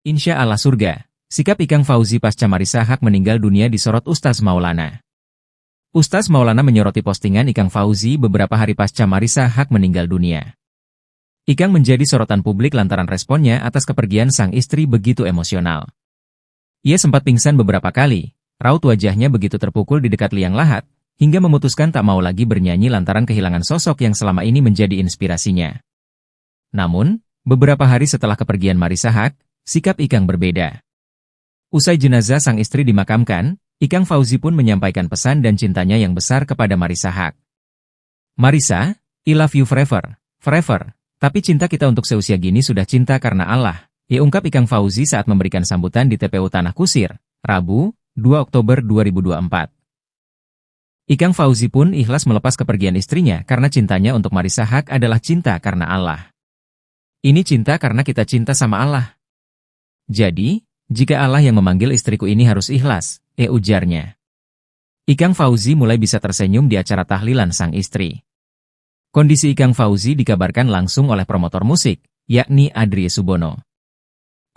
Insya Allah surga. Sikap Ikang Fauzi pasca Marissa Haque meninggal dunia disorot Ustaz Maulana. Ustaz Maulana menyoroti postingan Ikang Fauzi beberapa hari pasca Marissa Haque meninggal dunia. Ikang menjadi sorotan publik lantaran responnya atas kepergian sang istri begitu emosional. Ia sempat pingsan beberapa kali, raut wajahnya begitu terpukul di dekat liang lahat, hingga memutuskan tak mau lagi bernyanyi lantaran kehilangan sosok yang selama ini menjadi inspirasinya. Namun, beberapa hari setelah kepergian Marissa Haque, sikap Ikang berbeda. Usai jenazah sang istri dimakamkan, Ikang Fauzi pun menyampaikan pesan dan cintanya yang besar kepada Marissa Haque. Marissa, I love you forever, forever. Tapi cinta kita untuk seusia gini sudah cinta karena Allah, ya ungkap Ikang Fauzi saat memberikan sambutan di TPU Tanah Kusir, Rabu, 2 Oktober 2024. Ikang Fauzi pun ikhlas melepas kepergian istrinya karena cintanya untuk Marissa Haque adalah cinta karena Allah. Ini cinta karena kita cinta sama Allah. Jadi, jika Allah yang memanggil istriku ini harus ikhlas, ujarnya. Ikang Fauzi mulai bisa tersenyum di acara tahlilan sang istri. Kondisi Ikang Fauzi dikabarkan langsung oleh promotor musik, yakni Adrie Subono.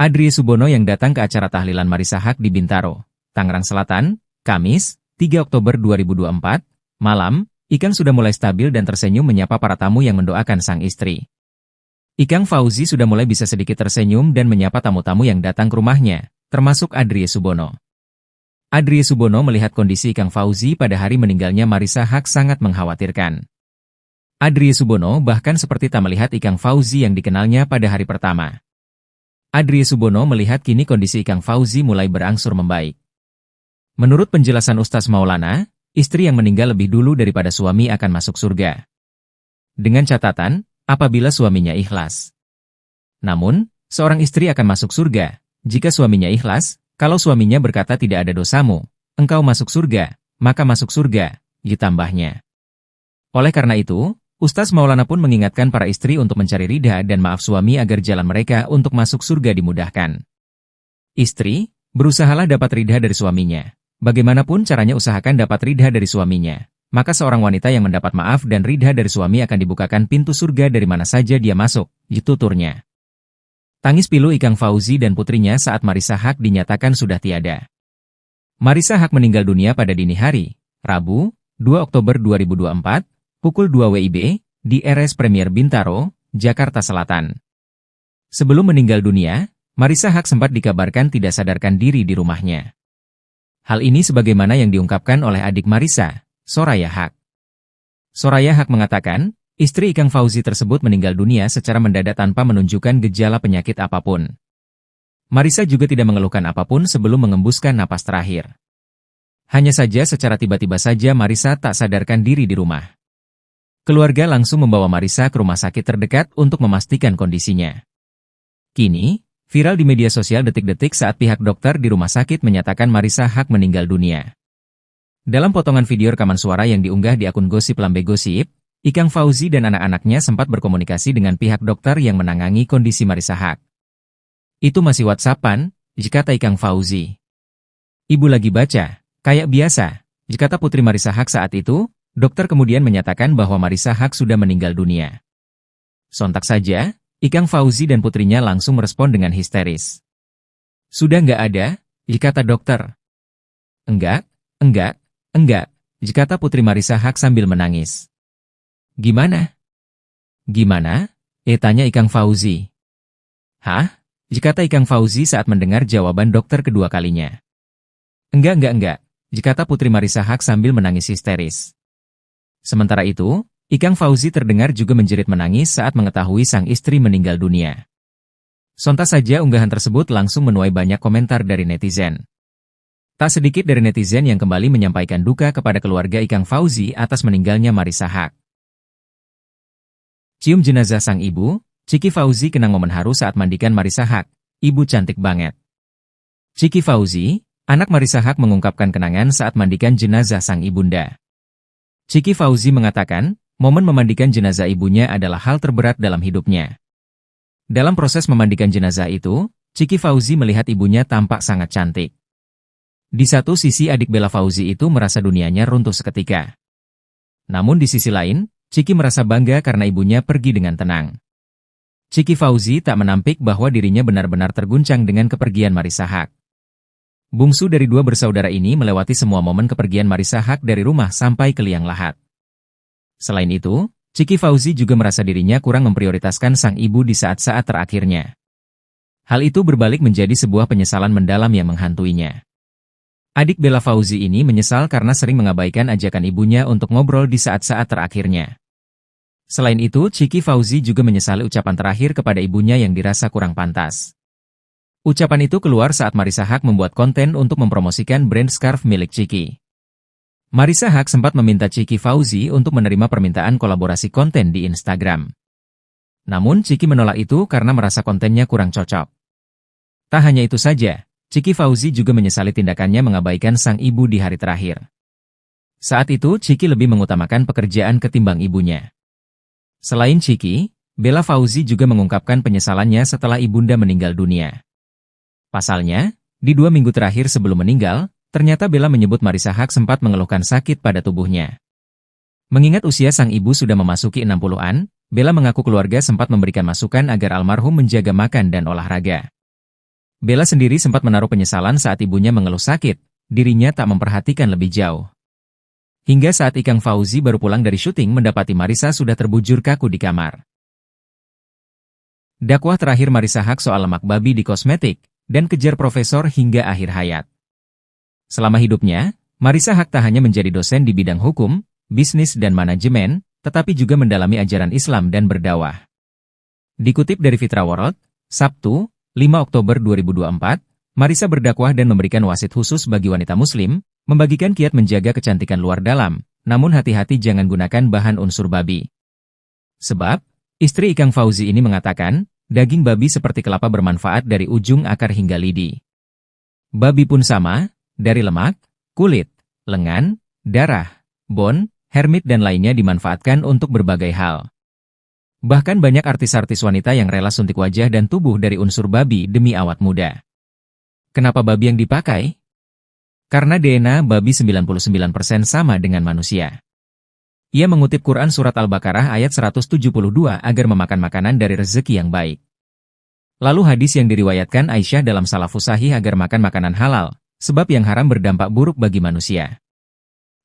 Adrie Subono yang datang ke acara tahlilan Marissa Haque di Bintaro, Tangerang Selatan, Kamis, 3 Oktober 2024, malam, Ikang sudah mulai stabil dan tersenyum menyapa para tamu yang mendoakan sang istri. Ikang Fauzi sudah mulai bisa sedikit tersenyum dan menyapa tamu-tamu yang datang ke rumahnya, termasuk Adrie Subono. Adrie Subono melihat kondisi Ikang Fauzi pada hari meninggalnya Marissa Haque sangat mengkhawatirkan. Adrie Subono bahkan seperti tak melihat Ikang Fauzi yang dikenalnya pada hari pertama. Adrie Subono melihat kini kondisi Ikang Fauzi mulai berangsur membaik. Menurut penjelasan Ustaz Maulana, istri yang meninggal lebih dulu daripada suami akan masuk surga. Dengan catatan, apabila suaminya ikhlas. Namun, seorang istri akan masuk surga, jika suaminya ikhlas, kalau suaminya berkata tidak ada dosamu, engkau masuk surga, maka masuk surga, ditambahnya. Oleh karena itu, Ustaz Maulana pun mengingatkan para istri untuk mencari ridha dan maaf suami agar jalan mereka untuk masuk surga dimudahkan. Istri, berusahalah dapat ridha dari suaminya. Bagaimanapun caranya usahakan dapat ridha dari suaminya. Maka seorang wanita yang mendapat maaf dan ridha dari suami akan dibukakan pintu surga dari mana saja dia masuk, tuturnya. Tangis pilu Ikang Fauzi dan putrinya saat Marissa Haque dinyatakan sudah tiada. Marissa Haque meninggal dunia pada dini hari, Rabu, 2 Oktober 2024, pukul 2 WIB, di RS Premier Bintaro, Jakarta Selatan. Sebelum meninggal dunia, Marissa Haque sempat dikabarkan tidak sadarkan diri di rumahnya. Hal ini sebagaimana yang diungkapkan oleh adik Marissa, Soraya Haque. Soraya Haque mengatakan, istri Ikang Fauzi tersebut meninggal dunia secara mendadak tanpa menunjukkan gejala penyakit apapun. Marissa juga tidak mengeluhkan apapun sebelum mengembuskan napas terakhir. Hanya saja secara tiba-tiba saja Marissa tak sadarkan diri di rumah. Keluarga langsung membawa Marissa ke rumah sakit terdekat untuk memastikan kondisinya. Kini, viral di media sosial detik-detik saat pihak dokter di rumah sakit menyatakan Marissa Haque meninggal dunia. Dalam potongan video rekaman suara yang diunggah di akun Gosip Lambe Gosip, Ikang Fauzi dan anak-anaknya sempat berkomunikasi dengan pihak dokter yang menangani kondisi Marissa Haque. Itu masih WhatsApp-an, kata Ikang Fauzi. Ibu lagi baca, kayak biasa, kata putri Marissa Haque saat itu, dokter kemudian menyatakan bahwa Marissa Haque sudah meninggal dunia. Sontak saja, Ikang Fauzi dan putrinya langsung merespon dengan histeris. Sudah nggak ada, kata dokter. Enggak, kata putri Marissa Haque sambil menangis. Gimana? Gimana? Tanya Ikang Fauzi. Hah? Kata Ikang Fauzi saat mendengar jawaban dokter kedua kalinya. Enggak, kata putri Marissa Haque sambil menangis histeris. Sementara itu, Ikang Fauzi terdengar juga menjerit menangis saat mengetahui sang istri meninggal dunia. Sontak saja unggahan tersebut langsung menuai banyak komentar dari netizen. Tak sedikit dari netizen yang kembali menyampaikan duka kepada keluarga Ikang Fauzi atas meninggalnya Marissa Haque. Cium jenazah sang ibu, Ciki Fauzi kenang momen haru saat mandikan Marissa Haque, ibu cantik banget. Ciki Fauzi, anak Marissa Haque mengungkapkan kenangan saat mandikan jenazah sang ibunda. Ciki Fauzi mengatakan, momen memandikan jenazah ibunya adalah hal terberat dalam hidupnya. Dalam proses memandikan jenazah itu, Ciki Fauzi melihat ibunya tampak sangat cantik. Di satu sisi adik Bella Fauzi itu merasa dunianya runtuh seketika. Namun di sisi lain, Ciki merasa bangga karena ibunya pergi dengan tenang. Chiki Fauzi tak menampik bahwa dirinya benar-benar terguncang dengan kepergian Marissa Haque. Bungsu dari dua bersaudara ini melewati semua momen kepergian Marissa Haque dari rumah sampai ke liang lahat. Selain itu, Chiki Fauzi juga merasa dirinya kurang memprioritaskan sang ibu di saat-saat terakhirnya. Hal itu berbalik menjadi sebuah penyesalan mendalam yang menghantuinya. Adik Bella Fauzi ini menyesal karena sering mengabaikan ajakan ibunya untuk ngobrol di saat-saat terakhirnya. Selain itu, Chiki Fauzi juga menyesali ucapan terakhir kepada ibunya yang dirasa kurang pantas. Ucapan itu keluar saat Marissa Haque membuat konten untuk mempromosikan brand scarf milik Chiki. Marissa Haque sempat meminta Chiki Fauzi untuk menerima permintaan kolaborasi konten di Instagram. Namun Chiki menolak itu karena merasa kontennya kurang cocok. Tak hanya itu saja, Chiki Fauzi juga menyesali tindakannya mengabaikan sang ibu di hari terakhir. Saat itu Chiki lebih mengutamakan pekerjaan ketimbang ibunya. Selain Chiki, Bella Fauzi juga mengungkapkan penyesalannya setelah ibunda meninggal dunia. Pasalnya, di 2 minggu terakhir sebelum meninggal, ternyata Bella menyebut Marissa Haque sempat mengeluhkan sakit pada tubuhnya. Mengingat usia sang ibu sudah memasuki 60-an, Bella mengaku keluarga sempat memberikan masukan agar almarhum menjaga makan dan olahraga. Bella sendiri sempat menaruh penyesalan saat ibunya mengeluh sakit, dirinya tak memperhatikan lebih jauh. Hingga saat Ikang Fauzi baru pulang dari syuting mendapati Marissa sudah terbujur kaku di kamar. Dakwah terakhir Marissa Haque soal lemak babi di kosmetik, dan kejar profesor hingga akhir hayat. Selama hidupnya, Marissa Haque tak hanya menjadi dosen di bidang hukum, bisnis dan manajemen, tetapi juga mendalami ajaran Islam dan berdakwah. Dikutip dari Fitra World, Sabtu, 5 Oktober 2024, Marissa berdakwah dan memberikan wasit khusus bagi wanita muslim, membagikan kiat menjaga kecantikan luar dalam, namun hati-hati jangan gunakan bahan unsur babi. Sebab, istri Ikang Fauzi ini mengatakan, daging babi seperti kelapa bermanfaat dari ujung akar hingga lidi. Babi pun sama, dari lemak, kulit, lengan, darah, bone, hermit dan lainnya dimanfaatkan untuk berbagai hal. Bahkan banyak artis-artis wanita yang rela suntik wajah dan tubuh dari unsur babi demi awet muda. Kenapa babi yang dipakai? Karena DNA babi 99% sama dengan manusia. Ia mengutip Quran Surat Al-Baqarah ayat 172 agar memakan makanan dari rezeki yang baik. Lalu hadis yang diriwayatkan Aisyah dalam Salafus Sahih agar makan makanan halal, sebab yang haram berdampak buruk bagi manusia.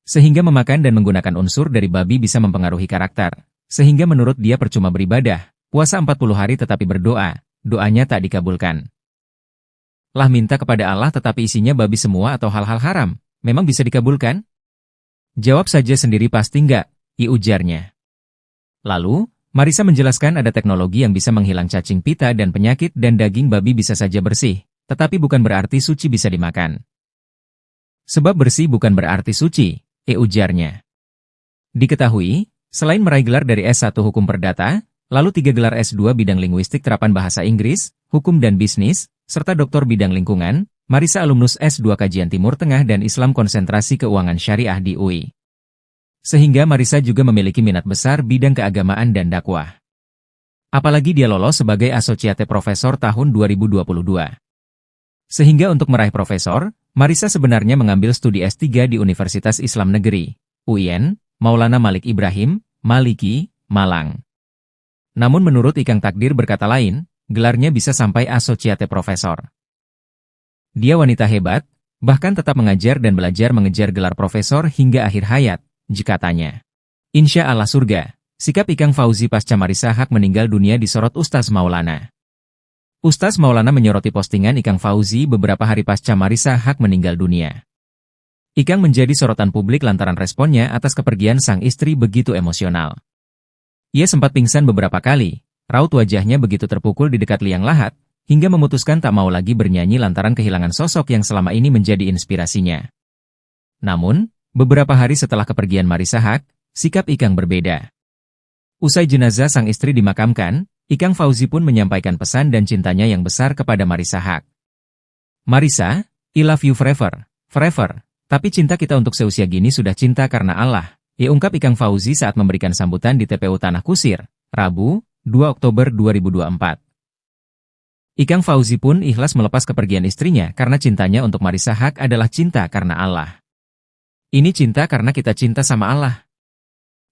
Sehingga memakan dan menggunakan unsur dari babi bisa mempengaruhi karakter, sehingga menurut dia percuma beribadah, puasa 40 hari tetapi berdoa, doanya tak dikabulkan. Lah minta kepada Allah tetapi isinya babi semua atau hal-hal haram, memang bisa dikabulkan? Jawab saja sendiri pasti enggak, ujarnya. Lalu, Marissa menjelaskan ada teknologi yang bisa menghilang cacing pita dan penyakit dan daging babi bisa saja bersih, tetapi bukan berarti suci bisa dimakan. Sebab bersih bukan berarti suci, ujarnya. Diketahui, selain meraih gelar dari S1 Hukum Perdata, lalu 3 gelar S2 bidang linguistik terapan bahasa Inggris, hukum dan bisnis, serta doktor bidang lingkungan, Marissa alumnus S2 Kajian Timur Tengah dan Islam Konsentrasi Keuangan Syariah di UI. Sehingga Marissa juga memiliki minat besar bidang keagamaan dan dakwah. Apalagi dia lolos sebagai Associate Professor tahun 2022. Sehingga untuk meraih profesor, Marissa sebenarnya mengambil studi S3 di Universitas Islam Negeri, UIN, Maulana Malik Ibrahim, Maliki, Malang. Namun menurut Ikang takdir berkata lain, gelarnya bisa sampai Associate Professor. Dia wanita hebat, bahkan tetap mengajar dan belajar mengejar gelar profesor hingga akhir hayat, jika tanya. Insya Allah surga, sikap Ikang Fauzi pasca Marissa Haque meninggal dunia disorot Ustaz Maulana. Ustaz Maulana menyoroti postingan Ikang Fauzi beberapa hari pasca Marissa Haque meninggal dunia. Ikang menjadi sorotan publik lantaran responnya atas kepergian sang istri begitu emosional. Ia sempat pingsan beberapa kali. Raut wajahnya begitu terpukul di dekat liang lahat, hingga memutuskan tak mau lagi bernyanyi lantaran kehilangan sosok yang selama ini menjadi inspirasinya. Namun, beberapa hari setelah kepergian Marissa Haque, sikap Ikang berbeda. Usai jenazah sang istri dimakamkan, Ikang Fauzi pun menyampaikan pesan dan cintanya yang besar kepada Marissa Haque. Marissa, I love you forever, forever, tapi cinta kita untuk seusia gini sudah cinta karena Allah, ungkap Ikang Fauzi saat memberikan sambutan di TPU Tanah Kusir, Rabu, 2 Oktober 2024. Ikang Fauzi pun ikhlas melepas kepergian istrinya karena cintanya untuk Marissa Haque adalah cinta karena Allah. Ini cinta karena kita cinta sama Allah.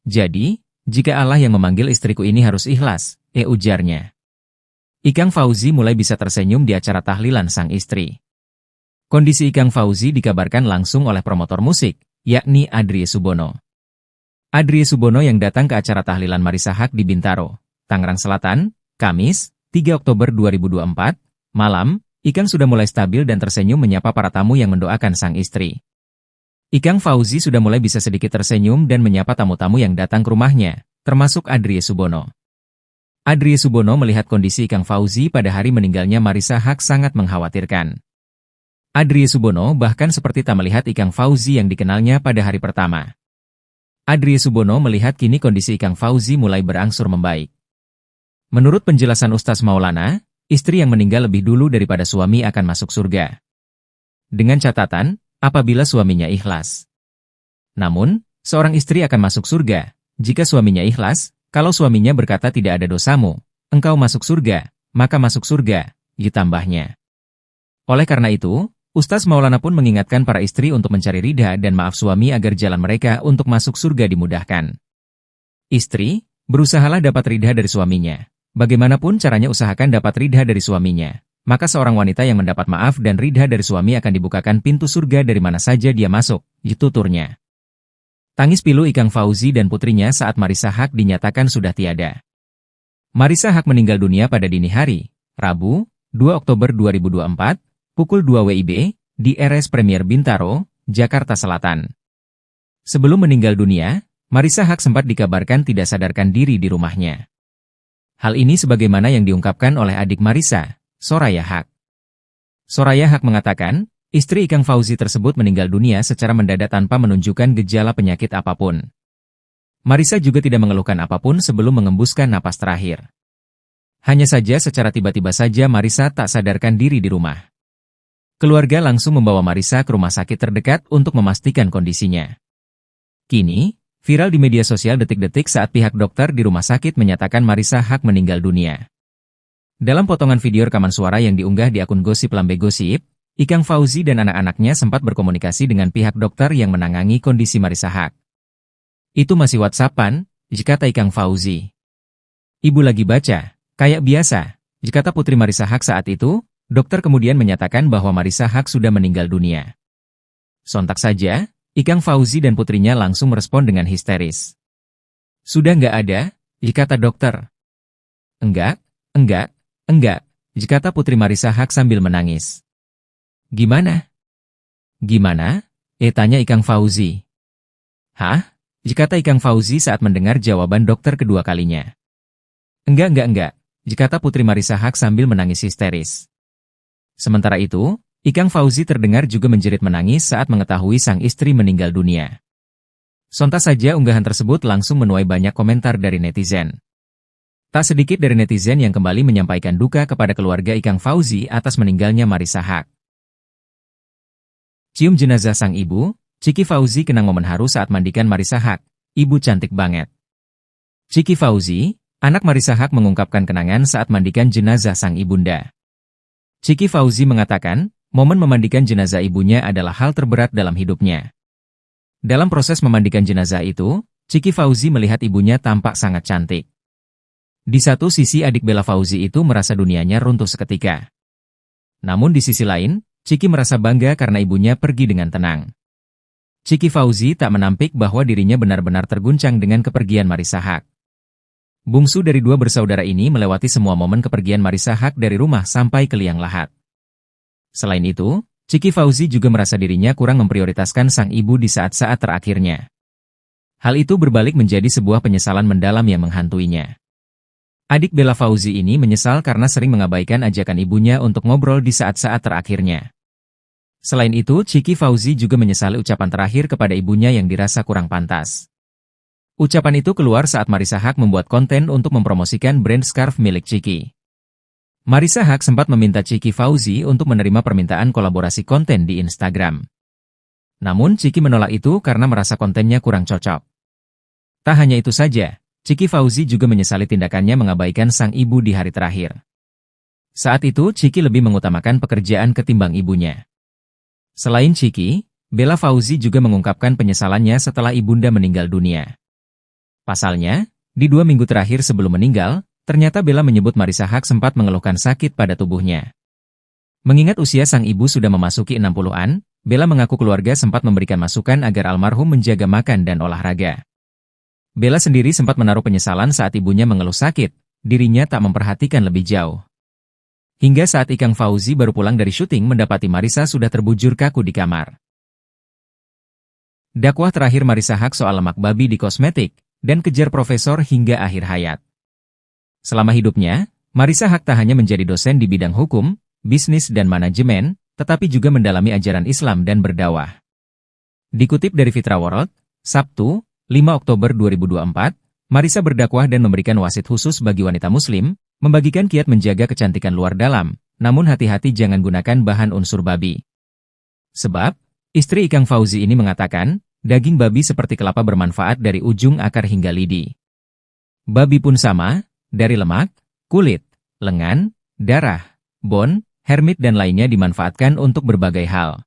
Jadi, jika Allah yang memanggil istriku ini harus ikhlas, ujarnya. Ikang Fauzi mulai bisa tersenyum di acara tahlilan sang istri. Kondisi Ikang Fauzi dikabarkan langsung oleh promotor musik, yakni Adrie Subono. Adrie Subono yang datang ke acara tahlilan Marissa Haque di Bintaro, Tangerang Selatan, Kamis, 3 Oktober 2024, malam, Ikang sudah mulai stabil dan tersenyum menyapa para tamu yang mendoakan sang istri. Ikang Fauzi sudah mulai bisa sedikit tersenyum dan menyapa tamu-tamu yang datang ke rumahnya, termasuk Adrie Subono. Adrie Subono melihat kondisi Ikang Fauzi pada hari meninggalnya Marissa Haque sangat mengkhawatirkan. Adrie Subono bahkan seperti tak melihat Ikang Fauzi yang dikenalnya pada hari pertama. Adrie Subono melihat kini kondisi Ikang Fauzi mulai berangsur membaik. Menurut penjelasan Ustaz Maulana, istri yang meninggal lebih dulu daripada suami akan masuk surga. Dengan catatan, apabila suaminya ikhlas. Namun, seorang istri akan masuk surga jika suaminya ikhlas. Kalau suaminya berkata tidak ada dosamu, engkau masuk surga, maka masuk surga, ditambahnya. Oleh karena itu, Ustaz Maulana pun mengingatkan para istri untuk mencari ridha dan maaf suami agar jalan mereka untuk masuk surga dimudahkan. Istri, berusahalah dapat ridha dari suaminya. Bagaimanapun caranya usahakan dapat ridha dari suaminya. Maka seorang wanita yang mendapat maaf dan ridha dari suami akan dibukakan pintu surga dari mana saja dia masuk, tuturnya. Tangis pilu Ikang Fauzi dan putrinya saat Marissa Haque dinyatakan sudah tiada. Marissa Haque meninggal dunia pada dini hari, Rabu, 2 Oktober 2024, pukul 2 WIB, di RS Premier Bintaro, Jakarta Selatan. Sebelum meninggal dunia, Marissa Haque sempat dikabarkan tidak sadarkan diri di rumahnya. Hal ini sebagaimana yang diungkapkan oleh adik Marissa, Soraya Haque. Soraya Haque mengatakan, istri Ikang Fauzi tersebut meninggal dunia secara mendadak tanpa menunjukkan gejala penyakit apapun. Marissa juga tidak mengeluhkan apapun sebelum mengembuskan napas terakhir. Hanya saja secara tiba-tiba saja Marissa tak sadarkan diri di rumah. Keluarga langsung membawa Marissa ke rumah sakit terdekat untuk memastikan kondisinya. Kini, viral di media sosial detik-detik saat pihak dokter di rumah sakit menyatakan Marissa Haque meninggal dunia. Dalam potongan video rekaman suara yang diunggah di akun Gosip Lambe Gosip, Ikang Fauzi dan anak-anaknya sempat berkomunikasi dengan pihak dokter yang menangani kondisi Marissa Haque. Itu masih WhatsApp-an, kata Ikang Fauzi. Ibu lagi baca, kayak biasa, kata putri Marissa Haque saat itu, dokter kemudian menyatakan bahwa Marissa Haque sudah meninggal dunia. Sontak saja, Ikang Fauzi dan putrinya langsung merespon dengan histeris. Sudah nggak ada, kata dokter. Enggak, kata putri Marissa Haque sambil menangis. Gimana? Gimana? Tanya Ikang Fauzi. Hah? Kata Ikang Fauzi saat mendengar jawaban dokter kedua kalinya. Enggak, kata putri Marissa Haque sambil menangis histeris. Sementara itu, Ikang Fauzi terdengar juga menjerit menangis saat mengetahui sang istri meninggal dunia. Sontak saja unggahan tersebut langsung menuai banyak komentar dari netizen. Tak sedikit dari netizen yang kembali menyampaikan duka kepada keluarga Ikang Fauzi atas meninggalnya Marissa Haque. Cium jenazah sang ibu, Ciki Fauzi kenang momen haru saat mandikan Marissa Haque. Ibu cantik banget. Ciki Fauzi, anak Marissa Haque mengungkapkan kenangan saat mandikan jenazah sang ibunda. Ciki Fauzi mengatakan, momen memandikan jenazah ibunya adalah hal terberat dalam hidupnya. Dalam proses memandikan jenazah itu, Ciki Fauzi melihat ibunya tampak sangat cantik. Di satu sisi adik Bella Fauzi itu merasa dunianya runtuh seketika. Namun di sisi lain, Ciki merasa bangga karena ibunya pergi dengan tenang. Ciki Fauzi tak menampik bahwa dirinya benar-benar terguncang dengan kepergian Marissa Haque. Bungsu dari dua bersaudara ini melewati semua momen kepergian Marissa Haque dari rumah sampai ke liang lahat. Selain itu, Ciki Fauzi juga merasa dirinya kurang memprioritaskan sang ibu di saat-saat terakhirnya. Hal itu berbalik menjadi sebuah penyesalan mendalam yang menghantuinya. Adik Bella Fauzi ini menyesal karena sering mengabaikan ajakan ibunya untuk ngobrol di saat-saat terakhirnya. Selain itu, Ciki Fauzi juga menyesali ucapan terakhir kepada ibunya yang dirasa kurang pantas. Ucapan itu keluar saat Marissa Haque membuat konten untuk mempromosikan brand scarf milik Ciki. Marissa Haque sempat meminta Ciki Fauzi untuk menerima permintaan kolaborasi konten di Instagram. Namun Ciki menolak itu karena merasa kontennya kurang cocok. Tak hanya itu saja, Ciki Fauzi juga menyesali tindakannya mengabaikan sang ibu di hari terakhir. Saat itu Ciki lebih mengutamakan pekerjaan ketimbang ibunya. Selain Ciki, Bella Fauzi juga mengungkapkan penyesalannya setelah ibunda meninggal dunia. Pasalnya, di 2 minggu terakhir sebelum meninggal, Ternyata Bella menyebut Marissa Haque sempat mengeluhkan sakit pada tubuhnya. Mengingat usia sang ibu sudah memasuki 60-an, Bella mengaku keluarga sempat memberikan masukan agar almarhum menjaga makan dan olahraga. Bella sendiri sempat menaruh penyesalan saat ibunya mengeluh sakit, dirinya tak memperhatikan lebih jauh. Hingga saat Ikang Fauzi baru pulang dari syuting mendapati Marissa sudah terbujur kaku di kamar. Dakwah terakhir Marissa Haque soal lemak babi di kosmetik, dan kejar profesor hingga akhir hayat. Selama hidupnya, Marissa Haque tak hanya menjadi dosen di bidang hukum, bisnis dan manajemen, tetapi juga mendalami ajaran Islam dan berdakwah. Dikutip dari Fitra World, Sabtu, 5 Oktober 2024, Marissa berdakwah dan memberikan wasit khusus bagi wanita muslim, membagikan kiat menjaga kecantikan luar dalam, namun hati-hati jangan gunakan bahan unsur babi. Sebab, istri Ikang Fauzi ini mengatakan, daging babi seperti kelapa bermanfaat dari ujung akar hingga lidi. Babi pun sama, dari lemak, kulit, lengan, darah, bone, hermit dan lainnya dimanfaatkan untuk berbagai hal.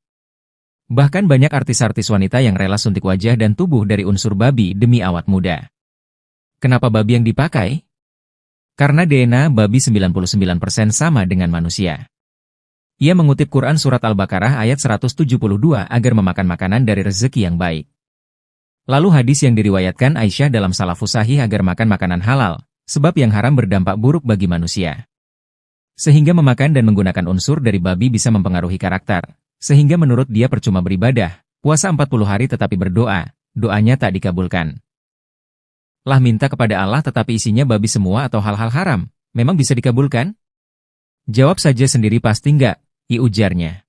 Bahkan banyak artis-artis wanita yang rela suntik wajah dan tubuh dari unsur babi demi awet muda. Kenapa babi yang dipakai? Karena DNA babi 99% sama dengan manusia. Ia mengutip Quran Surat Al-Baqarah ayat 172 agar memakan makanan dari rezeki yang baik. Lalu hadis yang diriwayatkan Aisyah dalam Salafus Sahih agar makan makanan halal, sebab yang haram berdampak buruk bagi manusia. Sehingga memakan dan menggunakan unsur dari babi bisa mempengaruhi karakter. Sehingga menurut dia percuma beribadah, puasa 40 hari tetapi berdoa, doanya tak dikabulkan. Lah minta kepada Allah tetapi isinya babi semua atau hal-hal haram, memang bisa dikabulkan? Jawab saja sendiri pasti enggak, ujarnya.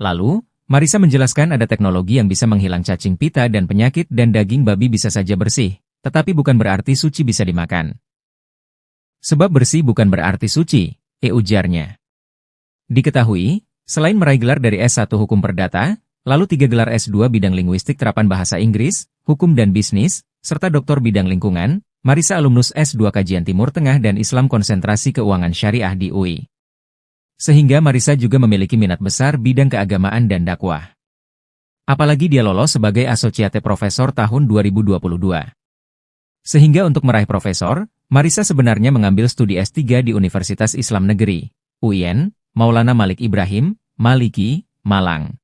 Lalu, Marissa menjelaskan ada teknologi yang bisa menghilang cacing pita dan penyakit dan daging babi bisa saja bersih, tetapi bukan berarti suci bisa dimakan. Sebab bersih bukan berarti suci, ujarnya. Diketahui, selain meraih gelar dari S1 Hukum Perdata, lalu 3 gelar S2 bidang linguistik terapan bahasa Inggris, hukum dan bisnis, serta doktor bidang lingkungan, Marissa alumnus S2 Kajian Timur Tengah dan Islam Konsentrasi Keuangan Syariah di UI. Sehingga Marissa juga memiliki minat besar bidang keagamaan dan dakwah. Apalagi dia lolos sebagai Associate Professor tahun 2022. Sehingga untuk meraih profesor, Marissa sebenarnya mengambil studi S3 di Universitas Islam Negeri, UIN, Maulana Malik Ibrahim, Maliki, Malang.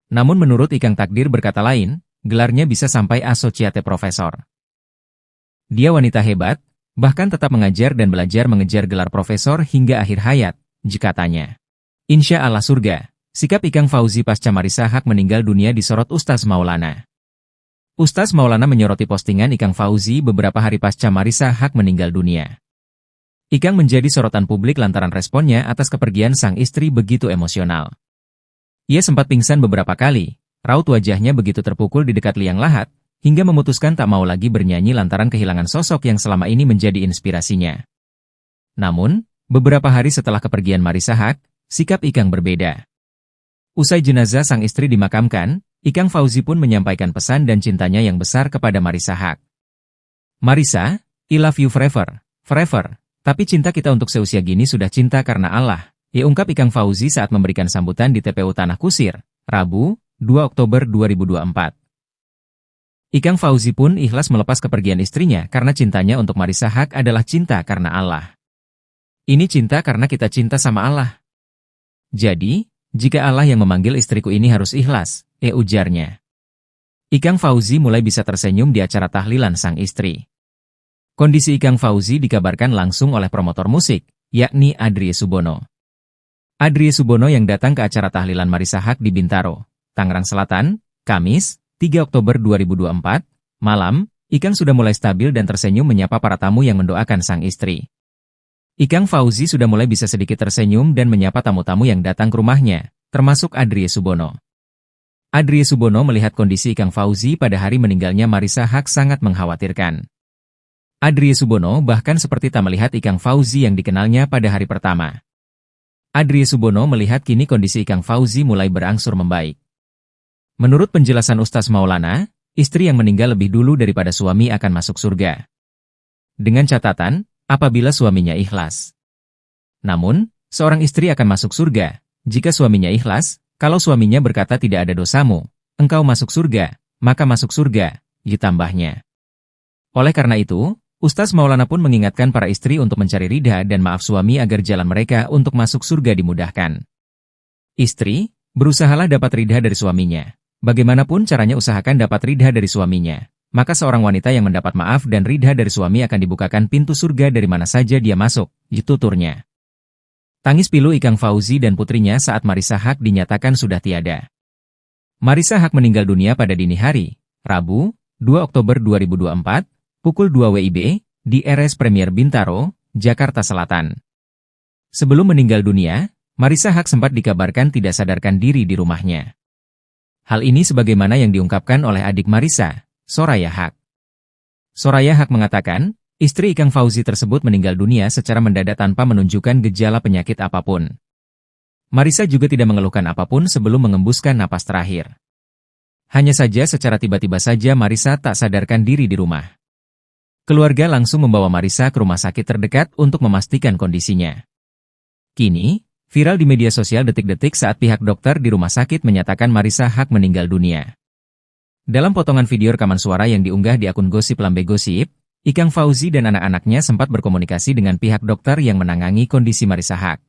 Namun menurut Ikang takdir berkata lain, gelarnya bisa sampai Associate Professor. Dia wanita hebat, bahkan tetap mengajar dan belajar mengejar gelar profesor hingga akhir hayat, jika tanya. Insya Allah surga, sikap Ikang Fauzi pasca Marissa Haque meninggal dunia disorot Ustaz Maulana. Ustaz Maulana menyoroti postingan Ikang Fauzi beberapa hari pasca Marissa Haque meninggal dunia. Ikang menjadi sorotan publik lantaran responnya atas kepergian sang istri begitu emosional. Ia sempat pingsan beberapa kali, raut wajahnya begitu terpukul di dekat liang lahat, hingga memutuskan tak mau lagi bernyanyi lantaran kehilangan sosok yang selama ini menjadi inspirasinya. Namun, beberapa hari setelah kepergian Marissa Haque, sikap Ikang berbeda. Usai jenazah sang istri dimakamkan, Ikang Fauzi pun menyampaikan pesan dan cintanya yang besar kepada Marissa Haque. Marissa, I love you forever, forever. Tapi cinta kita untuk seusia gini sudah cinta karena Allah, ungkap Ikang Fauzi saat memberikan sambutan di TPU Tanah Kusir, Rabu, 2 Oktober 2024. Ikang Fauzi pun ikhlas melepas kepergian istrinya karena cintanya untuk Marissa Haque adalah cinta karena Allah. Ini cinta karena kita cinta sama Allah. Jadi, jika Allah yang memanggil istriku ini harus ikhlas, ujarnya. Ikang Fauzi mulai bisa tersenyum di acara tahlilan sang istri. Kondisi Ikang Fauzi dikabarkan langsung oleh promotor musik, yakni Adrie Subono. Adrie Subono yang datang ke acara tahlilan Marissa Haque di Bintaro, Tangerang Selatan, Kamis, 3 Oktober 2024, malam, Ikang sudah mulai stabil dan tersenyum menyapa para tamu yang mendoakan sang istri. Ikang Fauzi sudah mulai bisa sedikit tersenyum dan menyapa tamu-tamu yang datang ke rumahnya, termasuk Adrie Subono. Adrie Subono melihat kondisi Ikang Fauzi pada hari meninggalnya Marissa Haque sangat mengkhawatirkan. Adrie Subono bahkan seperti tak melihat Ikang Fauzi yang dikenalnya pada hari pertama. Adrie Subono melihat kini kondisi Ikang Fauzi mulai berangsur membaik. Menurut penjelasan Ustaz Maulana, istri yang meninggal lebih dulu daripada suami akan masuk surga. Dengan catatan, apabila suaminya ikhlas. Namun, seorang istri akan masuk surga, jika suaminya ikhlas, kalau suaminya berkata tidak ada dosamu, engkau masuk surga, maka masuk surga, ditambahnya. Oleh karena itu, Ustaz Maulana pun mengingatkan para istri untuk mencari ridha dan maaf suami agar jalan mereka untuk masuk surga dimudahkan. Istri, berusahalah dapat ridha dari suaminya. Bagaimanapun caranya usahakan dapat ridha dari suaminya. Maka seorang wanita yang mendapat maaf dan ridha dari suami akan dibukakan pintu surga dari mana saja dia masuk, tuturnya. Tangis pilu Ikang Fauzi dan putrinya saat Marissa Haque dinyatakan sudah tiada. Marissa Haque meninggal dunia pada dini hari, Rabu, 2 Oktober 2024, pukul 2 WIB, di RS Premier Bintaro, Jakarta Selatan. Sebelum meninggal dunia, Marissa Haque sempat dikabarkan tidak sadarkan diri di rumahnya. Hal ini sebagaimana yang diungkapkan oleh adik Marissa, Soraya Haque. Soraya Haque mengatakan, istri Ikang Fauzi tersebut meninggal dunia secara mendadak tanpa menunjukkan gejala penyakit apapun. Marissa juga tidak mengeluhkan apapun sebelum mengembuskan napas terakhir. Hanya saja secara tiba-tiba saja Marissa tak sadarkan diri di rumah. Keluarga langsung membawa Marissa ke rumah sakit terdekat untuk memastikan kondisinya. Kini, viral di media sosial detik-detik saat pihak dokter di rumah sakit menyatakan Marissa Haque meninggal dunia. Dalam potongan video rekaman suara yang diunggah di akun Gosip Lambe Gosip, Ikang Fauzi dan anak-anaknya sempat berkomunikasi dengan pihak dokter yang menangani kondisi Marissa Haque.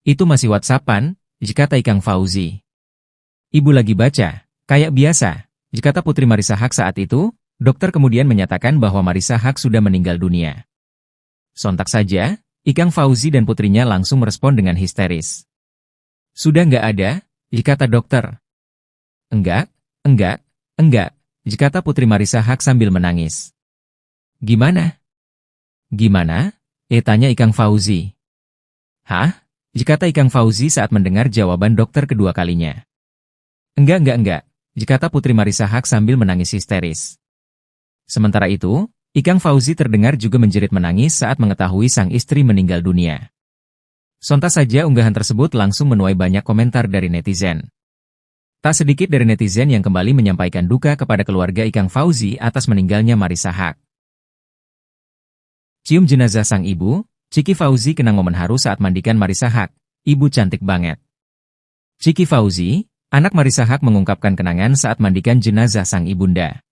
Itu masih WhatsApp-an, kata Ikang Fauzi. Ibu lagi baca, kayak biasa, kata putri Marissa Haque saat itu. Dokter kemudian menyatakan bahwa Marissa Haque sudah meninggal dunia. Sontak saja, Ikang Fauzi dan putrinya langsung merespon dengan histeris. Sudah nggak ada, kata dokter. Enggak, kata putri Marissa Haque sambil menangis. Gimana? Gimana? Tanya Ikang Fauzi. Hah? Kata Ikang Fauzi saat mendengar jawaban dokter kedua kalinya. Enggak, kata putri Marissa Haque sambil menangis histeris. Sementara itu, Ikang Fauzi terdengar juga menjerit menangis saat mengetahui sang istri meninggal dunia. Sontak saja unggahan tersebut langsung menuai banyak komentar dari netizen. Tak sedikit dari netizen yang kembali menyampaikan duka kepada keluarga Ikang Fauzi atas meninggalnya Marissa Haque. Cium jenazah sang ibu, Ciki Fauzi kenang momen haru saat mandikan Marissa Haque, ibu cantik banget. Ciki Fauzi, anak Marissa Haque mengungkapkan kenangan saat mandikan jenazah sang ibunda.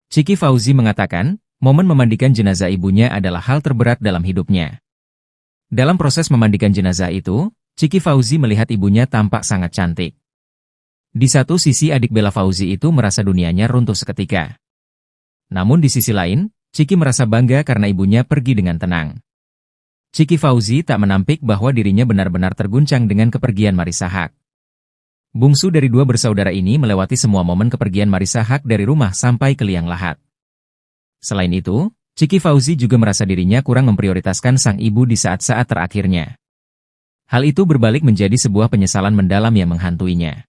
Ciki Fauzi mengatakan, momen memandikan jenazah ibunya adalah hal terberat dalam hidupnya. Dalam proses memandikan jenazah itu, Ciki Fauzi melihat ibunya tampak sangat cantik. Di satu sisi adik Bella Fauzi itu merasa dunianya runtuh seketika. Namun di sisi lain, Ciki merasa bangga karena ibunya pergi dengan tenang. Ciki Fauzi tak menampik bahwa dirinya benar-benar terguncang dengan kepergian Marissa Haque. Bungsu dari dua bersaudara ini melewati semua momen kepergian Marissa Haque dari rumah sampai ke liang lahat. Selain itu, Ciki Fauzi juga merasa dirinya kurang memprioritaskan sang ibu di saat-saat terakhirnya. Hal itu berbalik menjadi sebuah penyesalan mendalam yang menghantuinya.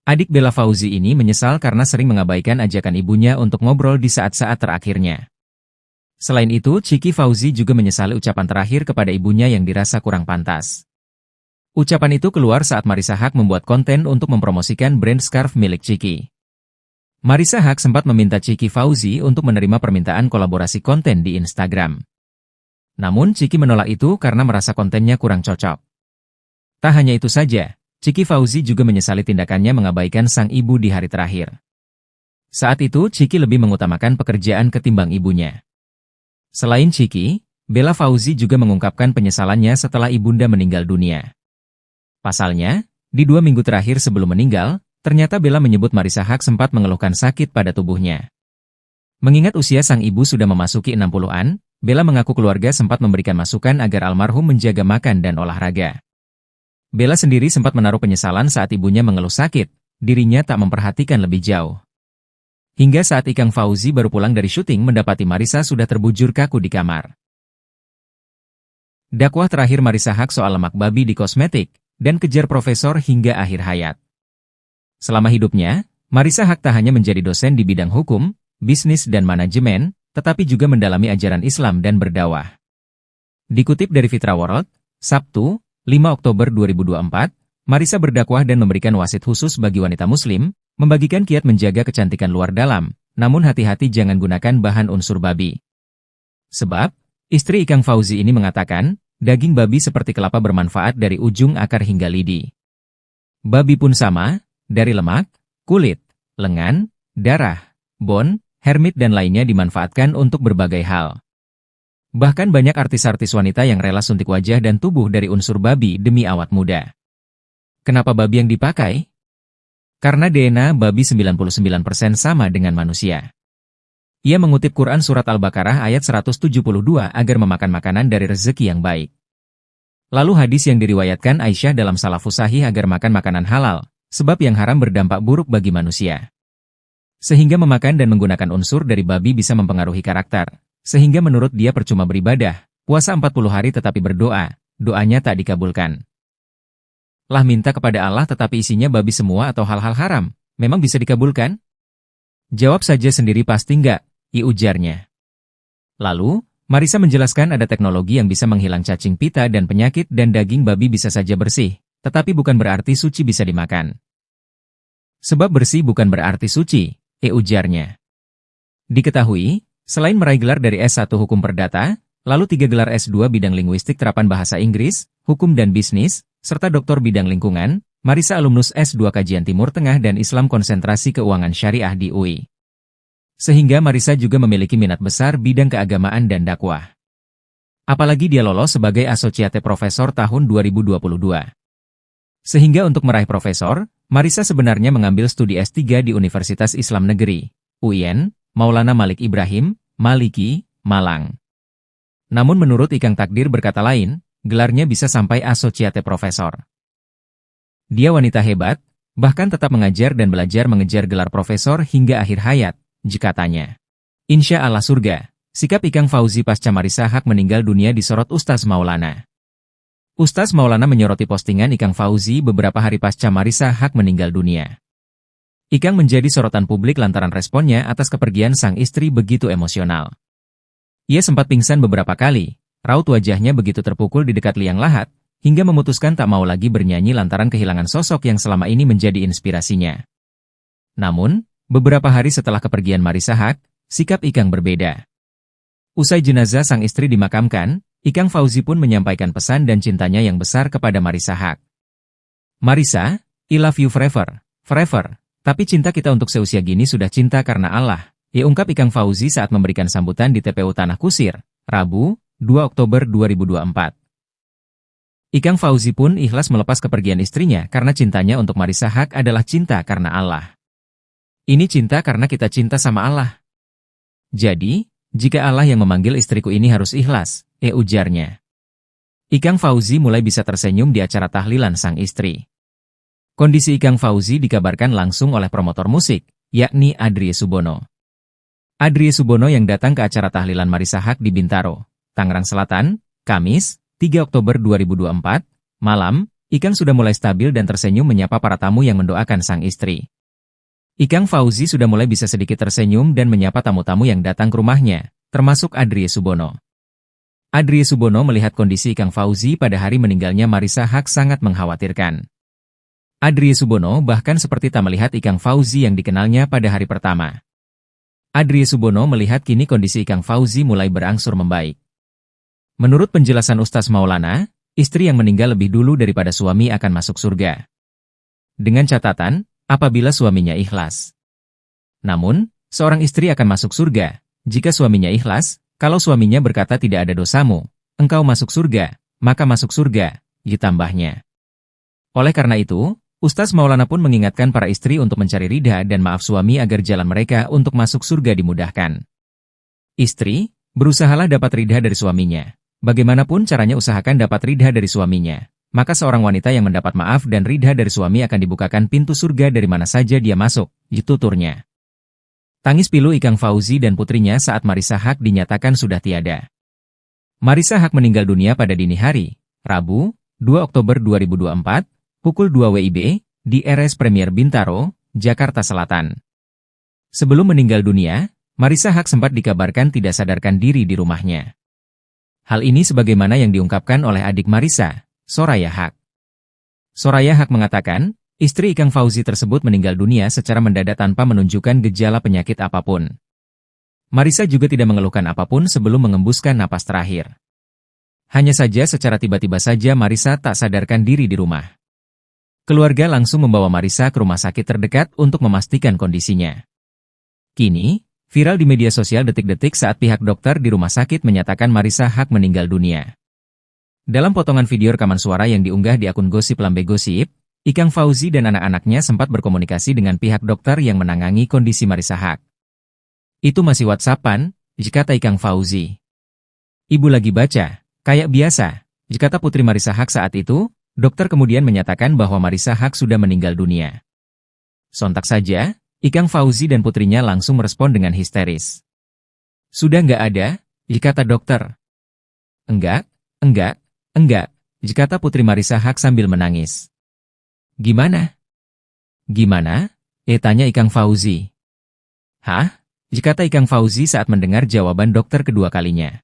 Adik Bella Fauzi ini menyesal karena sering mengabaikan ajakan ibunya untuk ngobrol di saat-saat terakhirnya. Selain itu, Ciki Fauzi juga menyesali ucapan terakhir kepada ibunya yang dirasa kurang pantas. Ucapan itu keluar saat Marissa Haque membuat konten untuk mempromosikan brand scarf milik Ciki. Marissa Haque sempat meminta Ciki Fauzi untuk menerima permintaan kolaborasi konten di Instagram. Namun Ciki menolak itu karena merasa kontennya kurang cocok. Tak hanya itu saja, Ciki Fauzi juga menyesali tindakannya mengabaikan sang ibu di hari terakhir. Saat itu Ciki lebih mengutamakan pekerjaan ketimbang ibunya. Selain Ciki, Bella Fauzi juga mengungkapkan penyesalannya setelah ibunda meninggal dunia. Pasalnya, di 2 minggu terakhir sebelum meninggal, ternyata Bella menyebut Marissa Haque sempat mengeluhkan sakit pada tubuhnya. Mengingat usia sang ibu sudah memasuki 60-an, Bella mengaku keluarga sempat memberikan masukan agar almarhum menjaga makan dan olahraga. Bella sendiri sempat menaruh penyesalan saat ibunya mengeluh sakit, dirinya tak memperhatikan lebih jauh. Hingga saat Ikang Fauzi baru pulang dari syuting mendapati Marissa sudah terbujur kaku di kamar. Dakwah terakhir Marissa Haque soal lemak babi di kosmetik, dan kejar profesor hingga akhir hayat. Selama hidupnya, Marissa Haque tak hanya menjadi dosen di bidang hukum, bisnis dan manajemen, tetapi juga mendalami ajaran Islam dan berdakwah. Dikutip dari Fitra World, Sabtu, 5 Oktober 2024, Marissa berdakwah dan memberikan wasit khusus bagi wanita muslim, membagikan kiat menjaga kecantikan luar dalam, namun hati-hati jangan gunakan bahan unsur babi. Sebab, istri Ikang Fauzi ini mengatakan, daging babi seperti kelapa bermanfaat dari ujung akar hingga lidi. Babi pun sama, dari lemak, kulit, lengan, darah, bon, hermit dan lainnya dimanfaatkan untuk berbagai hal. Bahkan banyak artis-artis wanita yang rela suntik wajah dan tubuh dari unsur babi demi awet muda. Kenapa babi yang dipakai? Karena DNA babi 99% sama dengan manusia. Ia mengutip Quran Surat Al-Baqarah ayat 172 agar memakan makanan dari rezeki yang baik. Lalu hadis yang diriwayatkan Aisyah dalam Salafus Sahih agar makan makanan halal, sebab yang haram berdampak buruk bagi manusia. Sehingga memakan dan menggunakan unsur dari babi bisa mempengaruhi karakter, sehingga menurut dia percuma beribadah, puasa 40 hari tetapi berdoa, doanya tak dikabulkan. Lah minta kepada Allah tetapi isinya babi semua atau hal-hal haram, memang bisa dikabulkan? Jawab saja sendiri pasti enggak, ujarnya. Lalu, Marisa menjelaskan ada teknologi yang bisa menghilang cacing pita dan penyakit dan daging babi bisa saja bersih, tetapi bukan berarti suci bisa dimakan. Sebab bersih bukan berarti suci, ujarnya. Diketahui, selain meraih gelar dari S1 Hukum Perdata, lalu 3 gelar S2 bidang linguistik terapan bahasa Inggris, hukum dan bisnis, serta doktor bidang lingkungan, Marisa alumnus S2 Kajian Timur Tengah dan Islam Konsentrasi Keuangan Syariah di UI. Sehingga Marisa juga memiliki minat besar bidang keagamaan dan dakwah. Apalagi dia lolos sebagai Asociate Profesor tahun 2022. Sehingga untuk meraih profesor, Marisa sebenarnya mengambil studi S3 di Universitas Islam Negeri, UIN, Maulana Malik Ibrahim, Maliki, Malang. Namun menurut Ikang Takdir berkata lain, gelarnya bisa sampai Asociate Profesor. Dia wanita hebat, bahkan tetap mengajar dan belajar mengejar gelar profesor hingga akhir hayat, katanya. Insya Allah surga, sikap Ikang Fauzi pasca Marisa Haque meninggal dunia disorot Ustaz Maulana. Ustaz Maulana menyoroti postingan Ikang Fauzi beberapa hari pasca Marisa Haque meninggal dunia. Ikang menjadi sorotan publik lantaran responnya atas kepergian sang istri begitu emosional. Ia sempat pingsan beberapa kali. Raut wajahnya begitu terpukul di dekat liang lahat, hingga memutuskan tak mau lagi bernyanyi lantaran kehilangan sosok yang selama ini menjadi inspirasinya. Namun, beberapa hari setelah kepergian Marisa Haque, sikap Ikang berbeda. Usai jenazah sang istri dimakamkan, Ikang Fauzi pun menyampaikan pesan dan cintanya yang besar kepada Marisa Haque. Marisa, I love you forever, forever, tapi cinta kita untuk seusia gini sudah cinta karena Allah, ungkap Ikang Fauzi saat memberikan sambutan di TPU Tanah Kusir, Rabu, 2 Oktober 2024. Ikang Fauzi pun ikhlas melepas kepergian istrinya karena cintanya untuk Marisa Haque adalah cinta karena Allah. Ini cinta karena kita cinta sama Allah. Jadi, jika Allah yang memanggil istriku ini harus ikhlas, ujarnya. Ikang Fauzi mulai bisa tersenyum di acara tahlilan sang istri. Kondisi Ikang Fauzi dikabarkan langsung oleh promotor musik, yakni Adrie Subono. Adrie Subono yang datang ke acara tahlilan Marisa Haque di Bintaro, Tangerang Selatan, Kamis, 3 Oktober 2024, malam, Ikang sudah mulai stabil dan tersenyum menyapa para tamu yang mendoakan sang istri. Ikang Fauzi sudah mulai bisa sedikit tersenyum dan menyapa tamu-tamu yang datang ke rumahnya, termasuk Adrie Subono. Adrie Subono melihat kondisi Ikang Fauzi pada hari meninggalnya Marisa Haque sangat mengkhawatirkan. Adrie Subono bahkan seperti tak melihat Ikang Fauzi yang dikenalnya pada hari pertama. Adrie Subono melihat kini kondisi Ikang Fauzi mulai berangsur membaik. Menurut penjelasan Ustaz Maulana, istri yang meninggal lebih dulu daripada suami akan masuk surga. Dengan catatan, apabila suaminya ikhlas. Namun, seorang istri akan masuk surga, jika suaminya ikhlas, kalau suaminya berkata tidak ada dosamu, engkau masuk surga, maka masuk surga, ditambahnya. Oleh karena itu, Ustaz Maulana pun mengingatkan para istri untuk mencari ridha dan maaf suami agar jalan mereka untuk masuk surga dimudahkan. Istri, berusahalah dapat ridha dari suaminya. Bagaimanapun caranya usahakan dapat ridha dari suaminya. Maka seorang wanita yang mendapat maaf dan ridha dari suami akan dibukakan pintu surga dari mana saja dia masuk, tuturnya. Tangis pilu Ikang Fauzi dan putrinya saat Marisa Haque dinyatakan sudah tiada. Marisa Haque meninggal dunia pada dini hari, Rabu, 2 Oktober 2024, pukul 2 WIB, di RS Premier Bintaro, Jakarta Selatan. Sebelum meninggal dunia, Marisa Haque sempat dikabarkan tidak sadarkan diri di rumahnya. Hal ini sebagaimana yang diungkapkan oleh adik Marisa, Soraya Haque. Soraya Haque mengatakan, istri Ikang Fauzi tersebut meninggal dunia secara mendadak tanpa menunjukkan gejala penyakit apapun. Marisa juga tidak mengeluhkan apapun sebelum mengembuskan napas terakhir. Hanya saja secara tiba-tiba saja Marisa tak sadarkan diri di rumah. Keluarga langsung membawa Marisa ke rumah sakit terdekat untuk memastikan kondisinya. Kini, Viral di media sosial detik-detik saat pihak dokter di rumah sakit menyatakan Marissa Haque meninggal dunia. Dalam potongan video rekaman suara yang diunggah di akun Gosip Lambe Gosip, Ikang Fauzi dan anak-anaknya sempat berkomunikasi dengan pihak dokter yang menangani kondisi Marissa Haque. Itu masih WhatsApp-an, kata Ikang Fauzi. Ibu lagi baca, kayak biasa, kata putri Marissa Haque saat itu. Dokter kemudian menyatakan bahwa Marissa Haque sudah meninggal dunia. Sontak saja, Ikang Fauzi dan putrinya langsung merespon dengan histeris. Sudah nggak ada, kata dokter. Enggak, kata putri Marissa Haque sambil menangis. Gimana? Gimana? Tanya Ikang Fauzi. Hah? Kata Ikang Fauzi saat mendengar jawaban dokter kedua kalinya.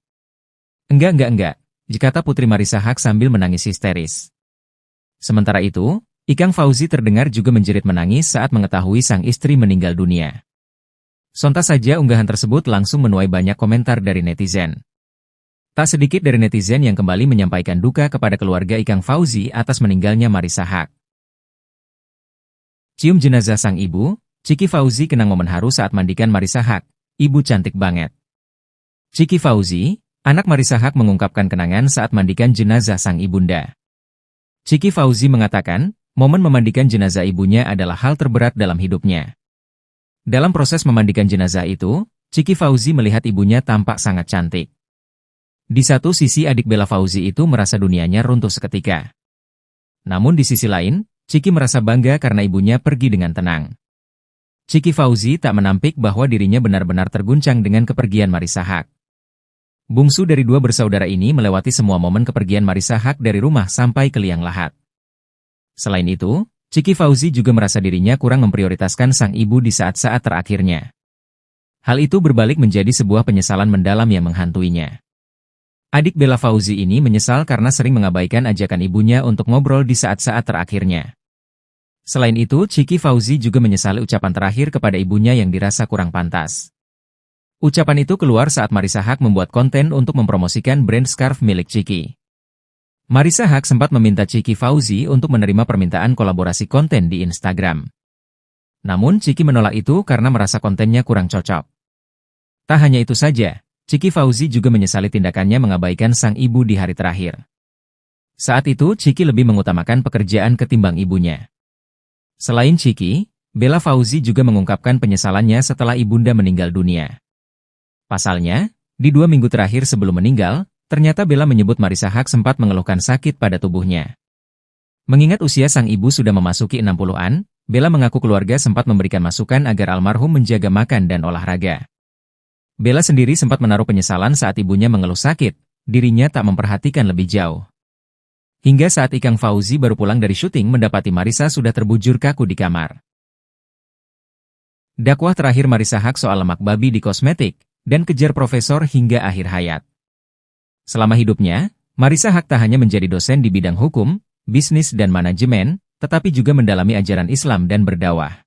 Enggak, kata putri Marissa Haque sambil menangis histeris. Sementara itu, Ikang Fauzi terdengar juga menjerit menangis saat mengetahui sang istri meninggal dunia. Sontak saja unggahan tersebut langsung menuai banyak komentar dari netizen. Tak sedikit dari netizen yang kembali menyampaikan duka kepada keluarga Ikang Fauzi atas meninggalnya Marissa Haque. Cium jenazah sang ibu, Ciki Fauzi kenang momen haru saat mandikan Marissa Haque. Ibu cantik banget. Ciki Fauzi, anak Marissa Haque mengungkapkan kenangan saat mandikan jenazah sang ibunda. Ciki Fauzi mengatakan, momen memandikan jenazah ibunya adalah hal terberat dalam hidupnya. Dalam proses memandikan jenazah itu, Ciki Fauzi melihat ibunya tampak sangat cantik. Di satu sisi adik Bella Fauzi itu merasa dunianya runtuh seketika. Namun di sisi lain, Ciki merasa bangga karena ibunya pergi dengan tenang. Ciki Fauzi tak menampik bahwa dirinya benar-benar terguncang dengan kepergian Marissa Haque. Bungsu dari dua bersaudara ini melewati semua momen kepergian Marissa Haque dari rumah sampai ke liang lahat. Selain itu, Ciki Fauzi juga merasa dirinya kurang memprioritaskan sang ibu di saat-saat terakhirnya. Hal itu berbalik menjadi sebuah penyesalan mendalam yang menghantuinya. Adik Bella Fauzi ini menyesal karena sering mengabaikan ajakan ibunya untuk ngobrol di saat-saat terakhirnya. Selain itu, Ciki Fauzi juga menyesali ucapan terakhir kepada ibunya yang dirasa kurang pantas. Ucapan itu keluar saat Marissa Haque membuat konten untuk mempromosikan brand scarf milik Ciki. Marissa Haque sempat meminta Ciki Fauzi untuk menerima permintaan kolaborasi konten di Instagram. Namun Ciki menolak itu karena merasa kontennya kurang cocok. Tak hanya itu saja, Ciki Fauzi juga menyesali tindakannya mengabaikan sang ibu di hari terakhir. Saat itu Ciki lebih mengutamakan pekerjaan ketimbang ibunya. Selain Ciki, Bella Fauzi juga mengungkapkan penyesalannya setelah ibunda meninggal dunia. Pasalnya, di 2 minggu terakhir sebelum meninggal, ternyata Bella menyebut Marissa Haque sempat mengeluhkan sakit pada tubuhnya. Mengingat usia sang ibu sudah memasuki 60-an, Bella mengaku keluarga sempat memberikan masukan agar almarhum menjaga makan dan olahraga. Bella sendiri sempat menaruh penyesalan saat ibunya mengeluh sakit, dirinya tak memperhatikan lebih jauh. Hingga saat Ikang Fauzi baru pulang dari syuting mendapati Marissa sudah terbujur kaku di kamar. Dakwah terakhir Marissa Haque soal lemak babi di kosmetik, dan kejar profesor hingga akhir hayat. Selama hidupnya, Marissa Haque tak hanya menjadi dosen di bidang hukum, bisnis dan manajemen, tetapi juga mendalami ajaran Islam dan berdakwah.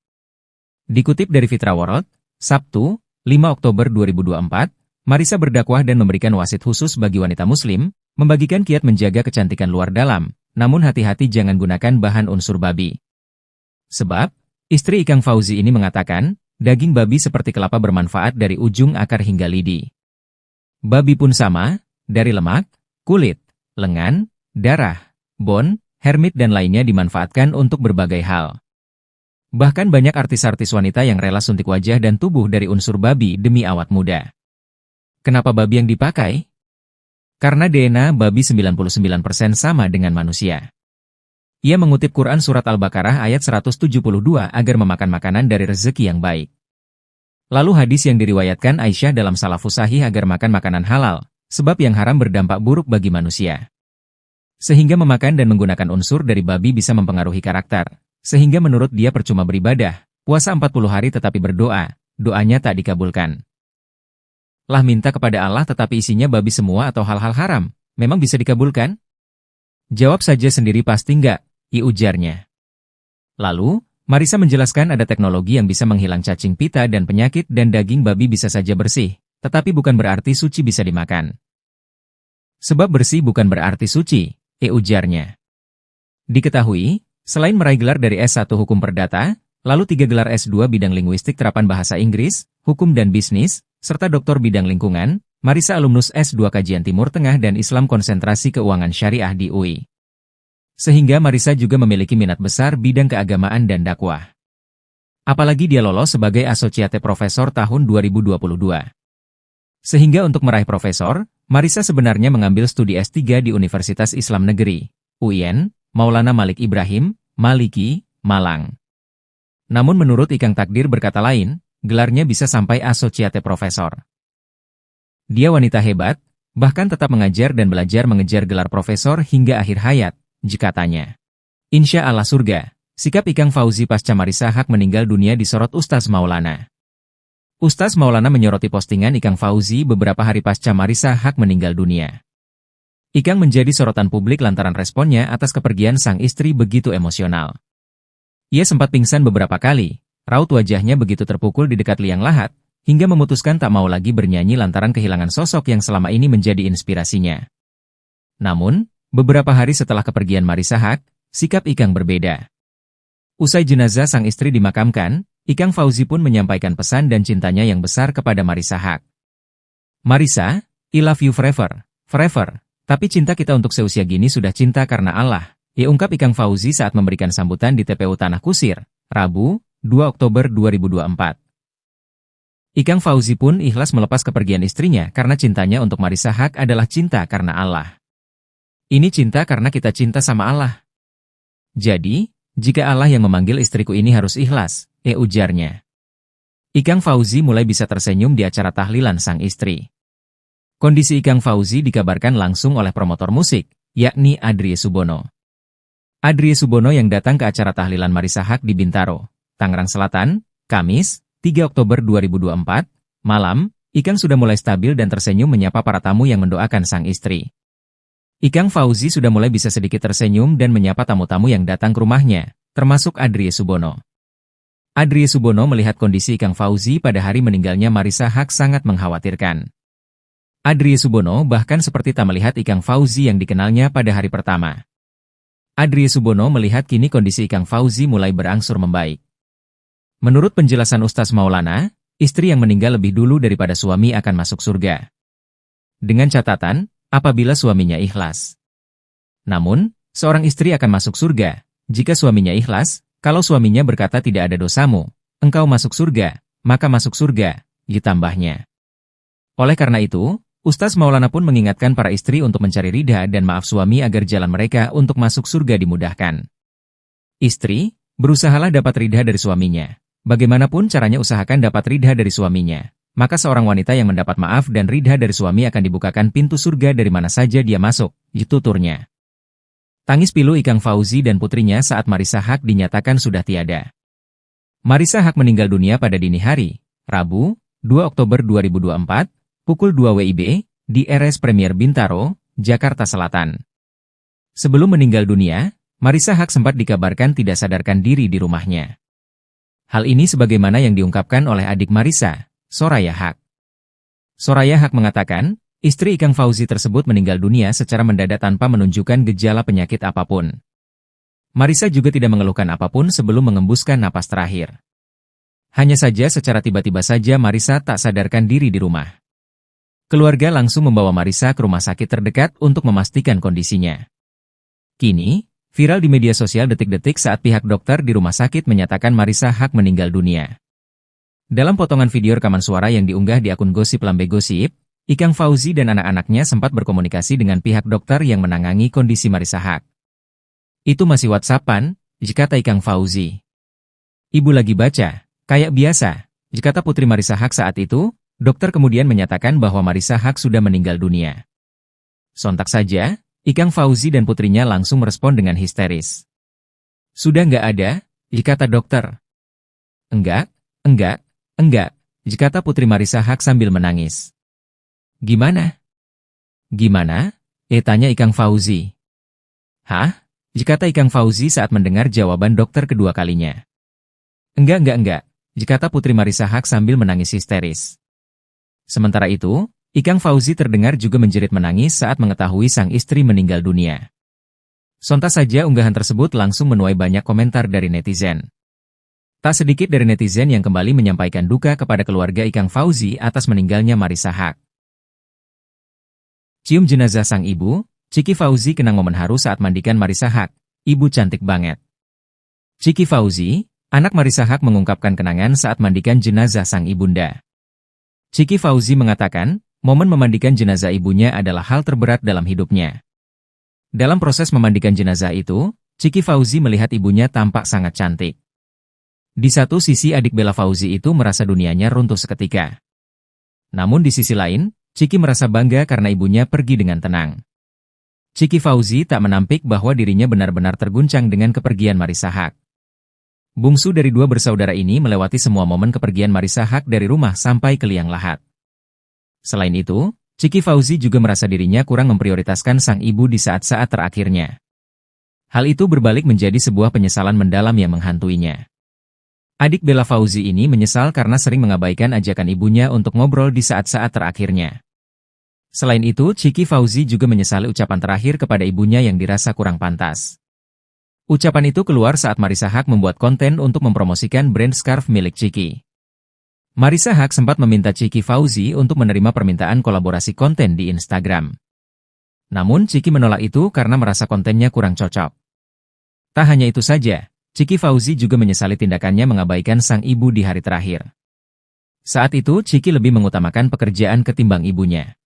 Dikutip dari Fitra World, Sabtu, 5 Oktober 2024, Marissa berdakwah dan memberikan wasit khusus bagi wanita muslim, membagikan kiat menjaga kecantikan luar dalam, namun hati-hati jangan gunakan bahan unsur babi. Sebab, istri Ikang Fauzi ini mengatakan, daging babi seperti kelapa bermanfaat dari ujung akar hingga lidi. Babi pun sama, dari lemak, kulit, lengan, darah, bone, hermit dan lainnya dimanfaatkan untuk berbagai hal. Bahkan banyak artis-artis wanita yang rela suntik wajah dan tubuh dari unsur babi demi awet muda. Kenapa babi yang dipakai? Karena DNA babi 99% sama dengan manusia. Ia mengutip Quran Surat Al-Baqarah ayat 172 agar memakan makanan dari rezeki yang baik. Lalu hadis yang diriwayatkan Aisyah dalam Salafus Sahih agar makan makanan halal, sebab yang haram berdampak buruk bagi manusia. Sehingga memakan dan menggunakan unsur dari babi bisa mempengaruhi karakter, sehingga menurut dia percuma beribadah, puasa 40 hari tetapi berdoa, doanya tak dikabulkan. Lah minta kepada Allah tetapi isinya babi semua atau hal-hal haram, memang bisa dikabulkan? Jawab saja sendiri pasti enggak, ujarnya. Lalu, Marissa menjelaskan ada teknologi yang bisa menghilang cacing pita dan penyakit dan daging babi bisa saja bersih, tetapi bukan berarti suci bisa dimakan. Sebab bersih bukan berarti suci, ujarnya. Diketahui, selain meraih gelar dari S1 Hukum Perdata, lalu 3 gelar S2 bidang linguistik terapan bahasa Inggris, Hukum dan Bisnis, serta doktor bidang lingkungan. Marisa alumnus S2 Kajian Timur Tengah dan Islam Konsentrasi Keuangan Syariah di UI. Sehingga Marisa juga memiliki minat besar bidang keagamaan dan dakwah. Apalagi dia lolos sebagai Associate Professor tahun 2022. Sehingga untuk meraih profesor, Marisa sebenarnya mengambil studi S3 di Universitas Islam Negeri, UIN, Maulana Malik Ibrahim, Maliki, Malang. Namun menurut Ikang takdir berkata lain, gelarnya bisa sampai Associate Professor. Dia wanita hebat, bahkan tetap mengajar dan belajar mengejar gelar profesor hingga akhir hayat, katanya. Insya Allah surga, sikap Ikang Fauzi pasca Marisa Haque meninggal dunia disorot Ustaz Maulana. Ustaz Maulana menyoroti postingan Ikang Fauzi beberapa hari pasca Marisa Haque meninggal dunia. Ikang menjadi sorotan publik lantaran responnya atas kepergian sang istri begitu emosional. Ia sempat pingsan beberapa kali, raut wajahnya begitu terpukul di dekat liang lahat, hingga memutuskan tak mau lagi bernyanyi lantaran kehilangan sosok yang selama ini menjadi inspirasinya. Namun, beberapa hari setelah kepergian Marisa Haque, sikap Ikang berbeda. Usai jenazah sang istri dimakamkan, Ikang Fauzi pun menyampaikan pesan dan cintanya yang besar kepada Marisa Haque. Marisa, I love you forever, forever, tapi cinta kita untuk seusia gini sudah cinta karena Allah, ungkap Ikang Fauzi saat memberikan sambutan di TPU Tanah Kusir, Rabu, 2 Oktober 2024. Ikang Fauzi pun ikhlas melepas kepergian istrinya karena cintanya untuk Marisa Haque adalah cinta karena Allah. Ini cinta karena kita cinta sama Allah. Jadi, jika Allah yang memanggil istriku ini harus ikhlas, ujarnya. Ikang Fauzi mulai bisa tersenyum di acara tahlilan sang istri. Kondisi Ikang Fauzi dikabarkan langsung oleh promotor musik, yakni Adrie Subono. Adrie Subono yang datang ke acara tahlilan Marisa Haque di Bintaro, Tangerang Selatan, Kamis, 3 Oktober 2024, malam, Ikang sudah mulai stabil dan tersenyum menyapa para tamu yang mendoakan sang istri. Ikang Fauzi sudah mulai bisa sedikit tersenyum dan menyapa tamu-tamu yang datang ke rumahnya, termasuk Adrie Subono. Adrie Subono melihat kondisi Ikang Fauzi pada hari meninggalnya Marisa Haque sangat mengkhawatirkan. Adrie Subono bahkan seperti tak melihat Ikang Fauzi yang dikenalnya pada hari pertama. Adrie Subono melihat kini kondisi Ikang Fauzi mulai berangsur membaik. Menurut penjelasan Ustaz Maulana, istri yang meninggal lebih dulu daripada suami akan masuk surga. Dengan catatan, apabila suaminya ikhlas. Namun, seorang istri akan masuk surga, jika suaminya ikhlas, kalau suaminya berkata tidak ada dosamu, engkau masuk surga, maka masuk surga, ditambahnya. Oleh karena itu, Ustaz Maulana pun mengingatkan para istri untuk mencari ridha dan maaf suami agar jalan mereka untuk masuk surga dimudahkan. Istri, berusahalah dapat ridha dari suaminya. Bagaimanapun caranya usahakan dapat ridha dari suaminya. Maka seorang wanita yang mendapat maaf dan ridha dari suami akan dibukakan pintu surga dari mana saja dia masuk, tuturnya. Tangis pilu Ikang Fauzi dan putrinya saat Marisa Haque dinyatakan sudah tiada. Marisa Haque meninggal dunia pada dini hari, Rabu, 2 Oktober 2024, pukul 2 WIB, di RS Premier Bintaro, Jakarta Selatan. Sebelum meninggal dunia, Marisa Haque sempat dikabarkan tidak sadarkan diri di rumahnya. Hal ini sebagaimana yang diungkapkan oleh adik Marisa, Soraya Haque. Soraya Haque mengatakan, istri Ikang Fauzi tersebut meninggal dunia secara mendadak tanpa menunjukkan gejala penyakit apapun. Marisa juga tidak mengeluhkan apapun sebelum mengembuskan napas terakhir. Hanya saja secara tiba-tiba saja Marisa tak sadarkan diri di rumah. Keluarga langsung membawa Marisa ke rumah sakit terdekat untuk memastikan kondisinya. Kini, viral di media sosial detik-detik saat pihak dokter di rumah sakit menyatakan Marisa Haque meninggal dunia. Dalam potongan video rekaman suara yang diunggah di akun Gosip Lambe Gosip, Ikang Fauzi dan anak-anaknya sempat berkomunikasi dengan pihak dokter yang menangani kondisi Marisa Haque. Itu masih WhatsApp-an, kata Ikang Fauzi. Ibu lagi baca, kayak biasa, kata putri Marisa Haque saat itu. Dokter kemudian menyatakan bahwa Marisa Haque sudah meninggal dunia. Sontak saja, Ikang Fauzi dan putrinya langsung merespon dengan histeris. Sudah nggak ada, kata dokter. Enggak, kata putri Marisa Haque sambil menangis. Gimana? Gimana? Tanya Ikang Fauzi. Hah? Kata Ikang Fauzi saat mendengar jawaban dokter kedua kalinya. Enggak, kata putri Marisa Haque sambil menangis histeris. Sementara itu, Ikang Fauzi terdengar juga menjerit menangis saat mengetahui sang istri meninggal dunia. Sontak saja unggahan tersebut langsung menuai banyak komentar dari netizen. Tak sedikit dari netizen yang kembali menyampaikan duka kepada keluarga Ikang Fauzi atas meninggalnya Marissa Haque. Cium jenazah sang ibu, Ciki Fauzi kenang momen haru saat mandikan Marissa Haque. Ibu cantik banget. Ciki Fauzi, anak Marissa Haque mengungkapkan kenangan saat mandikan jenazah sang ibunda. Ciki Fauzi mengatakan, momen memandikan jenazah ibunya adalah hal terberat dalam hidupnya. Dalam proses memandikan jenazah itu, Ciki Fauzi melihat ibunya tampak sangat cantik. Di satu sisi adik Bella Fauzi itu merasa dunianya runtuh seketika. Namun di sisi lain, Ciki merasa bangga karena ibunya pergi dengan tenang. Ciki Fauzi tak menampik bahwa dirinya benar-benar terguncang dengan kepergian Marissa Haque. Bungsu dari dua bersaudara ini melewati semua momen kepergian Marissa Haque dari rumah sampai ke liang lahat. Selain itu, Ciki Fauzi juga merasa dirinya kurang memprioritaskan sang ibu di saat-saat terakhirnya. Hal itu berbalik menjadi sebuah penyesalan mendalam yang menghantuinya. Adik Bella Fauzi ini menyesal karena sering mengabaikan ajakan ibunya untuk ngobrol di saat-saat terakhirnya. Selain itu, Ciki Fauzi juga menyesali ucapan terakhir kepada ibunya yang dirasa kurang pantas. Ucapan itu keluar saat Marissa Haque membuat konten untuk mempromosikan brand scarf milik Ciki. Marissa Haque sempat meminta Ciki Fauzi untuk menerima permintaan kolaborasi konten di Instagram. Namun Ciki menolak itu karena merasa kontennya kurang cocok. Tak hanya itu saja, Ciki Fauzi juga menyesali tindakannya mengabaikan sang ibu di hari terakhir. Saat itu, Ciki lebih mengutamakan pekerjaan ketimbang ibunya.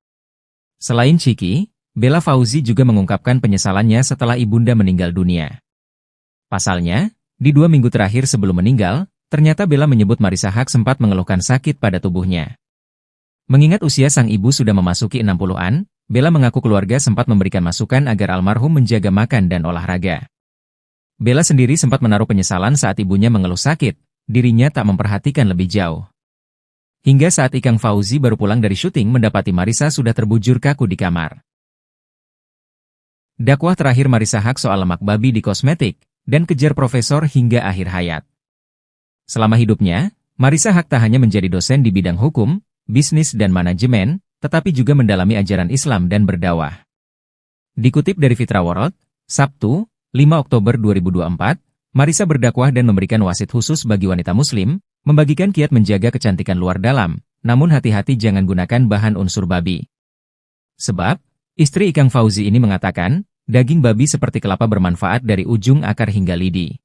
Selain Ciki, Bella Fauzi juga mengungkapkan penyesalannya setelah ibunda meninggal dunia. Pasalnya, di 2 minggu terakhir sebelum meninggal, ternyata Bella menyebut Marissa Haque sempat mengeluhkan sakit pada tubuhnya. Mengingat usia sang ibu sudah memasuki 60-an, Bella mengaku keluarga sempat memberikan masukan agar almarhum menjaga makan dan olahraga. Bella sendiri sempat menaruh penyesalan saat ibunya mengeluh sakit, dirinya tak memperhatikan lebih jauh. Hingga saat Ikang Fauzi baru pulang dari syuting mendapati Marissa sudah terbujur kaku di kamar. Dakwah terakhir Marissa Haque soal lemak babi di kosmetik, dan kejar profesor hingga akhir hayat. Selama hidupnya, Marissa Haque tak hanya menjadi dosen di bidang hukum, bisnis dan manajemen, tetapi juga mendalami ajaran Islam dan berdakwah. Dikutip dari Fitra World, Sabtu, 5 Oktober 2024, Marissa berdakwah dan memberikan wasit khusus bagi wanita muslim, membagikan kiat menjaga kecantikan luar dalam, namun hati-hati jangan gunakan bahan unsur babi. Sebab, istri Ikang Fauzi ini mengatakan, daging babi seperti kelapa bermanfaat dari ujung akar hingga lidi.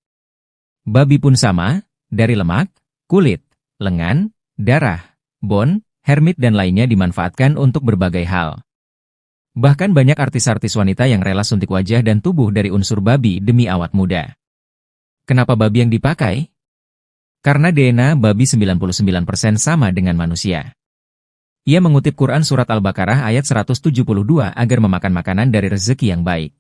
Babi pun sama, dari lemak, kulit, lengan, darah, bon, hermit dan lainnya dimanfaatkan untuk berbagai hal. Bahkan banyak artis-artis wanita yang rela suntik wajah dan tubuh dari unsur babi demi awet muda. Kenapa babi yang dipakai? Karena DNA babi 99% sama dengan manusia. Ia mengutip Quran Surat Al-Baqarah ayat 172 agar memakan makanan dari rezeki yang baik.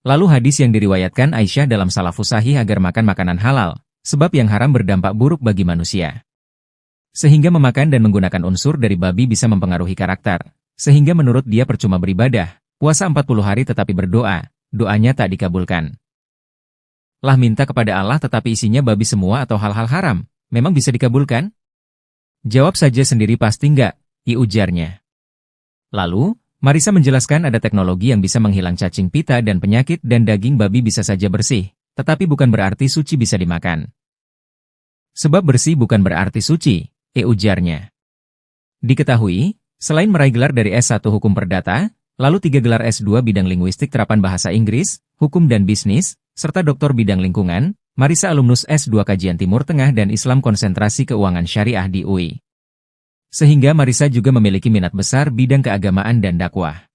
Lalu hadis yang diriwayatkan Aisyah dalam Salafus Sahih agar makan makanan halal, sebab yang haram berdampak buruk bagi manusia. Sehingga memakan dan menggunakan unsur dari babi bisa mempengaruhi karakter. Sehingga menurut dia percuma beribadah, puasa 40 hari tetapi berdoa, doanya tak dikabulkan. Lah minta kepada Allah tetapi isinya babi semua atau hal-hal haram, memang bisa dikabulkan? Jawab saja sendiri pasti enggak, ujarnya. Lalu, Marissa menjelaskan ada teknologi yang bisa menghilang cacing pita dan penyakit dan daging babi bisa saja bersih, tetapi bukan berarti suci bisa dimakan. Sebab bersih bukan berarti suci, ujarnya. Diketahui, selain meraih gelar dari S1 Hukum Perdata, lalu 3 gelar S2 bidang linguistik terapan bahasa Inggris, hukum dan bisnis, serta doktor bidang lingkungan, Marissa alumnus S2 Kajian Timur Tengah dan Islam Konsentrasi Keuangan Syariah di UI. Sehingga Marissa juga memiliki minat besar bidang keagamaan dan dakwah.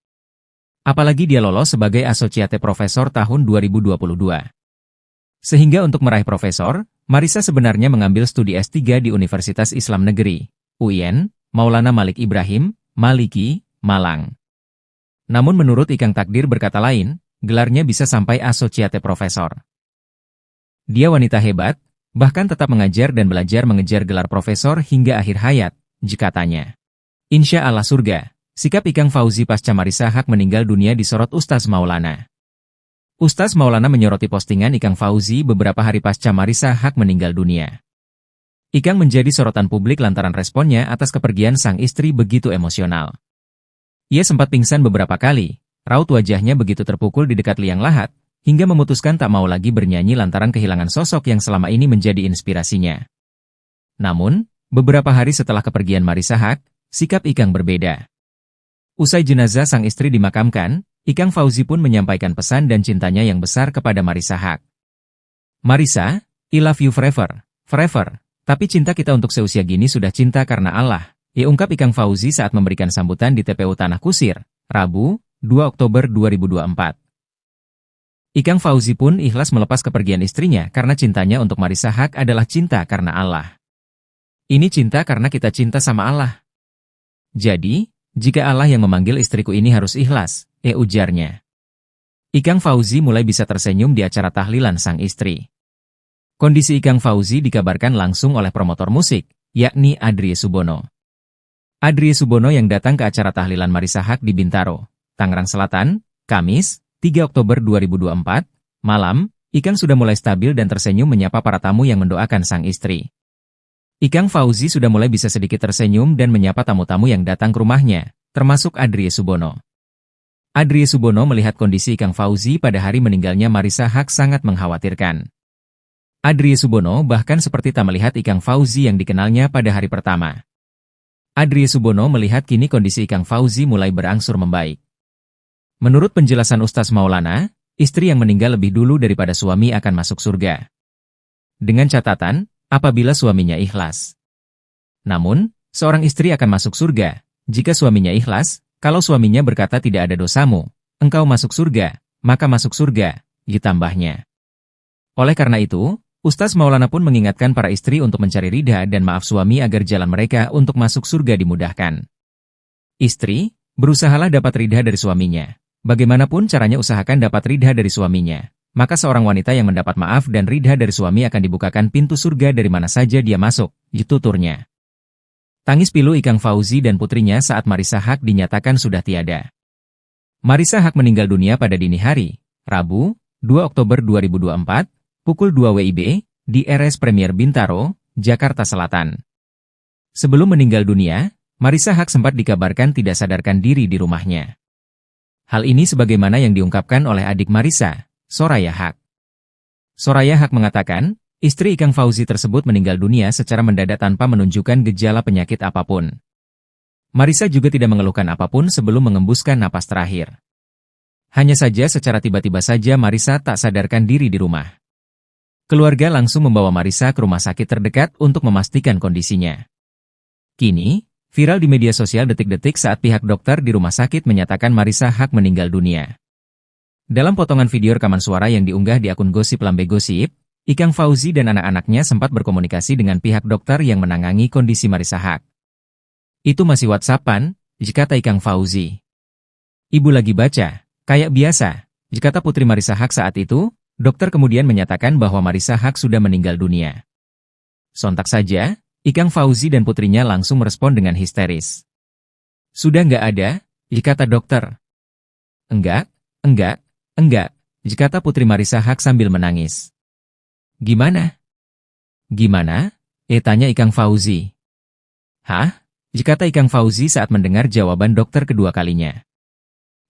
Apalagi dia lolos sebagai Associate Professor tahun 2022. Sehingga untuk meraih profesor, Marissa sebenarnya mengambil studi S3 di Universitas Islam Negeri, UIN, Maulana Malik Ibrahim, Maliki, Malang. Namun menurut Ikang takdir berkata lain, gelarnya bisa sampai Associate Professor. Dia wanita hebat, bahkan tetap mengajar dan belajar mengejar gelar profesor hingga akhir hayat, katanya. Insya Allah surga, sikap Ikang Fauzi pasca Marissa Haque meninggal dunia disorot Ustaz Maulana. Ustaz Maulana menyoroti postingan Ikang Fauzi beberapa hari pasca Marissa Haque meninggal dunia. Ikang menjadi sorotan publik lantaran responnya atas kepergian sang istri begitu emosional. Ia sempat pingsan beberapa kali, raut wajahnya begitu terpukul di dekat liang lahat, hingga memutuskan tak mau lagi bernyanyi lantaran kehilangan sosok yang selama ini menjadi inspirasinya. Namun, beberapa hari setelah kepergian Marissa Haque, sikap Ikang berbeda. Usai jenazah sang istri dimakamkan, Ikang Fauzi pun menyampaikan pesan dan cintanya yang besar kepada Marissa Haque. "Marissa, I love you forever, forever. Tapi cinta kita untuk seusia gini sudah cinta karena Allah," ungkap Ikang Fauzi saat memberikan sambutan di TPU Tanah Kusir, Rabu, 2 Oktober 2024. Ikang Fauzi pun ikhlas melepas kepergian istrinya karena cintanya untuk Marissa Haque adalah cinta karena Allah. "Ini cinta karena kita cinta sama Allah. Jadi, jika Allah yang memanggil istriku ini harus ikhlas," ujarnya. Ikang Fauzi mulai bisa tersenyum di acara tahlilan sang istri. Kondisi Ikang Fauzi dikabarkan langsung oleh promotor musik, yakni Adrie Subono. Adrie Subono yang datang ke acara tahlilan Marissa Haque di Bintaro, Tangerang Selatan, Kamis, 3 Oktober 2024, malam, Ikang sudah mulai stabil dan tersenyum menyapa para tamu yang mendoakan sang istri. Ikang Fauzi sudah mulai bisa sedikit tersenyum dan menyapa tamu-tamu yang datang ke rumahnya, termasuk Adrie Subono. Adrie Subono melihat kondisi Ikang Fauzi pada hari meninggalnya Marissa Haque sangat mengkhawatirkan. Adrie Subono bahkan seperti tak melihat Ikang Fauzi yang dikenalnya pada hari pertama. Adrie Subono melihat kini kondisi Ikang Fauzi mulai berangsur membaik. Menurut penjelasan Ustaz Maulana, istri yang meninggal lebih dulu daripada suami akan masuk surga. Dengan catatan, apabila suaminya ikhlas. Namun, seorang istri akan masuk surga, jika suaminya ikhlas, kalau suaminya berkata tidak ada dosamu, engkau masuk surga, maka masuk surga, ditambahnya. Oleh karena itu, Ustaz Maulana pun mengingatkan para istri untuk mencari ridha dan maaf suami agar jalan mereka untuk masuk surga dimudahkan. Istri, berusahalah dapat ridha dari suaminya. Bagaimanapun caranya usahakan dapat ridha dari suaminya. Maka seorang wanita yang mendapat maaf dan ridha dari suami akan dibukakan pintu surga dari mana saja dia masuk, tuturnya. Tangis pilu Ikang Fauzi dan putrinya saat Marissa Haque dinyatakan sudah tiada. Marissa Haque meninggal dunia pada dini hari, Rabu, 2 Oktober 2024, pukul 2 WIB, di RS Premier Bintaro, Jakarta Selatan. Sebelum meninggal dunia, Marissa Haque sempat dikabarkan tidak sadarkan diri di rumahnya. Hal ini sebagaimana yang diungkapkan oleh adik Marissa, Soraya Haque. Soraya Haque mengatakan, istri Ikang Fauzi tersebut meninggal dunia secara mendadak tanpa menunjukkan gejala penyakit apapun. Marissa juga tidak mengeluhkan apapun sebelum mengembuskan napas terakhir. Hanya saja secara tiba-tiba saja Marissa tak sadarkan diri di rumah. Keluarga langsung membawa Marissa ke rumah sakit terdekat untuk memastikan kondisinya. Kini, viral di media sosial detik-detik saat pihak dokter di rumah sakit menyatakan Marissa Haque meninggal dunia. Dalam potongan video rekaman suara yang diunggah di akun Gosip Lambe Gosip, Ikang Fauzi dan anak-anaknya sempat berkomunikasi dengan pihak dokter yang menangani kondisi Marissa Haque. "Itu masih WhatsApp-an," kata Ikang Fauzi. "Ibu lagi baca, kayak biasa," kata putri Marissa Haque saat itu. Dokter kemudian menyatakan bahwa Marissa Haque sudah meninggal dunia. Sontak saja, Ikang Fauzi dan putrinya langsung merespon dengan histeris. "Sudah nggak ada," kata dokter. Enggak, kata putri Marissa Haque sambil menangis. "Gimana? Gimana?" tanya Ikang Fauzi. "Hah?" kata Ikang Fauzi saat mendengar jawaban dokter kedua kalinya.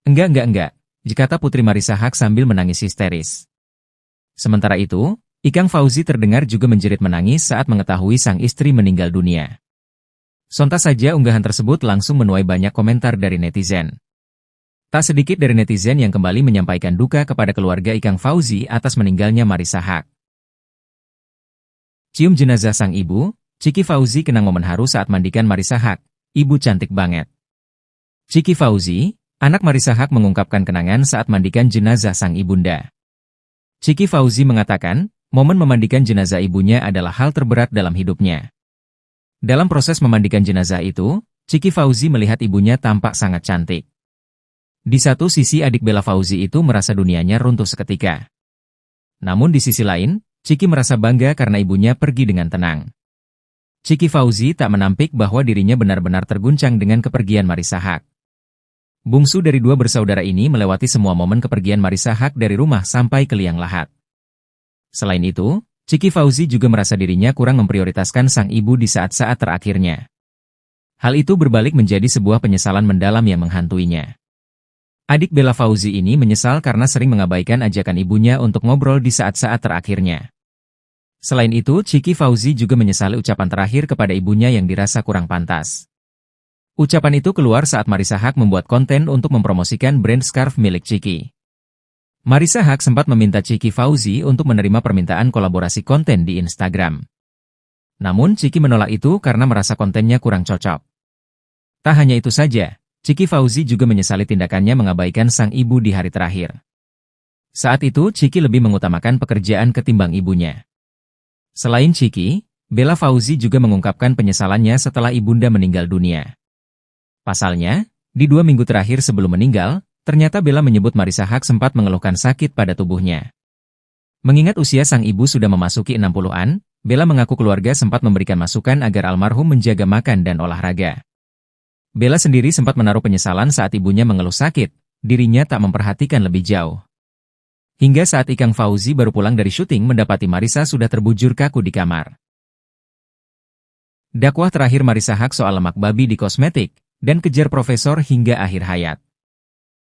Enggak, kata putri Marissa Haque sambil menangis histeris. Sementara itu, Ikang Fauzi terdengar juga menjerit menangis saat mengetahui sang istri meninggal dunia. Sontak saja unggahan tersebut langsung menuai banyak komentar dari netizen. Tak sedikit dari netizen yang kembali menyampaikan duka kepada keluarga Ikang Fauzi atas meninggalnya Marissa Haque. Cium jenazah sang ibu, Ciki Fauzi kenang momen haru saat mandikan Marissa Haque, ibu cantik banget. Ciki Fauzi, anak Marissa Haque mengungkapkan kenangan saat mandikan jenazah sang ibunda. Ciki Fauzi mengatakan, momen memandikan jenazah ibunya adalah hal terberat dalam hidupnya. Dalam proses memandikan jenazah itu, Ciki Fauzi melihat ibunya tampak sangat cantik. Di satu sisi adik Bella Fauzi itu merasa dunianya runtuh seketika. Namun di sisi lain, Ciki merasa bangga karena ibunya pergi dengan tenang. Ciki Fauzi tak menampik bahwa dirinya benar-benar terguncang dengan kepergian Marissa Haque. Bungsu dari dua bersaudara ini melewati semua momen kepergian Marissa Haque dari rumah sampai ke liang lahat. Selain itu, Ciki Fauzi juga merasa dirinya kurang memprioritaskan sang ibu di saat-saat terakhirnya. Hal itu berbalik menjadi sebuah penyesalan mendalam yang menghantuinya. Adik Bella Fauzi ini menyesal karena sering mengabaikan ajakan ibunya untuk ngobrol di saat-saat terakhirnya. Selain itu, Chiki Fauzi juga menyesali ucapan terakhir kepada ibunya yang dirasa kurang pantas. Ucapan itu keluar saat Marissa Haque membuat konten untuk mempromosikan brand scarf milik Chiki. Marissa Haque sempat meminta Chiki Fauzi untuk menerima permintaan kolaborasi konten di Instagram. Namun Chiki menolak itu karena merasa kontennya kurang cocok. Tak hanya itu saja, Chiki Fauzi juga menyesali tindakannya mengabaikan sang ibu di hari terakhir. Saat itu Chiki lebih mengutamakan pekerjaan ketimbang ibunya. Selain Chiki, Bella Fauzi juga mengungkapkan penyesalannya setelah ibunda meninggal dunia. Pasalnya, di 2 minggu terakhir sebelum meninggal, ternyata Bella menyebut Marissa Haque sempat mengeluhkan sakit pada tubuhnya. Mengingat usia sang ibu sudah memasuki 60-an, Bella mengaku keluarga sempat memberikan masukan agar almarhum menjaga makan dan olahraga. Bella sendiri sempat menaruh penyesalan saat ibunya mengeluh sakit, dirinya tak memperhatikan lebih jauh. Hingga saat Ikang Fauzi baru pulang dari syuting mendapati Marissa sudah terbujur kaku di kamar. Dakwah terakhir Marissa Haque soal lemak babi di kosmetik, dan kejar profesor hingga akhir hayat.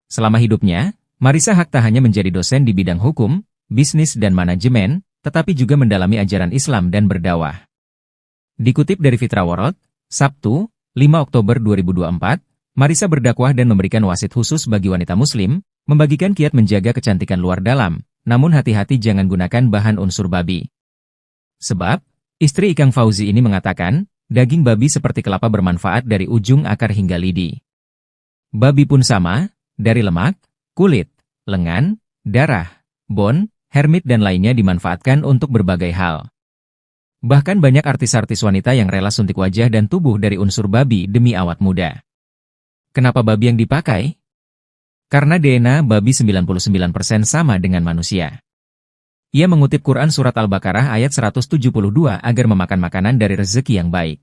Selama hidupnya, Marissa Haque tak hanya menjadi dosen di bidang hukum, bisnis dan manajemen, tetapi juga mendalami ajaran Islam dan berdakwah. Dikutip dari Fitra World, Sabtu, 5 Oktober 2024, Marissa berdakwah dan memberikan wasit khusus bagi wanita muslim, membagikan kiat menjaga kecantikan luar dalam, namun hati-hati jangan gunakan bahan unsur babi. Sebab, istri Ikang Fauzi ini mengatakan, daging babi seperti kelapa bermanfaat dari ujung akar hingga lidi. Babi pun sama, dari lemak, kulit, lengan, darah, bone, hermit dan lainnya dimanfaatkan untuk berbagai hal. Bahkan banyak artis-artis wanita yang rela suntik wajah dan tubuh dari unsur babi demi awet muda. Kenapa babi yang dipakai? Karena DNA babi 99% sama dengan manusia. Ia mengutip Quran Surat Al-Baqarah ayat 172 agar memakan makanan dari rezeki yang baik.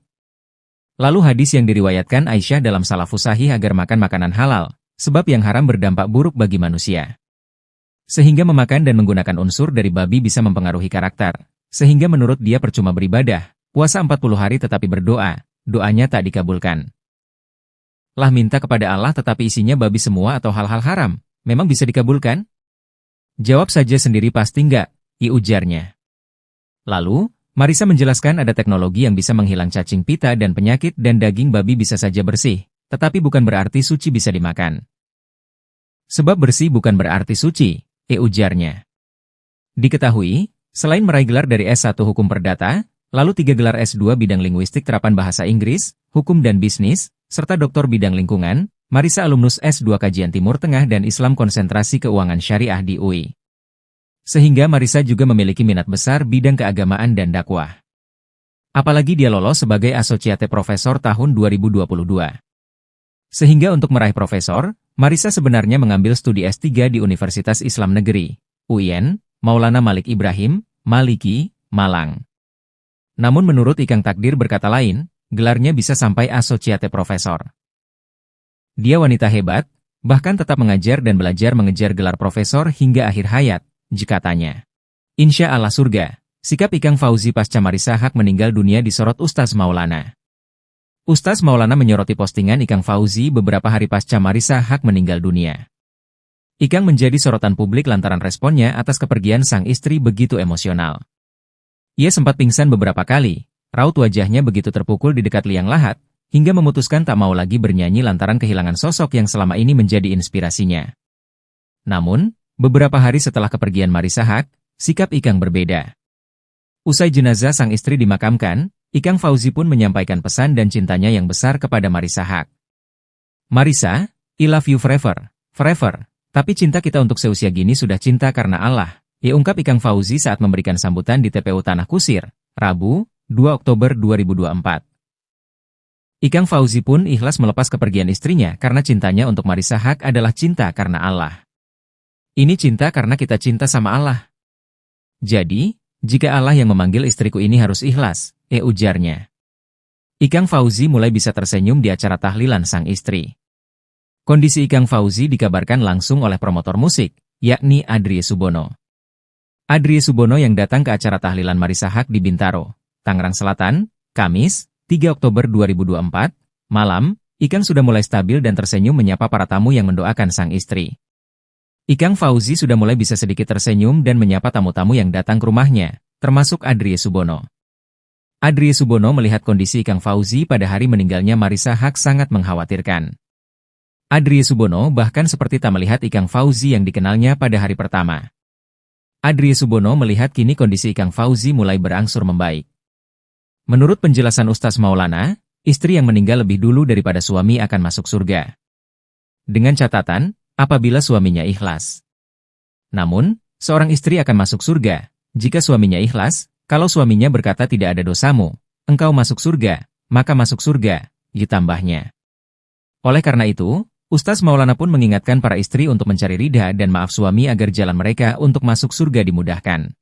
Lalu hadis yang diriwayatkan Aisyah dalam Salafus Sahih agar makan makanan halal, sebab yang haram berdampak buruk bagi manusia. Sehingga memakan dan menggunakan unsur dari babi bisa mempengaruhi karakter. Sehingga menurut dia percuma beribadah, puasa 40 hari tetapi berdoa, doanya tak dikabulkan. Lah minta kepada Allah tetapi isinya babi semua atau hal-hal haram, memang bisa dikabulkan? Jawab saja sendiri pasti enggak, ujarnya. Lalu, Marissa menjelaskan ada teknologi yang bisa menghilang cacing pita dan penyakit dan daging babi bisa saja bersih, tetapi bukan berarti suci bisa dimakan. Sebab bersih bukan berarti suci, ujarnya. Diketahui, selain meraih gelar dari S1 Hukum Perdata, lalu 3 gelar S2 bidang linguistik terapan bahasa Inggris, hukum dan bisnis, serta doktor bidang lingkungan, Marissa alumnus S2 Kajian Timur Tengah dan Islam Konsentrasi Keuangan Syariah di UI. Sehingga Marissa juga memiliki minat besar bidang keagamaan dan dakwah. Apalagi dia lolos sebagai Associate Professor tahun 2022. Sehingga untuk meraih profesor, Marissa sebenarnya mengambil studi S3 di Universitas Islam Negeri, UIN, Maulana Malik Ibrahim, Maliki, Malang. Namun menurut Ikang takdir berkata lain, gelarnya bisa sampai Associate Professor. Dia wanita hebat, bahkan tetap mengajar dan belajar mengejar gelar profesor hingga akhir hayat, jika tanya. Insya Allah surga, sikap Ikang Fauzi pasca Marissa Haque meninggal dunia disorot Ustaz Maulana. Ustaz Maulana menyoroti postingan Ikang Fauzi beberapa hari pasca Marissa Haque meninggal dunia. Ikang menjadi sorotan publik lantaran responnya atas kepergian sang istri begitu emosional. Ia sempat pingsan beberapa kali, raut wajahnya begitu terpukul di dekat liang lahat, hingga memutuskan tak mau lagi bernyanyi lantaran kehilangan sosok yang selama ini menjadi inspirasinya. Namun, beberapa hari setelah kepergian Marissa Haque, sikap Ikang berbeda. Usai jenazah sang istri dimakamkan, Ikang Fauzi pun menyampaikan pesan dan cintanya yang besar kepada Marissa Haque. Marissa, I love you forever, forever. Tapi cinta kita untuk seusia gini sudah cinta karena Allah, ungkap Ikang Fauzi saat memberikan sambutan di TPU Tanah Kusir, Rabu, 2 Oktober 2024. Ikang Fauzi pun ikhlas melepas kepergian istrinya karena cintanya untuk Marissa Haque adalah cinta karena Allah. Ini cinta karena kita cinta sama Allah. Jadi, jika Allah yang memanggil istriku ini harus ikhlas, ujarnya. Ikang Fauzi mulai bisa tersenyum di acara tahlilan sang istri. Kondisi Ikang Fauzi dikabarkan langsung oleh promotor musik, yakni Adrie Subono. Adrie Subono yang datang ke acara tahlilan Marissa Haque di Bintaro, Tangerang Selatan, Kamis, 3 Oktober 2024, malam, Ikang sudah mulai stabil dan tersenyum menyapa para tamu yang mendoakan sang istri. Ikang Fauzi sudah mulai bisa sedikit tersenyum dan menyapa tamu-tamu yang datang ke rumahnya, termasuk Adrie Subono. Adrie Subono melihat kondisi Ikang Fauzi pada hari meninggalnya Marissa Haque sangat mengkhawatirkan. Adrie Subono bahkan seperti tak melihat Ikang Fauzi yang dikenalnya pada hari pertama. Adrie Subono melihat kini kondisi Ikang Fauzi mulai berangsur membaik. Menurut penjelasan Ustaz Maulana, istri yang meninggal lebih dulu daripada suami akan masuk surga. Dengan catatan, apabila suaminya ikhlas. Namun, seorang istri akan masuk surga jika suaminya ikhlas. Kalau suaminya berkata tidak ada dosamu, engkau masuk surga, maka masuk surga, ditambahnya. Oleh karena itu, Ustaz Maulana pun mengingatkan para istri untuk mencari ridha dan maaf suami agar jalan mereka untuk masuk surga dimudahkan.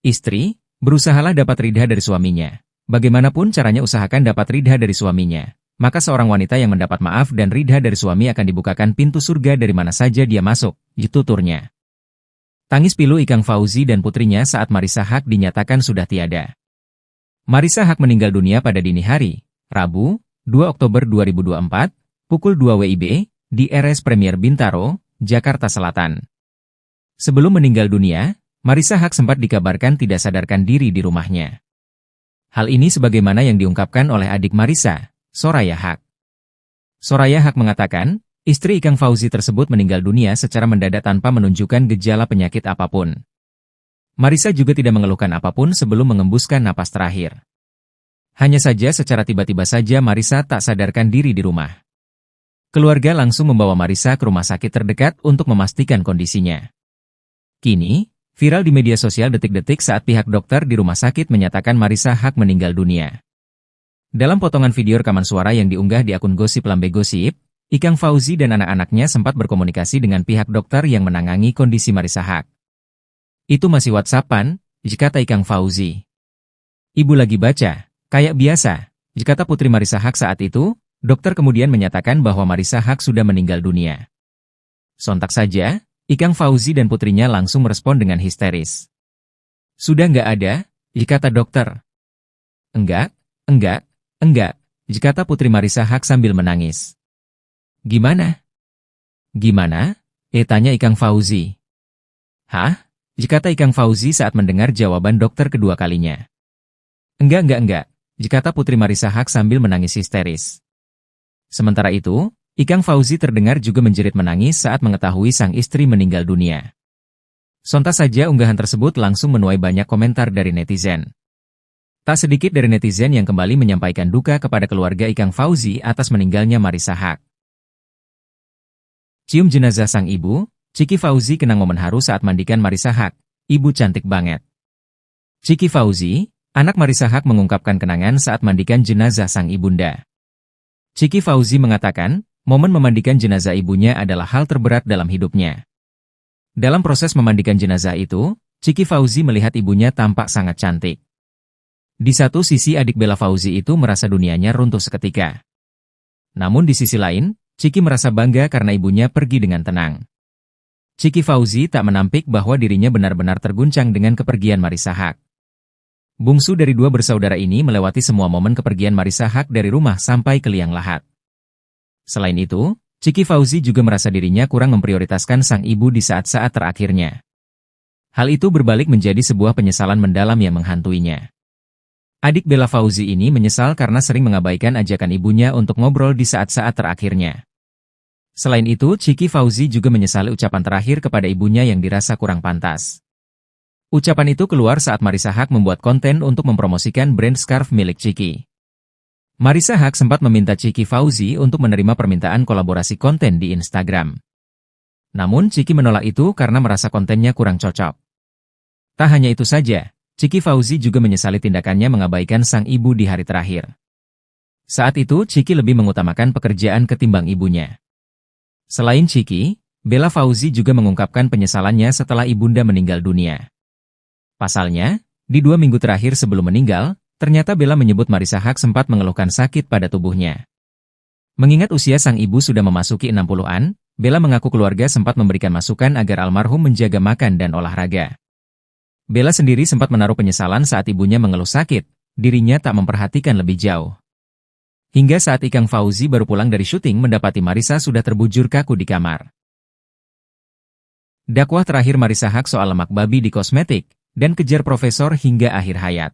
Istri, berusahalah dapat ridha dari suaminya. Bagaimanapun caranya usahakan dapat ridha dari suaminya. Maka seorang wanita yang mendapat maaf dan ridha dari suami akan dibukakan pintu surga dari mana saja dia masuk, tuturnya. Tangis pilu Ikang Fauzi dan putrinya saat Marissa Haque dinyatakan sudah tiada. Marissa Haque meninggal dunia pada dini hari, Rabu, 2 Oktober 2024, pukul 2 WIB, di RS Premier Bintaro, Jakarta Selatan. Sebelum meninggal dunia, Marissa Haque sempat dikabarkan tidak sadarkan diri di rumahnya. Hal ini sebagaimana yang diungkapkan oleh adik Marissa, Soraya Haque. Soraya Haque mengatakan, istri Ikang Fauzi tersebut meninggal dunia secara mendadak tanpa menunjukkan gejala penyakit apapun. Marissa juga tidak mengeluhkan apapun sebelum mengembuskan napas terakhir. Hanya saja secara tiba-tiba saja Marissa tak sadarkan diri di rumah. Keluarga langsung membawa Marissa ke rumah sakit terdekat untuk memastikan kondisinya. Kini, viral di media sosial detik-detik saat pihak dokter di rumah sakit menyatakan Marissa Haque meninggal dunia. Dalam potongan video rekaman suara yang diunggah di akun Gosip Lambe Gosip, Ikang Fauzi dan anak-anaknya sempat berkomunikasi dengan pihak dokter yang menangani kondisi Marissa Haque. Itu masih WhatsApp-an, kata Ikang Fauzi. Ibu lagi baca, kayak biasa, kata putri Marissa Haque saat itu, dokter kemudian menyatakan bahwa Marissa Haque sudah meninggal dunia. Sontak saja, Ikang Fauzi dan putrinya langsung merespon dengan histeris. Sudah nggak ada, kata dokter. Enggak, kata putri Marissa Haque sambil menangis. Gimana? Gimana? Tanya Ikang Fauzi. Hah? Kata Ikang Fauzi saat mendengar jawaban dokter kedua kalinya. Enggak, kata putri Marissa Haque sambil menangis histeris. Sementara itu, Ikang Fauzi terdengar juga menjerit menangis saat mengetahui sang istri meninggal dunia. Sontak saja unggahan tersebut langsung menuai banyak komentar dari netizen. Tak sedikit dari netizen yang kembali menyampaikan duka kepada keluarga Ikang Fauzi atas meninggalnya Marissa Haque. Cium jenazah sang ibu, Ciki Fauzi kenang momen haru saat mandikan Marissa Haque. Ibu cantik banget. Ciki Fauzi, anak Marissa Haque mengungkapkan kenangan saat mandikan jenazah sang ibunda. Ciki Fauzi mengatakan, momen memandikan jenazah ibunya adalah hal terberat dalam hidupnya. Dalam proses memandikan jenazah itu, Ciki Fauzi melihat ibunya tampak sangat cantik. Di satu sisi adik Bella Fauzi itu merasa dunianya runtuh seketika. Namun di sisi lain, Ciki merasa bangga karena ibunya pergi dengan tenang. Ciki Fauzi tak menampik bahwa dirinya benar-benar terguncang dengan kepergian Marissa Haque. Bungsu dari dua bersaudara ini melewati semua momen kepergian Marissa Haque dari rumah sampai ke liang lahat. Selain itu, Ciki Fauzi juga merasa dirinya kurang memprioritaskan sang ibu di saat-saat terakhirnya. Hal itu berbalik menjadi sebuah penyesalan mendalam yang menghantuinya. Adik Bella Fauzi ini menyesal karena sering mengabaikan ajakan ibunya untuk ngobrol di saat-saat terakhirnya. Selain itu, Ciki Fauzi juga menyesali ucapan terakhir kepada ibunya yang dirasa kurang pantas. Ucapan itu keluar saat Marissa Haque membuat konten untuk mempromosikan brand scarf milik Ciki. Marissa Haque sempat meminta Ciki Fauzi untuk menerima permintaan kolaborasi konten di Instagram. Namun Ciki menolak itu karena merasa kontennya kurang cocok. Tak hanya itu saja, Ciki Fauzi juga menyesali tindakannya mengabaikan sang ibu di hari terakhir. Saat itu Ciki lebih mengutamakan pekerjaan ketimbang ibunya. Selain Ciki, Bella Fauzi juga mengungkapkan penyesalannya setelah ibunda meninggal dunia. Pasalnya, di 2 minggu terakhir sebelum meninggal, ternyata Bella menyebut Marissa Haque sempat mengeluhkan sakit pada tubuhnya. Mengingat usia sang ibu sudah memasuki 60-an, Bella mengaku keluarga sempat memberikan masukan agar almarhum menjaga makan dan olahraga. Bella sendiri sempat menaruh penyesalan saat ibunya mengeluh sakit, dirinya tak memperhatikan lebih jauh. Hingga saat Ikang Fauzi baru pulang dari syuting mendapati Marissa sudah terbujur kaku di kamar. Dakwah terakhir Marissa Haque soal lemak babi di kosmetik, dan kejar profesor hingga akhir hayat.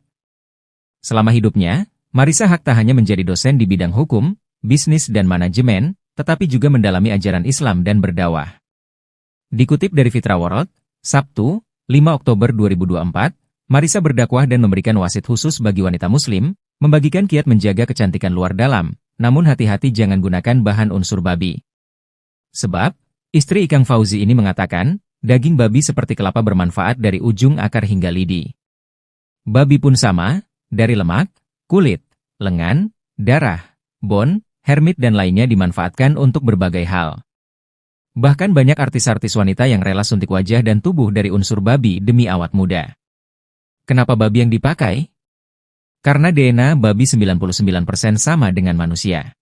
Selama hidupnya, Marissa Haque tak hanya menjadi dosen di bidang hukum, bisnis dan manajemen, tetapi juga mendalami ajaran Islam dan berdakwah. Dikutip dari Fitra World, Sabtu, 5 Oktober 2024, Marissa berdakwah dan memberikan wasit khusus bagi wanita muslim, membagikan kiat menjaga kecantikan luar dalam, namun hati-hati jangan gunakan bahan unsur babi. Sebab, istri Ikang Fauzi ini mengatakan, daging babi seperti kelapa bermanfaat dari ujung akar hingga lidi. Babi pun sama, dari lemak, kulit, lengan, darah, bone, hermit dan lainnya dimanfaatkan untuk berbagai hal. Bahkan banyak artis-artis wanita yang rela suntik wajah dan tubuh dari unsur babi demi awet muda. Kenapa babi yang dipakai? Karena DNA babi 99% sama dengan manusia.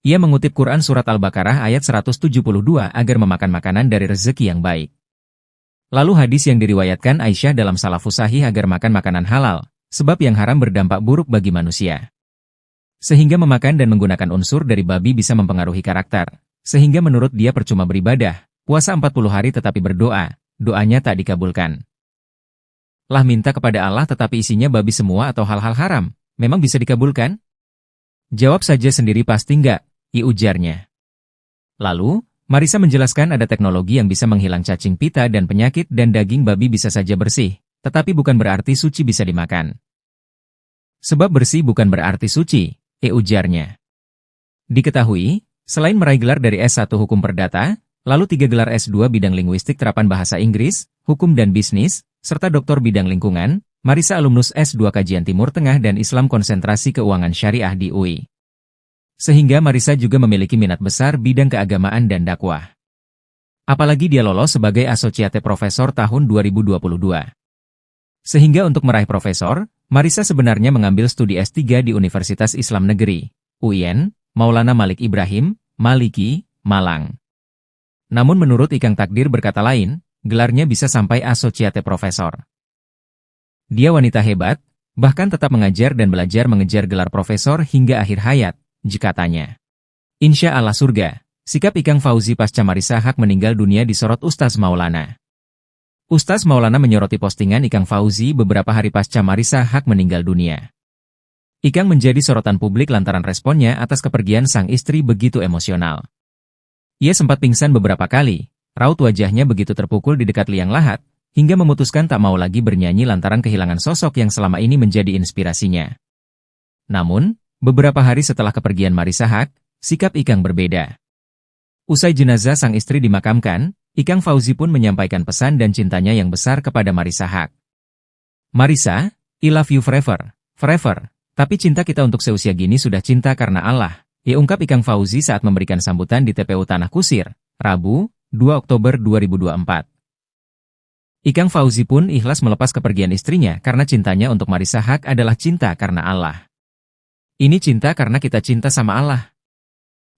Ia mengutip Quran Surat Al-Baqarah ayat 172 agar memakan makanan dari rezeki yang baik. Lalu hadis yang diriwayatkan Aisyah dalam Salafus Sahih agar makan makanan halal, sebab yang haram berdampak buruk bagi manusia. Sehingga memakan dan menggunakan unsur dari babi bisa mempengaruhi karakter, sehingga menurut dia percuma beribadah, puasa 40 hari tetapi berdoa, doanya tak dikabulkan. Lah minta kepada Allah tetapi isinya babi semua atau hal-hal haram, memang bisa dikabulkan? Jawab saja sendiri pasti enggak, ujarnya. Lalu, Marissa menjelaskan ada teknologi yang bisa menghilang cacing pita dan penyakit dan daging babi bisa saja bersih, tetapi bukan berarti suci bisa dimakan. Sebab bersih bukan berarti suci, ujarnya. Diketahui, selain meraih gelar dari S1 Hukum Perdata, lalu 3 gelar S2 bidang linguistik terapan bahasa Inggris, hukum dan bisnis, serta doktor bidang lingkungan, Marissa alumnus S2 Kajian Timur Tengah dan Islam Konsentrasi Keuangan Syariah di UI. Sehingga Marissa juga memiliki minat besar bidang keagamaan dan dakwah. Apalagi dia lolos sebagai Associate Professor tahun 2022. Sehingga untuk meraih profesor, Marissa sebenarnya mengambil studi S3 di Universitas Islam Negeri, UIN, Maulana Malik Ibrahim, Maliki, Malang. Namun menurut Ikang takdir berkata lain, gelarnya bisa sampai Associate Professor. Dia wanita hebat, bahkan tetap mengajar dan belajar mengejar gelar profesor hingga akhir hayat, jika tanya. Insya Allah surga, sikap Ikang Fauzi pasca Marissa Haque meninggal dunia disorot Ustaz Maulana. Ustaz Maulana menyoroti postingan Ikang Fauzi beberapa hari pasca Marissa Haque meninggal dunia. Ikang menjadi sorotan publik lantaran responnya atas kepergian sang istri begitu emosional. Ia sempat pingsan beberapa kali. Raut wajahnya begitu terpukul di dekat liang lahat, hingga memutuskan tak mau lagi bernyanyi lantaran kehilangan sosok yang selama ini menjadi inspirasinya. Namun, beberapa hari setelah kepergian Marissa Haque, sikap Ikang berbeda. Usai jenazah sang istri dimakamkan, Ikang Fauzi pun menyampaikan pesan dan cintanya yang besar kepada Marissa Haque. Marissa, I love you forever, forever, tapi cinta kita untuk seusia gini sudah cinta karena Allah, ungkap Ikang Fauzi saat memberikan sambutan di TPU Tanah Kusir, Rabu, 2 Oktober 2024. Ikang Fauzi pun ikhlas melepas kepergian istrinya karena cintanya untuk Marissa Haque adalah cinta karena Allah. Ini cinta karena kita cinta sama Allah.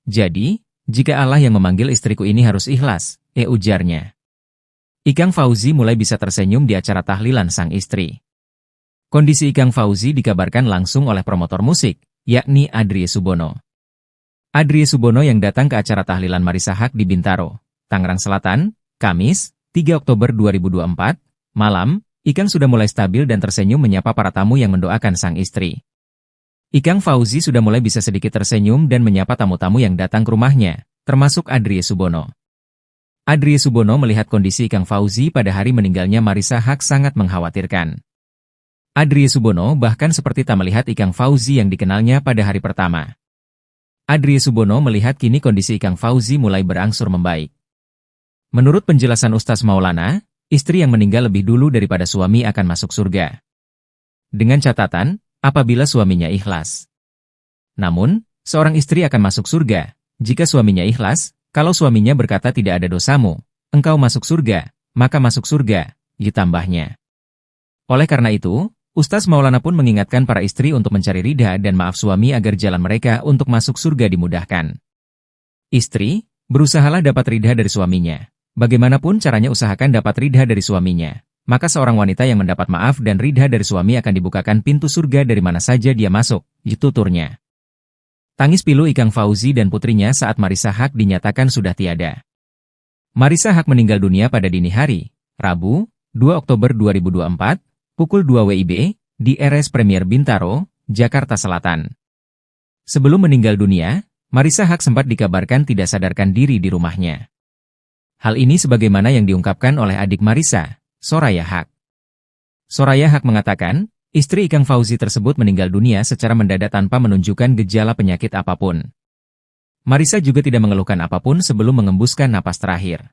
Jadi, jika Allah yang memanggil istriku ini harus ikhlas, ujarnya. Ikang Fauzi mulai bisa tersenyum di acara tahlilan sang istri. Kondisi Ikang Fauzi dikabarkan langsung oleh promotor musik, yakni Adrie Subono. Adrie Subono yang datang ke acara tahlilan Marissa Haque di Bintaro, Tangerang Selatan, Kamis, 3 Oktober 2024, malam, Ikang sudah mulai stabil dan tersenyum menyapa para tamu yang mendoakan sang istri. Ikang Fauzi sudah mulai bisa sedikit tersenyum dan menyapa tamu-tamu yang datang ke rumahnya, termasuk Adrie Subono. Adrie Subono melihat kondisi Ikang Fauzi pada hari meninggalnya Marissa Haque sangat mengkhawatirkan. Adrie Subono bahkan seperti tak melihat Ikang Fauzi yang dikenalnya pada hari pertama. Adrie Subono melihat kini kondisi Ikang Fauzi mulai berangsur membaik. Menurut penjelasan Ustaz Maulana, istri yang meninggal lebih dulu daripada suami akan masuk surga. Dengan catatan, apabila suaminya ikhlas. Namun, seorang istri akan masuk surga, jika suaminya ikhlas, kalau suaminya berkata tidak ada dosamu, engkau masuk surga, maka masuk surga, ditambahnya. Oleh karena itu, Ustaz Maulana pun mengingatkan para istri untuk mencari ridha dan maaf suami agar jalan mereka untuk masuk surga dimudahkan. Istri, berusahalah dapat ridha dari suaminya. Bagaimanapun caranya usahakan dapat ridha dari suaminya. Maka seorang wanita yang mendapat maaf dan ridha dari suami akan dibukakan pintu surga dari mana saja dia masuk, tuturnya. Tangis pilu Ikang Fauzi dan putrinya saat Marissa Haque dinyatakan sudah tiada. Marissa Haque meninggal dunia pada dini hari, Rabu, 2 Oktober 2024, pukul 2 WIB, di RS Premier Bintaro, Jakarta Selatan. Sebelum meninggal dunia, Marissa Haque sempat dikabarkan tidak sadarkan diri di rumahnya. Hal ini sebagaimana yang diungkapkan oleh adik Marissa, Soraya Haque. Soraya Haque mengatakan, istri Ikang Fauzi tersebut meninggal dunia secara mendadak tanpa menunjukkan gejala penyakit apapun. Marissa juga tidak mengeluhkan apapun sebelum mengembuskan napas terakhir.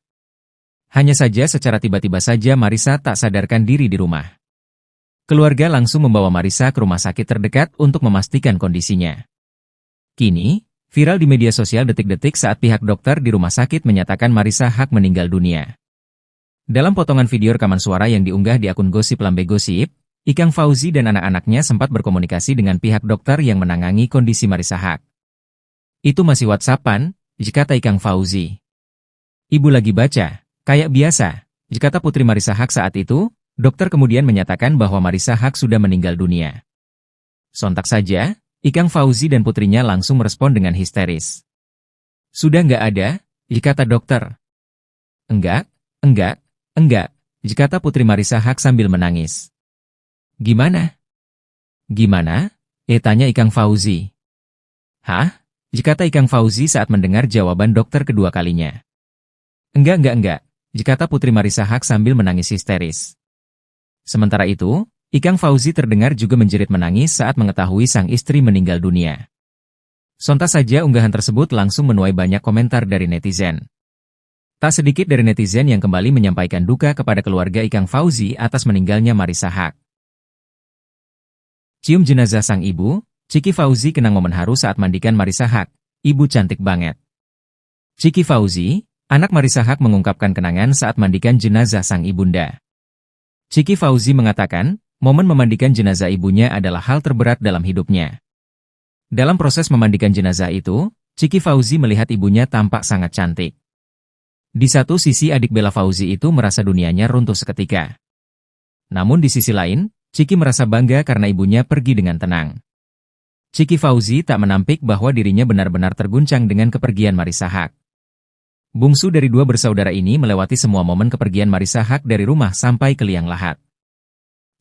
Hanya saja secara tiba-tiba saja Marissa tak sadarkan diri di rumah. Keluarga langsung membawa Marissa ke rumah sakit terdekat untuk memastikan kondisinya. Kini, viral di media sosial detik-detik saat pihak dokter di rumah sakit menyatakan Marissa Haque meninggal dunia. Dalam potongan video rekaman suara yang diunggah di akun Gosip Lambe Gosip, Ikang Fauzi dan anak-anaknya sempat berkomunikasi dengan pihak dokter yang menangani kondisi Marissa Haque. Itu masih WhatsApp-an, kata Ikang Fauzi. Ibu lagi baca, kayak biasa, kata putri Marissa Haque saat itu. Dokter kemudian menyatakan bahwa Marissa Haque sudah meninggal dunia. Sontak saja, Ikang Fauzi dan putrinya langsung merespon dengan histeris. Sudah nggak ada, kata dokter. Enggak, kata putri Marissa Haque sambil menangis. Gimana? Gimana? Tanya Ikang Fauzi. Hah? Kata Ikang Fauzi saat mendengar jawaban dokter kedua kalinya. Enggak, kata putri Marissa Haque sambil menangis histeris. Sementara itu, Ikang Fauzi terdengar juga menjerit menangis saat mengetahui sang istri meninggal dunia. Sontak saja unggahan tersebut langsung menuai banyak komentar dari netizen. Tak sedikit dari netizen yang kembali menyampaikan duka kepada keluarga Ikang Fauzi atas meninggalnya Marissa Haque. Cium jenazah sang ibu, Ciki Fauzi kenang momen haru saat mandikan Marissa Haque, ibu cantik banget. Ciki Fauzi, anak Marissa Haque mengungkapkan kenangan saat mandikan jenazah sang ibunda. Ciki Fauzi mengatakan, momen memandikan jenazah ibunya adalah hal terberat dalam hidupnya. Dalam proses memandikan jenazah itu, Ciki Fauzi melihat ibunya tampak sangat cantik. Di satu sisi adik Bella Fauzi itu merasa dunianya runtuh seketika. Namun di sisi lain, Ciki merasa bangga karena ibunya pergi dengan tenang. Ciki Fauzi tak menampik bahwa dirinya benar-benar terguncang dengan kepergian Marissa Haque. Bungsu dari dua bersaudara ini melewati semua momen kepergian Marissa Haque dari rumah sampai ke liang lahat.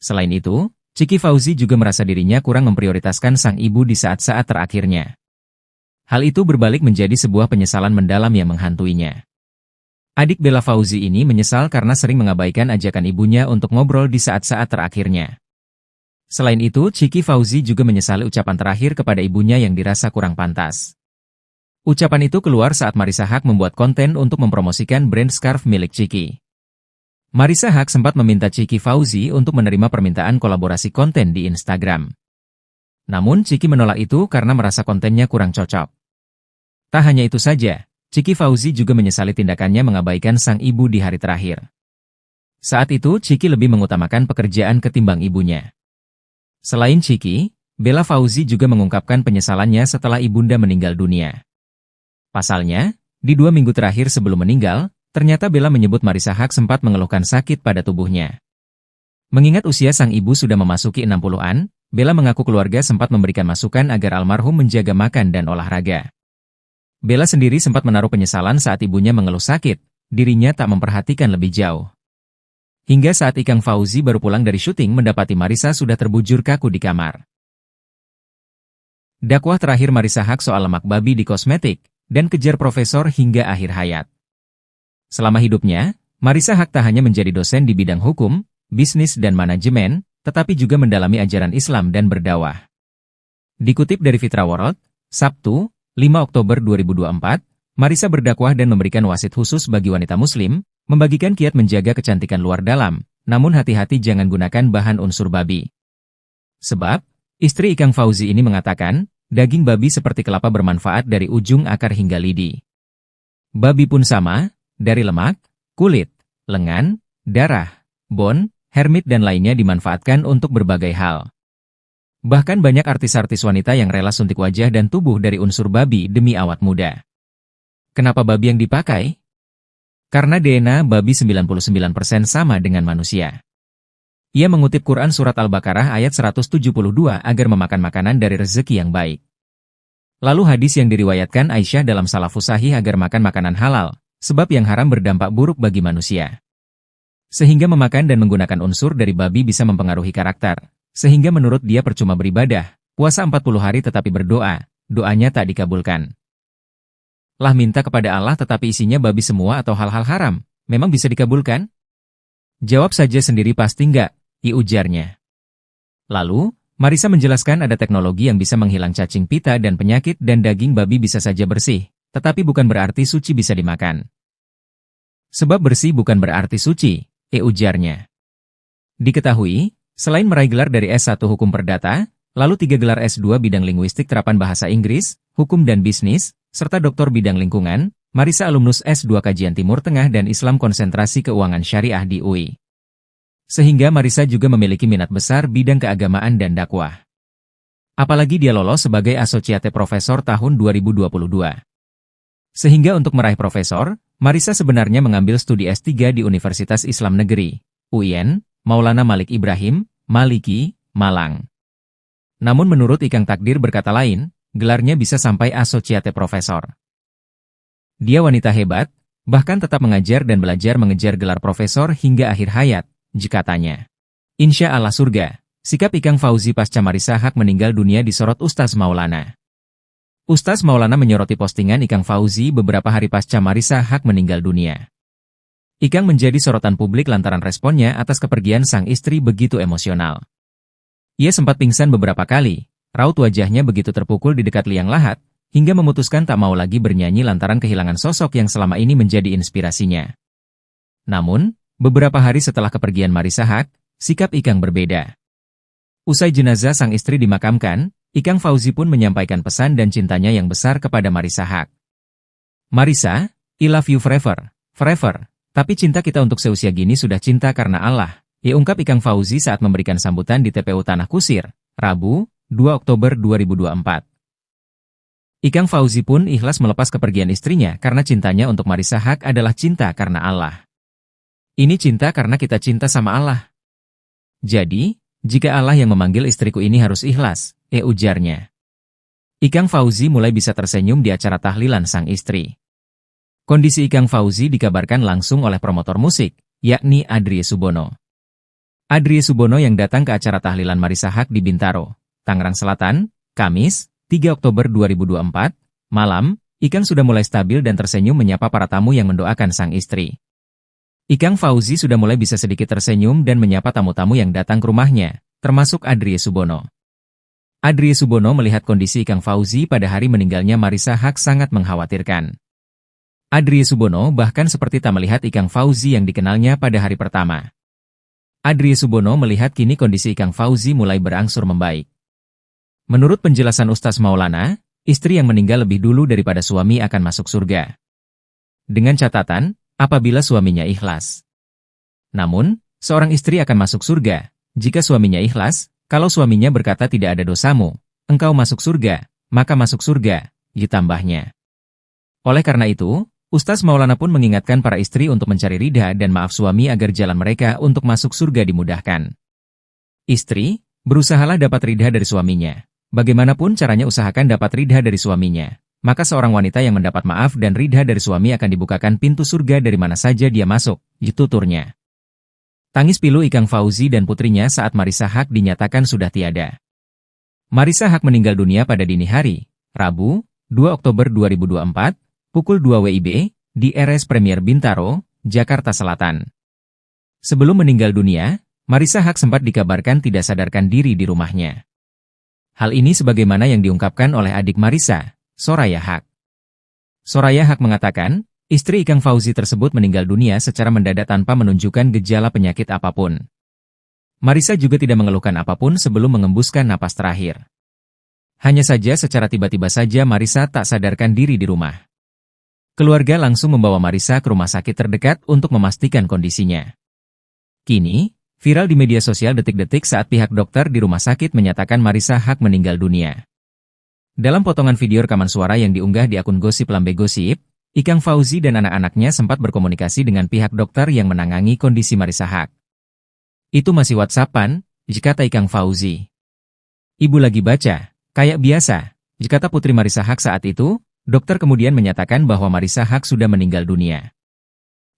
Selain itu, Ciki Fauzi juga merasa dirinya kurang memprioritaskan sang ibu di saat-saat terakhirnya. Hal itu berbalik menjadi sebuah penyesalan mendalam yang menghantuinya. Adik Bella Fauzi ini menyesal karena sering mengabaikan ajakan ibunya untuk ngobrol di saat-saat terakhirnya. Selain itu, Ciki Fauzi juga menyesali ucapan terakhir kepada ibunya yang dirasa kurang pantas. Ucapan itu keluar saat Marissa Haque membuat konten untuk mempromosikan brand scarf milik Ciki. Marissa Haque sempat meminta Ciki Fauzi untuk menerima permintaan kolaborasi konten di Instagram. Namun Ciki menolak itu karena merasa kontennya kurang cocok. Tak hanya itu saja, Ciki Fauzi juga menyesali tindakannya mengabaikan sang ibu di hari terakhir. Saat itu Ciki lebih mengutamakan pekerjaan ketimbang ibunya. Selain Ciki, Bella Fauzi juga mengungkapkan penyesalannya setelah ibunda meninggal dunia. Pasalnya, di 2 minggu terakhir sebelum meninggal, ternyata Bella menyebut Marissa Haque sempat mengeluhkan sakit pada tubuhnya. Mengingat usia sang ibu sudah memasuki 60-an, Bella mengaku keluarga sempat memberikan masukan agar almarhum menjaga makan dan olahraga. Bella sendiri sempat menaruh penyesalan saat ibunya mengeluh sakit, dirinya tak memperhatikan lebih jauh. Hingga saat Ikang Fauzi baru pulang dari syuting mendapati Marissa sudah terbujur kaku di kamar. Dakwah terakhir Marissa Haque soal lemak babi di kosmetik, dan kejar profesor hingga akhir hayat. Selama hidupnya, Marissa Haque tak hanya menjadi dosen di bidang hukum, bisnis dan manajemen, tetapi juga mendalami ajaran Islam dan berdakwah. Dikutip dari Fitra World, Sabtu, 5 Oktober 2024, Marissa berdakwah dan memberikan wasit khusus bagi wanita muslim, membagikan kiat menjaga kecantikan luar dalam, namun hati-hati jangan gunakan bahan unsur babi. Sebab, istri Ikang Fauzi ini mengatakan, daging babi seperti kelapa bermanfaat dari ujung akar hingga lidi. Babi pun sama, dari lemak, kulit, lengan, darah, bon, hermit dan lainnya dimanfaatkan untuk berbagai hal. Bahkan banyak artis-artis wanita yang rela suntik wajah dan tubuh dari unsur babi demi awet muda. Kenapa babi yang dipakai? Karena DNA babi 99% sama dengan manusia. Ia mengutip Quran Surat Al-Baqarah ayat 172 agar memakan makanan dari rezeki yang baik. Lalu hadis yang diriwayatkan Aisyah dalam Salafus Sahih agar makan makanan halal, sebab yang haram berdampak buruk bagi manusia. Sehingga memakan dan menggunakan unsur dari babi bisa mempengaruhi karakter. Sehingga menurut dia percuma beribadah, puasa 40 hari tetapi berdoa, doanya tak dikabulkan. Lah minta kepada Allah tetapi isinya babi semua atau hal-hal haram, memang bisa dikabulkan? Jawab saja sendiri pasti enggak, ujarnya. Lalu, Marisa menjelaskan ada teknologi yang bisa menghilang cacing pita dan penyakit dan daging babi bisa saja bersih, tetapi bukan berarti suci bisa dimakan. Sebab bersih bukan berarti suci, ujarnya. Diketahui, selain meraih gelar dari S1 Hukum Perdata, lalu 3 gelar S2 bidang linguistik terapan bahasa Inggris, hukum dan bisnis, serta doktor bidang lingkungan, Marisa alumnus S2 Kajian Timur Tengah dan Islam Konsentrasi Keuangan Syariah di UI. Sehingga Marisa juga memiliki minat besar bidang keagamaan dan dakwah. Apalagi dia lolos sebagai Associate Professor tahun 2022. Sehingga untuk meraih profesor, Marisa sebenarnya mengambil studi S3 di Universitas Islam Negeri, UIN, Maulana Malik Ibrahim, Maliki, Malang. Namun menurut Ikang takdir berkata lain, gelarnya bisa sampai Associate Professor. Dia wanita hebat, bahkan tetap mengajar dan belajar mengejar gelar profesor hingga akhir hayat. Jika tanya, insya Allah surga, sikap Ikang Fauzi pasca Marisa Haque meninggal dunia disorot Ustaz Maulana. Ustaz Maulana menyoroti postingan Ikang Fauzi beberapa hari pasca Marisa Haque meninggal dunia. Ikang menjadi sorotan publik lantaran responnya atas kepergian sang istri begitu emosional. Ia sempat pingsan beberapa kali, raut wajahnya begitu terpukul di dekat liang lahat, hingga memutuskan tak mau lagi bernyanyi lantaran kehilangan sosok yang selama ini menjadi inspirasinya. Namun, beberapa hari setelah kepergian Marisa Haque, sikap Ikang berbeda. Usai jenazah sang istri dimakamkan, Ikang Fauzi pun menyampaikan pesan dan cintanya yang besar kepada Marisa Haque. Marisa, I love you forever, forever, tapi cinta kita untuk seusia gini sudah cinta karena Allah, ungkap Ikang Fauzi saat memberikan sambutan di TPU Tanah Kusir, Rabu, 2 Oktober 2024. Ikang Fauzi pun ikhlas melepas kepergian istrinya karena cintanya untuk Marisa Haque adalah cinta karena Allah. Ini cinta karena kita cinta sama Allah. Jadi, jika Allah yang memanggil istriku ini harus ikhlas, ujarnya. Ikang Fauzi mulai bisa tersenyum di acara tahlilan sang istri. Kondisi Ikang Fauzi dikabarkan langsung oleh promotor musik, yakni Adrie Subono. Adrie Subono yang datang ke acara tahlilan Marisa Haque di Bintaro, Tangerang Selatan, Kamis, 3 Oktober 2024, malam, Ikang sudah mulai stabil dan tersenyum menyapa para tamu yang mendoakan sang istri. Ikang Fauzi sudah mulai bisa sedikit tersenyum dan menyapa tamu-tamu yang datang ke rumahnya, termasuk Adrie Subono. Adrie Subono melihat kondisi Ikang Fauzi pada hari meninggalnya Marisa Haque sangat mengkhawatirkan. Adrie Subono bahkan seperti tak melihat Ikang Fauzi yang dikenalnya pada hari pertama. Adrie Subono melihat kini kondisi Ikang Fauzi mulai berangsur membaik. Menurut penjelasan Ustaz Maulana, istri yang meninggal lebih dulu daripada suami akan masuk surga. Dengan catatan, apabila suaminya ikhlas. Namun, seorang istri akan masuk surga, jika suaminya ikhlas, kalau suaminya berkata tidak ada dosamu, engkau masuk surga, maka masuk surga, ditambahnya. Oleh karena itu, Ustaz Maulana pun mengingatkan para istri untuk mencari ridha dan maaf suami agar jalan mereka untuk masuk surga dimudahkan. Istri, berusahalah dapat ridha dari suaminya. Bagaimanapun caranya usahakan dapat ridha dari suaminya. Maka seorang wanita yang mendapat maaf dan ridha dari suami akan dibukakan pintu surga dari mana saja dia masuk, tuturnya. Tangis pilu Ikang Fauzi dan putrinya saat Marisa Haque dinyatakan sudah tiada. Marisa Haque meninggal dunia pada dini hari, Rabu, 2 Oktober 2024, pukul 2 WIB, di RS Premier Bintaro, Jakarta Selatan. Sebelum meninggal dunia, Marisa Haque sempat dikabarkan tidak sadarkan diri di rumahnya. Hal ini sebagaimana yang diungkapkan oleh adik Marisa, Soraya Haque. Soraya Haque mengatakan, istri Ikang Fauzi tersebut meninggal dunia secara mendadak tanpa menunjukkan gejala penyakit apapun. Marisa juga tidak mengeluhkan apapun sebelum mengembuskan napas terakhir. Hanya saja secara tiba-tiba saja Marisa tak sadarkan diri di rumah. Keluarga langsung membawa Marisa ke rumah sakit terdekat untuk memastikan kondisinya. Kini, viral di media sosial detik-detik saat pihak dokter di rumah sakit menyatakan Marisa Haque meninggal dunia. Dalam potongan video rekaman suara yang diunggah di akun Gosip Lambe Gosip, Ikang Fauzi dan anak-anaknya sempat berkomunikasi dengan pihak dokter yang menangani kondisi Marisa Haque. Itu masih WhatsApp-an, kata Ikang Fauzi. Ibu lagi baca, kayak biasa, Kata Putri Marisa Haque saat itu. Dokter kemudian menyatakan bahwa Marisa Haque sudah meninggal dunia.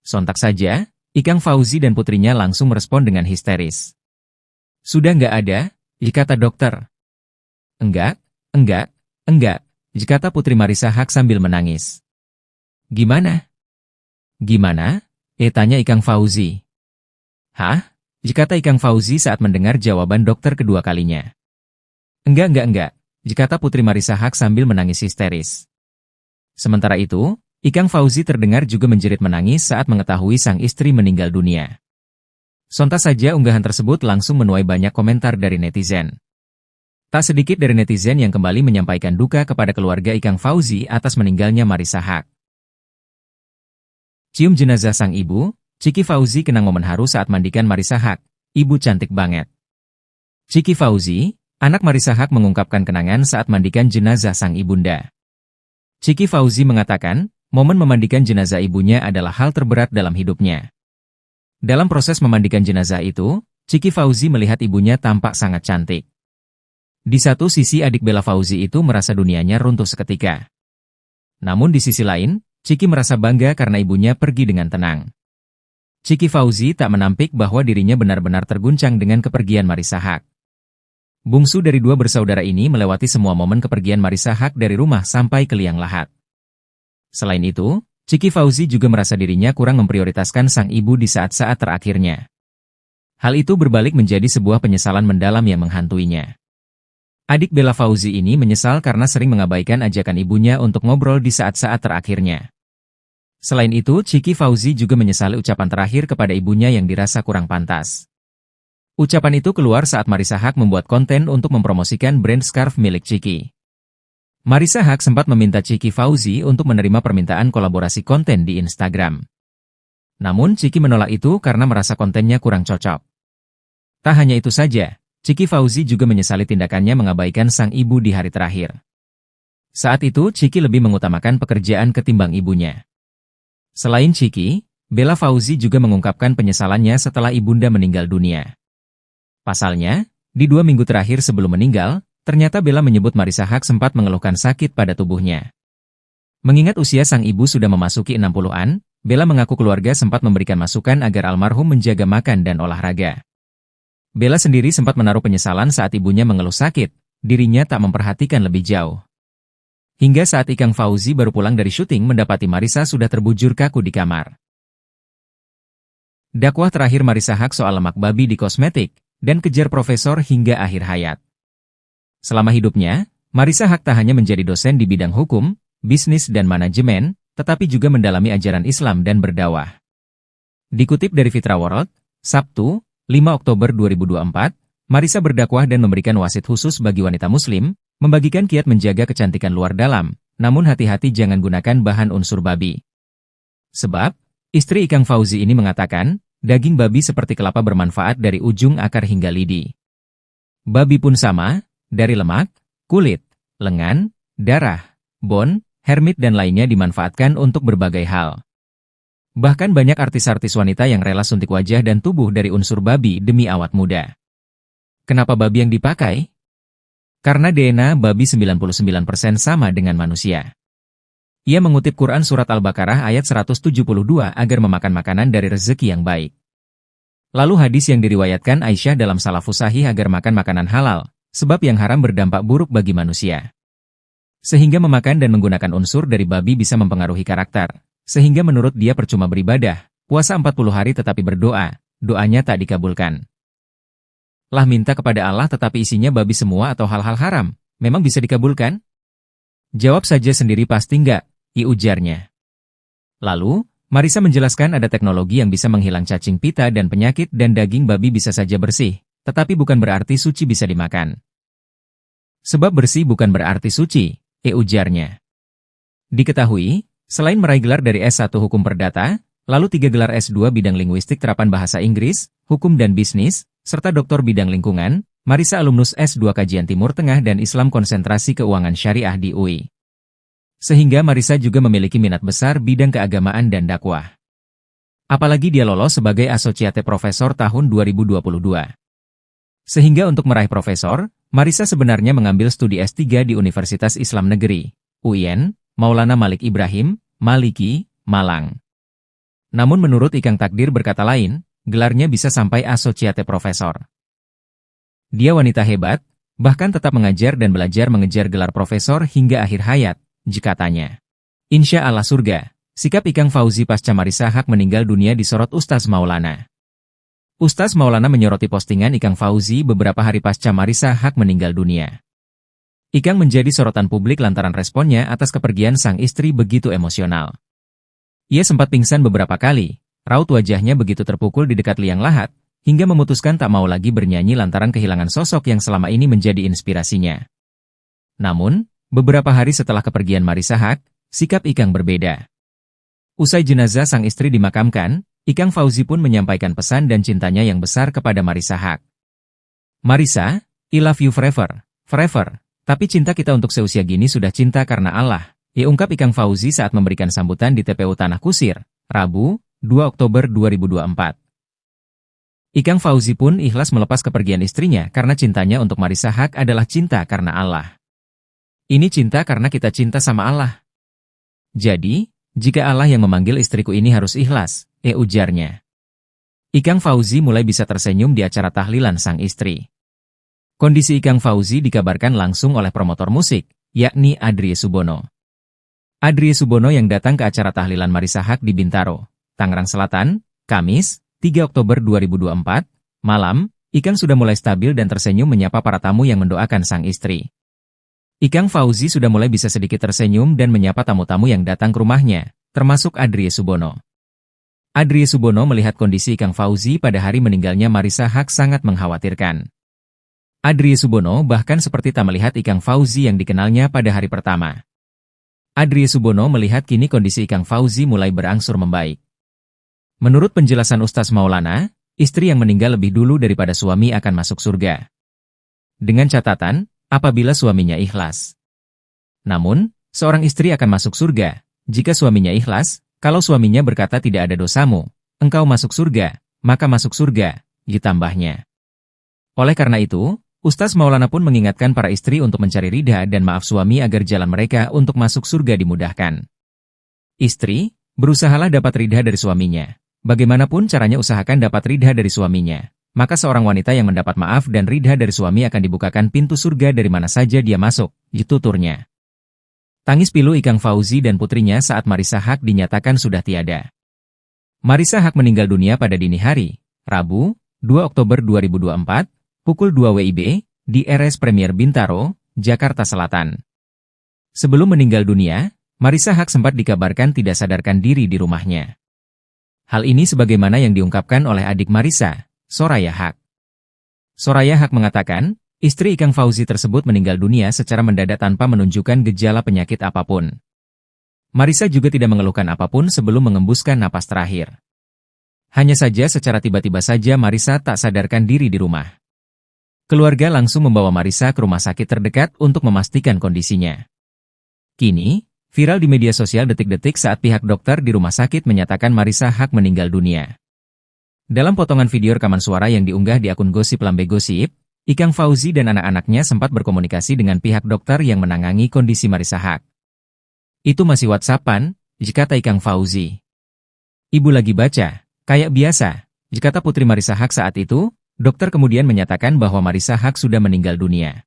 Sontak saja, Ikang Fauzi dan putrinya langsung merespon dengan histeris. Sudah nggak ada, kata dokter. Enggak, kata Putri Marisa Haque sambil menangis. Gimana? Gimana? Tanya Ikang Fauzi. Hah? Kata Ikang Fauzi saat mendengar jawaban dokter kedua kalinya. Enggak, kata Putri Marisa Haque sambil menangis histeris. Sementara itu, Ikang Fauzi terdengar juga menjerit menangis saat mengetahui sang istri meninggal dunia. Sontak saja unggahan tersebut langsung menuai banyak komentar dari netizen. Tak sedikit dari netizen yang kembali menyampaikan duka kepada keluarga Ikang Fauzi atas meninggalnya Marisa Haque. Cium jenazah sang ibu, Ciki Fauzi kenang momen haru saat mandikan Marisa Haque, ibu cantik banget. Ciki Fauzi, anak Marisa Haque mengungkapkan kenangan saat mandikan jenazah sang ibunda. Ciki Fauzi mengatakan, momen memandikan jenazah ibunya adalah hal terberat dalam hidupnya. Dalam proses memandikan jenazah itu, Ciki Fauzi melihat ibunya tampak sangat cantik. Di satu sisi adik Bella Fauzi itu merasa dunianya runtuh seketika. Namun di sisi lain, Ciki merasa bangga karena ibunya pergi dengan tenang. Ciki Fauzi tak menampik bahwa dirinya benar-benar terguncang dengan kepergian Marisa Haque. Bungsu dari dua bersaudara ini melewati semua momen kepergian Marisa Haque dari rumah sampai ke liang lahat. Selain itu, Ciki Fauzi juga merasa dirinya kurang memprioritaskan sang ibu di saat-saat terakhirnya. Hal itu berbalik menjadi sebuah penyesalan mendalam yang menghantuinya. Adik Bella Fauzi ini menyesal karena sering mengabaikan ajakan ibunya untuk ngobrol di saat-saat terakhirnya. Selain itu, Ciki Fauzi juga menyesali ucapan terakhir kepada ibunya yang dirasa kurang pantas. Ucapan itu keluar saat Marisa Haque membuat konten untuk mempromosikan brand scarf milik Ciki. Marisa Haque sempat meminta Ciki Fauzi untuk menerima permintaan kolaborasi konten di Instagram. Namun Ciki menolak itu karena merasa kontennya kurang cocok. Tak hanya itu saja, Ciki Fauzi juga menyesali tindakannya mengabaikan sang ibu di hari terakhir. Saat itu Ciki lebih mengutamakan pekerjaan ketimbang ibunya. Selain Ciki, Bella Fauzi juga mengungkapkan penyesalannya setelah ibunda meninggal dunia. Pasalnya, di 2 minggu terakhir sebelum meninggal, ternyata Bella menyebut Marisa Haque sempat mengeluhkan sakit pada tubuhnya. Mengingat usia sang ibu sudah memasuki 60-an, Bella mengaku keluarga sempat memberikan masukan agar almarhum menjaga makan dan olahraga. Bella sendiri sempat menaruh penyesalan saat ibunya mengeluh sakit, dirinya tak memperhatikan lebih jauh. Hingga saat Ikang Fauzi baru pulang dari syuting mendapati Marisa sudah terbujur kaku di kamar. Dakwah terakhir Marisa Haque soal lemak babi di kosmetik, dan kejar profesor hingga akhir hayat. Selama hidupnya, Marisa Haque tak hanya menjadi dosen di bidang hukum, bisnis dan manajemen, tetapi juga mendalami ajaran Islam dan berdakwah. Dikutip dari Fitra World, Sabtu, 5 Oktober 2024, Marisa berdakwah dan memberikan wasit khusus bagi wanita muslim, membagikan kiat menjaga kecantikan luar dalam, namun hati-hati jangan gunakan bahan unsur babi. Sebab, istri Ikang Fauzi ini mengatakan, daging babi seperti kelapa bermanfaat dari ujung akar hingga lidi. Babi pun sama, dari lemak, kulit, lengan, darah, bon, hermit dan lainnya dimanfaatkan untuk berbagai hal. Bahkan banyak artis-artis wanita yang rela suntik wajah dan tubuh dari unsur babi demi awet muda. Kenapa babi yang dipakai? Karena DNA babi 99% sama dengan manusia. Ia mengutip Quran Surat Al-Baqarah ayat 172 agar memakan makanan dari rezeki yang baik. Lalu hadis yang diriwayatkan Aisyah dalam Salafus Sahih agar makan makanan halal, sebab yang haram berdampak buruk bagi manusia. Sehingga memakan dan menggunakan unsur dari babi bisa mempengaruhi karakter, sehingga menurut dia percuma beribadah, puasa 40 hari tetapi berdoa, doanya tak dikabulkan. Lah minta kepada Allah tetapi isinya babi semua atau hal-hal haram, memang bisa dikabulkan? Jawab saja sendiri pasti enggak, ujarnya. Lalu, Marisa menjelaskan ada teknologi yang bisa menghilang cacing pita dan penyakit dan daging babi bisa saja bersih, tetapi bukan berarti suci bisa dimakan. Sebab bersih bukan berarti suci, ujarnya. Diketahui, selain meraih gelar dari S1 Hukum Perdata, lalu 3 gelar S2 bidang linguistik terapan bahasa Inggris, hukum dan bisnis, serta doktor bidang lingkungan, Marisa alumnus S2 Kajian Timur Tengah dan Islam Konsentrasi Keuangan Syariah di UI. Sehingga Marisa juga memiliki minat besar bidang keagamaan dan dakwah. Apalagi dia lolos sebagai Associate Professor tahun 2022. Sehingga untuk meraih profesor, Marisa sebenarnya mengambil studi S3 di Universitas Islam Negeri, UIN, Maulana Malik Ibrahim, Maliki, Malang. Namun menurut Ikang takdir berkata lain, gelarnya bisa sampai Associate Professor. Dia wanita hebat, bahkan tetap mengajar dan belajar mengejar gelar profesor hingga akhir hayat, jika tanya. Insya Allah surga, sikap Ikang Fauzi pasca Marisa Haque meninggal dunia disorot Ustaz Maulana. Ustaz Maulana menyoroti postingan Ikang Fauzi beberapa hari pasca Marisa Haque meninggal dunia. Ikang menjadi sorotan publik lantaran responnya atas kepergian sang istri begitu emosional. Ia sempat pingsan beberapa kali, raut wajahnya begitu terpukul di dekat liang lahat, hingga memutuskan tak mau lagi bernyanyi lantaran kehilangan sosok yang selama ini menjadi inspirasinya. Namun, beberapa hari setelah kepergian Marisa Haque, sikap Ikang berbeda. Usai jenazah sang istri dimakamkan, Ikang Fauzi pun menyampaikan pesan dan cintanya yang besar kepada Marisa Haque. Marisa, I love you forever, forever. Tapi cinta kita untuk seusia gini sudah cinta karena Allah, ungkap Ikang Fauzi saat memberikan sambutan di TPU Tanah Kusir, Rabu, 2 Oktober 2024. Ikang Fauzi pun ikhlas melepas kepergian istrinya karena cintanya untuk Marisa Haque adalah cinta karena Allah. Ini cinta karena kita cinta sama Allah. Jadi, jika Allah yang memanggil istriku ini harus ikhlas, ujarnya. Ikang Fauzi mulai bisa tersenyum di acara tahlilan sang istri. Kondisi Ikang Fauzi dikabarkan langsung oleh promotor musik, yakni Adrie Subono. Adrie Subono yang datang ke acara tahlilan Marisa Haque di Bintaro, Tangerang Selatan, Kamis, 3 Oktober 2024, malam, Ikang sudah mulai stabil dan tersenyum menyapa para tamu yang mendoakan sang istri. Ikang Fauzi sudah mulai bisa sedikit tersenyum dan menyapa tamu-tamu yang datang ke rumahnya, termasuk Adrie Subono. Adrie Subono melihat kondisi Ikang Fauzi pada hari meninggalnya Marisa Haque sangat mengkhawatirkan. Adrie Subono bahkan seperti tak melihat Ikang Fauzi yang dikenalnya pada hari pertama. Adrie Subono melihat kini kondisi Ikang Fauzi mulai berangsur membaik. Menurut penjelasan Ustaz Maulana, istri yang meninggal lebih dulu daripada suami akan masuk surga. Dengan catatan, apabila suaminya ikhlas. Namun, seorang istri akan masuk surga, jika suaminya ikhlas, kalau suaminya berkata tidak ada dosamu, engkau masuk surga, maka masuk surga, ditambahnya. Oleh karena itu, Ustaz Maulana pun mengingatkan para istri untuk mencari ridha dan maaf suami agar jalan mereka untuk masuk surga dimudahkan. Istri, berusahalah dapat ridha dari suaminya. Bagaimanapun caranya usahakan dapat ridha dari suaminya. Maka seorang wanita yang mendapat maaf dan ridha dari suami akan dibukakan pintu surga dari mana saja dia masuk, tuturnya. Tangis pilu Ikang Fauzi dan putrinya saat Marisa Haque dinyatakan sudah tiada. Marisa Haque meninggal dunia pada dini hari, Rabu, 2 Oktober 2024, pukul 2 WIB, di RS Premier Bintaro, Jakarta Selatan. Sebelum meninggal dunia, Marisa Haque sempat dikabarkan tidak sadarkan diri di rumahnya. Hal ini sebagaimana yang diungkapkan oleh adik Marisa, Soraya Haque. Soraya Haque mengatakan, istri Ikang Fauzi tersebut meninggal dunia secara mendadak tanpa menunjukkan gejala penyakit apapun. Marisa juga tidak mengeluhkan apapun sebelum mengembuskan napas terakhir. Hanya saja secara tiba-tiba saja Marisa tak sadarkan diri di rumah. Keluarga langsung membawa Marisa ke rumah sakit terdekat untuk memastikan kondisinya. Kini, viral di media sosial detik-detik saat pihak dokter di rumah sakit menyatakan Marisa Haque meninggal dunia. Dalam potongan video rekaman suara yang diunggah di akun Gosip Lambe Gosip, Ikang Fauzi dan anak-anaknya sempat berkomunikasi dengan pihak dokter yang menangani kondisi Marisa Haque. Itu masih WhatsApp-an, kata Ikang Fauzi. Ibu lagi baca, kayak biasa, kata putri Marisa Haque saat itu, dokter kemudian menyatakan bahwa Marisa Haque sudah meninggal dunia.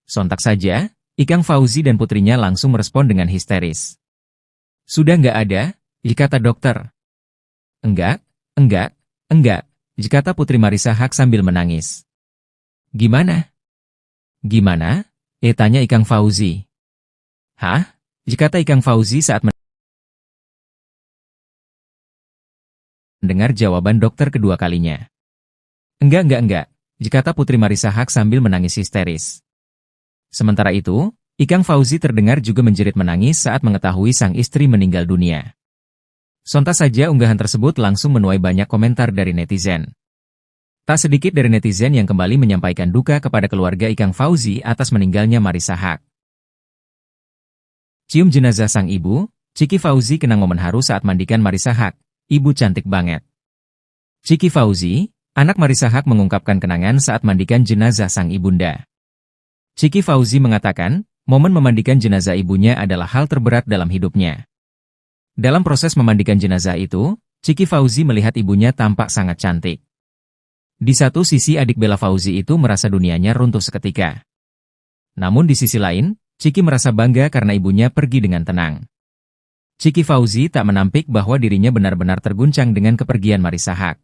Sontak saja, Ikang Fauzi dan putrinya langsung merespon dengan histeris. Sudah nggak ada, kata dokter. Enggak, kata putri Marisa Haque sambil menangis. Gimana? Gimana? Tanya Ikang Fauzi. Hah? Kata Ikang Fauzi saat mendengar jawaban dokter kedua kalinya. Enggak, kata putri Marisa Haque sambil menangis histeris. Sementara itu, Ikang Fauzi terdengar juga menjerit menangis saat mengetahui sang istri meninggal dunia. Sontak saja unggahan tersebut langsung menuai banyak komentar dari netizen. Tak sedikit dari netizen yang kembali menyampaikan duka kepada keluarga Ikang Fauzi atas meninggalnya Marisa Haque. Cium jenazah sang ibu, Ciki Fauzi kenang momen haru saat mandikan Marisa Haque, ibu cantik banget. Ciki Fauzi, anak Marisa Haque mengungkapkan kenangan saat mandikan jenazah sang ibunda. Chiki Fauzi mengatakan, momen memandikan jenazah ibunya adalah hal terberat dalam hidupnya. Dalam proses memandikan jenazah itu, Chiki Fauzi melihat ibunya tampak sangat cantik. Di satu sisi adik Bella Fauzi itu merasa dunianya runtuh seketika. Namun di sisi lain, Chiki merasa bangga karena ibunya pergi dengan tenang. Chiki Fauzi tak menampik bahwa dirinya benar-benar terguncang dengan kepergian Marissa Haque.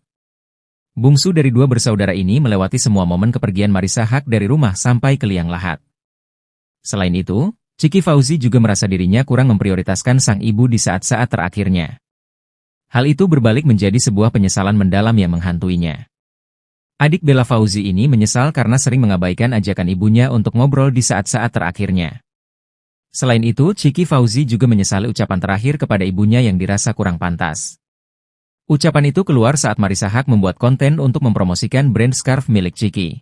Bungsu dari dua bersaudara ini melewati semua momen kepergian Marissa Haque dari rumah sampai ke liang lahat. Selain itu, Chiki Fauzi juga merasa dirinya kurang memprioritaskan sang ibu di saat-saat terakhirnya. Hal itu berbalik menjadi sebuah penyesalan mendalam yang menghantuinya. Adik Bella Fauzi ini menyesal karena sering mengabaikan ajakan ibunya untuk ngobrol di saat-saat terakhirnya. Selain itu, Chiki Fauzi juga menyesali ucapan terakhir kepada ibunya yang dirasa kurang pantas. Ucapan itu keluar saat Marissa Haque membuat konten untuk mempromosikan brand scarf milik Chiki.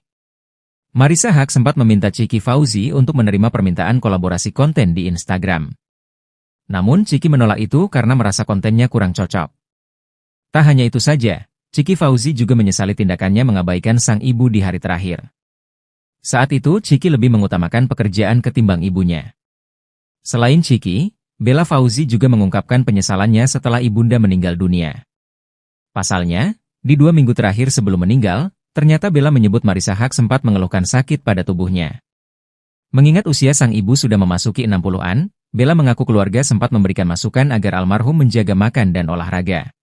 Marissa Haque sempat meminta Chiki Fauzi untuk menerima permintaan kolaborasi konten di Instagram. Namun Chiki menolak itu karena merasa kontennya kurang cocok. Tak hanya itu saja, Chiki Fauzi juga menyesali tindakannya mengabaikan sang ibu di hari terakhir. Saat itu Chiki lebih mengutamakan pekerjaan ketimbang ibunya. Selain Chiki, Bella Fauzi juga mengungkapkan penyesalannya setelah ibunda meninggal dunia. Pasalnya, di 2 minggu terakhir sebelum meninggal, ternyata Bella menyebut Marissa Haque sempat mengeluhkan sakit pada tubuhnya. Mengingat usia sang ibu sudah memasuki 60-an, Bella mengaku keluarga sempat memberikan masukan agar almarhum menjaga makan dan olahraga.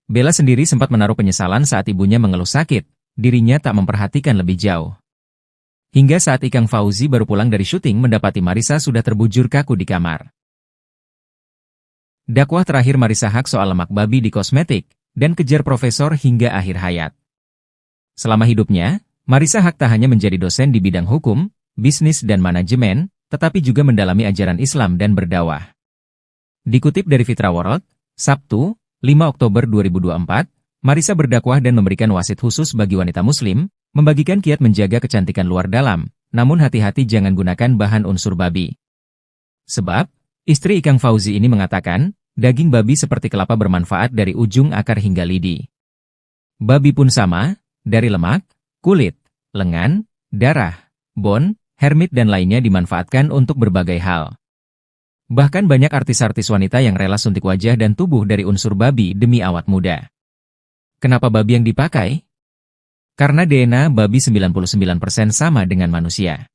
Bella sendiri sempat menaruh penyesalan saat ibunya mengeluh sakit, dirinya tak memperhatikan lebih jauh. Hingga saat Ikang Fauzi baru pulang dari syuting mendapati Marissa sudah terbujur kaku di kamar. Dakwah terakhir Marissa Haque soal lemak babi di kosmetik, dan kejar profesor hingga akhir hayat. Selama hidupnya, Marissa Haque tak hanya menjadi dosen di bidang hukum, bisnis dan manajemen, tetapi juga mendalami ajaran Islam dan berdakwah. Dikutip dari Fitra World, Sabtu, 5 Oktober 2024, Marissa berdakwah dan memberikan wasit khusus bagi wanita muslim, membagikan kiat menjaga kecantikan luar dalam, namun hati-hati jangan gunakan bahan unsur babi. Sebab, istri Ikang Fauzi ini mengatakan, daging babi seperti kelapa bermanfaat dari ujung akar hingga lidi. Babi pun sama, dari lemak, kulit, lengan, darah, bone, hermit dan lainnya dimanfaatkan untuk berbagai hal. Bahkan banyak artis-artis wanita yang rela suntik wajah dan tubuh dari unsur babi demi awet muda. Kenapa babi yang dipakai? Karena DNA babi 99% sama dengan manusia.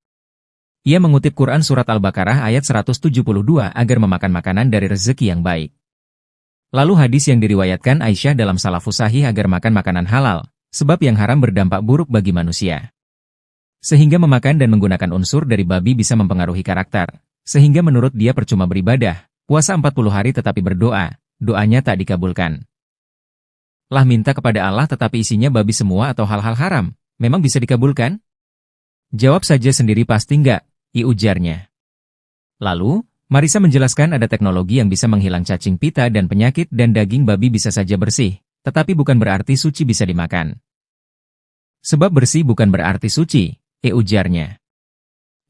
Ia mengutip Quran Surat Al-Baqarah ayat 172 agar memakan makanan dari rezeki yang baik. Lalu hadis yang diriwayatkan Aisyah dalam Salafus Sahih agar makan makanan halal, sebab yang haram berdampak buruk bagi manusia. Sehingga memakan dan menggunakan unsur dari babi bisa mempengaruhi karakter, sehingga menurut dia percuma beribadah, puasa 40 hari tetapi berdoa, doanya tak dikabulkan. Lah minta kepada Allah tetapi isinya babi semua atau hal-hal haram, memang bisa dikabulkan? Jawab saja sendiri pasti enggak, ujarnya. Lalu, Marissa menjelaskan ada teknologi yang bisa menghilang cacing pita dan penyakit dan daging babi bisa saja bersih, tetapi bukan berarti suci bisa dimakan. Sebab bersih bukan berarti suci, ujarnya.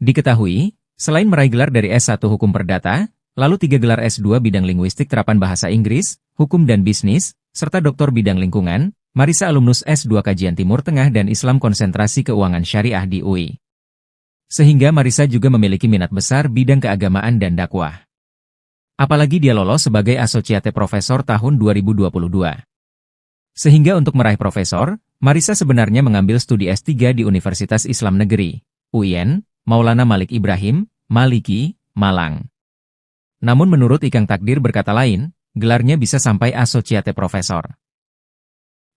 Diketahui, selain meraih gelar dari S1 Hukum Perdata, lalu 3 gelar S2 bidang linguistik terapan bahasa Inggris, hukum dan bisnis, serta doktor bidang lingkungan, Marissa alumnus S2 Kajian Timur Tengah dan Islam Konsentrasi Keuangan Syariah di UI. Sehingga Marissa juga memiliki minat besar bidang keagamaan dan dakwah. Apalagi dia lolos sebagai Associate Professor tahun 2022. Sehingga untuk meraih profesor, Marissa sebenarnya mengambil studi S3 di Universitas Islam Negeri, UIN, Maulana Malik Ibrahim, Maliki, Malang. Namun menurut Ikang takdir berkata lain, gelarnya bisa sampai Associate Professor.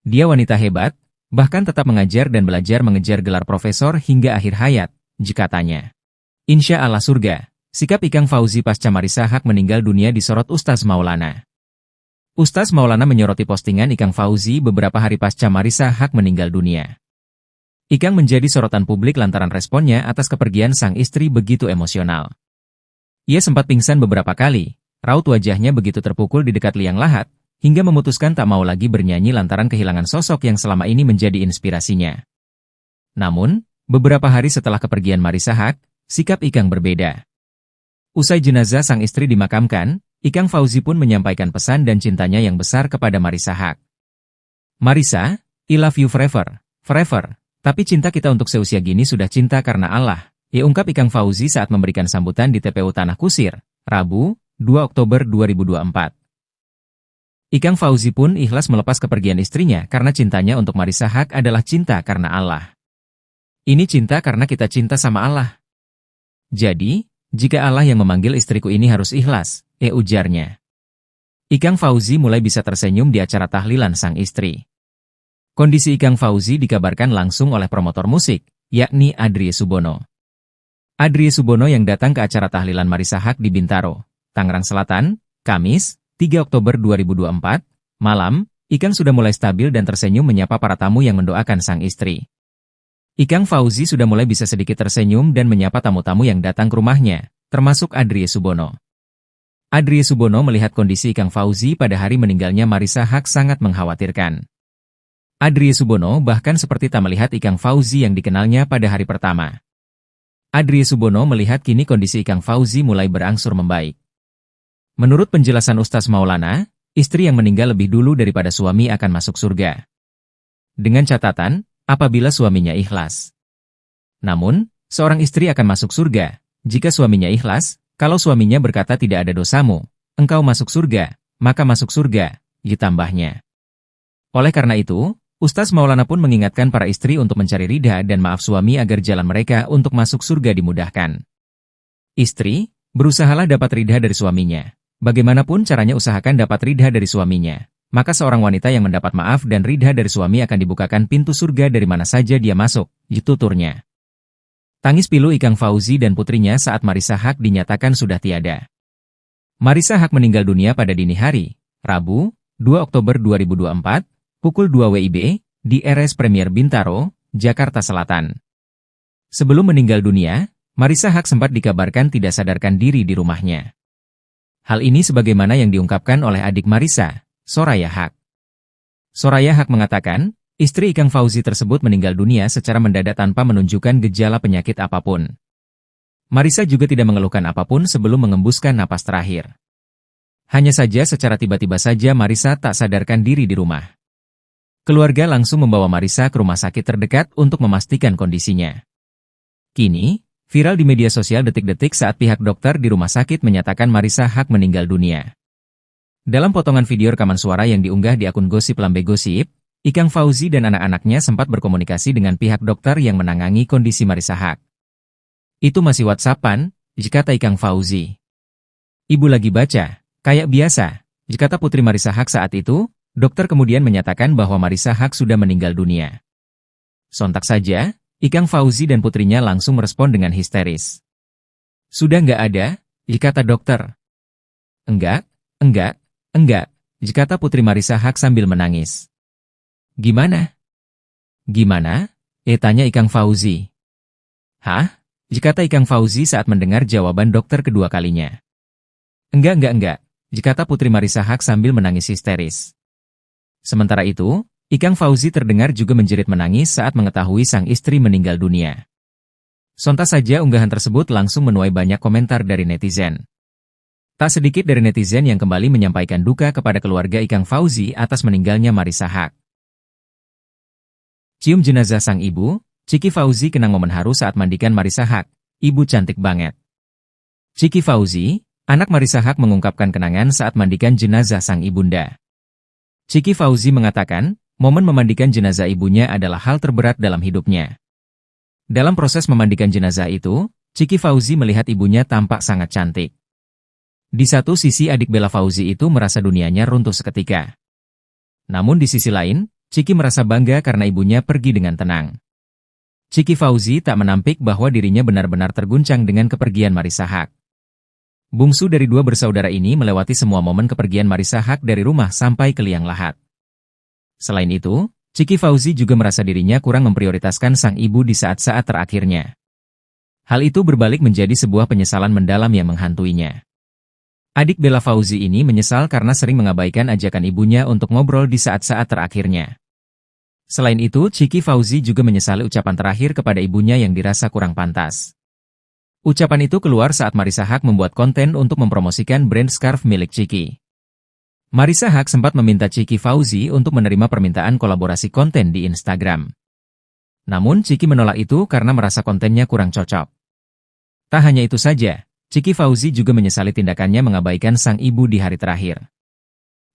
Dia wanita hebat, bahkan tetap mengajar dan belajar mengejar gelar profesor hingga akhir hayat, katanya. Insya Allah surga, sikap Ikang Fauzi pasca Marissa Haque meninggal dunia disorot Ustaz Maulana. Ustaz Maulana menyoroti postingan Ikang Fauzi beberapa hari pasca Marissa Haque meninggal dunia. Ikang menjadi sorotan publik lantaran responnya atas kepergian sang istri begitu emosional. Ia sempat pingsan beberapa kali, raut wajahnya begitu terpukul di dekat liang lahat, hingga memutuskan tak mau lagi bernyanyi lantaran kehilangan sosok yang selama ini menjadi inspirasinya. Namun, beberapa hari setelah kepergian Marissa Haque, sikap Ikang berbeda. Usai jenazah sang istri dimakamkan, Ikang Fauzi pun menyampaikan pesan dan cintanya yang besar kepada Marissa Haque. Marissa, I love you forever, forever, tapi cinta kita untuk seusia gini sudah cinta karena Allah, ungkap Ikang Fauzi saat memberikan sambutan di TPU Tanah Kusir, Rabu, 2 Oktober 2024. Ikang Fauzi pun ikhlas melepas kepergian istrinya karena cintanya untuk Marissa Haque adalah cinta karena Allah. Ini cinta karena kita cinta sama Allah. Jadi, jika Allah yang memanggil istriku ini harus ikhlas, ujarnya. Ikang Fauzi mulai bisa tersenyum di acara tahlilan sang istri. Kondisi Ikang Fauzi dikabarkan langsung oleh promotor musik, yakni Adrie Subono. Adrie Subono yang datang ke acara tahlilan Marissa Haque di Bintaro, Tangerang Selatan, Kamis, 3 Oktober 2024, malam, Ikang sudah mulai stabil dan tersenyum menyapa para tamu yang mendoakan sang istri. Ikang Fauzi sudah mulai bisa sedikit tersenyum dan menyapa tamu-tamu yang datang ke rumahnya, termasuk Adrie Subono. Adrie Subono melihat kondisi Ikang Fauzi pada hari meninggalnya Marissa Haque sangat mengkhawatirkan. Adrie Subono bahkan seperti tak melihat Ikang Fauzi yang dikenalnya pada hari pertama. Adrie Subono melihat kini kondisi Ikang Fauzi mulai berangsur membaik. Menurut penjelasan Ustaz Maulana, istri yang meninggal lebih dulu daripada suami akan masuk surga. Dengan catatan, apabila suaminya ikhlas. Namun, seorang istri akan masuk surga, jika suaminya ikhlas. Kalau suaminya berkata tidak ada dosamu, engkau masuk surga, maka masuk surga, ditambahnya. Oleh karena itu, Ustaz Maulana pun mengingatkan para istri untuk mencari ridha dan maaf suami agar jalan mereka untuk masuk surga dimudahkan. Istri, berusahalah dapat ridha dari suaminya. Bagaimanapun caranya usahakan dapat ridha dari suaminya. Maka seorang wanita yang mendapat maaf dan ridha dari suami akan dibukakan pintu surga dari mana saja dia masuk, tuturnya. Tangis pilu Ikang Fauzi dan putrinya saat Marissa Haque dinyatakan sudah tiada. Marissa Haque meninggal dunia pada dini hari, Rabu, 2 Oktober 2024, pukul 2 WIB, di RS Premier Bintaro, Jakarta Selatan. Sebelum meninggal dunia, Marissa Haque sempat dikabarkan tidak sadarkan diri di rumahnya. Hal ini sebagaimana yang diungkapkan oleh adik Marissa, Soraya Haque. Soraya Haque mengatakan, istri Ikang Fauzi tersebut meninggal dunia secara mendadak tanpa menunjukkan gejala penyakit apapun. Marissa juga tidak mengeluhkan apapun sebelum mengembuskan napas terakhir. Hanya saja secara tiba-tiba saja Marissa tak sadarkan diri di rumah. Keluarga langsung membawa Marissa ke rumah sakit terdekat untuk memastikan kondisinya. Kini, viral di media sosial detik-detik saat pihak dokter di rumah sakit menyatakan Marissa Haque meninggal dunia. Dalam potongan video rekaman suara yang diunggah di akun Gosip Lambe Gosip, Ikang Fauzi dan anak-anaknya sempat berkomunikasi dengan pihak dokter yang menangani kondisi Marissa Haque. Itu masih WhatsApp-an, kata Ikang Fauzi. Ibu lagi baca, kayak biasa, kata putri Marissa Haque saat itu, dokter kemudian menyatakan bahwa Marissa Haque sudah meninggal dunia. Sontak saja, Ikang Fauzi dan putrinya langsung merespon dengan histeris. Sudah nggak ada, kata dokter. Enggak, kata putri Marissa Haque sambil menangis. Gimana? Gimana? Tanya Ikang Fauzi. Hah? Kata Ikang Fauzi saat mendengar jawaban dokter kedua kalinya. Enggak, kata putri Marissa Haque sambil menangis histeris. Sementara itu, Ikang Fauzi terdengar juga menjerit menangis saat mengetahui sang istri meninggal dunia. Sontak saja unggahan tersebut langsung menuai banyak komentar dari netizen. Tak sedikit dari netizen yang kembali menyampaikan duka kepada keluarga Ikang Fauzi atas meninggalnya Marissa Haque. Cium jenazah sang ibu, Ciki Fauzi kenang momen haru saat mandikan Marissa Haque, ibu cantik banget. Ciki Fauzi, anak Marissa Haque mengungkapkan kenangan saat mandikan jenazah sang ibunda. Ciki Fauzi mengatakan, momen memandikan jenazah ibunya adalah hal terberat dalam hidupnya. Dalam proses memandikan jenazah itu, Ciki Fauzi melihat ibunya tampak sangat cantik. Di satu sisi adik Bella Fauzi itu merasa dunianya runtuh seketika. Namun di sisi lain, Ciki merasa bangga karena ibunya pergi dengan tenang. Ciki Fauzi tak menampik bahwa dirinya benar-benar terguncang dengan kepergian Marissa Haque. Bungsu dari dua bersaudara ini melewati semua momen kepergian Marissa Haque dari rumah sampai ke liang lahat. Selain itu, Ciki Fauzi juga merasa dirinya kurang memprioritaskan sang ibu di saat-saat terakhirnya. Hal itu berbalik menjadi sebuah penyesalan mendalam yang menghantuinya. Adik Bella Fauzi ini menyesal karena sering mengabaikan ajakan ibunya untuk ngobrol di saat-saat terakhirnya. Selain itu, Ciki Fauzi juga menyesali ucapan terakhir kepada ibunya yang dirasa kurang pantas. Ucapan itu keluar saat Marissa Haque membuat konten untuk mempromosikan brand scarf milik Ciki. Marissa Haque sempat meminta Ciki Fauzi untuk menerima permintaan kolaborasi konten di Instagram. Namun Ciki menolak itu karena merasa kontennya kurang cocok. Tak hanya itu saja, Ciki Fauzi juga menyesali tindakannya mengabaikan sang ibu di hari terakhir.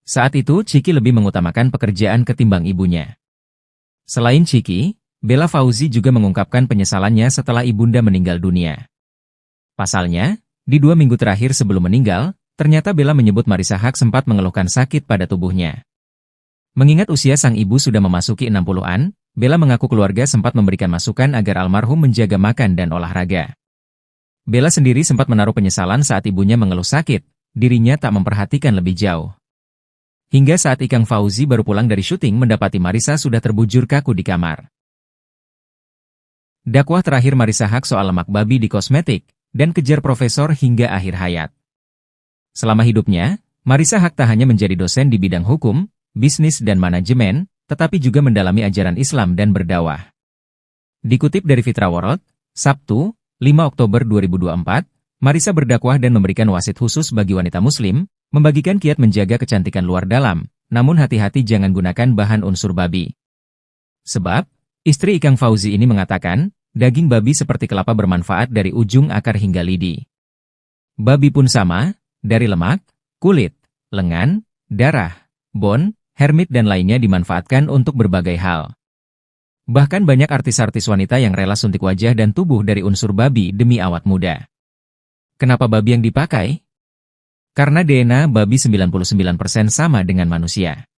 Saat itu Ciki lebih mengutamakan pekerjaan ketimbang ibunya. Selain Ciki, Bella Fauzi juga mengungkapkan penyesalannya setelah ibunda meninggal dunia. Pasalnya, di 2 minggu terakhir sebelum meninggal, ternyata Bella menyebut Marissa Haque sempat mengeluhkan sakit pada tubuhnya. Mengingat usia sang ibu sudah memasuki 60-an, Bella mengaku keluarga sempat memberikan masukan agar almarhum menjaga makan dan olahraga. Bella sendiri sempat menaruh penyesalan saat ibunya mengeluh sakit, dirinya tak memperhatikan lebih jauh. Hingga saat Ikang Fauzi baru pulang dari syuting mendapati Marissa sudah terbujur kaku di kamar. Dakwah terakhir Marissa Haque soal lemak babi di kosmetik, dan kejar profesor hingga akhir hayat. Selama hidupnya, Marissa Haque tak hanya menjadi dosen di bidang hukum, bisnis dan manajemen, tetapi juga mendalami ajaran Islam dan berdakwah. Dikutip dari Fitra World, Sabtu, 5 Oktober 2024, Marissa berdakwah dan memberikan wasit khusus bagi wanita muslim, membagikan kiat menjaga kecantikan luar dalam, namun hati-hati jangan gunakan bahan unsur babi. Sebab, istri Ikang Fauzi ini mengatakan, daging babi seperti kelapa bermanfaat dari ujung akar hingga lidi. Babi pun sama, dari lemak, kulit, lengan, darah, bone, hermit dan lainnya dimanfaatkan untuk berbagai hal. Bahkan banyak artis-artis wanita yang rela suntik wajah dan tubuh dari unsur babi demi awet muda. Kenapa babi yang dipakai? Karena DNA babi 99% sama dengan manusia.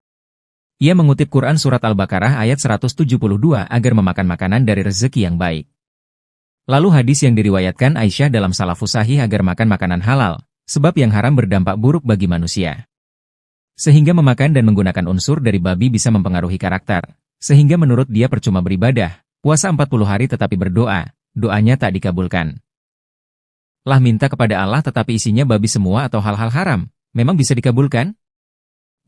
Ia mengutip Quran Surat Al-Baqarah ayat 172 agar memakan makanan dari rezeki yang baik. Lalu hadis yang diriwayatkan Aisyah dalam Salafus Sahih agar makan makanan halal, sebab yang haram berdampak buruk bagi manusia. Sehingga memakan dan menggunakan unsur dari babi bisa mempengaruhi karakter. Sehingga menurut dia percuma beribadah, puasa 40 hari tetapi berdoa, doanya tak dikabulkan. Lah minta kepada Allah tetapi isinya babi semua atau hal-hal haram, memang bisa dikabulkan?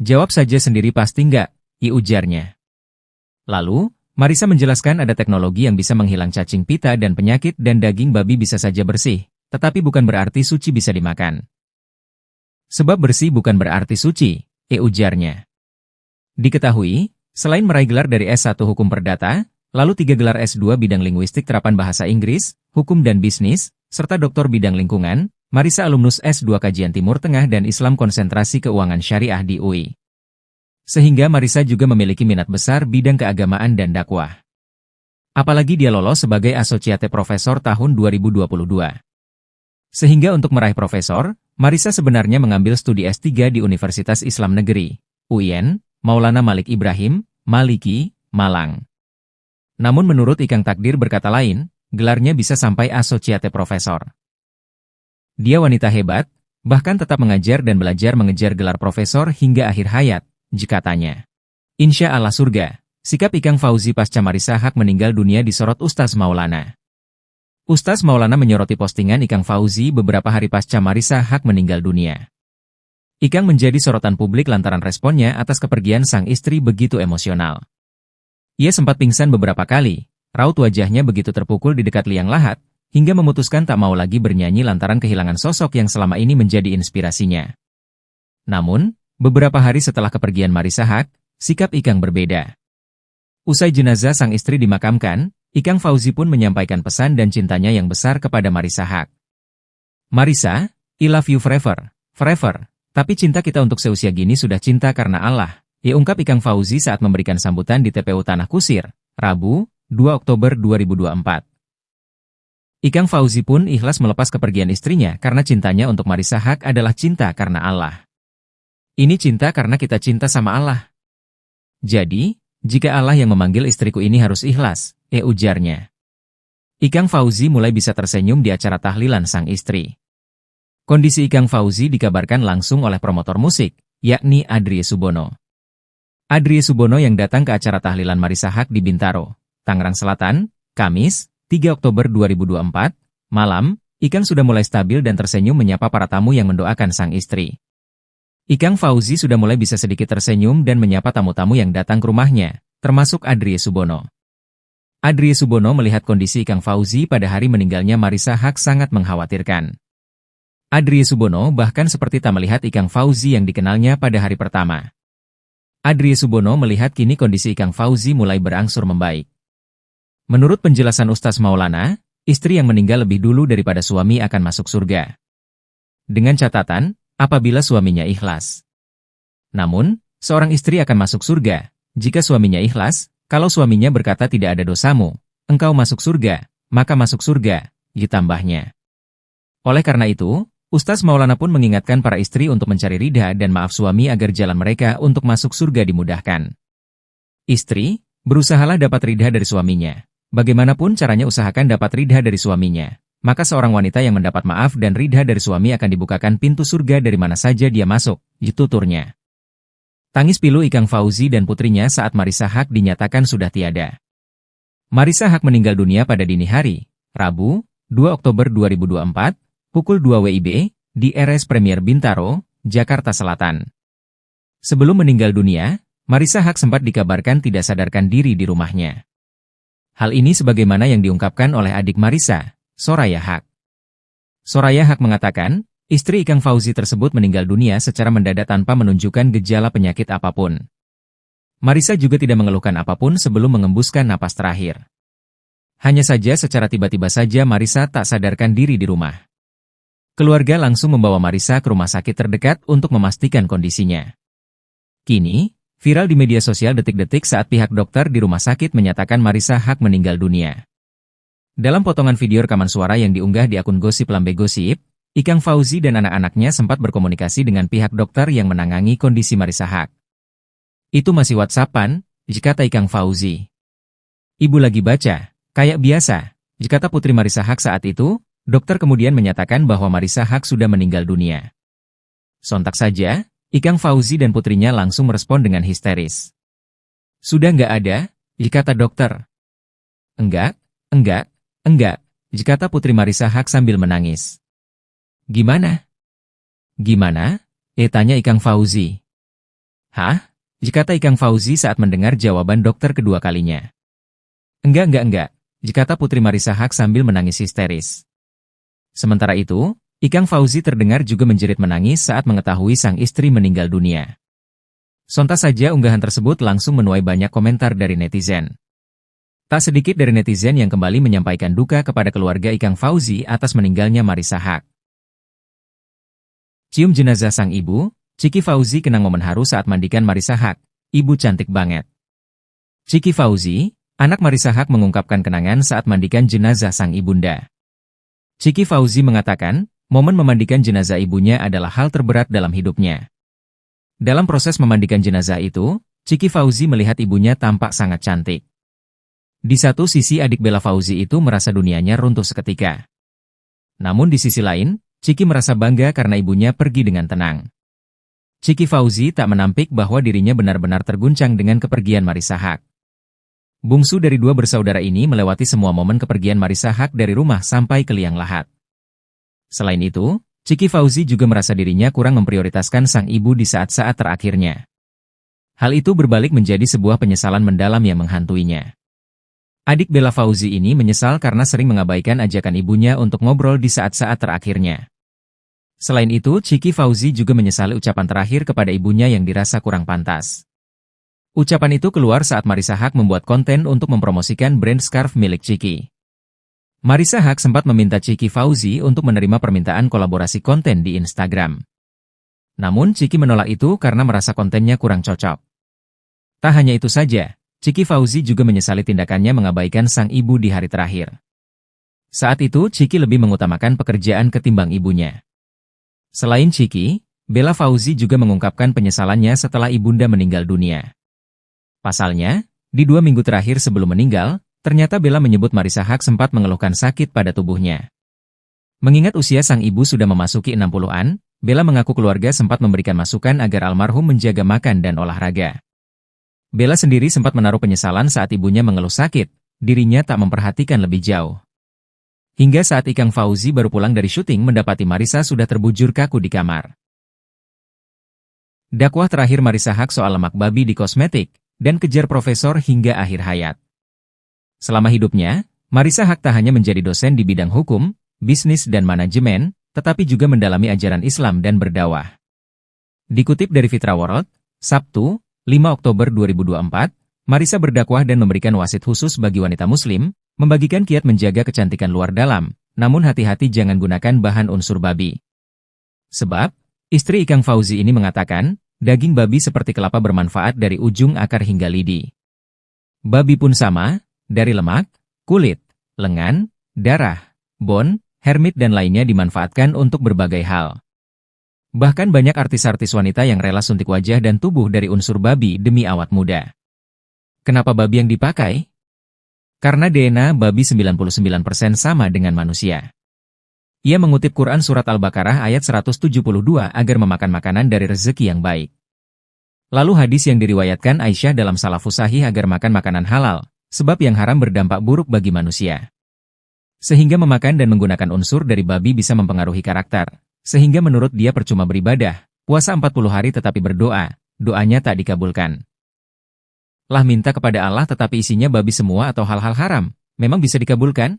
Jawab saja sendiri pasti enggak, ujarnya. Lalu, Marissa menjelaskan ada teknologi yang bisa menghilang cacing pita dan penyakit dan daging babi bisa saja bersih, tetapi bukan berarti suci bisa dimakan. Sebab bersih bukan berarti suci, ujarnya. Diketahui, selain meraih gelar dari S1 Hukum Perdata, lalu 3 gelar S2 bidang linguistik terapan bahasa Inggris, hukum dan bisnis, serta doktor bidang lingkungan, Marissa alumnus S2 Kajian Timur Tengah dan Islam Konsentrasi Keuangan Syariah di UI. Sehingga Marissa juga memiliki minat besar bidang keagamaan dan dakwah. Apalagi dia lolos sebagai Associate Professor tahun 2022. Sehingga untuk meraih profesor, Marissa sebenarnya mengambil studi S3 di Universitas Islam Negeri, UIN, Maulana Malik Ibrahim, Maliki, Malang. Namun menurut Ikang takdir berkata lain, gelarnya bisa sampai Associate Professor. Dia wanita hebat, bahkan tetap mengajar dan belajar mengejar gelar profesor hingga akhir hayat, jika tanya. Insya Allah surga, sikap Ikang Fauzi pasca Marissa Haque meninggal dunia disorot Ustaz Maulana. Ustaz Maulana menyoroti postingan Ikang Fauzi beberapa hari pasca Marissa Haque meninggal dunia. Ikang menjadi sorotan publik lantaran responnya atas kepergian sang istri begitu emosional. Ia sempat pingsan beberapa kali, raut wajahnya begitu terpukul di dekat liang lahat, hingga memutuskan tak mau lagi bernyanyi lantaran kehilangan sosok yang selama ini menjadi inspirasinya. Namun, beberapa hari setelah kepergian Marissa Haque, sikap Ikang berbeda. Usai jenazah sang istri dimakamkan, Ikang Fauzi pun menyampaikan pesan dan cintanya yang besar kepada Marissa Haque. Marissa, I love you forever, forever. Tapi cinta kita untuk seusia gini sudah cinta karena Allah, ungkap Ikang Fauzi saat memberikan sambutan di TPU Tanah Kusir, Rabu, 2 Oktober 2024. Ikang Fauzi pun ikhlas melepas kepergian istrinya karena cintanya untuk Marissa Haque adalah cinta karena Allah. Ini cinta karena kita cinta sama Allah. Jadi, jika Allah yang memanggil istriku ini harus ikhlas, ujarnya. Ikang Fauzi mulai bisa tersenyum di acara tahlilan sang istri. Kondisi Ikang Fauzi dikabarkan langsung oleh promotor musik, yakni Adrie Subono. Adrie Subono yang datang ke acara tahlilan Marissa Haque di Bintaro, Tangerang Selatan, Kamis, 3 Oktober 2024, malam, Ikang sudah mulai stabil dan tersenyum menyapa para tamu yang mendoakan sang istri. Ikang Fauzi sudah mulai bisa sedikit tersenyum dan menyapa tamu-tamu yang datang ke rumahnya, termasuk Adrie Subono. Adrie Subono melihat kondisi Ikang Fauzi pada hari meninggalnya Marissa Haque sangat mengkhawatirkan. Adrie Subono bahkan seperti tak melihat Ikang Fauzi yang dikenalnya pada hari pertama. Adrie Subono melihat kini kondisi Ikang Fauzi mulai berangsur membaik. Menurut penjelasan Ustaz Maulana, istri yang meninggal lebih dulu daripada suami akan masuk surga. Dengan catatan, apabila suaminya ikhlas. Namun, seorang istri akan masuk surga jika suaminya ikhlas. Kalau suaminya berkata tidak ada dosamu, engkau masuk surga, maka masuk surga, ditambahnya. Oleh karena itu, Ustaz Maulana pun mengingatkan para istri untuk mencari ridha dan maaf suami agar jalan mereka untuk masuk surga dimudahkan. Istri, berusahalah dapat ridha dari suaminya. Bagaimanapun caranya usahakan dapat ridha dari suaminya. Maka seorang wanita yang mendapat maaf dan ridha dari suami akan dibukakan pintu surga dari mana saja dia masuk, tuturnya. Tangis pilu Ikang Fauzi dan putrinya saat Marissa Haque dinyatakan sudah tiada. Marissa Haque meninggal dunia pada dini hari, Rabu, 2 Oktober 2024, pukul 2 WIB, di RS Premier Bintaro, Jakarta Selatan. Sebelum meninggal dunia, Marissa Haque sempat dikabarkan tidak sadarkan diri di rumahnya. Hal ini sebagaimana yang diungkapkan oleh adik Marissa, Soraya Haque. Soraya Haque mengatakan, istri Ikang Fauzi tersebut meninggal dunia secara mendadak tanpa menunjukkan gejala penyakit apapun. Marissa juga tidak mengeluhkan apapun sebelum mengembuskan napas terakhir. Hanya saja secara tiba-tiba saja Marissa tak sadarkan diri di rumah. Keluarga langsung membawa Marissa ke rumah sakit terdekat untuk memastikan kondisinya. Kini, viral di media sosial detik-detik saat pihak dokter di rumah sakit menyatakan Marissa Haque meninggal dunia. Dalam potongan video rekaman suara yang diunggah di akun Gosip Lambe Gosip, Ikang Fauzi dan anak-anaknya sempat berkomunikasi dengan pihak dokter yang menangani kondisi Marissa Haque. Itu masih WhatsApp-an, kata Ikang Fauzi. Ibu lagi baca, kayak biasa, kata putri Marissa Haque saat itu. Dokter kemudian menyatakan bahwa Marissa Haque sudah meninggal dunia. Sontak saja, Ikang Fauzi dan putrinya langsung merespon dengan histeris. Sudah nggak ada, kata dokter. Enggak, kata putri Marissa Haque sambil menangis. Gimana? Gimana? Tanya Ikang Fauzi. Hah? Kata Ikang Fauzi saat mendengar jawaban dokter kedua kalinya. Enggak, kata putri Marissa Haque sambil menangis histeris. Sementara itu, Ikang Fauzi terdengar juga menjerit menangis saat mengetahui sang istri meninggal dunia. Sontak saja unggahan tersebut langsung menuai banyak komentar dari netizen. Tak sedikit dari netizen yang kembali menyampaikan duka kepada keluarga Ikang Fauzi atas meninggalnya Marissa Haque. Cium jenazah sang ibu, Ciki Fauzi kenang momen haru saat mandikan Marissa Haque, ibu cantik banget. Ciki Fauzi, anak Marissa Haque mengungkapkan kenangan saat mandikan jenazah sang ibunda. Ciki Fauzi mengatakan, momen memandikan jenazah ibunya adalah hal terberat dalam hidupnya. Dalam proses memandikan jenazah itu, Ciki Fauzi melihat ibunya tampak sangat cantik. Di satu sisi adik Bella Fauzi itu merasa dunianya runtuh seketika. Namun di sisi lain, Ciki merasa bangga karena ibunya pergi dengan tenang. Ciki Fauzi tak menampik bahwa dirinya benar-benar terguncang dengan kepergian Marissa Haque. Bungsu dari dua bersaudara ini melewati semua momen kepergian Marissa Haque dari rumah sampai ke liang lahat. Selain itu, Ciki Fauzi juga merasa dirinya kurang memprioritaskan sang ibu di saat-saat terakhirnya. Hal itu berbalik menjadi sebuah penyesalan mendalam yang menghantuinya. Adik Bella Fauzi ini menyesal karena sering mengabaikan ajakan ibunya untuk ngobrol di saat-saat terakhirnya. Selain itu, Ciki Fauzi juga menyesali ucapan terakhir kepada ibunya yang dirasa kurang pantas. Ucapan itu keluar saat Marissa Haque membuat konten untuk mempromosikan brand scarf milik Ciki. Marissa Haque sempat meminta Ciki Fauzi untuk menerima permintaan kolaborasi konten di Instagram. Namun Ciki menolak itu karena merasa kontennya kurang cocok. Tak hanya itu saja, Ciki Fauzi juga menyesali tindakannya mengabaikan sang ibu di hari terakhir. Saat itu Ciki lebih mengutamakan pekerjaan ketimbang ibunya. Selain Ciki, Bella Fauzi juga mengungkapkan penyesalannya setelah ibunda meninggal dunia. Pasalnya, di 2 minggu terakhir sebelum meninggal, ternyata Bella menyebut Marissa Haque sempat mengeluhkan sakit pada tubuhnya. Mengingat usia sang ibu sudah memasuki 60-an, Bella mengaku keluarga sempat memberikan masukan agar almarhum menjaga makan dan olahraga. Bella sendiri sempat menaruh penyesalan saat ibunya mengeluh sakit, dirinya tak memperhatikan lebih jauh. Hingga saat Ikang Fauzi baru pulang dari syuting mendapati Marissa sudah terbujur kaku di kamar. Dakwah terakhir Marissa Haque soal lemak babi di kosmetik, dan kejar profesor hingga akhir hayat. Selama hidupnya, Marissa Haque tak hanya menjadi dosen di bidang hukum, bisnis dan manajemen, tetapi juga mendalami ajaran Islam dan berdakwah. Dikutip dari Fitra World, Sabtu, 5 Oktober 2024, Marissa berdakwah dan memberikan wasit khusus bagi wanita muslim, Membagikan kiat menjaga kecantikan luar dalam, namun hati-hati jangan gunakan bahan unsur babi. Sebab, istri Ikang Fauzi ini mengatakan, daging babi seperti kelapa bermanfaat dari ujung akar hingga lidi. Babi pun sama, dari lemak, kulit, lengan, darah, bon, hermit dan lainnya dimanfaatkan untuk berbagai hal. Bahkan banyak artis-artis wanita yang rela suntik wajah dan tubuh dari unsur babi demi awet muda. Kenapa babi yang dipakai? Karena DNA babi 99% sama dengan manusia. Ia mengutip Quran Surat Al-Baqarah ayat 172 agar memakan makanan dari rezeki yang baik. Lalu hadis yang diriwayatkan Aisyah dalam Salafus Sahih agar makan makanan halal, sebab yang haram berdampak buruk bagi manusia. Sehingga memakan dan menggunakan unsur dari babi bisa mempengaruhi karakter, sehingga menurut dia percuma beribadah, puasa 40 hari tetapi berdoa, doanya tak dikabulkan. Lah minta kepada Allah tetapi isinya babi semua atau hal-hal haram, memang bisa dikabulkan?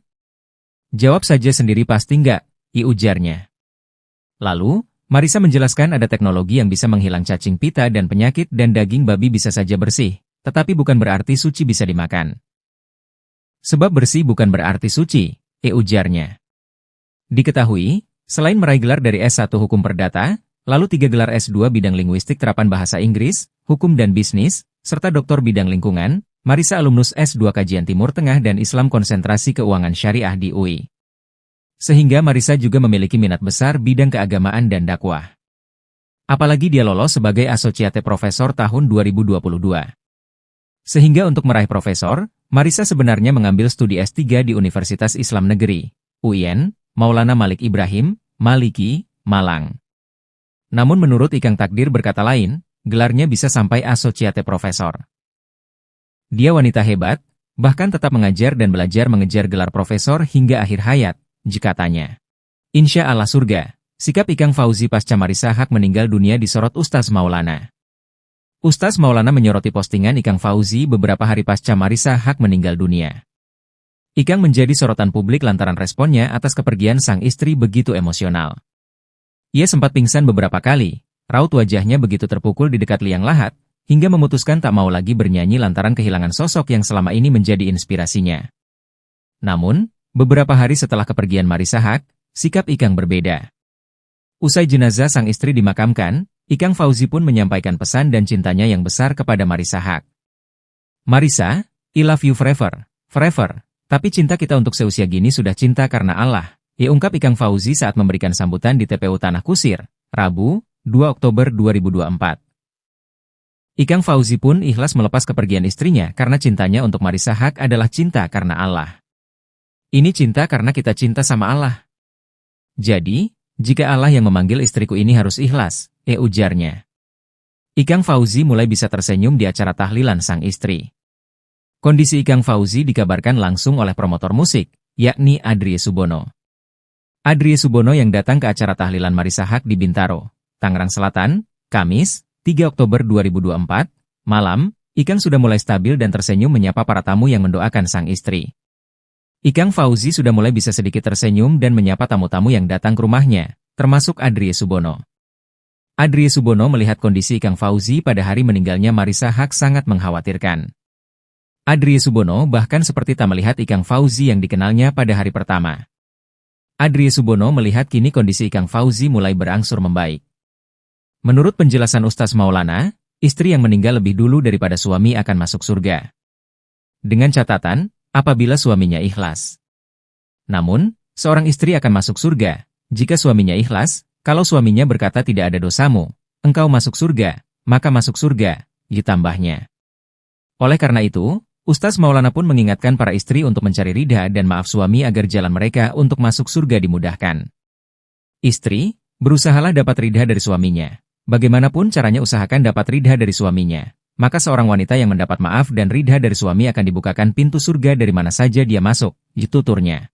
Jawab saja sendiri pasti enggak, ujarnya. Lalu, Marisa menjelaskan ada teknologi yang bisa menghilang cacing pita dan penyakit dan daging babi bisa saja bersih, tetapi bukan berarti suci bisa dimakan. Sebab bersih bukan berarti suci, ujarnya. Diketahui, selain meraih gelar dari S1 Hukum Perdata, lalu 3 gelar S2 bidang linguistik terapan bahasa Inggris, hukum dan bisnis, serta doktor bidang lingkungan, Marisa alumnus S2 Kajian Timur Tengah dan Islam Konsentrasi Keuangan Syariah di UI. Sehingga Marisa juga memiliki minat besar bidang keagamaan dan dakwah. Apalagi dia lolos sebagai Asociate Profesor tahun 2022. Sehingga untuk meraih profesor, Marisa sebenarnya mengambil studi S3 di Universitas Islam Negeri, UIN, Maulana Malik Ibrahim, Maliki, Malang. Namun menurut Ikang takdir berkata lain, gelarnya bisa sampai Asociate Profesor. Dia wanita hebat, bahkan tetap mengajar dan belajar mengejar gelar profesor hingga akhir hayat, jika tanya. Insya Allah surga, sikap Ikang Fauzi pasca Marisa Haque meninggal dunia disorot Ustaz Maulana. Ustaz Maulana menyoroti postingan Ikang Fauzi beberapa hari pasca Marisa Haque meninggal dunia. Ikang menjadi sorotan publik lantaran responnya atas kepergian sang istri begitu emosional. Ia sempat pingsan beberapa kali. Raut wajahnya begitu terpukul di dekat liang lahat, hingga memutuskan tak mau lagi bernyanyi lantaran kehilangan sosok yang selama ini menjadi inspirasinya. Namun, beberapa hari setelah kepergian Marisa Haque, sikap Ikang berbeda. Usai jenazah sang istri dimakamkan, Ikang Fauzi pun menyampaikan pesan dan cintanya yang besar kepada Marisa Haque. Marisa, I love you forever, forever, tapi cinta kita untuk seusia gini sudah cinta karena Allah, ungkap Ikang Fauzi saat memberikan sambutan di TPU Tanah Kusir, Rabu, 2 Oktober 2024. Ikang Fauzi pun ikhlas melepas kepergian istrinya karena cintanya untuk Marisa Haque adalah cinta karena Allah. Ini cinta karena kita cinta sama Allah. Jadi, jika Allah yang memanggil istriku ini harus ikhlas, ujarnya. Ikang Fauzi mulai bisa tersenyum di acara tahlilan sang istri. Kondisi Ikang Fauzi dikabarkan langsung oleh promotor musik, yakni Adrie Subono. Adrie Subono yang datang ke acara tahlilan Marisa Haque di Bintaro, Tangerang Selatan, Kamis, 3 Oktober 2024, malam, Ikang sudah mulai stabil dan tersenyum menyapa para tamu yang mendoakan sang istri. Ikang Fauzi sudah mulai bisa sedikit tersenyum dan menyapa tamu-tamu yang datang ke rumahnya, termasuk Adrie Subono. Adrie Subono melihat kondisi Ikang Fauzi pada hari meninggalnya Marisa Haque sangat mengkhawatirkan. Adrie Subono bahkan seperti tak melihat Ikang Fauzi yang dikenalnya pada hari pertama. Adrie Subono melihat kini kondisi Ikang Fauzi mulai berangsur membaik. Menurut penjelasan Ustaz Maulana, istri yang meninggal lebih dulu daripada suami akan masuk surga. Dengan catatan, apabila suaminya ikhlas. Namun, seorang istri akan masuk surga, jika suaminya ikhlas, kalau suaminya berkata tidak ada dosamu, engkau masuk surga, maka masuk surga, ditambahnya. Oleh karena itu, Ustaz Maulana pun mengingatkan para istri untuk mencari ridha dan maaf suami agar jalan mereka untuk masuk surga dimudahkan. Istri, berusahalah dapat ridha dari suaminya. Bagaimanapun caranya usahakan dapat ridha dari suaminya. Maka seorang wanita yang mendapat maaf dan ridha dari suami akan dibukakan pintu surga dari mana saja dia masuk, tuturnya.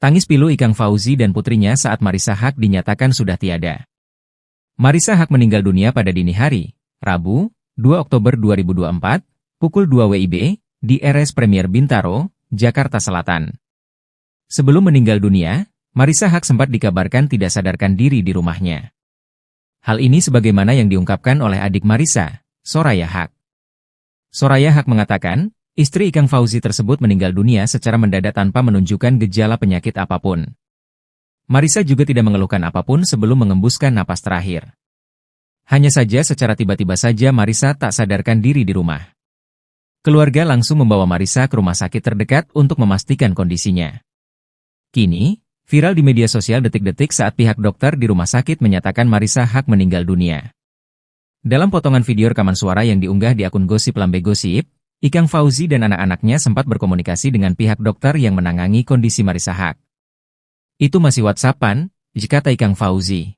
Tangis pilu Ikang Fauzi dan putrinya saat Marisa Haque dinyatakan sudah tiada. Marisa Haque meninggal dunia pada dini hari, Rabu, 2 Oktober 2024, pukul 2 WIB, di RS Premier Bintaro, Jakarta Selatan. Sebelum meninggal dunia, Marisa Haque sempat dikabarkan tidak sadarkan diri di rumahnya. Hal ini sebagaimana yang diungkapkan oleh adik Marisa, Soraya Haque. Soraya Haque mengatakan, Istri Ikang Fauzi tersebut meninggal dunia secara mendadak tanpa menunjukkan gejala penyakit apapun. Marisa juga tidak mengeluhkan apapun sebelum mengembuskan napas terakhir. Hanya saja secara tiba-tiba saja Marisa tak sadarkan diri di rumah. Keluarga langsung membawa Marisa ke rumah sakit terdekat untuk memastikan kondisinya. Kini, viral di media sosial detik-detik saat pihak dokter di rumah sakit menyatakan Marisa Haque meninggal dunia. Dalam potongan video rekaman suara yang diunggah di akun Gosip Lambe Gosip, Ikang Fauzi dan anak-anaknya sempat berkomunikasi dengan pihak dokter yang menangani kondisi Marisa Haque. Itu masih WhatsApp-an, kata Ikang Fauzi.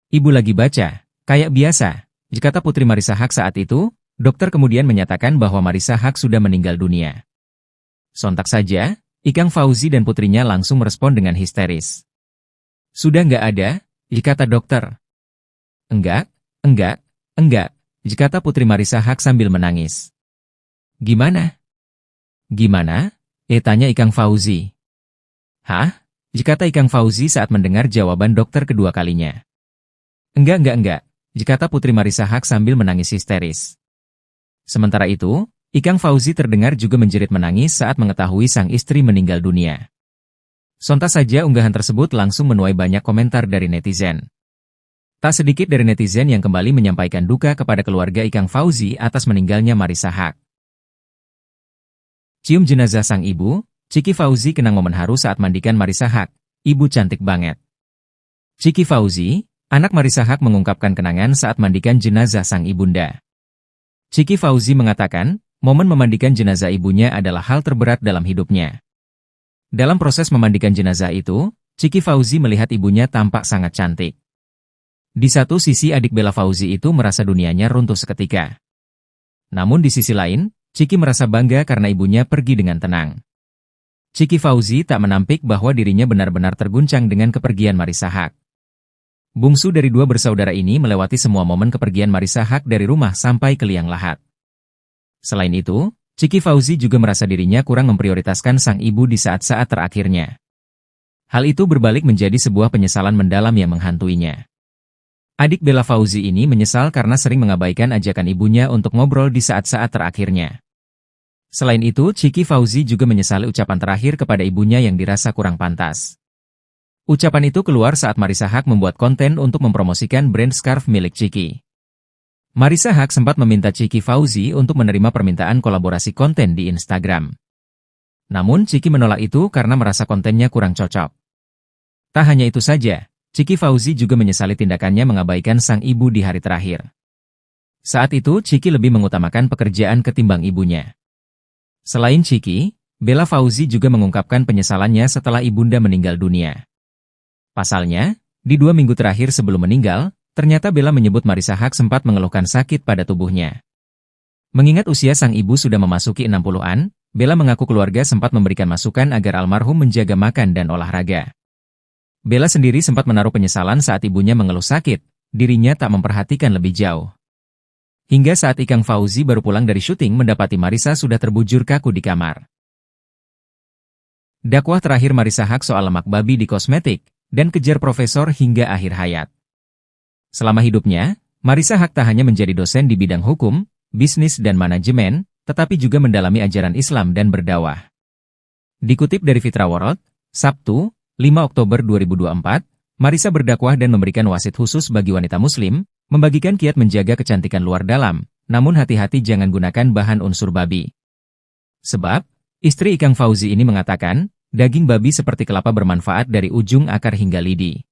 Ibu lagi baca. Kayak biasa, kata putri Marisa Haque saat itu, dokter kemudian menyatakan bahwa Marisa Haque sudah meninggal dunia. Sontak saja, Ikang Fauzi dan putrinya langsung merespon dengan histeris. Sudah nggak ada, kata dokter. Enggak, kata putri Marisa Haque sambil menangis. Gimana? Gimana? Tanya Ikang Fauzi. Hah? Kata Ikang Fauzi saat mendengar jawaban dokter kedua kalinya. Enggak. Kata putri Marisa Haque sambil menangis histeris. Sementara itu, Ikang Fauzi terdengar juga menjerit menangis saat mengetahui sang istri meninggal dunia. Sontak saja unggahan tersebut langsung menuai banyak komentar dari netizen. Tak sedikit dari netizen yang kembali menyampaikan duka kepada keluarga Ikang Fauzi atas meninggalnya Marisa Haque. Cium jenazah sang ibu, Ciki Fauzi kenang momen haru saat mandikan Marisa Haque. Ibu cantik banget. Ciki Fauzi, anak Marisa Haque mengungkapkan kenangan saat mandikan jenazah sang ibunda. Ciki Fauzi mengatakan, momen memandikan jenazah ibunya adalah hal terberat dalam hidupnya. Dalam proses memandikan jenazah itu, Ciki Fauzi melihat ibunya tampak sangat cantik. Di satu sisi adik Bella Fauzi itu merasa dunianya runtuh seketika. Namun di sisi lain, Ciki merasa bangga karena ibunya pergi dengan tenang. Ciki Fauzi tak menampik bahwa dirinya benar-benar terguncang dengan kepergian Marisa Haque. Bungsu dari dua bersaudara ini melewati semua momen kepergian Marisa Haque dari rumah sampai ke liang lahat. Selain itu, Ciki Fauzi juga merasa dirinya kurang memprioritaskan sang ibu di saat-saat terakhirnya. Hal itu berbalik menjadi sebuah penyesalan mendalam yang menghantuinya. Adik Bella Fauzi ini menyesal karena sering mengabaikan ajakan ibunya untuk ngobrol di saat-saat terakhirnya. Selain itu, Ciki Fauzi juga menyesali ucapan terakhir kepada ibunya yang dirasa kurang pantas. Ucapan itu keluar saat Marisa Haque membuat konten untuk mempromosikan brand scarf milik Ciki. Marisa Haque sempat meminta Ciki Fauzi untuk menerima permintaan kolaborasi konten di Instagram. Namun Ciki menolak itu karena merasa kontennya kurang cocok. Tak hanya itu saja, Ciki Fauzi juga menyesali tindakannya mengabaikan sang ibu di hari terakhir. Saat itu Ciki lebih mengutamakan pekerjaan ketimbang ibunya. Selain Ciki, Bella Fauzi juga mengungkapkan penyesalannya setelah ibunda meninggal dunia. Pasalnya, di 2 minggu terakhir sebelum meninggal, ternyata Bella menyebut Marisa Haque sempat mengeluhkan sakit pada tubuhnya. Mengingat usia sang ibu sudah memasuki 60-an, Bella mengaku keluarga sempat memberikan masukan agar almarhum menjaga makan dan olahraga. Bella sendiri sempat menaruh penyesalan saat ibunya mengeluh sakit, dirinya tak memperhatikan lebih jauh. Hingga saat Ikang Fauzi baru pulang dari syuting mendapati Marisa sudah terbujur kaku di kamar. Dakwah terakhir Marisa Haque soal lemak babi di kosmetik, dan kejar profesor hingga akhir hayat. Selama hidupnya, Marisa Haque tak hanya menjadi dosen di bidang hukum, bisnis dan manajemen, tetapi juga mendalami ajaran Islam dan berdakwah. Dikutip dari Fitra World, Sabtu, 5 Oktober 2024, Marisa berdakwah dan memberikan wasit khusus bagi wanita muslim, membagikan kiat menjaga kecantikan luar dalam, namun hati-hati jangan gunakan bahan unsur babi. Sebab, istri Ikang Fauzi ini mengatakan, daging babi seperti kelapa bermanfaat dari ujung akar hingga lidi.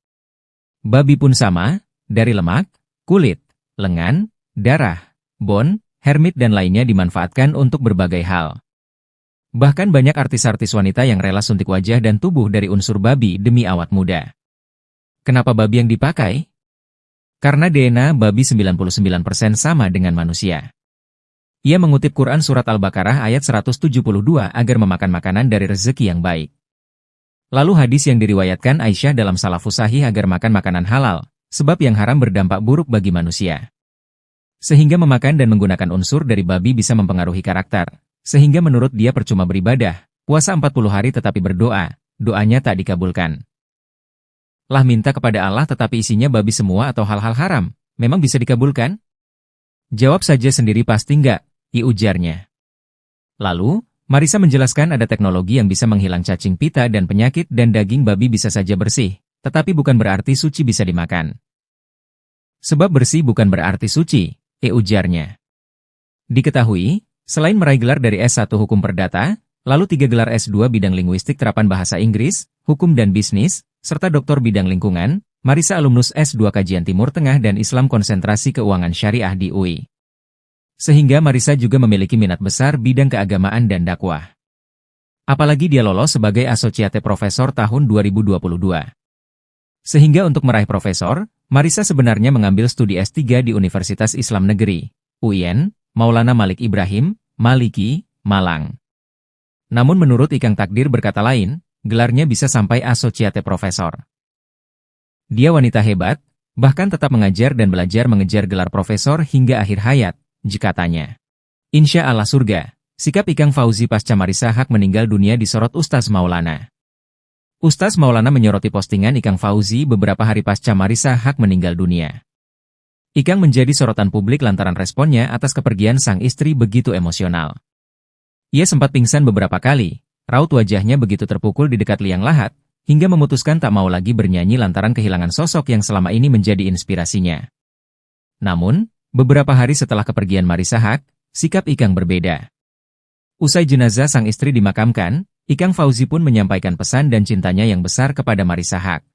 Babi pun sama, dari lemak, kulit, lengan, darah, bon, hermit dan lainnya dimanfaatkan untuk berbagai hal. Bahkan banyak artis-artis wanita yang rela suntik wajah dan tubuh dari unsur babi demi awet muda. Kenapa babi yang dipakai? Karena DNA babi 99% sama dengan manusia. Ia mengutip Quran Surat Al-Baqarah ayat 172 agar memakan makanan dari rezeki yang baik. Lalu hadis yang diriwayatkan Aisyah dalam Salafus Sahih agar makan makanan halal, sebab yang haram berdampak buruk bagi manusia. Sehingga memakan dan menggunakan unsur dari babi bisa mempengaruhi karakter, sehingga menurut dia percuma beribadah, puasa 40 hari tetapi berdoa, doanya tak dikabulkan. Lah minta kepada Allah tetapi isinya babi semua atau hal-hal haram, memang bisa dikabulkan? Jawab saja sendiri pasti enggak, ujarnya. Lalu, Marisa menjelaskan ada teknologi yang bisa menghilang cacing pita dan penyakit dan daging babi bisa saja bersih, tetapi bukan berarti suci bisa dimakan. Sebab bersih bukan berarti suci, ujarnya. Diketahui, selain meraih gelar dari S1 Hukum Perdata, lalu 3 gelar S2 bidang linguistik terapan bahasa Inggris, hukum dan bisnis, serta doktor bidang lingkungan, Marisa alumnus S2 Kajian Timur Tengah dan Islam Konsentrasi Keuangan Syariah di UI. Sehingga Marisa juga memiliki minat besar bidang keagamaan dan dakwah. Apalagi dia lolos sebagai Associate Professor tahun 2022. Sehingga untuk meraih profesor, Marisa sebenarnya mengambil studi S3 di Universitas Islam Negeri, UIN, Maulana Malik Ibrahim, Maliki, Malang. Namun menurut Ikang takdir berkata lain, gelarnya bisa sampai Associate Professor. Dia wanita hebat, bahkan tetap mengajar dan belajar mengejar gelar profesor hingga akhir hayat, jikatanya. Insya Allah surga, sikap Ikang Fauzi pasca Marisa Haque meninggal dunia disorot Ustaz Maulana. Ustaz Maulana menyoroti postingan Ikang Fauzi beberapa hari pasca Marisa Haque meninggal dunia. Ikang menjadi sorotan publik lantaran responnya atas kepergian sang istri begitu emosional. Ia sempat pingsan beberapa kali, raut wajahnya begitu terpukul di dekat liang lahat, hingga memutuskan tak mau lagi bernyanyi lantaran kehilangan sosok yang selama ini menjadi inspirasinya. Namun, beberapa hari setelah kepergian Marisa Haque, sikap Ikang berbeda. Usai jenazah sang istri dimakamkan, Ikang Fauzi pun menyampaikan pesan dan cintanya yang besar kepada Marisa Haque.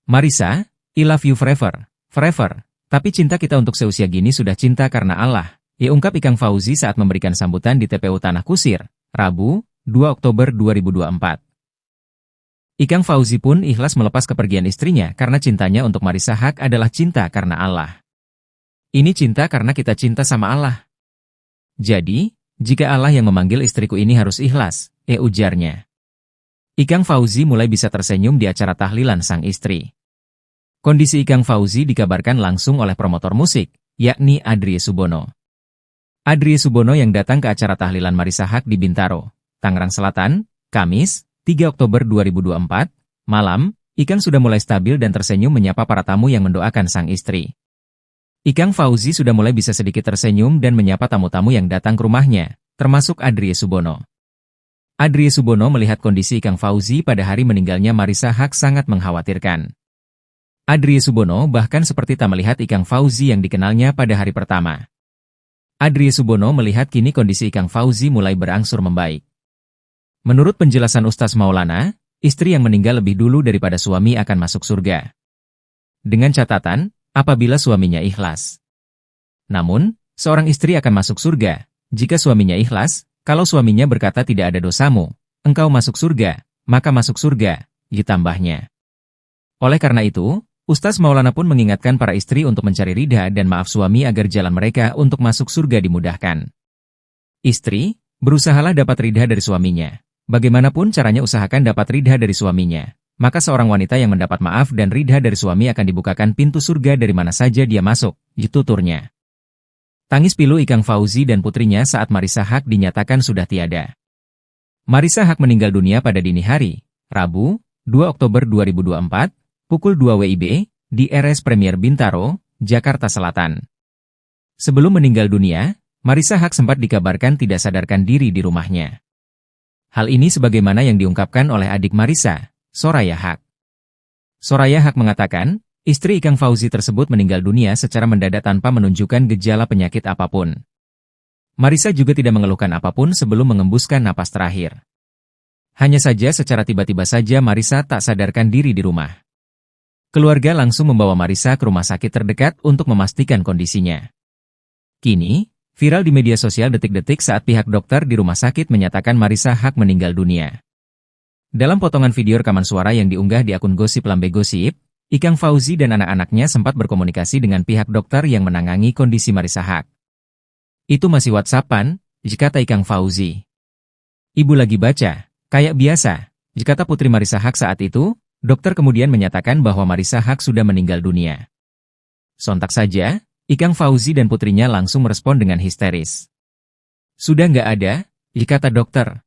Marisa, I love you forever, forever, tapi cinta kita untuk seusia gini sudah cinta karena Allah, ungkap Ikang Fauzi saat memberikan sambutan di TPU Tanah Kusir, Rabu, 2 Oktober 2024. Ikang Fauzi pun ikhlas melepas kepergian istrinya karena cintanya untuk Marisa Haque adalah cinta karena Allah. Ini cinta karena kita cinta sama Allah. Jadi, jika Allah yang memanggil istriku ini harus ikhlas, ujarnya. Ikang Fauzi mulai bisa tersenyum di acara tahlilan sang istri. Kondisi Ikang Fauzi dikabarkan langsung oleh promotor musik, yakni Adrie Subono. Adrie Subono yang datang ke acara tahlilan Marisa Haque di Bintaro, Tangerang Selatan, Kamis, 3 Oktober 2024, malam, Ikang sudah mulai stabil dan tersenyum menyapa para tamu yang mendoakan sang istri. Ikang Fauzi sudah mulai bisa sedikit tersenyum dan menyapa tamu-tamu yang datang ke rumahnya, termasuk Adrie Subono. Adrie Subono melihat kondisi Ikang Fauzi pada hari meninggalnya Marisa Haque sangat mengkhawatirkan. Adrie Subono bahkan seperti tak melihat Ikang Fauzi yang dikenalnya pada hari pertama. Adrie Subono melihat kini kondisi Ikang Fauzi mulai berangsur membaik. Menurut penjelasan Ustaz Maulana, istri yang meninggal lebih dulu daripada suami akan masuk surga. Dengan catatan, apabila suaminya ikhlas. Namun, seorang istri akan masuk surga, jika suaminya ikhlas, kalau suaminya berkata tidak ada dosamu, engkau masuk surga, maka masuk surga, ditambahnya. Oleh karena itu, Ustaz Maulana pun mengingatkan para istri untuk mencari ridha dan maaf suami agar jalan mereka untuk masuk surga dimudahkan. Istri, berusahalah dapat ridha dari suaminya. Bagaimanapun caranya usahakan dapat ridha dari suaminya. Maka seorang wanita yang mendapat maaf dan ridha dari suami akan dibukakan pintu surga dari mana saja dia masuk, tuturnya. Tangis pilu Ikang Fauzi dan putrinya saat Marisa Haque dinyatakan sudah tiada. Marisa Haque meninggal dunia pada dini hari, Rabu, 2 Oktober 2024, pukul 2 WIB, di RS Premier Bintaro, Jakarta Selatan. Sebelum meninggal dunia, Marisa Haque sempat dikabarkan tidak sadarkan diri di rumahnya. Hal ini sebagaimana yang diungkapkan oleh adik Marisa, Soraya Haque. Soraya Haque mengatakan, istri Ikang Fauzi tersebut meninggal dunia secara mendadak tanpa menunjukkan gejala penyakit apapun. Marisa juga tidak mengeluhkan apapun sebelum mengembuskan napas terakhir. Hanya saja secara tiba-tiba saja Marisa tak sadarkan diri di rumah. Keluarga langsung membawa Marisa ke rumah sakit terdekat untuk memastikan kondisinya. Kini, viral di media sosial detik-detik saat pihak dokter di rumah sakit menyatakan Marisa Haque meninggal dunia. Dalam potongan video rekaman suara yang diunggah di akun Gosip Lambe Gosip, Ikang Fauzi dan anak-anaknya sempat berkomunikasi dengan pihak dokter yang menangani kondisi Marisa Haque. Itu masih WhatsApp-an, kata Ikang Fauzi. Ibu lagi baca, kayak biasa, kata putri Marisa Haque saat itu, dokter kemudian menyatakan bahwa Marisa Haque sudah meninggal dunia. Sontak saja, Ikang Fauzi dan putrinya langsung merespon dengan histeris. Sudah nggak ada, kata dokter.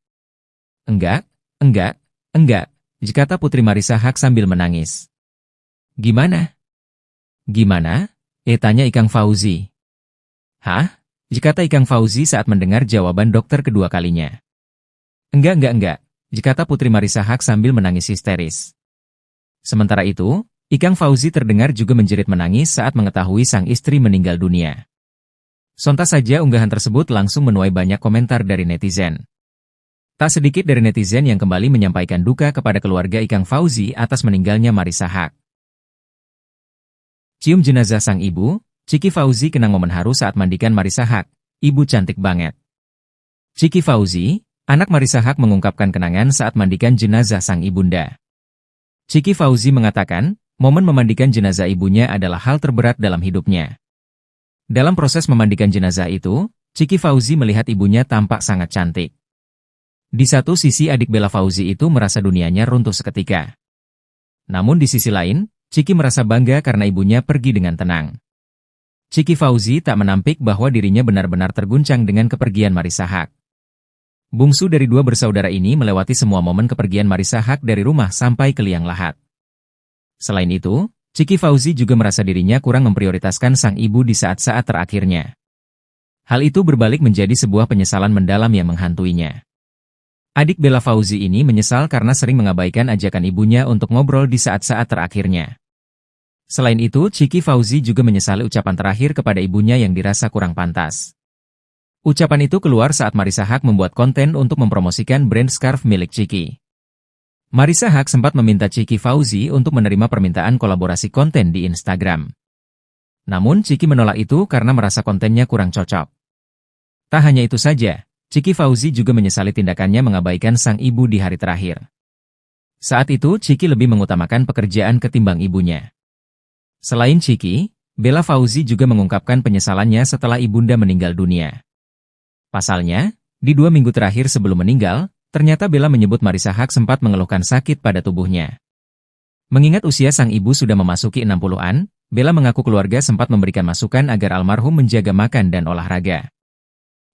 Enggak, kata putri Marisa Haque sambil menangis. Gimana? Gimana? Tanya Ikang Fauzi. Hah? Jikata Ikang Fauzi saat mendengar jawaban dokter kedua kalinya. Enggak, jikata Putri Marissa Haque sambil menangis histeris. Sementara itu, Ikang Fauzi terdengar juga menjerit menangis saat mengetahui sang istri meninggal dunia. Sontak saja unggahan tersebut langsung menuai banyak komentar dari netizen. Tak sedikit dari netizen yang kembali menyampaikan duka kepada keluarga Ikang Fauzi atas meninggalnya Marissa Haque. Cium jenazah sang ibu, Ciki Fauzi kenang momen haru saat mandikan Marissa Haque. Ibu cantik banget. Ciki Fauzi, anak Marissa Haque mengungkapkan kenangan saat mandikan jenazah sang ibunda. Ciki Fauzi mengatakan, momen memandikan jenazah ibunya adalah hal terberat dalam hidupnya. Dalam proses memandikan jenazah itu, Ciki Fauzi melihat ibunya tampak sangat cantik. Di satu sisi adik Bella Fauzi itu merasa dunianya runtuh seketika. Namun di sisi lain, Ciki merasa bangga karena ibunya pergi dengan tenang. Ciki Fauzi tak menampik bahwa dirinya benar-benar terguncang dengan kepergian Marissa Haque. Bungsu dari dua bersaudara ini melewati semua momen kepergian Marissa Haque dari rumah sampai ke liang lahat. Selain itu, Ciki Fauzi juga merasa dirinya kurang memprioritaskan sang ibu di saat-saat terakhirnya. Hal itu berbalik menjadi sebuah penyesalan mendalam yang menghantuinya. Adik Bella Fauzi ini menyesal karena sering mengabaikan ajakan ibunya untuk ngobrol di saat-saat terakhirnya. Selain itu, Ciki Fauzi juga menyesali ucapan terakhir kepada ibunya yang dirasa kurang pantas. Ucapan itu keluar saat Marissa Haque membuat konten untuk mempromosikan brand scarf milik Ciki. Marissa Haque sempat meminta Ciki Fauzi untuk menerima permintaan kolaborasi konten di Instagram. Namun Ciki menolak itu karena merasa kontennya kurang cocok. Tak hanya itu saja, Ciki Fauzi juga menyesali tindakannya mengabaikan sang ibu di hari terakhir. Saat itu Ciki lebih mengutamakan pekerjaan ketimbang ibunya. Selain Ciki, Bella Fauzi juga mengungkapkan penyesalannya setelah ibunda meninggal dunia. Pasalnya, di 2 minggu terakhir sebelum meninggal, ternyata Bella menyebut Marissa Haque sempat mengeluhkan sakit pada tubuhnya. Mengingat usia sang ibu sudah memasuki 60-an, Bella mengaku keluarga sempat memberikan masukan agar almarhum menjaga makan dan olahraga.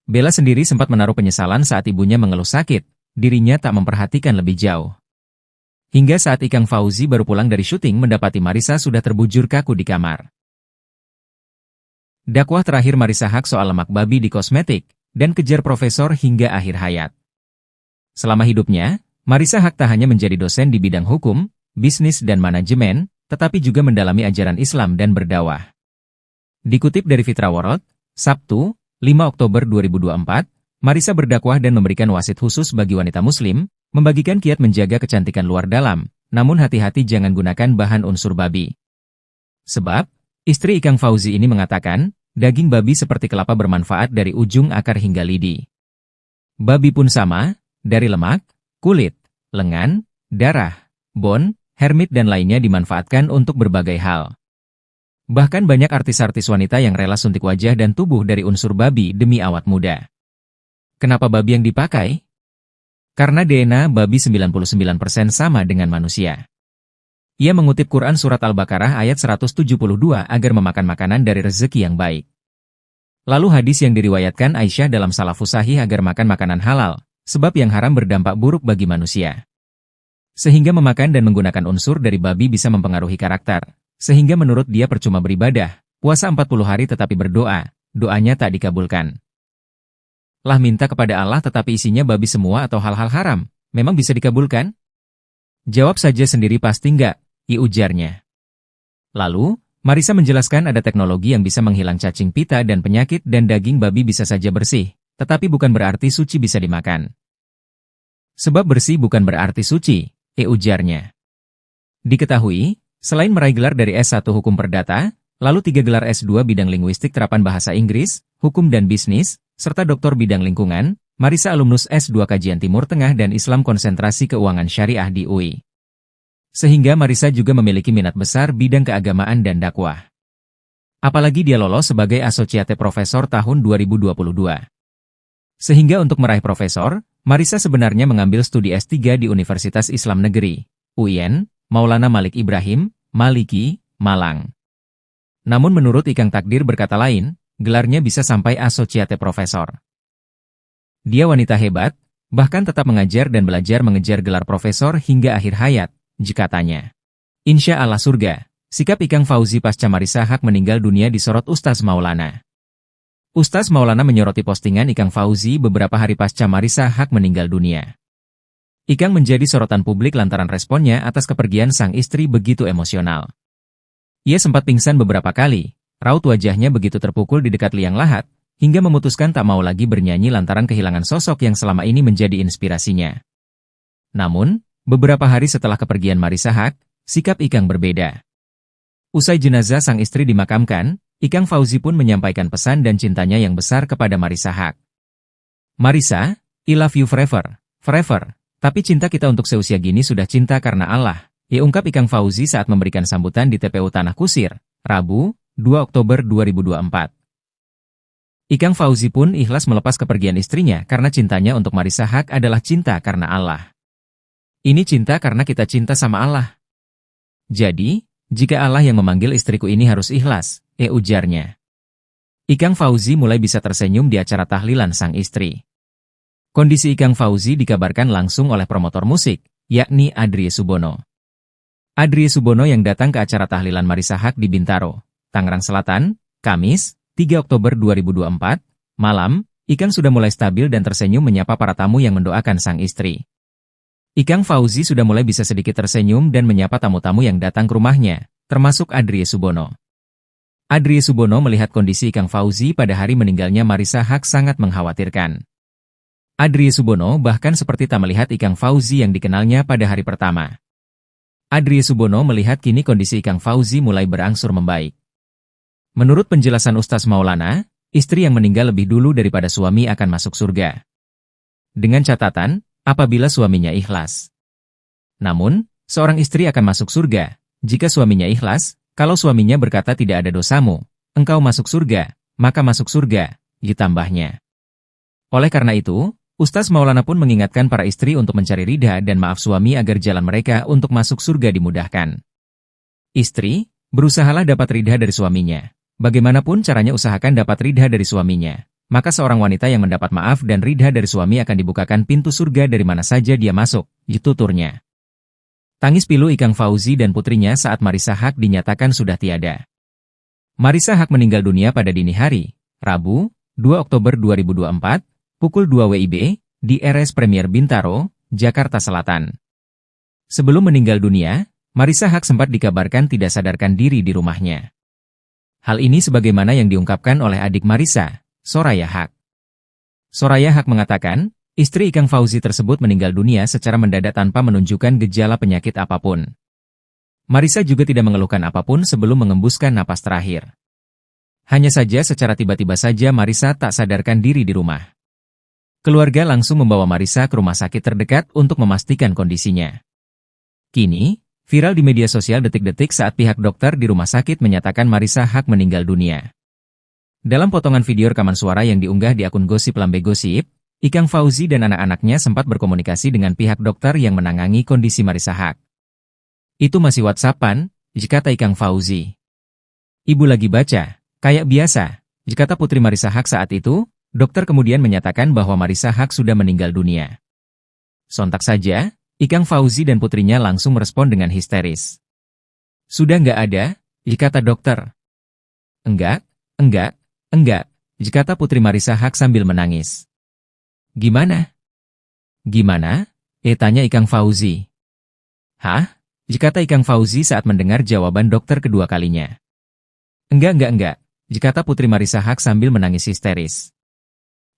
Bella sendiri sempat menaruh penyesalan saat ibunya mengeluh sakit, dirinya tak memperhatikan lebih jauh. Hingga saat Ikang Fauzi baru pulang dari syuting mendapati Marissa sudah terbujur kaku di kamar. Dakwah terakhir Marissa Haque soal lemak babi di kosmetik, dan kejar profesor hingga akhir hayat. Selama hidupnya, Marissa Haque tak hanya menjadi dosen di bidang hukum, bisnis dan manajemen, tetapi juga mendalami ajaran Islam dan berdakwah. Dikutip dari Fitra World, Sabtu, 5 Oktober 2024, Marissa berdakwah dan memberikan wasit khusus bagi wanita muslim, membagikan kiat menjaga kecantikan luar dalam, namun hati-hati jangan gunakan bahan unsur babi. Sebab, istri Ikang Fauzi ini mengatakan, daging babi seperti kelapa bermanfaat dari ujung akar hingga lidi. Babi pun sama, dari lemak, kulit, lengan, darah, bone, hermit dan lainnya dimanfaatkan untuk berbagai hal. Bahkan banyak artis-artis wanita yang rela suntik wajah dan tubuh dari unsur babi demi awet muda. Kenapa babi yang dipakai? Karena DNA babi 99% sama dengan manusia. Ia mengutip Quran Surat Al-Baqarah ayat 172 agar memakan makanan dari rezeki yang baik. Lalu hadis yang diriwayatkan Aisyah dalam Salafus Sahih agar makan makanan halal, sebab yang haram berdampak buruk bagi manusia. Sehingga memakan dan menggunakan unsur dari babi bisa mempengaruhi karakter. Sehingga menurut dia percuma beribadah, puasa 40 hari tetapi berdoa, doanya tak dikabulkan. Lah minta kepada Allah tetapi isinya babi semua atau hal-hal haram, memang bisa dikabulkan? Jawab saja sendiri pasti enggak, ujarnya. Lalu, Marissa menjelaskan ada teknologi yang bisa menghilang cacing pita dan penyakit dan daging babi bisa saja bersih, tetapi bukan berarti suci bisa dimakan. Sebab bersih bukan berarti suci, ujarnya. Diketahui, selain meraih gelar dari S1 Hukum Perdata, lalu 3 gelar S2 bidang linguistik terapan bahasa Inggris, hukum dan bisnis, serta doktor bidang lingkungan, Marissa alumnus S2 Kajian Timur Tengah dan Islam Konsentrasi Keuangan Syariah di UI. Sehingga Marissa juga memiliki minat besar bidang keagamaan dan dakwah. Apalagi dia lolos sebagai Associate Professor tahun 2022. Sehingga untuk meraih profesor, Marissa sebenarnya mengambil studi S3 di Universitas Islam Negeri, UIN, Maulana Malik Ibrahim, Maliki, Malang. Namun menurut Ikang takdir berkata lain, gelarnya bisa sampai Associate Professor. Dia wanita hebat, bahkan tetap mengajar dan belajar mengejar gelar profesor hingga akhir hayat, jikatanya. Insya Allah surga, sikap Ikang Fauzi pasca Marissa Haque meninggal dunia disorot Ustaz Maulana. Ustaz Maulana menyoroti postingan Ikang Fauzi beberapa hari pasca Marissa Haque meninggal dunia. Ikang menjadi sorotan publik lantaran responnya atas kepergian sang istri begitu emosional. Ia sempat pingsan beberapa kali, raut wajahnya begitu terpukul di dekat liang lahat, hingga memutuskan tak mau lagi bernyanyi lantaran kehilangan sosok yang selama ini menjadi inspirasinya. Namun, beberapa hari setelah kepergian Marissa Haque, sikap Ikang berbeda. Usai jenazah sang istri dimakamkan, Ikang Fauzi pun menyampaikan pesan dan cintanya yang besar kepada Marissa Haque. "Marissa, I love you forever, forever. Tapi cinta kita untuk seusia gini sudah cinta karena Allah," ungkap Ikang Fauzi saat memberikan sambutan di TPU Tanah Kusir, Rabu, 2 Oktober 2024. Ikang Fauzi pun ikhlas melepas kepergian istrinya karena cintanya untuk Marissa Haque adalah cinta karena Allah. "Ini cinta karena kita cinta sama Allah. Jadi, jika Allah yang memanggil istriku ini harus ikhlas," ujarnya. Ikang Fauzi mulai bisa tersenyum di acara tahlilan sang istri. Kondisi Ikang Fauzi dikabarkan langsung oleh promotor musik, yakni Adrie Subono. Adrie Subono yang datang ke acara tahlilan Marissa Haque di Bintaro, Tangerang Selatan, Kamis, 3 Oktober 2024, malam, Ikang sudah mulai stabil dan tersenyum menyapa para tamu yang mendoakan sang istri. Ikang Fauzi sudah mulai bisa sedikit tersenyum dan menyapa tamu-tamu yang datang ke rumahnya, termasuk Adrie Subono. Adrie Subono melihat kondisi Ikang Fauzi pada hari meninggalnya Marissa Haque sangat mengkhawatirkan. Adrie Subono bahkan seperti tak melihat Ikang Fauzi yang dikenalnya pada hari pertama. Adrie Subono melihat kini kondisi Ikang Fauzi mulai berangsur membaik. Menurut penjelasan Ustaz Maulana, istri yang meninggal lebih dulu daripada suami akan masuk surga. Dengan catatan, apabila suaminya ikhlas. Namun, seorang istri akan masuk surga jika suaminya ikhlas. Kalau suaminya berkata tidak ada dosamu, engkau masuk surga, maka masuk surga, ditambahnya. Oleh karena itu, Ustaz Maulana pun mengingatkan para istri untuk mencari ridha dan maaf suami agar jalan mereka untuk masuk surga dimudahkan. Istri, berusahalah dapat ridha dari suaminya. Bagaimanapun caranya usahakan dapat ridha dari suaminya. Maka seorang wanita yang mendapat maaf dan ridha dari suami akan dibukakan pintu surga dari mana saja dia masuk, tuturnya. Tangis pilu Ikang Fauzi dan putrinya saat Marissa Haque dinyatakan sudah tiada. Marissa Haque meninggal dunia pada dini hari, Rabu, 2 Oktober 2024, pukul 2 WIB, di RS Premier Bintaro, Jakarta Selatan. Sebelum meninggal dunia, Marissa Haque sempat dikabarkan tidak sadarkan diri di rumahnya. Hal ini sebagaimana yang diungkapkan oleh adik Marissa, Soraya Haque. Soraya Haque mengatakan, istri Ikang Fauzi tersebut meninggal dunia secara mendadak tanpa menunjukkan gejala penyakit apapun. Marissa juga tidak mengeluhkan apapun sebelum mengembuskan napas terakhir. Hanya saja secara tiba-tiba saja Marissa tak sadarkan diri di rumah. Keluarga langsung membawa Marissa ke rumah sakit terdekat untuk memastikan kondisinya. Kini, viral di media sosial detik-detik saat pihak dokter di rumah sakit menyatakan Marissa Haque meninggal dunia. Dalam potongan video rekaman suara yang diunggah di akun Gosip Lambe Gosip, Ikang Fauzi dan anak-anaknya sempat berkomunikasi dengan pihak dokter yang menangani kondisi Marissa Haque. "Itu masih WhatsApp-an," kata Ikang Fauzi. "Ibu lagi baca, kayak biasa," kata putri Marissa Haque saat itu. Dokter kemudian menyatakan bahwa Marissa Haque sudah meninggal dunia. Sontak saja, Ikang Fauzi dan putrinya langsung merespon dengan histeris. "Sudah nggak ada," kata dokter. Enggak, kata putri Marissa Haque sambil menangis. "Gimana? Gimana?" tanya Ikang Fauzi. "Hah?" kata Ikang Fauzi saat mendengar jawaban dokter kedua kalinya. Enggak, kata putri Marissa Haque sambil menangis histeris.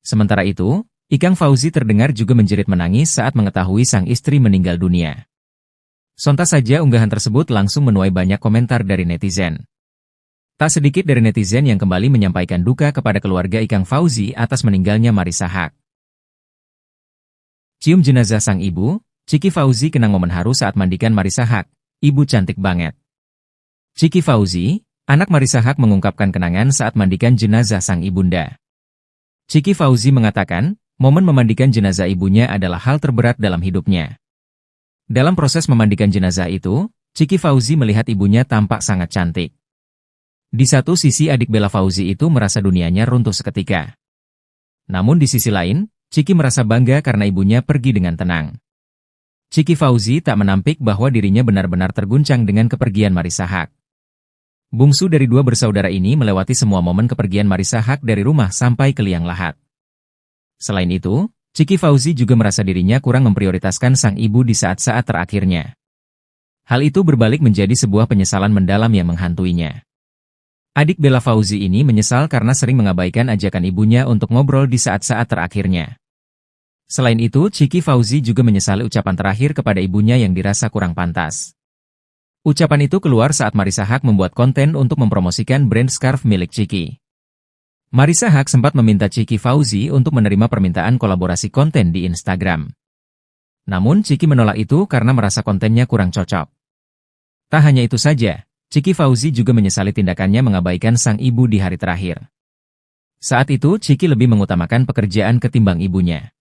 Sementara itu, Ikang Fauzi terdengar juga menjerit menangis saat mengetahui sang istri meninggal dunia. Sontak saja unggahan tersebut langsung menuai banyak komentar dari netizen. Tak sedikit dari netizen yang kembali menyampaikan duka kepada keluarga Ikang Fauzi atas meninggalnya Marissa Haque. Cium jenazah sang ibu, Ciki Fauzi kenang momen haru saat mandikan Marissa Haque. "Ibu cantik banget." Ciki Fauzi, anak Marissa Haque mengungkapkan kenangan saat mandikan jenazah sang ibunda. Ciki Fauzi mengatakan, momen memandikan jenazah ibunya adalah hal terberat dalam hidupnya. Dalam proses memandikan jenazah itu, Ciki Fauzi melihat ibunya tampak sangat cantik. Di satu sisi adik Bella Fauzi itu merasa dunianya runtuh seketika. Namun di sisi lain, Ciki merasa bangga karena ibunya pergi dengan tenang. Ciki Fauzi tak menampik bahwa dirinya benar-benar terguncang dengan kepergian Marissa Haque. Bungsu dari dua bersaudara ini melewati semua momen kepergian Marissa Haque dari rumah sampai ke liang lahat. Selain itu, Chiki Fauzi juga merasa dirinya kurang memprioritaskan sang ibu di saat-saat terakhirnya. Hal itu berbalik menjadi sebuah penyesalan mendalam yang menghantuinya. Adik Bella Fauzi ini menyesal karena sering mengabaikan ajakan ibunya untuk ngobrol di saat-saat terakhirnya. Selain itu, Chiki Fauzi juga menyesali ucapan terakhir kepada ibunya yang dirasa kurang pantas. Ucapan itu keluar saat Marissa Haque membuat konten untuk mempromosikan brand scarf milik Chiki. Marissa Haque sempat meminta Chiki Fauzi untuk menerima permintaan kolaborasi konten di Instagram. Namun Chiki menolak itu karena merasa kontennya kurang cocok. Tak hanya itu saja, Chiki Fauzi juga menyesali tindakannya mengabaikan sang ibu di hari terakhir. Saat itu, Chiki lebih mengutamakan pekerjaan ketimbang ibunya.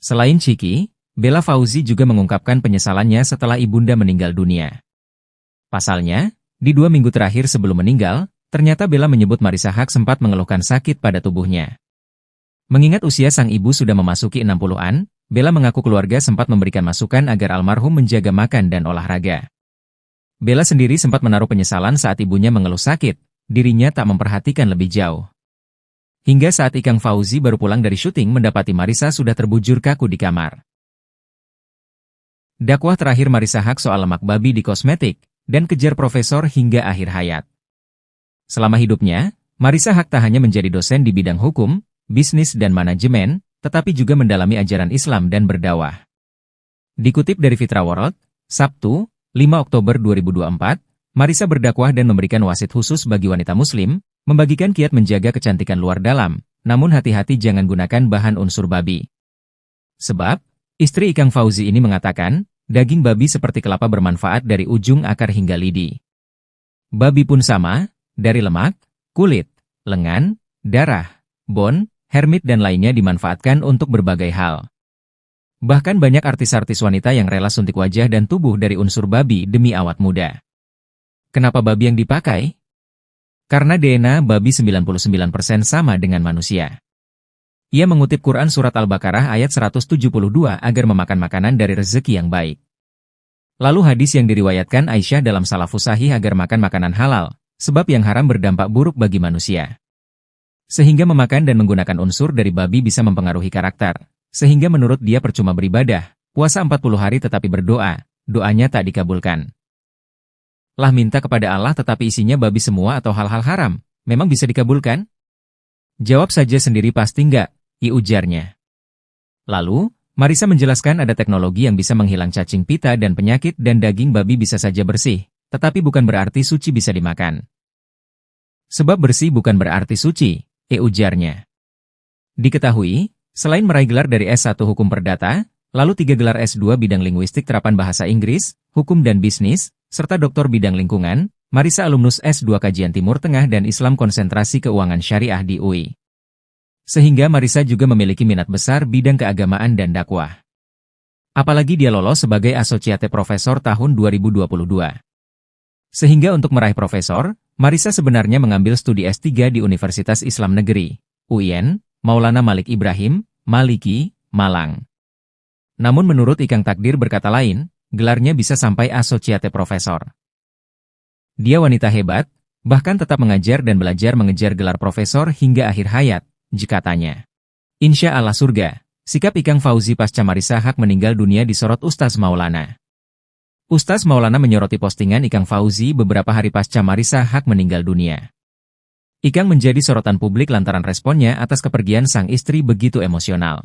Selain Chiki, Bella Fauzi juga mengungkapkan penyesalannya setelah ibunda meninggal dunia. Pasalnya, di 2 minggu terakhir sebelum meninggal, ternyata Bella menyebut Marissa Haque sempat mengeluhkan sakit pada tubuhnya. Mengingat usia sang ibu sudah memasuki 60-an, Bella mengaku keluarga sempat memberikan masukan agar almarhum menjaga makan dan olahraga. Bella sendiri sempat menaruh penyesalan saat ibunya mengeluh sakit, dirinya tak memperhatikan lebih jauh. Hingga saat Ikang Fauzi baru pulang dari syuting mendapati Marissa sudah terbujur kaku di kamar. Dakwah terakhir Marissa Haque soal lemak babi di kosmetik, dan kejar profesor hingga akhir hayat. Selama hidupnya, Marissa Haque tak hanya menjadi dosen di bidang hukum, bisnis dan manajemen, tetapi juga mendalami ajaran Islam dan berdakwah. Dikutip dari Fitra World, Sabtu, 5 Oktober 2024, Marissa berdakwah dan memberikan wasit khusus bagi wanita muslim, membagikan kiat menjaga kecantikan luar dalam, namun hati-hati jangan gunakan bahan unsur babi. Sebab, istri Ikang Fauzi ini mengatakan, daging babi seperti kelapa bermanfaat dari ujung akar hingga lidi. Babi pun sama, dari lemak, kulit, lengan, darah, bone, hermit dan lainnya dimanfaatkan untuk berbagai hal. Bahkan banyak artis-artis wanita yang rela suntik wajah dan tubuh dari unsur babi demi awet muda. Kenapa babi yang dipakai? Karena DNA babi 99% sama dengan manusia. Ia mengutip Quran Surat Al-Baqarah ayat 172 agar memakan makanan dari rezeki yang baik. Lalu hadis yang diriwayatkan Aisyah dalam Salafus Sahih agar makan makanan halal, sebab yang haram berdampak buruk bagi manusia. Sehingga memakan dan menggunakan unsur dari babi bisa mempengaruhi karakter. Sehingga menurut dia percuma beribadah, puasa 40 hari tetapi berdoa, doanya tak dikabulkan. Lah minta kepada Allah tetapi isinya babi semua atau hal-hal haram, memang bisa dikabulkan? Jawab saja sendiri pasti enggak, ujarnya. Lalu, Marissa menjelaskan ada teknologi yang bisa menghilang cacing pita dan penyakit dan daging babi bisa saja bersih, tetapi bukan berarti suci bisa dimakan. Sebab bersih bukan berarti suci, ujarnya. Diketahui, selain meraih gelar dari S1 Hukum Perdata, lalu 3 gelar S2 bidang linguistik terapan bahasa Inggris, hukum dan bisnis, serta doktor bidang lingkungan, Marissa alumnus S2 Kajian Timur Tengah dan Islam Konsentrasi Keuangan Syariah di UI. Sehingga Marissa juga memiliki minat besar bidang keagamaan dan dakwah. Apalagi dia lolos sebagai Associate Professor tahun 2022. Sehingga untuk meraih profesor, Marissa sebenarnya mengambil studi S3 di Universitas Islam Negeri, UIN, Maulana Malik Ibrahim, Maliki, Malang. Namun menurut Ikang takdir berkata lain, gelarnya bisa sampai Associate Professor. Dia wanita hebat, bahkan tetap mengajar dan belajar mengejar gelar profesor hingga akhir hayat, katanya. Insya Allah surga, sikap Ikang Fauzi pasca Marissa Haque meninggal dunia disorot Ustaz Maulana. Ustaz Maulana menyoroti postingan Ikang Fauzi beberapa hari pasca Marissa Haque meninggal dunia. Ikang menjadi sorotan publik lantaran responnya atas kepergian sang istri begitu emosional.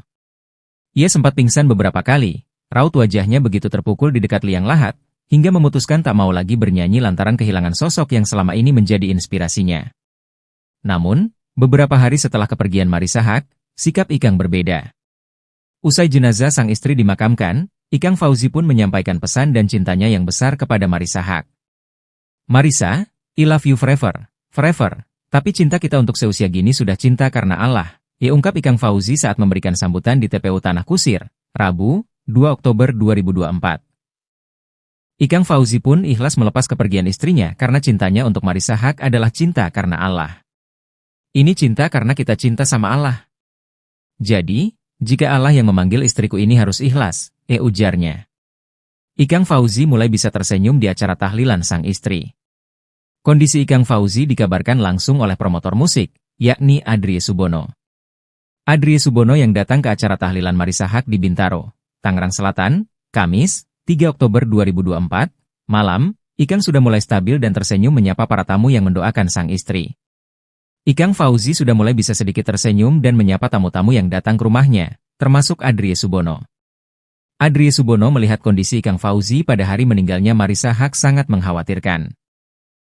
Ia sempat pingsan beberapa kali, raut wajahnya begitu terpukul di dekat liang lahat, hingga memutuskan tak mau lagi bernyanyi lantaran kehilangan sosok yang selama ini menjadi inspirasinya. Namun, beberapa hari setelah kepergian Marissa Haque, sikap Ikang berbeda. Usai jenazah sang istri dimakamkan, Ikang Fauzi pun menyampaikan pesan dan cintanya yang besar kepada Marissa Haque. Marissa, I love you forever, forever. Tapi cinta kita untuk seusia gini sudah cinta karena Allah, ungkap Ikang Fauzi saat memberikan sambutan di TPU Tanah Kusir, Rabu, 2 Oktober 2024. Ikang Fauzi pun ikhlas melepas kepergian istrinya karena cintanya untuk Marissa Haque adalah cinta karena Allah. Ini cinta karena kita cinta sama Allah. Jadi, jika Allah yang memanggil istriku ini harus ikhlas, ujarnya. Ikang Fauzi mulai bisa tersenyum di acara tahlilan sang istri. Kondisi Ikang Fauzi dikabarkan langsung oleh promotor musik, yakni Adrie Subono. Adrie Subono yang datang ke acara tahlilan Marissa Haque di Bintaro, Tangerang Selatan, Kamis, 3 Oktober 2024, malam, Ikang sudah mulai stabil dan tersenyum menyapa para tamu yang mendoakan sang istri. Ikang Fauzi sudah mulai bisa sedikit tersenyum dan menyapa tamu-tamu yang datang ke rumahnya, termasuk Adrie Subono. Adrie Subono melihat kondisi Ikang Fauzi pada hari meninggalnya Marissa Haque sangat mengkhawatirkan.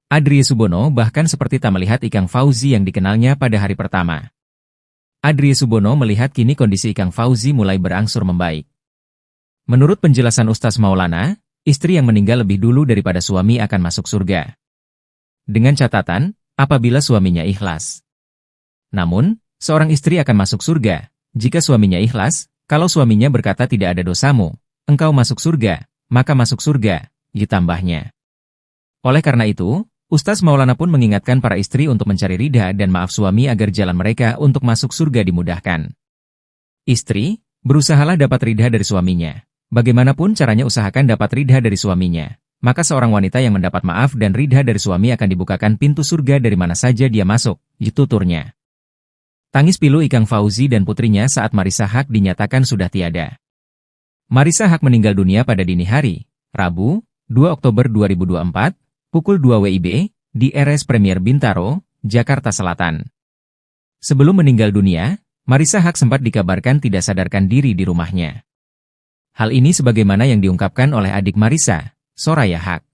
Adrie Subono bahkan seperti tak melihat Ikang Fauzi yang dikenalnya pada hari pertama. Adrie Subono melihat kini kondisi Ikang Fauzi mulai berangsur membaik. Menurut penjelasan Ustaz Maulana, istri yang meninggal lebih dulu daripada suami akan masuk surga. Dengan catatan, apabila suaminya ikhlas. Namun, seorang istri akan masuk surga, jika suaminya ikhlas, kalau suaminya berkata tidak ada dosamu, engkau masuk surga, maka masuk surga, ditambahnya. Oleh karena itu, Ustaz Maulana pun mengingatkan para istri untuk mencari ridha dan maaf suami agar jalan mereka untuk masuk surga dimudahkan. Istri, berusahalah dapat ridha dari suaminya. Bagaimanapun caranya usahakan dapat ridha dari suaminya. Maka seorang wanita yang mendapat maaf dan ridha dari suami akan dibukakan pintu surga dari mana saja dia masuk, tuturnya. Tangis pilu Ikang Fauzi dan putrinya saat Marissa Haque dinyatakan sudah tiada. Marissa Haque meninggal dunia pada dini hari, Rabu, 2 Oktober 2024, pukul 2 WIB, di RS Premier Bintaro, Jakarta Selatan. Sebelum meninggal dunia, Marissa Haque sempat dikabarkan tidak sadarkan diri di rumahnya. Hal ini sebagaimana yang diungkapkan oleh adik Marissa, Soraya Haque.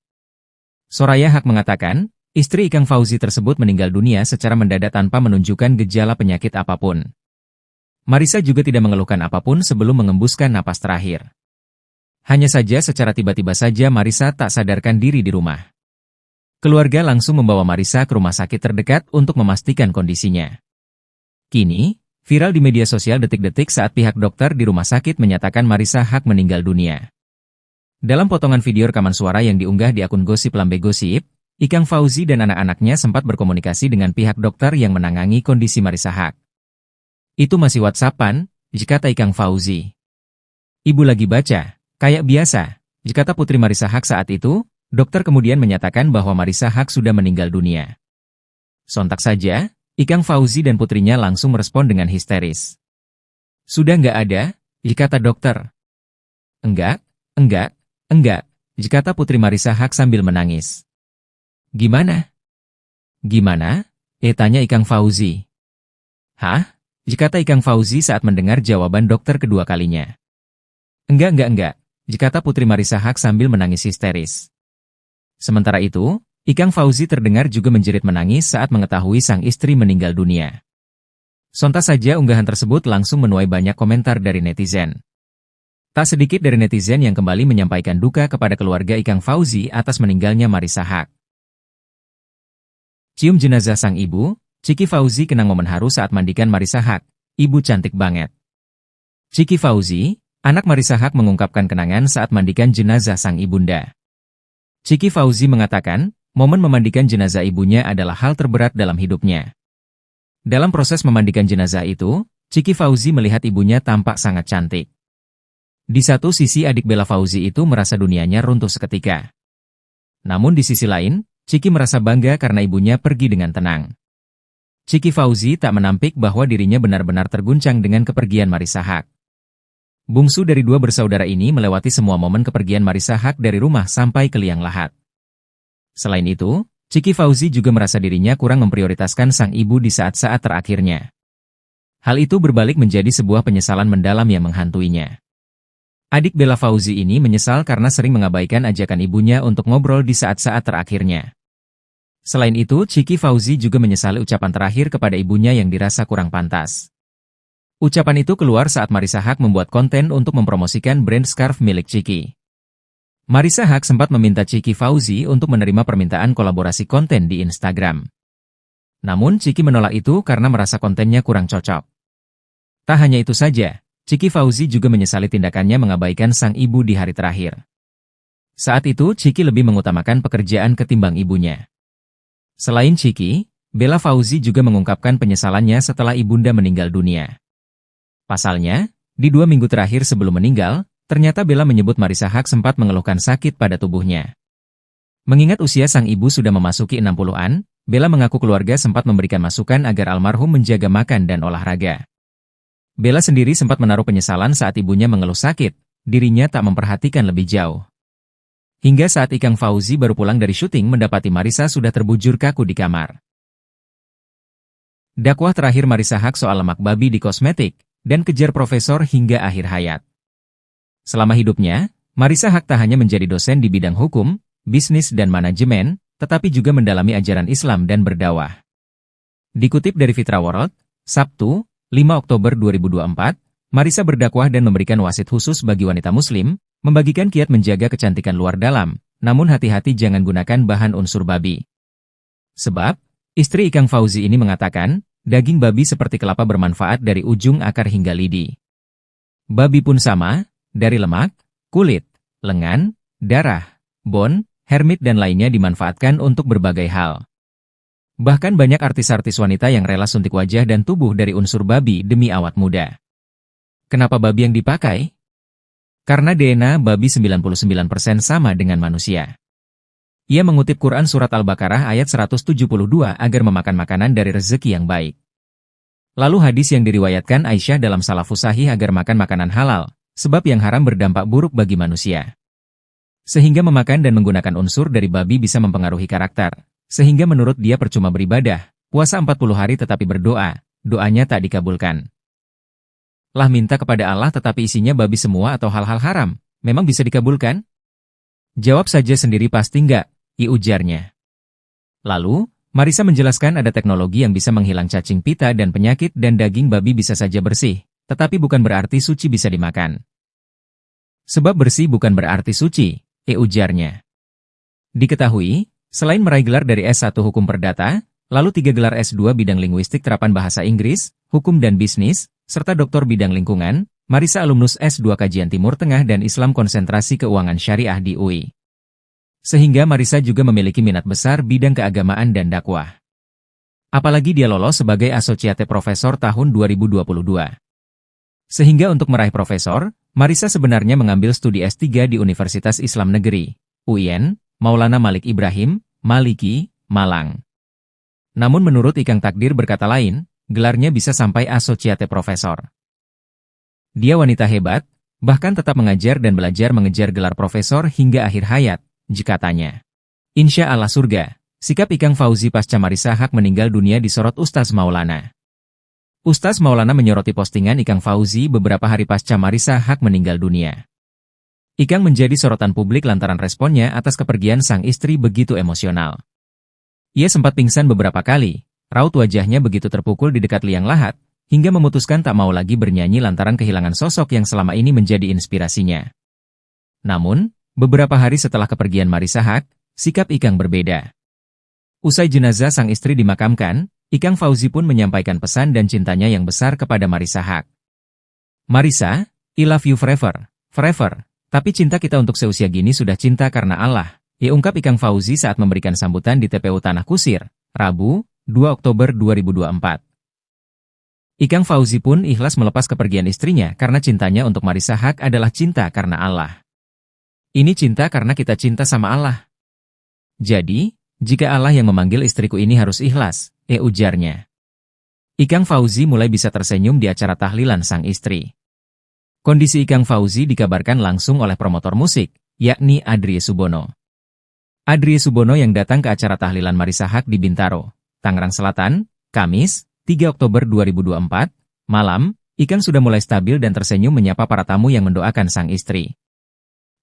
Soraya Haque mengatakan, istri Ikang Fauzi tersebut meninggal dunia secara mendadak tanpa menunjukkan gejala penyakit apapun. Marissa juga tidak mengeluhkan apapun sebelum mengembuskan napas terakhir. Hanya saja secara tiba-tiba saja Marissa tak sadarkan diri di rumah. Keluarga langsung membawa Marissa ke rumah sakit terdekat untuk memastikan kondisinya. Kini, viral di media sosial detik-detik saat pihak dokter di rumah sakit menyatakan Marissa Haque meninggal dunia. Dalam potongan video rekaman suara yang diunggah di akun Gosip Lambe Gosip, Ikang Fauzi dan anak-anaknya sempat berkomunikasi dengan pihak dokter yang menangani kondisi Marissa Haque. Itu masih WhatsApp-an, kata Ikang Fauzi. Ibu lagi baca, kayak biasa, kata putri Marissa Haque saat itu. Dokter kemudian menyatakan bahwa Marissa Haque sudah meninggal dunia. Sontak saja, Ikang Fauzi dan putrinya langsung merespon dengan histeris. Sudah nggak ada, kata dokter. Enggak, kata putri Marissa Haque sambil menangis. Gimana? Gimana? Tanya Ikang Fauzi. Hah? Kata Ikang Fauzi saat mendengar jawaban dokter kedua kalinya. Enggak, kata putri Marissa Haque sambil menangis histeris. Sementara itu, Ikang Fauzi terdengar juga menjerit menangis saat mengetahui sang istri meninggal dunia. Sontak saja unggahan tersebut langsung menuai banyak komentar dari netizen. Tak sedikit dari netizen yang kembali menyampaikan duka kepada keluarga Ikang Fauzi atas meninggalnya Marissa Haque. Cium jenazah sang ibu, Ciki Fauzi kenang momen haru saat mandikan Marissa Haque, ibu cantik banget. Ciki Fauzi, anak Marissa Haque mengungkapkan kenangan saat mandikan jenazah sang ibunda. Ciki Fauzi mengatakan, momen memandikan jenazah ibunya adalah hal terberat dalam hidupnya. Dalam proses memandikan jenazah itu, Ciki Fauzi melihat ibunya tampak sangat cantik. Di satu sisi adik Bella Fauzi itu merasa dunianya runtuh seketika. Namun di sisi lain, Ciki merasa bangga karena ibunya pergi dengan tenang. Ciki Fauzi tak menampik bahwa dirinya benar-benar terguncang dengan kepergian Marissa Haque. Bungsu dari dua bersaudara ini melewati semua momen kepergian Marissa Haque dari rumah sampai ke liang lahat. Selain itu, Ciki Fauzi juga merasa dirinya kurang memprioritaskan sang ibu di saat-saat terakhirnya. Hal itu berbalik menjadi sebuah penyesalan mendalam yang menghantuinya. Adik Bella Fauzi ini menyesal karena sering mengabaikan ajakan ibunya untuk ngobrol di saat-saat terakhirnya. Selain itu, Ciki Fauzi juga menyesali ucapan terakhir kepada ibunya yang dirasa kurang pantas. Ucapan itu keluar saat Marissa Haque membuat konten untuk mempromosikan brand scarf milik Ciki. Marissa Haque sempat meminta Ciki Fauzi untuk menerima permintaan kolaborasi konten di Instagram. Namun Ciki menolak itu karena merasa kontennya kurang cocok. Tak hanya itu saja, Ciki Fauzi juga menyesali tindakannya mengabaikan sang ibu di hari terakhir. Saat itu Ciki lebih mengutamakan pekerjaan ketimbang ibunya. Selain Ciki, Bella Fauzi juga mengungkapkan penyesalannya setelah ibunda meninggal dunia. Pasalnya, di 2 minggu terakhir sebelum meninggal, ternyata Bella menyebut Marissa Haque sempat mengeluhkan sakit pada tubuhnya. Mengingat usia sang ibu sudah memasuki 60-an, Bella mengaku keluarga sempat memberikan masukan agar almarhum menjaga makan dan olahraga. Bella sendiri sempat menaruh penyesalan saat ibunya mengeluh sakit, dirinya tak memperhatikan lebih jauh. Hingga saat Ikang Fauzi baru pulang dari syuting mendapati Marissa sudah terbujur kaku di kamar. Dakwah terakhir Marissa Haque soal lemak babi di kosmetik, dan kejar profesor hingga akhir hayat. Selama hidupnya, Marissa Haque tak hanya menjadi dosen di bidang hukum, bisnis dan manajemen, tetapi juga mendalami ajaran Islam dan berdakwah. Dikutip dari Fitra World, Sabtu, 5 Oktober 2024, Marissa berdakwah dan memberikan wasit khusus bagi wanita muslim, membagikan kiat menjaga kecantikan luar dalam, namun hati-hati jangan gunakan bahan unsur babi. Sebab, istri Ikang Fauzi ini mengatakan, daging babi seperti kelapa bermanfaat dari ujung akar hingga lidi. Babi pun sama, dari lemak, kulit, lengan, darah, bone, hermit dan lainnya dimanfaatkan untuk berbagai hal. Bahkan banyak artis-artis wanita yang rela suntik wajah dan tubuh dari unsur babi demi awet muda. Kenapa babi yang dipakai? Karena DNA babi 99% sama dengan manusia. Ia mengutip Quran Surat Al-Baqarah ayat 172 agar memakan makanan dari rezeki yang baik. Lalu hadis yang diriwayatkan Aisyah dalam Salafus Sahih agar makan makanan halal, sebab yang haram berdampak buruk bagi manusia. Sehingga memakan dan menggunakan unsur dari babi bisa mempengaruhi karakter, sehingga menurut dia percuma beribadah, puasa 40 hari tetapi berdoa, doanya tak dikabulkan. Lah minta kepada Allah tetapi isinya babi semua atau hal-hal haram, memang bisa dikabulkan? Jawab saja sendiri pasti enggak, ujarnya. Lalu, Marissa menjelaskan ada teknologi yang bisa menghilang cacing pita dan penyakit dan daging babi bisa saja bersih, tetapi bukan berarti suci bisa dimakan. Sebab bersih bukan berarti suci, ujarnya. Diketahui, selain meraih gelar dari S1 Hukum Perdata, lalu 3 gelar S2 bidang linguistik terapan bahasa Inggris, hukum dan bisnis, serta doktor bidang lingkungan, Marissa alumnus S2 Kajian Timur Tengah dan Islam Konsentrasi Keuangan Syariah di UI. Sehingga Marissa juga memiliki minat besar bidang keagamaan dan dakwah. Apalagi dia lolos sebagai Associate Professor tahun 2022. Sehingga untuk meraih profesor, Marissa sebenarnya mengambil studi S3 di Universitas Islam Negeri, UIN, Maulana Malik Ibrahim, Maliki, Malang. Namun menurut Ikang takdir berkata lain, gelarnya bisa sampai Associate Professor. Dia wanita hebat, bahkan tetap mengajar dan belajar mengejar gelar profesor hingga akhir hayat, jika tanya. Insya Allah surga, sikap Ikang Fauzi pasca Marissa Haque meninggal dunia disorot Ustaz Maulana. Ustaz Maulana menyoroti postingan Ikang Fauzi beberapa hari pasca Marissa Haque meninggal dunia. Ikang menjadi sorotan publik lantaran responnya atas kepergian sang istri begitu emosional. Ia sempat pingsan beberapa kali, raut wajahnya begitu terpukul di dekat liang lahat, hingga memutuskan tak mau lagi bernyanyi lantaran kehilangan sosok yang selama ini menjadi inspirasinya. Namun, beberapa hari setelah kepergian Marissa Haque, sikap Ikang berbeda. Usai jenazah sang istri dimakamkan, Ikang Fauzi pun menyampaikan pesan dan cintanya yang besar kepada Marissa Haque. Marissa, I love you forever, forever, tapi cinta kita untuk seusia gini sudah cinta karena Allah, ungkap Ikang Fauzi saat memberikan sambutan di TPU Tanah Kusir, Rabu, 2 Oktober 2024. Ikang Fauzi pun ikhlas melepas kepergian istrinya karena cintanya untuk Marissa Haque adalah cinta karena Allah. Ini cinta karena kita cinta sama Allah. Jadi, jika Allah yang memanggil istriku ini harus ikhlas, ujarnya. Ikang Fauzi mulai bisa tersenyum di acara tahlilan sang istri. Kondisi Ikang Fauzi dikabarkan langsung oleh promotor musik, yakni Adrie Subono. Adrie Subono yang datang ke acara tahlilan Marissa Haque di Bintaro, Tangerang Selatan, Kamis, 3 Oktober 2024, malam, Ikang sudah mulai stabil dan tersenyum menyapa para tamu yang mendoakan sang istri.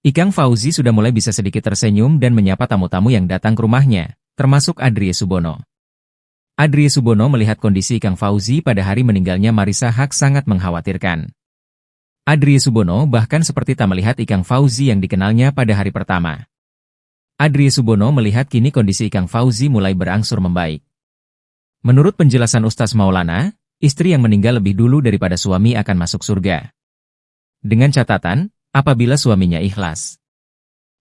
Ikang Fauzi sudah mulai bisa sedikit tersenyum dan menyapa tamu-tamu yang datang ke rumahnya, termasuk Adrie Subono. Adrie Subono melihat kondisi Ikang Fauzi pada hari meninggalnya Marissa Haque sangat mengkhawatirkan. Adrie Subono bahkan seperti tak melihat Ikang Fauzi yang dikenalnya pada hari pertama. Adrie Subono melihat kini kondisi Ikang Fauzi mulai berangsur membaik. Menurut penjelasan Ustaz Maulana, istri yang meninggal lebih dulu daripada suami akan masuk surga. Dengan catatan, apabila suaminya ikhlas.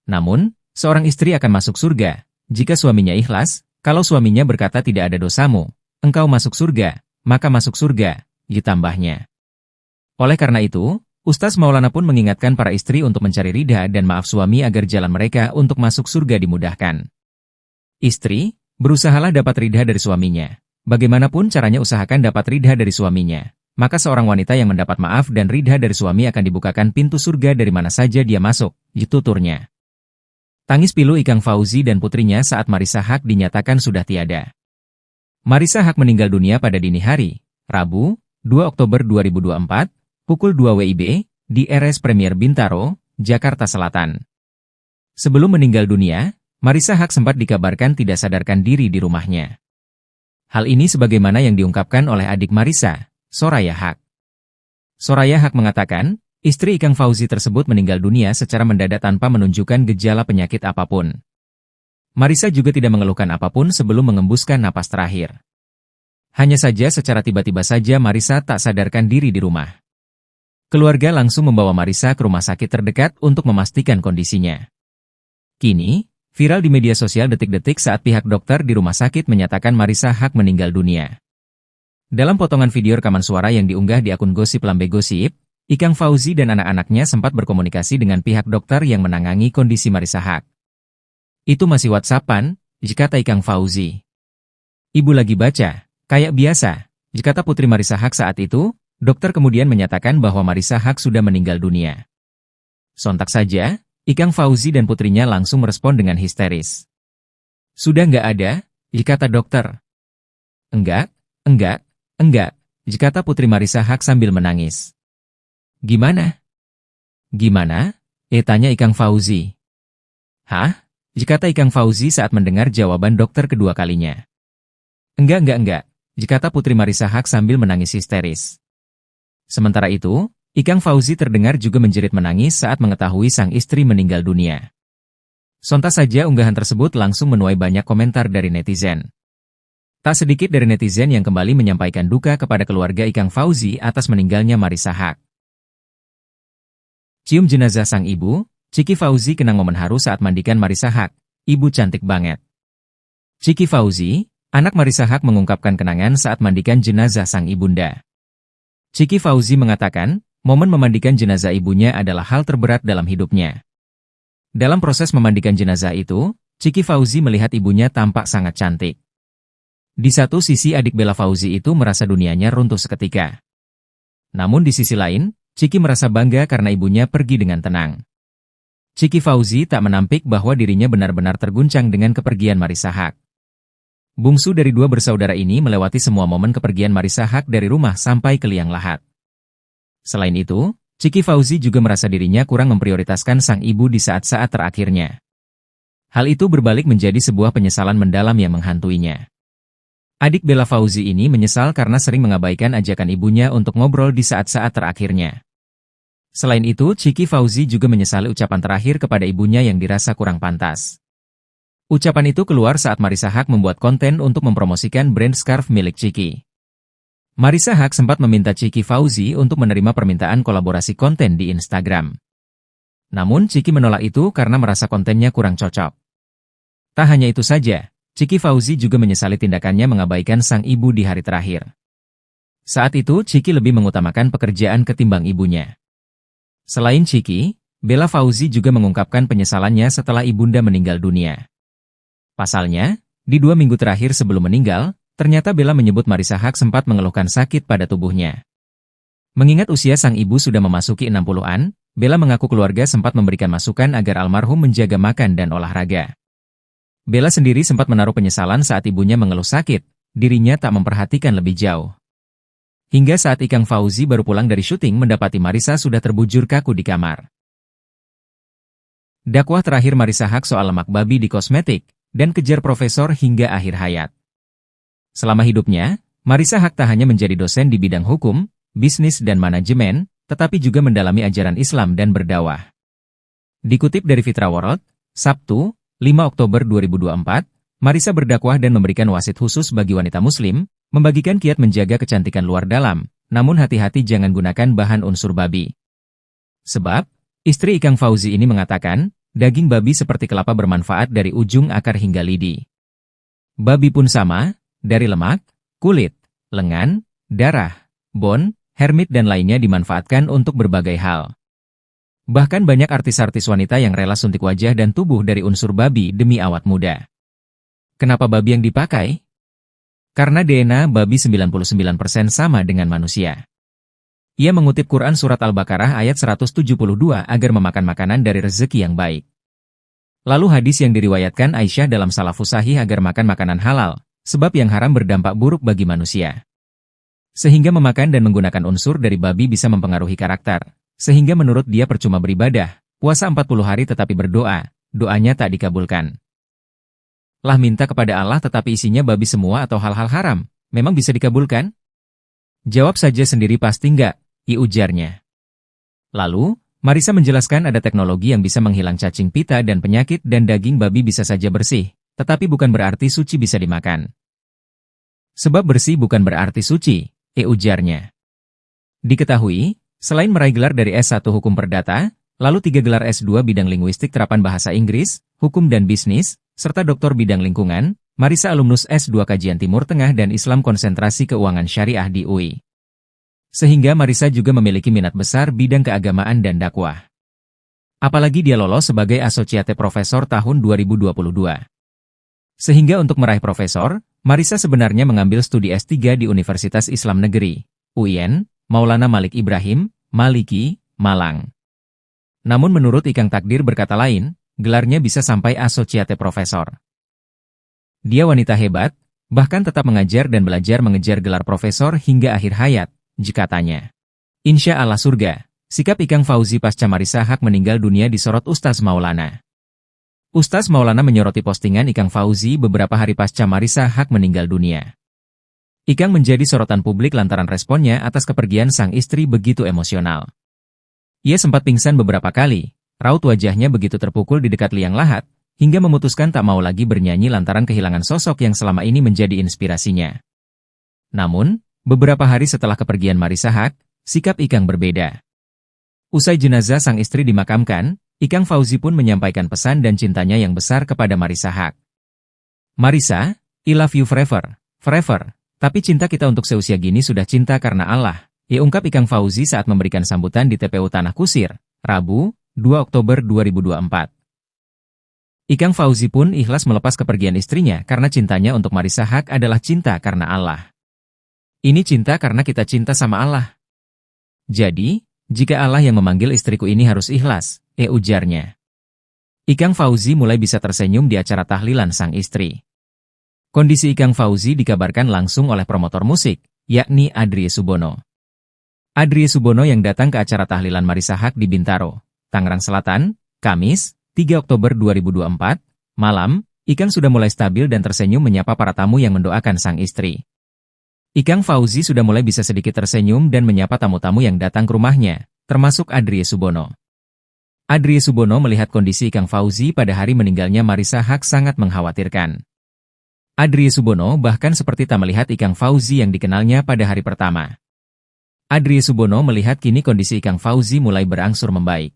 Namun, seorang istri akan masuk surga, jika suaminya ikhlas, kalau suaminya berkata tidak ada dosamu, engkau masuk surga, maka masuk surga, ditambahnya. Oleh karena itu, Ustaz Maulana pun mengingatkan para istri untuk mencari ridha dan maaf suami agar jalan mereka untuk masuk surga dimudahkan. Istri, berusahalah dapat ridha dari suaminya. Bagaimanapun caranya usahakan dapat ridha dari suaminya. Maka seorang wanita yang mendapat maaf dan ridha dari suami akan dibukakan pintu surga dari mana saja dia masuk, tuturnya. Tangis pilu Ikang Fauzi dan putrinya saat Marissa Haque dinyatakan sudah tiada. Marissa Haque meninggal dunia pada dini hari, Rabu, 2 Oktober 2024, pukul 2 WIB, di RS Premier Bintaro, Jakarta Selatan. Sebelum meninggal dunia, Marissa Haque sempat dikabarkan tidak sadarkan diri di rumahnya. Hal ini sebagaimana yang diungkapkan oleh adik Marissa, Soraya Haque. Soraya Haque mengatakan, istri Ikang Fauzi tersebut meninggal dunia secara mendadak tanpa menunjukkan gejala penyakit apapun. Marissa juga tidak mengeluhkan apapun sebelum mengembuskan napas terakhir. Hanya saja secara tiba-tiba saja Marissa tak sadarkan diri di rumah. Keluarga langsung membawa Marissa ke rumah sakit terdekat untuk memastikan kondisinya. Kini, viral di media sosial detik-detik saat pihak dokter di rumah sakit menyatakan Marissa Haque meninggal dunia. Dalam potongan video rekaman suara yang diunggah di akun Gosip Lambe Gosip, Ikang Fauzi dan anak-anaknya sempat berkomunikasi dengan pihak dokter yang menangani kondisi Marissa Haque. Itu masih WhatsApp-an, kata Ikang Fauzi. Ibu lagi baca, kayak biasa, kata putri Marissa Haque saat itu. Dokter kemudian menyatakan bahwa Marissa Haque sudah meninggal dunia. Sontak saja, Ikang Fauzi dan putrinya langsung merespon dengan histeris. Sudah nggak ada, kata dokter. Enggak, kata putri Marissa Haque sambil menangis. Gimana? Gimana? Tanya Ikang Fauzi. Hah? Kata Ikang Fauzi saat mendengar jawaban dokter kedua kalinya. Enggak, kata putri Marissa Haque sambil menangis histeris. Sementara itu, Ikang Fauzi terdengar juga menjerit menangis saat mengetahui sang istri meninggal dunia. Sontak saja unggahan tersebut langsung menuai banyak komentar dari netizen. Tak sedikit dari netizen yang kembali menyampaikan duka kepada keluarga Ikang Fauzi atas meninggalnya Marissa Haque. Cium jenazah sang ibu, Ciki Fauzi kenang momen haru saat mandikan Marissa Haque, ibu cantik banget. Ciki Fauzi, anak Marissa Haque mengungkapkan kenangan saat mandikan jenazah sang ibunda. Ciki Fauzi mengatakan, momen memandikan jenazah ibunya adalah hal terberat dalam hidupnya. Dalam proses memandikan jenazah itu, Ciki Fauzi melihat ibunya tampak sangat cantik. Di satu sisi adik Bella Fauzi itu merasa dunianya runtuh seketika. Namun di sisi lain, Ciki merasa bangga karena ibunya pergi dengan tenang. Ciki Fauzi tak menampik bahwa dirinya benar-benar terguncang dengan kepergian Marissa Haque. Bungsu dari dua bersaudara ini melewati semua momen kepergian Marissa Haque dari rumah sampai ke liang lahat. Selain itu, Ciki Fauzi juga merasa dirinya kurang memprioritaskan sang ibu di saat-saat terakhirnya. Hal itu berbalik menjadi sebuah penyesalan mendalam yang menghantuinya. Adik Bella Fauzi ini menyesal karena sering mengabaikan ajakan ibunya untuk ngobrol di saat-saat terakhirnya. Selain itu, Ciki Fauzi juga menyesali ucapan terakhir kepada ibunya yang dirasa kurang pantas. Ucapan itu keluar saat Marissa Haque membuat konten untuk mempromosikan brand scarf milik Ciki. Marissa Haque sempat meminta Ciki Fauzi untuk menerima permintaan kolaborasi konten di Instagram. Namun Ciki menolak itu karena merasa kontennya kurang cocok. Tak hanya itu saja, Ciki Fauzi juga menyesali tindakannya mengabaikan sang ibu di hari terakhir. Saat itu Ciki lebih mengutamakan pekerjaan ketimbang ibunya. Selain Ciki, Bella Fauzi juga mengungkapkan penyesalannya setelah ibunda meninggal dunia. Pasalnya, di 2 minggu terakhir sebelum meninggal, ternyata Bella menyebut Marissa Haque sempat mengeluhkan sakit pada tubuhnya. Mengingat usia sang ibu sudah memasuki 60-an, Bella mengaku keluarga sempat memberikan masukan agar almarhum menjaga makan dan olahraga. Bella sendiri sempat menaruh penyesalan saat ibunya mengeluh sakit, dirinya tak memperhatikan lebih jauh. Hingga saat Ikang Fauzi baru pulang dari syuting mendapati Marissa sudah terbujur kaku di kamar. Dakwah terakhir Marissa Haque soal lemak babi di kosmetik, dan kejar profesor hingga akhir hayat. Selama hidupnya, Marissa Haque tak hanya menjadi dosen di bidang hukum, bisnis dan manajemen, tetapi juga mendalami ajaran Islam dan berdakwah. Dikutip dari Fitra World, Sabtu, 5 Oktober 2024, Marissa berdakwah dan memberikan wasit khusus bagi wanita muslim, membagikan kiat menjaga kecantikan luar dalam, namun hati-hati jangan gunakan bahan unsur babi. Sebab, istri Ikang Fauzi ini mengatakan, daging babi seperti kelapa bermanfaat dari ujung akar hingga lidi. Babi pun sama, dari lemak, kulit, lengan, darah, bon, hermit dan lainnya dimanfaatkan untuk berbagai hal. Bahkan banyak artis-artis wanita yang rela suntik wajah dan tubuh dari unsur babi demi awet muda. Kenapa babi yang dipakai? Karena DNA babi 99% sama dengan manusia. Ia mengutip Quran Surat Al-Baqarah ayat 172 agar memakan makanan dari rezeki yang baik. Lalu hadis yang diriwayatkan Aisyah dalam Salafus Sahih agar makan makanan halal, sebab yang haram berdampak buruk bagi manusia. Sehingga memakan dan menggunakan unsur dari babi bisa mempengaruhi karakter. Sehingga menurut dia percuma beribadah, puasa 40 hari tetapi berdoa, doanya tak dikabulkan. Lah minta kepada Allah tetapi isinya babi semua atau hal-hal haram, memang bisa dikabulkan? Jawab saja sendiri pasti enggak, ujarnya. Lalu, Marisa menjelaskan ada teknologi yang bisa menghilang cacing pita dan penyakit dan daging babi bisa saja bersih, tetapi bukan berarti suci bisa dimakan. Sebab bersih bukan berarti suci, ujarnya. Diketahui, selain meraih gelar dari S1 Hukum Perdata, lalu 3 gelar S2 bidang linguistik terapan bahasa Inggris, hukum dan bisnis, serta doktor bidang lingkungan, Marisa alumnus S2 Kajian Timur Tengah dan Islam Konsentrasi Keuangan Syariah di UI. Sehingga Marisa juga memiliki minat besar bidang keagamaan dan dakwah. Apalagi dia lolos sebagai Associate Professor tahun 2022. Sehingga untuk meraih profesor, Marisa sebenarnya mengambil studi S3 di Universitas Islam Negeri, UIN, Maulana Malik Ibrahim, Maliki, Malang. Namun menurut Ikang Takdir berkata lain, gelarnya bisa sampai Associate Professor. Dia wanita hebat, bahkan tetap mengajar dan belajar mengejar gelar profesor hingga akhir hayat, jika tanya. Insya Allah surga, sikap Ikang Fauzi pasca Marisa Haque meninggal dunia disorot Ustaz Maulana. Ustaz Maulana menyoroti postingan Ikang Fauzi beberapa hari pasca Marisa Haque meninggal dunia. Ikang menjadi sorotan publik lantaran responnya atas kepergian sang istri begitu emosional. Ia sempat pingsan beberapa kali, raut wajahnya begitu terpukul di dekat liang lahat, hingga memutuskan tak mau lagi bernyanyi lantaran kehilangan sosok yang selama ini menjadi inspirasinya. Namun, beberapa hari setelah kepergian Marisa Haque, sikap Ikang berbeda. Usai jenazah sang istri dimakamkan, Ikang Fauzi pun menyampaikan pesan dan cintanya yang besar kepada Marisa Haque. Marisa, I love you forever, forever, tapi cinta kita untuk seusia gini sudah cinta karena Allah, ungkap Ikang Fauzi saat memberikan sambutan di TPU Tanah Kusir, Rabu, 2 Oktober 2024. Ikang Fauzi pun ikhlas melepas kepergian istrinya karena cintanya untuk Marisa Haque adalah cinta karena Allah. Ini cinta karena kita cinta sama Allah. Jadi, jika Allah yang memanggil istriku ini harus ikhlas, ujarnya. Ikang Fauzi mulai bisa tersenyum di acara tahlilan sang istri. Kondisi Ikang Fauzi dikabarkan langsung oleh promotor musik, yakni Adrie Subono. Adrie Subono yang datang ke acara tahlilan Marisa Haque di Bintaro, Tangerang Selatan, Kamis, 3 Oktober 2024, malam, Ikang sudah mulai stabil dan tersenyum menyapa para tamu yang mendoakan sang istri. Ikang Fauzi sudah mulai bisa sedikit tersenyum dan menyapa tamu-tamu yang datang ke rumahnya, termasuk Adrie Subono. Adrie Subono melihat kondisi Ikang Fauzi pada hari meninggalnya Marisa Haque sangat mengkhawatirkan. Adrie Subono bahkan seperti tak melihat Ikang Fauzi yang dikenalnya pada hari pertama. Adrie Subono melihat kini kondisi Ikang Fauzi mulai berangsur membaik.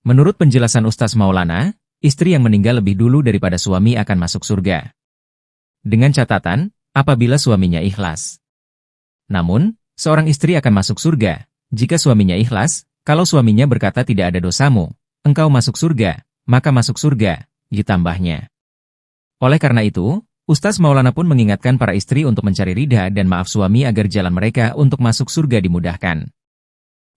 Menurut penjelasan Ustaz Maulana, istri yang meninggal lebih dulu daripada suami akan masuk surga. Dengan catatan, apabila suaminya ikhlas. Namun, seorang istri akan masuk surga, jika suaminya ikhlas, kalau suaminya berkata tidak ada dosamu, engkau masuk surga, maka masuk surga, ditambahnya. Oleh karena itu, Ustaz Maulana pun mengingatkan para istri untuk mencari ridha dan maaf suami agar jalan mereka untuk masuk surga dimudahkan.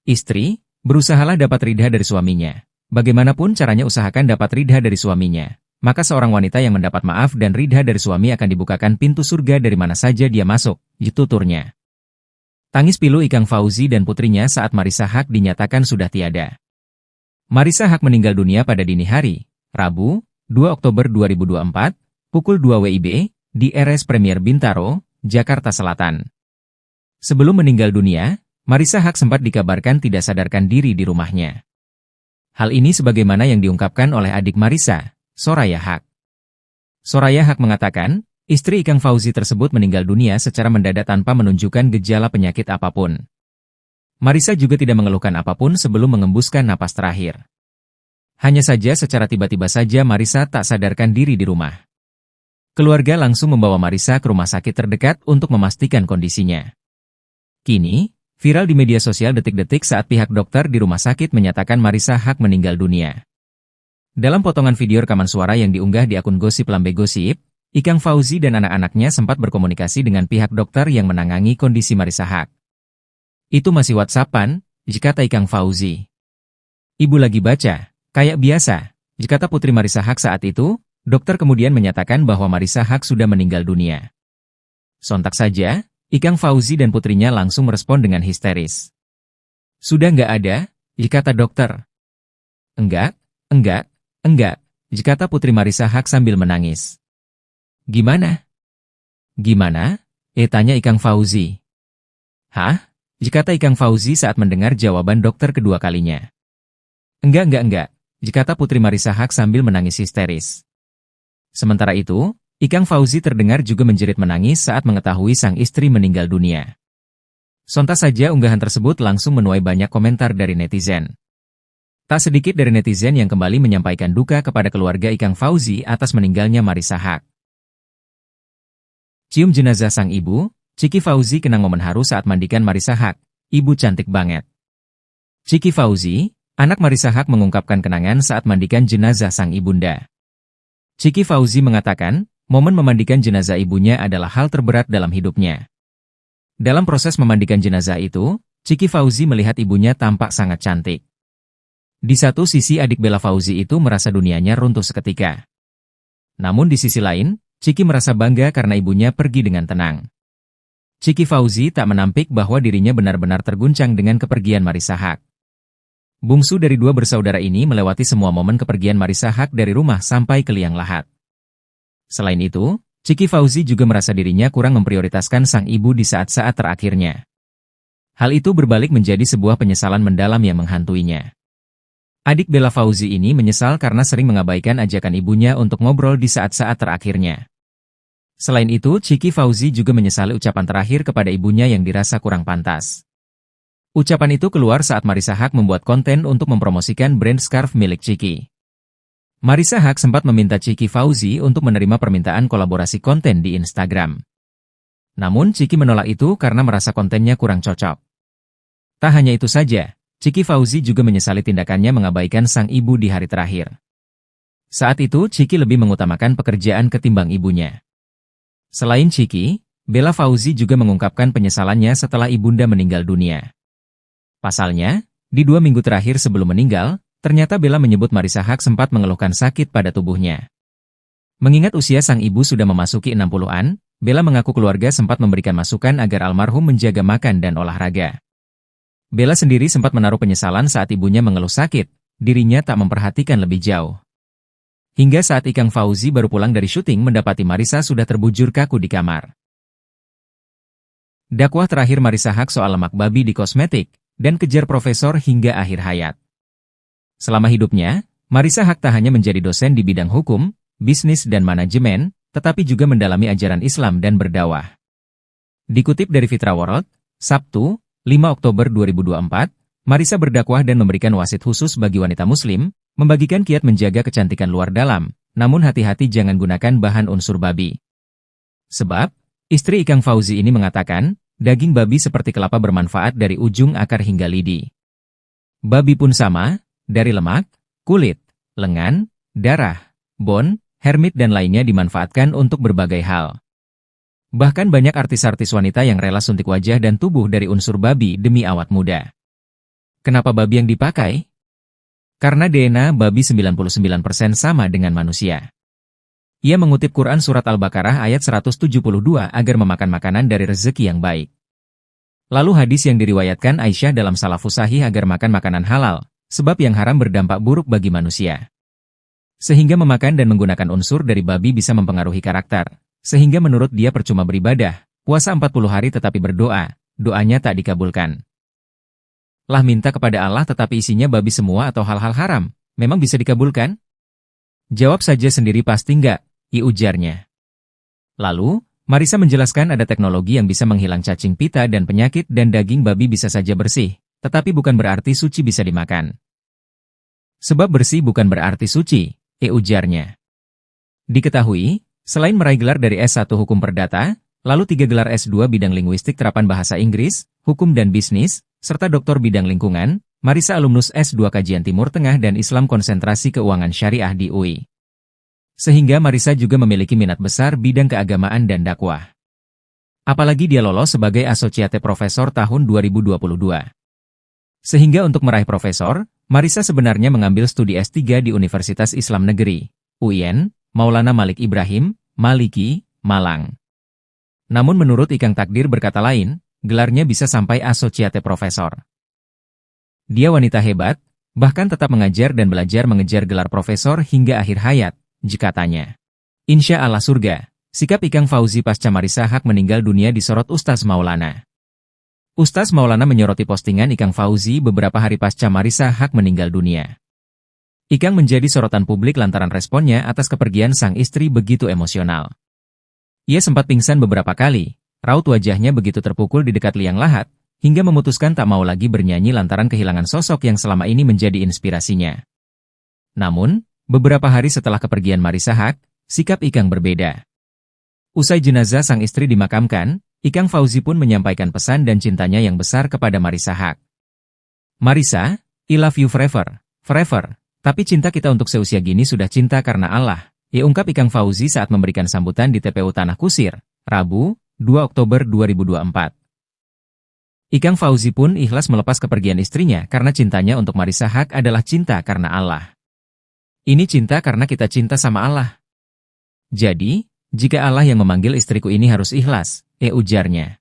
Istri, berusahalah dapat ridha dari suaminya. Bagaimanapun caranya usahakan dapat ridha dari suaminya. Maka seorang wanita yang mendapat maaf dan ridha dari suami akan dibukakan pintu surga dari mana saja dia masuk, tuturnya. Tangis pilu Ikang Fauzi dan putrinya saat Marisa Haque dinyatakan sudah tiada. Marisa Haque meninggal dunia pada dini hari, Rabu, 2 Oktober 2024, pukul 2 WIB, di RS Premier Bintaro, Jakarta Selatan. Sebelum meninggal dunia, Marisa Haque sempat dikabarkan tidak sadarkan diri di rumahnya. Hal ini sebagaimana yang diungkapkan oleh adik Marisa, Soraya Haque. Soraya Haque mengatakan, istri Ikang Fauzi tersebut meninggal dunia secara mendadak tanpa menunjukkan gejala penyakit apapun. Marisa juga tidak mengeluhkan apapun sebelum mengembuskan napas terakhir. Hanya saja secara tiba-tiba saja Marisa tak sadarkan diri di rumah. Keluarga langsung membawa Marisa ke rumah sakit terdekat untuk memastikan kondisinya. Kini, Viral di media sosial detik-detik saat pihak dokter di rumah sakit menyatakan Marissa Haque meninggal dunia. Dalam potongan video rekaman suara yang diunggah di akun Gosip Lambe Gosip, Ikang Fauzi dan anak-anaknya sempat berkomunikasi dengan pihak dokter yang menangani kondisi Marissa Haque. Itu masih WhatsApp-an, kata Ikang Fauzi. Ibu lagi baca, kayak biasa, kata putri Marissa Haque saat itu. Dokter kemudian menyatakan bahwa Marissa Haque sudah meninggal dunia. Sontak saja, Ikang Fauzi dan putrinya langsung merespon dengan histeris. Sudah nggak ada, kata dokter. Enggak, kata putri Marissa Haque sambil menangis. Gimana? Gimana? Tanya Ikang Fauzi. Hah? Kata Ikang Fauzi saat mendengar jawaban dokter kedua kalinya. Enggak, kata putri Marissa Haque sambil menangis histeris. Sementara itu, Ikang Fauzi terdengar juga menjerit menangis saat mengetahui sang istri meninggal dunia. Sontak saja unggahan tersebut langsung menuai banyak komentar dari netizen. Tak sedikit dari netizen yang kembali menyampaikan duka kepada keluarga Ikang Fauzi atas meninggalnya Marissa Haque. Cium jenazah sang ibu, Ciki Fauzi kenang momen haru saat mandikan Marissa Haque. Ibu cantik banget. Ciki Fauzi, anak Marissa Haque mengungkapkan kenangan saat mandikan jenazah sang ibunda. Ciki Fauzi mengatakan, momen memandikan jenazah ibunya adalah hal terberat dalam hidupnya. Dalam proses memandikan jenazah itu, Ciki Fauzi melihat ibunya tampak sangat cantik. Di satu sisi adik Bella Fauzi itu merasa dunianya runtuh seketika. Namun di sisi lain, Ciki merasa bangga karena ibunya pergi dengan tenang. Ciki Fauzi tak menampik bahwa dirinya benar-benar terguncang dengan kepergian Marissa Haque. Bungsu dari dua bersaudara ini melewati semua momen kepergian Marissa Haque dari rumah sampai ke liang lahat. Selain itu, Ciki Fauzi juga merasa dirinya kurang memprioritaskan sang ibu di saat-saat terakhirnya. Hal itu berbalik menjadi sebuah penyesalan mendalam yang menghantuinya. Adik Bella Fauzi ini menyesal karena sering mengabaikan ajakan ibunya untuk ngobrol di saat-saat terakhirnya. Selain itu, Ciki Fauzi juga menyesali ucapan terakhir kepada ibunya yang dirasa kurang pantas. Ucapan itu keluar saat Marissa Haque membuat konten untuk mempromosikan brand scarf milik Ciki. Marissa Haque sempat meminta Ciki Fauzi untuk menerima permintaan kolaborasi konten di Instagram. Namun Ciki menolak itu karena merasa kontennya kurang cocok. Tak hanya itu saja, Ciki Fauzi juga menyesali tindakannya mengabaikan sang ibu di hari terakhir. Saat itu Ciki lebih mengutamakan pekerjaan ketimbang ibunya. Selain Ciki, Bella Fauzi juga mengungkapkan penyesalannya setelah ibunda meninggal dunia. Pasalnya, di 2 minggu terakhir sebelum meninggal, ternyata Bella menyebut Marissa Haque sempat mengeluhkan sakit pada tubuhnya. Mengingat usia sang ibu sudah memasuki 60-an, Bella mengaku keluarga sempat memberikan masukan agar almarhum menjaga makan dan olahraga. Bella sendiri sempat menaruh penyesalan saat ibunya mengeluh sakit, dirinya tak memperhatikan lebih jauh. Hingga saat Ikang Fauzi baru pulang dari syuting mendapati Marissa sudah terbujur kaku di kamar. Dakwah terakhir Marissa Haque soal lemak babi di kosmetik, dan kejar profesor hingga akhir hayat. Selama hidupnya, Marissa Haque tak hanya menjadi dosen di bidang hukum, bisnis dan manajemen, tetapi juga mendalami ajaran Islam dan berdakwah. Dikutip dari Fitra World, Sabtu, 5 Oktober 2024, Marissa berdakwah dan memberikan wasit khusus bagi wanita muslim, membagikan kiat menjaga kecantikan luar dalam, namun hati-hati jangan gunakan bahan unsur babi. Sebab, istri Ikang Fauzi ini mengatakan, daging babi seperti kelapa bermanfaat dari ujung akar hingga lidi. Babi pun sama, dari lemak, kulit, lengan, darah, bone, hermit dan lainnya dimanfaatkan untuk berbagai hal. Bahkan banyak artis-artis wanita yang rela suntik wajah dan tubuh dari unsur babi demi awet muda. Kenapa babi yang dipakai? Karena DNA babi 99% sama dengan manusia. Ia mengutip Quran Surat Al-Baqarah ayat 172 agar memakan makanan dari rezeki yang baik. Lalu hadis yang diriwayatkan Aisyah dalam Salafus Sahih agar makan makanan halal, sebab yang haram berdampak buruk bagi manusia. Sehingga memakan dan menggunakan unsur dari babi bisa mempengaruhi karakter, sehingga menurut dia percuma beribadah, puasa 40 hari tetapi berdoa, doanya tak dikabulkan. Lah minta kepada Allah tetapi isinya babi semua atau hal-hal haram, memang bisa dikabulkan? Jawab saja sendiri pasti enggak. Ujarnya. Lalu, Marissa menjelaskan ada teknologi yang bisa menghilang cacing pita dan penyakit dan daging babi bisa saja bersih, tetapi bukan berarti suci bisa dimakan. Sebab bersih bukan berarti suci, ujarnya. Diketahui, selain meraih gelar dari S1 Hukum Perdata, lalu 3 gelar S2 bidang linguistik terapan bahasa Inggris, hukum dan bisnis, serta doktor bidang lingkungan. Marisa alumnus S2 Kajian Timur Tengah dan Islam Konsentrasi Keuangan Syariah di UI. Sehingga Marisa juga memiliki minat besar bidang keagamaan dan dakwah. Apalagi dia lolos sebagai Associate Professor tahun 2022. Sehingga untuk meraih profesor, Marisa sebenarnya mengambil studi S3 di Universitas Islam Negeri, UIN, Maulana Malik Ibrahim, Maliki, Malang. Namun menurut Ikang takdir berkata lain, gelarnya bisa sampai Associate Professor. Dia wanita hebat, bahkan tetap mengajar dan belajar mengejar gelar profesor hingga akhir hayat, jika tanya. Insya Allah surga, sikap Ikang Fauzi pasca Marisa Haque meninggal dunia disorot Ustaz Maulana. Ustaz Maulana menyoroti postingan Ikang Fauzi beberapa hari pasca Marisa Haque meninggal dunia. Ikang menjadi sorotan publik lantaran responnya atas kepergian sang istri begitu emosional. Ia sempat pingsan beberapa kali, raut wajahnya begitu terpukul di dekat liang lahat, hingga memutuskan tak mau lagi bernyanyi lantaran kehilangan sosok yang selama ini menjadi inspirasinya. Namun, beberapa hari setelah kepergian Marisa Haque, sikap Ikang berbeda. Usai jenazah sang istri dimakamkan, Ikang Fauzi pun menyampaikan pesan dan cintanya yang besar kepada Marisa Haque. Marisa, I love you forever, forever, tapi cinta kita untuk seusia gini sudah cinta karena Allah, ungkap Ikang Fauzi saat memberikan sambutan di TPU Tanah Kusir, Rabu, 2 Oktober 2024. Ikang Fauzi pun ikhlas melepas kepergian istrinya karena cintanya untuk Marisa Haque adalah cinta karena Allah. Ini cinta karena kita cinta sama Allah. Jadi, jika Allah yang memanggil istriku ini harus ikhlas, ujarnya.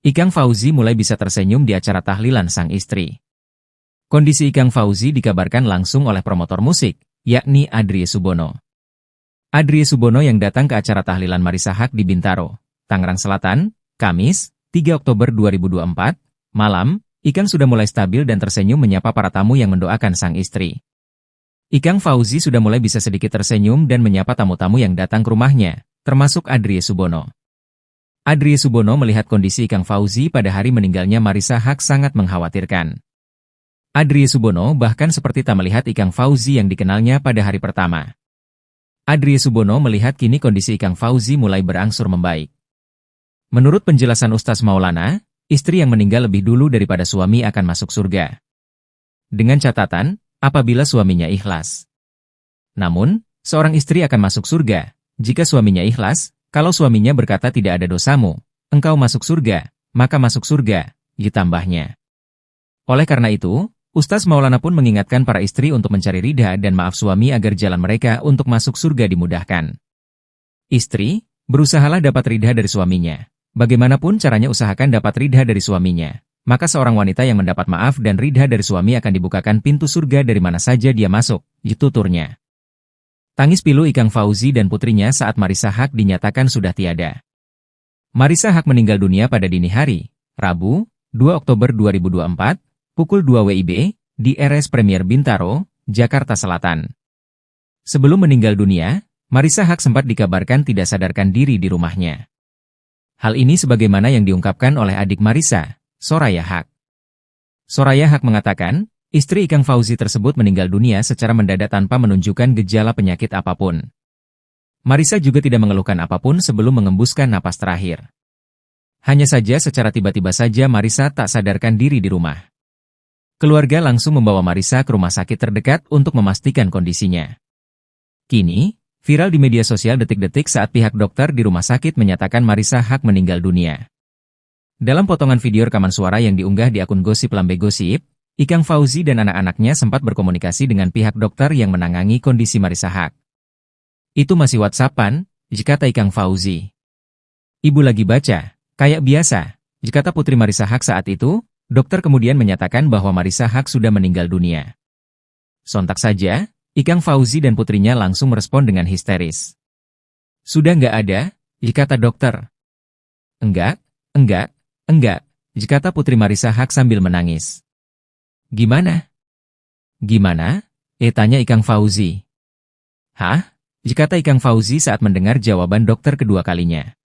Ikang Fauzi mulai bisa tersenyum di acara tahlilan sang istri. Kondisi Ikang Fauzi dikabarkan langsung oleh promotor musik, yakni Adrie Subono. Adrie Subono yang datang ke acara tahlilan Marisa Haque di Bintaro, Tangerang Selatan, Kamis, 3 Oktober 2024, malam, Ikang sudah mulai stabil dan tersenyum menyapa para tamu yang mendoakan sang istri. Ikang Fauzi sudah mulai bisa sedikit tersenyum dan menyapa tamu-tamu yang datang ke rumahnya, termasuk Adrie Subono. Adrie Subono melihat kondisi Ikang Fauzi pada hari meninggalnya Marisa Haque sangat mengkhawatirkan. Adrie Subono bahkan seperti tak melihat Ikang Fauzi yang dikenalnya pada hari pertama. Adrie Subono melihat kini kondisi Ikang Fauzi mulai berangsur membaik. Menurut penjelasan Ustaz Maulana, istri yang meninggal lebih dulu daripada suami akan masuk surga. Dengan catatan, apabila suaminya ikhlas. Namun, seorang istri akan masuk surga, jika suaminya ikhlas, kalau suaminya berkata tidak ada dosamu, engkau masuk surga, maka masuk surga, ditambahnya. Oleh karena itu, Ustaz Maulana pun mengingatkan para istri untuk mencari ridha dan maaf suami agar jalan mereka untuk masuk surga dimudahkan. Istri, berusahalah dapat ridha dari suaminya. Bagaimanapun caranya usahakan dapat ridha dari suaminya, maka seorang wanita yang mendapat maaf dan ridha dari suami akan dibukakan pintu surga dari mana saja dia masuk, tuturnya. Tangis pilu Ikang Fauzi dan putrinya saat Marisa Haque dinyatakan sudah tiada. Marisa Haque meninggal dunia pada dini hari, Rabu, 2 Oktober 2024, pukul 2 WIB, di RS Premier Bintaro, Jakarta Selatan. Sebelum meninggal dunia, Marisa Haque sempat dikabarkan tidak sadarkan diri di rumahnya. Hal ini sebagaimana yang diungkapkan oleh adik Marisa, Soraya Haque. Soraya Haque mengatakan, istri Ikang Fauzi tersebut meninggal dunia secara mendadak tanpa menunjukkan gejala penyakit apapun. Marisa juga tidak mengeluhkan apapun sebelum mengembuskan napas terakhir. Hanya saja secara tiba-tiba saja Marisa tak sadarkan diri di rumah. Keluarga langsung membawa Marisa ke rumah sakit terdekat untuk memastikan kondisinya. Kini, viral di media sosial detik-detik saat pihak dokter di rumah sakit menyatakan Marisa Haque meninggal dunia. Dalam potongan video rekaman suara yang diunggah di akun Gosip Lambe Gosip, Ikang Fauzi dan anak-anaknya sempat berkomunikasi dengan pihak dokter yang menangani kondisi Marisa Haque. Itu masih WhatsApp-an, kata Ikang Fauzi. Ibu lagi baca, kayak biasa, kata putri Marisa Haque saat itu, dokter kemudian menyatakan bahwa Marisa Haque sudah meninggal dunia. Sontak saja, Ikang Fauzi dan putrinya langsung merespon dengan histeris. Sudah nggak ada, kata dokter. Enggak, kata putri Marisa Haque sambil menangis. Gimana? Gimana? Tanya Ikang Fauzi. Hah? Kata Ikang Fauzi saat mendengar jawaban dokter kedua kalinya.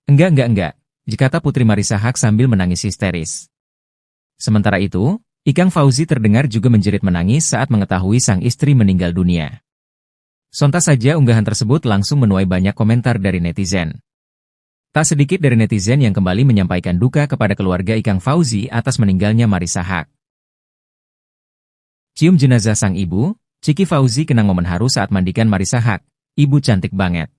Enggak, kata putri Marisa Haque sambil menangis histeris. Sementara itu, Ikang Fauzi terdengar juga menjerit menangis saat mengetahui sang istri meninggal dunia. Sontak saja unggahan tersebut langsung menuai banyak komentar dari netizen. Tak sedikit dari netizen yang kembali menyampaikan duka kepada keluarga Ikang Fauzi atas meninggalnya Marissa Haque. Cium jenazah sang ibu, Ciki Fauzi kenang momen haru saat mandikan Marissa Haque. Ibu cantik banget.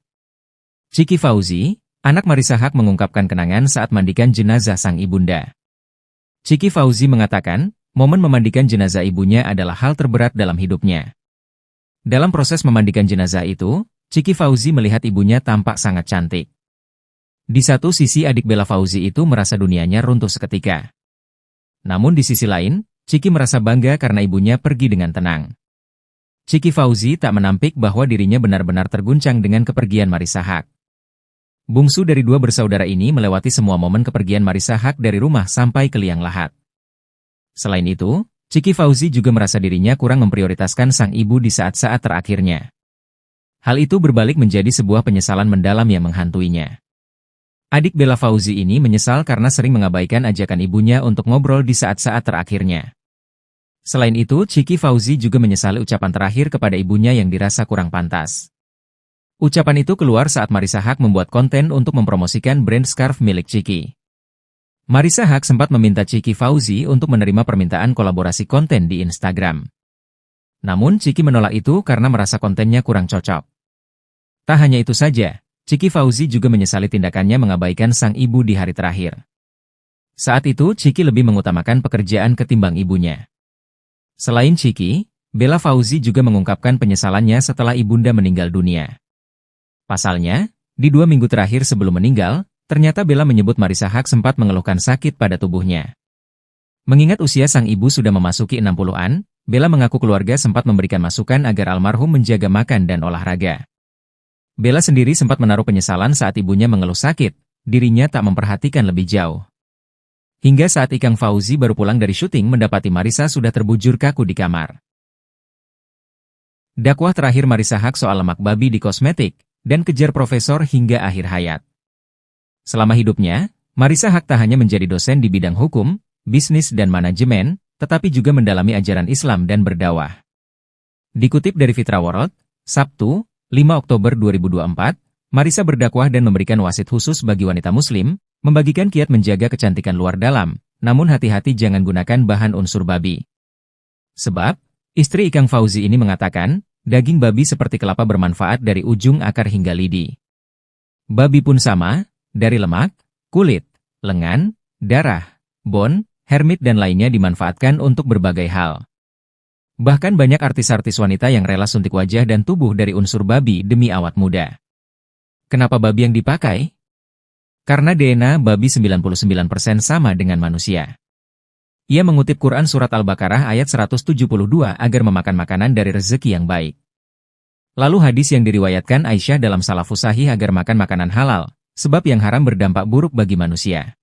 Ciki Fauzi, anak Marissa Haque mengungkapkan kenangan saat mandikan jenazah sang ibunda. Ciki Fauzi mengatakan, momen memandikan jenazah ibunya adalah hal terberat dalam hidupnya. Dalam proses memandikan jenazah itu, Ciki Fauzi melihat ibunya tampak sangat cantik. Di satu sisi adik Bella Fauzi itu merasa dunianya runtuh seketika. Namun di sisi lain, Ciki merasa bangga karena ibunya pergi dengan tenang. Ciki Fauzi tak menampik bahwa dirinya benar-benar terguncang dengan kepergian Marissa Haque. Bungsu dari dua bersaudara ini melewati semua momen kepergian Marissa Haque dari rumah sampai ke liang lahat. Selain itu, Ciki Fauzi juga merasa dirinya kurang memprioritaskan sang ibu di saat-saat terakhirnya. Hal itu berbalik menjadi sebuah penyesalan mendalam yang menghantuinya. Adik Bella Fauzi ini menyesal karena sering mengabaikan ajakan ibunya untuk ngobrol di saat-saat terakhirnya. Selain itu, Ciki Fauzi juga menyesali ucapan terakhir kepada ibunya yang dirasa kurang pantas. Ucapan itu keluar saat Marissa Haque membuat konten untuk mempromosikan brand scarf milik Ciki. Marissa Haque sempat meminta Ciki Fauzi untuk menerima permintaan kolaborasi konten di Instagram. Namun Ciki menolak itu karena merasa kontennya kurang cocok. Tak hanya itu saja, Ciki Fauzi juga menyesali tindakannya mengabaikan sang ibu di hari terakhir. Saat itu Ciki lebih mengutamakan pekerjaan ketimbang ibunya. Selain Ciki, Bella Fauzi juga mengungkapkan penyesalannya setelah ibunda meninggal dunia. Pasalnya, di 2 minggu terakhir sebelum meninggal, ternyata Bella menyebut Marissa Haque sempat mengeluhkan sakit pada tubuhnya. Mengingat usia sang ibu sudah memasuki 60-an, Bella mengaku keluarga sempat memberikan masukan agar almarhum menjaga makan dan olahraga. Bella sendiri sempat menaruh penyesalan saat ibunya mengeluh sakit, dirinya tak memperhatikan lebih jauh. Hingga saat Ikang Fauzi baru pulang dari syuting mendapati Marissa sudah terbujur kaku di kamar. Dakwah terakhir Marissa Haque soal lemak babi di kosmetik, dan kejar profesor hingga akhir hayat. Selama hidupnya, Marissa Haque tak hanya menjadi dosen di bidang hukum, bisnis dan manajemen, tetapi juga mendalami ajaran Islam dan berdakwah. Dikutip dari Fitra World, Sabtu, 5 Oktober 2024, Marissa berdakwah dan memberikan wasit khusus bagi wanita muslim, membagikan kiat menjaga kecantikan luar dalam, namun hati-hati jangan gunakan bahan unsur babi. Sebab, istri Ikang Fauzi ini mengatakan, daging babi seperti kelapa bermanfaat dari ujung akar hingga lidi. Babi pun sama, dari lemak, kulit, lengan, darah, bone, hermit dan lainnya dimanfaatkan untuk berbagai hal. Bahkan banyak artis-artis wanita yang rela suntik wajah dan tubuh dari unsur babi demi awet muda. Kenapa babi yang dipakai? Karena DNA babi 99% sama dengan manusia. Ia mengutip Quran Surat Al-Baqarah ayat 172 agar memakan makanan dari rezeki yang baik. Lalu hadis yang diriwayatkan Aisyah dalam Salafus Sahih agar makan makanan halal, sebab yang haram berdampak buruk bagi manusia.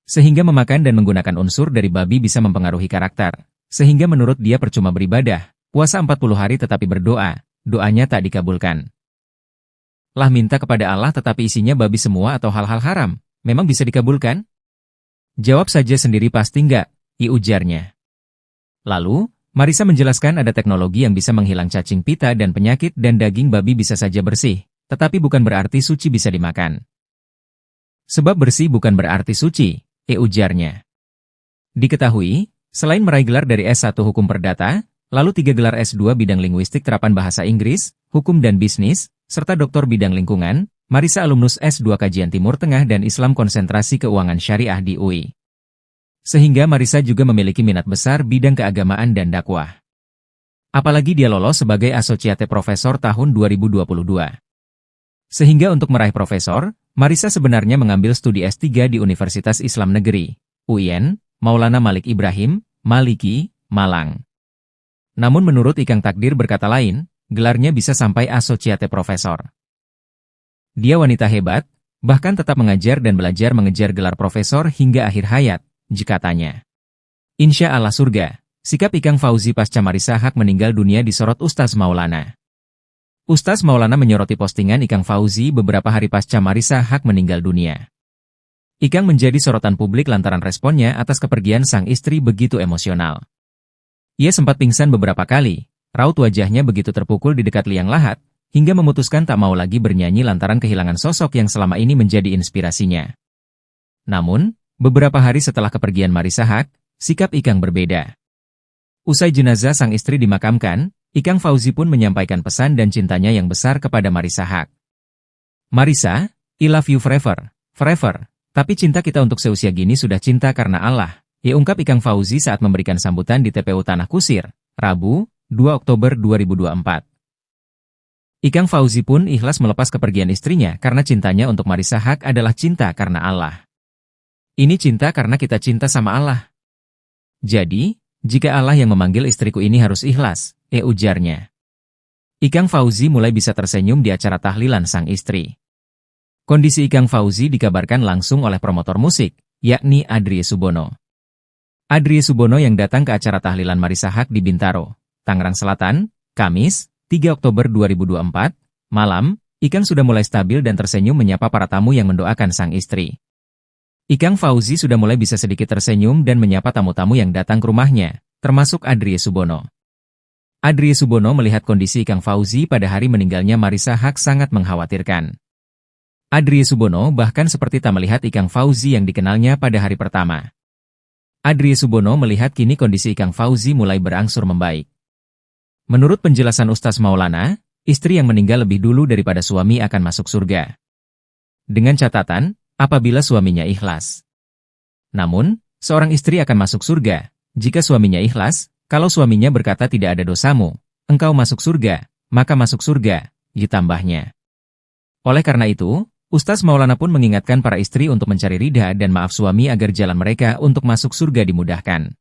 Sehingga memakan dan menggunakan unsur dari babi bisa mempengaruhi karakter. Sehingga menurut dia percuma beribadah, puasa 40 hari tetapi berdoa, doanya tak dikabulkan. Lah minta kepada Allah tetapi isinya babi semua atau hal-hal haram, memang bisa dikabulkan? Jawab saja sendiri pasti enggak, ujarnya. Lalu, Marissa menjelaskan ada teknologi yang bisa menghilang cacing pita dan penyakit dan daging babi bisa saja bersih, tetapi bukan berarti suci bisa dimakan. Sebab bersih bukan berarti suci, ujarnya. Diketahui, selain meraih gelar dari S1 Hukum Perdata, lalu 3 gelar S2 bidang linguistik terapan bahasa Inggris, hukum dan bisnis, serta doktor bidang lingkungan, Marissa alumnus S2 Kajian Timur Tengah dan Islam Konsentrasi Keuangan Syariah di UI. Sehingga Marissa juga memiliki minat besar bidang keagamaan dan dakwah. Apalagi dia lolos sebagai Associate Professor tahun 2022. Sehingga untuk meraih profesor, Marissa sebenarnya mengambil studi S3 di Universitas Islam Negeri, UIN, Maulana Malik Ibrahim, Maliki, Malang. Namun menurut Ikang takdir berkata lain, gelarnya bisa sampai Associate Professor. Dia wanita hebat, bahkan tetap mengajar dan belajar mengejar gelar profesor hingga akhir hayat, jika tanya. Insya Allah surga, sikap Ikang Fauzi pasca Marissa Haque meninggal dunia disorot Ustaz Maulana. Ustaz Maulana menyoroti postingan Ikang Fauzi beberapa hari pasca Marissa Haque meninggal dunia. Ikang menjadi sorotan publik lantaran responnya atas kepergian sang istri begitu emosional. Ia sempat pingsan beberapa kali, raut wajahnya begitu terpukul di dekat liang lahat, hingga memutuskan tak mau lagi bernyanyi lantaran kehilangan sosok yang selama ini menjadi inspirasinya. Namun, beberapa hari setelah kepergian Marissa Haque, sikap Ikang berbeda. Usai jenazah sang istri dimakamkan, Ikang Fauzi pun menyampaikan pesan dan cintanya yang besar kepada Marissa Haque. "Marissa, I love you forever, forever. Tapi cinta kita untuk seusia gini sudah cinta karena Allah," ungkap Ikang Fauzi saat memberikan sambutan di TPU Tanah Kusir, Rabu, 2 Oktober 2024. Ikang Fauzi pun ikhlas melepas kepergian istrinya karena cintanya untuk Marissa Haque adalah cinta karena Allah. "Ini cinta karena kita cinta sama Allah. Jadi, jika Allah yang memanggil istriku ini harus ikhlas," ujarnya. Ikang Fauzi mulai bisa tersenyum di acara tahlilan sang istri. Kondisi Ikang Fauzi dikabarkan langsung oleh promotor musik, yakni Adrie Subono. Adrie Subono yang datang ke acara tahlilan Marissa Haque di Bintaro, Tangerang Selatan, Kamis, 3 Oktober 2024, malam, Ikang sudah mulai stabil dan tersenyum menyapa para tamu yang mendoakan sang istri. Ikang Fauzi sudah mulai bisa sedikit tersenyum dan menyapa tamu-tamu yang datang ke rumahnya, termasuk Adrie Subono. Adrie Subono melihat kondisi Ikang Fauzi pada hari meninggalnya Marissa Haque sangat mengkhawatirkan. Adrie Subono bahkan seperti tak melihat Ikang Fauzi yang dikenalnya pada hari pertama. Adrie Subono melihat kini kondisi Ikang Fauzi mulai berangsur membaik. Menurut penjelasan Ustaz Maulana, istri yang meninggal lebih dulu daripada suami akan masuk surga. Dengan catatan, apabila suaminya ikhlas. Namun, seorang istri akan masuk surga, jika suaminya ikhlas, kalau suaminya berkata tidak ada dosamu, engkau masuk surga, maka masuk surga, ditambahnya. Oleh karena itu, Ustaz Maulana pun mengingatkan para istri untuk mencari ridha dan maaf suami agar jalan mereka untuk masuk surga dimudahkan.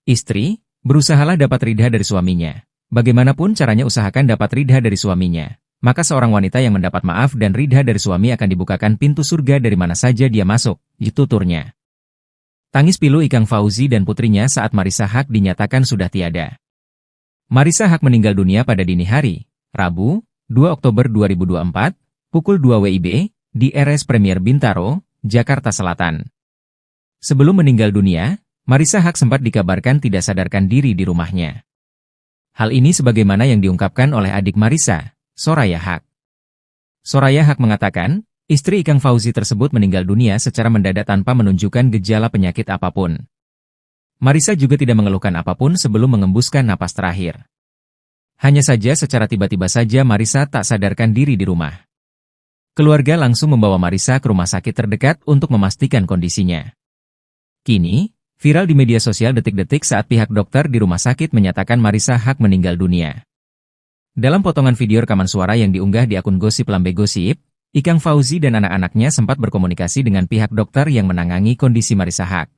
Istri, berusahalah dapat ridha dari suaminya. Bagaimanapun caranya usahakan dapat ridha dari suaminya. Maka seorang wanita yang mendapat maaf dan ridha dari suami akan dibukakan pintu surga dari mana saja dia masuk, tuturnya. Tangis pilu Ikang Fauzi dan putrinya saat Marissa Haque dinyatakan sudah tiada. Marissa Haque meninggal dunia pada dini hari, Rabu, 2 Oktober 2024, pukul 2 WIB, di RS Premier Bintaro, Jakarta Selatan. Sebelum meninggal dunia, Marissa Haque sempat dikabarkan tidak sadarkan diri di rumahnya. Hal ini sebagaimana yang diungkapkan oleh adik Marissa, Soraya Haque. Soraya Haque mengatakan, istri Ikang Fauzi tersebut meninggal dunia secara mendadak tanpa menunjukkan gejala penyakit apapun. Marissa juga tidak mengeluhkan apapun sebelum mengembuskan napas terakhir. Hanya saja secara tiba-tiba saja Marissa tak sadarkan diri di rumah. Keluarga langsung membawa Marissa ke rumah sakit terdekat untuk memastikan kondisinya. Kini, viral di media sosial detik-detik saat pihak dokter di rumah sakit menyatakan Marissa Haque meninggal dunia. Dalam potongan video rekaman suara yang diunggah di akun Gosip Lambe Gosip, Ikang Fauzi dan anak-anaknya sempat berkomunikasi dengan pihak dokter yang menangani kondisi Marissa Haque.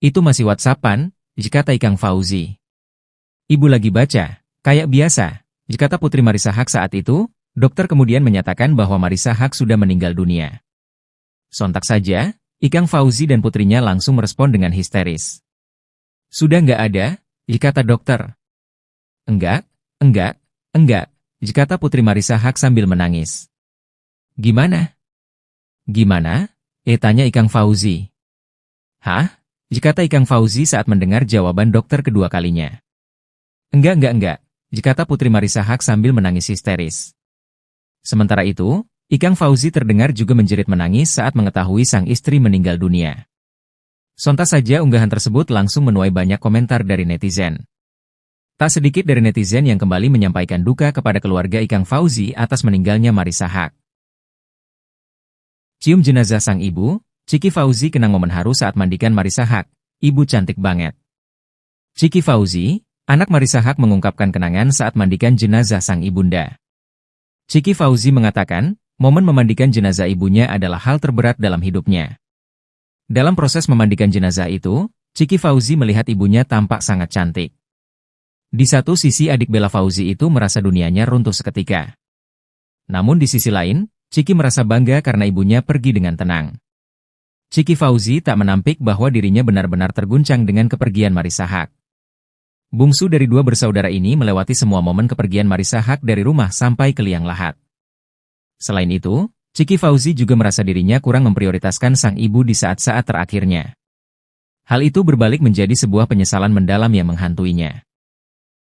"Itu masih WhatsApp-an," kata Ikang Fauzi. "Ibu lagi baca, kayak biasa," kata putri Marissa Haque saat itu. Dokter kemudian menyatakan bahwa Marissa Haque sudah meninggal dunia. Sontak saja, Ikang Fauzi dan putrinya langsung merespon dengan histeris. "Sudah nggak ada," kata dokter. Enggak, kata putri Marissa Haque sambil menangis. "Gimana? Gimana?" tanya Ikang Fauzi. "Hah?" kata Ikang Fauzi saat mendengar jawaban dokter kedua kalinya. Enggak, kata putri Marissa Haque sambil menangis histeris. Sementara itu, Ikang Fauzi terdengar juga menjerit menangis saat mengetahui sang istri meninggal dunia. Sontak saja unggahan tersebut langsung menuai banyak komentar dari netizen. Tak sedikit dari netizen yang kembali menyampaikan duka kepada keluarga Ikang Fauzi atas meninggalnya Marissa Haque. Cium jenazah sang ibu, Ciki Fauzi kenang momen haru saat mandikan Marissa Haque, ibu cantik banget. Ciki Fauzi, anak Marissa Haque mengungkapkan kenangan saat mandikan jenazah sang ibunda. Ciki Fauzi mengatakan, momen memandikan jenazah ibunya adalah hal terberat dalam hidupnya. Dalam proses memandikan jenazah itu, Ciki Fauzi melihat ibunya tampak sangat cantik. Di satu sisi adik Bella Fauzi itu merasa dunianya runtuh seketika. Namun di sisi lain, Ciki merasa bangga karena ibunya pergi dengan tenang. Ciki Fauzi tak menampik bahwa dirinya benar-benar terguncang dengan kepergian Marissa Haque. Bungsu dari dua bersaudara ini melewati semua momen kepergian Marissa Haque dari rumah sampai ke liang lahat. Selain itu, Ciki Fauzi juga merasa dirinya kurang memprioritaskan sang ibu di saat-saat terakhirnya. Hal itu berbalik menjadi sebuah penyesalan mendalam yang menghantuinya.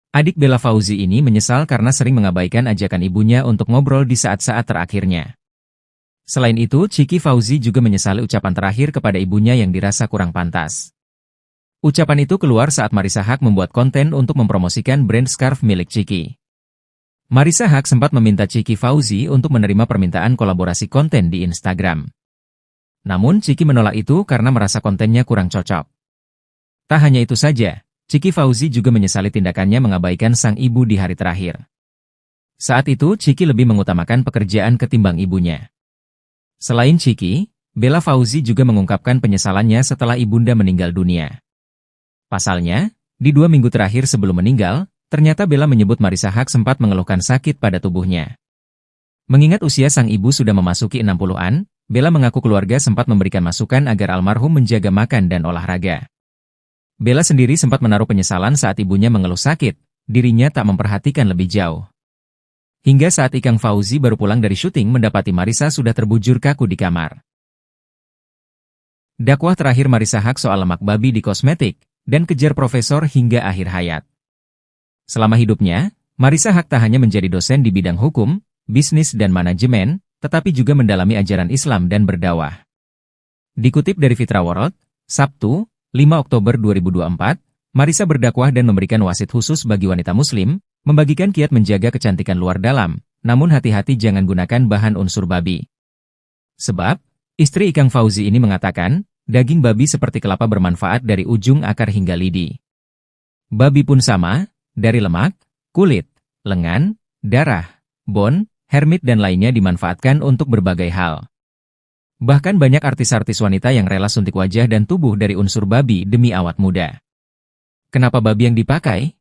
Adik Bella Fauzi ini menyesal karena sering mengabaikan ajakan ibunya untuk ngobrol di saat-saat terakhirnya. Selain itu, Chiki Fauzi juga menyesali ucapan terakhir kepada ibunya yang dirasa kurang pantas. Ucapan itu keluar saat Marissa Haque membuat konten untuk mempromosikan brand scarf milik Chiki. Marissa Haque sempat meminta Chiki Fauzi untuk menerima permintaan kolaborasi konten di Instagram. Namun Chiki menolak itu karena merasa kontennya kurang cocok. Tak hanya itu saja, Chiki Fauzi juga menyesali tindakannya mengabaikan sang ibu di hari terakhir. Saat itu, Chiki lebih mengutamakan pekerjaan ketimbang ibunya. Selain Chiki, Bella Fauzi juga mengungkapkan penyesalannya setelah ibunda meninggal dunia. Pasalnya, di 2 minggu terakhir sebelum meninggal, ternyata Bella menyebut Marissa Haque sempat mengeluhkan sakit pada tubuhnya. Mengingat usia sang ibu sudah memasuki 60-an, Bella mengaku keluarga sempat memberikan masukan agar almarhum menjaga makan dan olahraga. Bella sendiri sempat menaruh penyesalan saat ibunya mengeluh sakit, dirinya tak memperhatikan lebih jauh. Hingga saat Ikang Fauzi baru pulang dari syuting mendapati Marissa sudah terbujur kaku di kamar. Dakwah terakhir Marissa Haque soal lemak babi di kosmetik, dan kejar profesor hingga akhir hayat. Selama hidupnya, Marissa Haque tak hanya menjadi dosen di bidang hukum, bisnis dan manajemen, tetapi juga mendalami ajaran Islam dan berdakwah. Dikutip dari Fitra World, Sabtu, 5 Oktober 2024, Marissa berdakwah dan memberikan wasit khusus bagi wanita muslim, membagikan kiat menjaga kecantikan luar dalam, namun hati-hati jangan gunakan bahan unsur babi. Sebab, istri Ikang Fauzi ini mengatakan, daging babi seperti kelapa bermanfaat dari ujung akar hingga lidi. Babi pun sama, dari lemak, kulit, lengan, darah, bone, hermit dan lainnya dimanfaatkan untuk berbagai hal. Bahkan banyak artis-artis wanita yang rela suntik wajah dan tubuh dari unsur babi demi awet muda. Kenapa babi yang dipakai?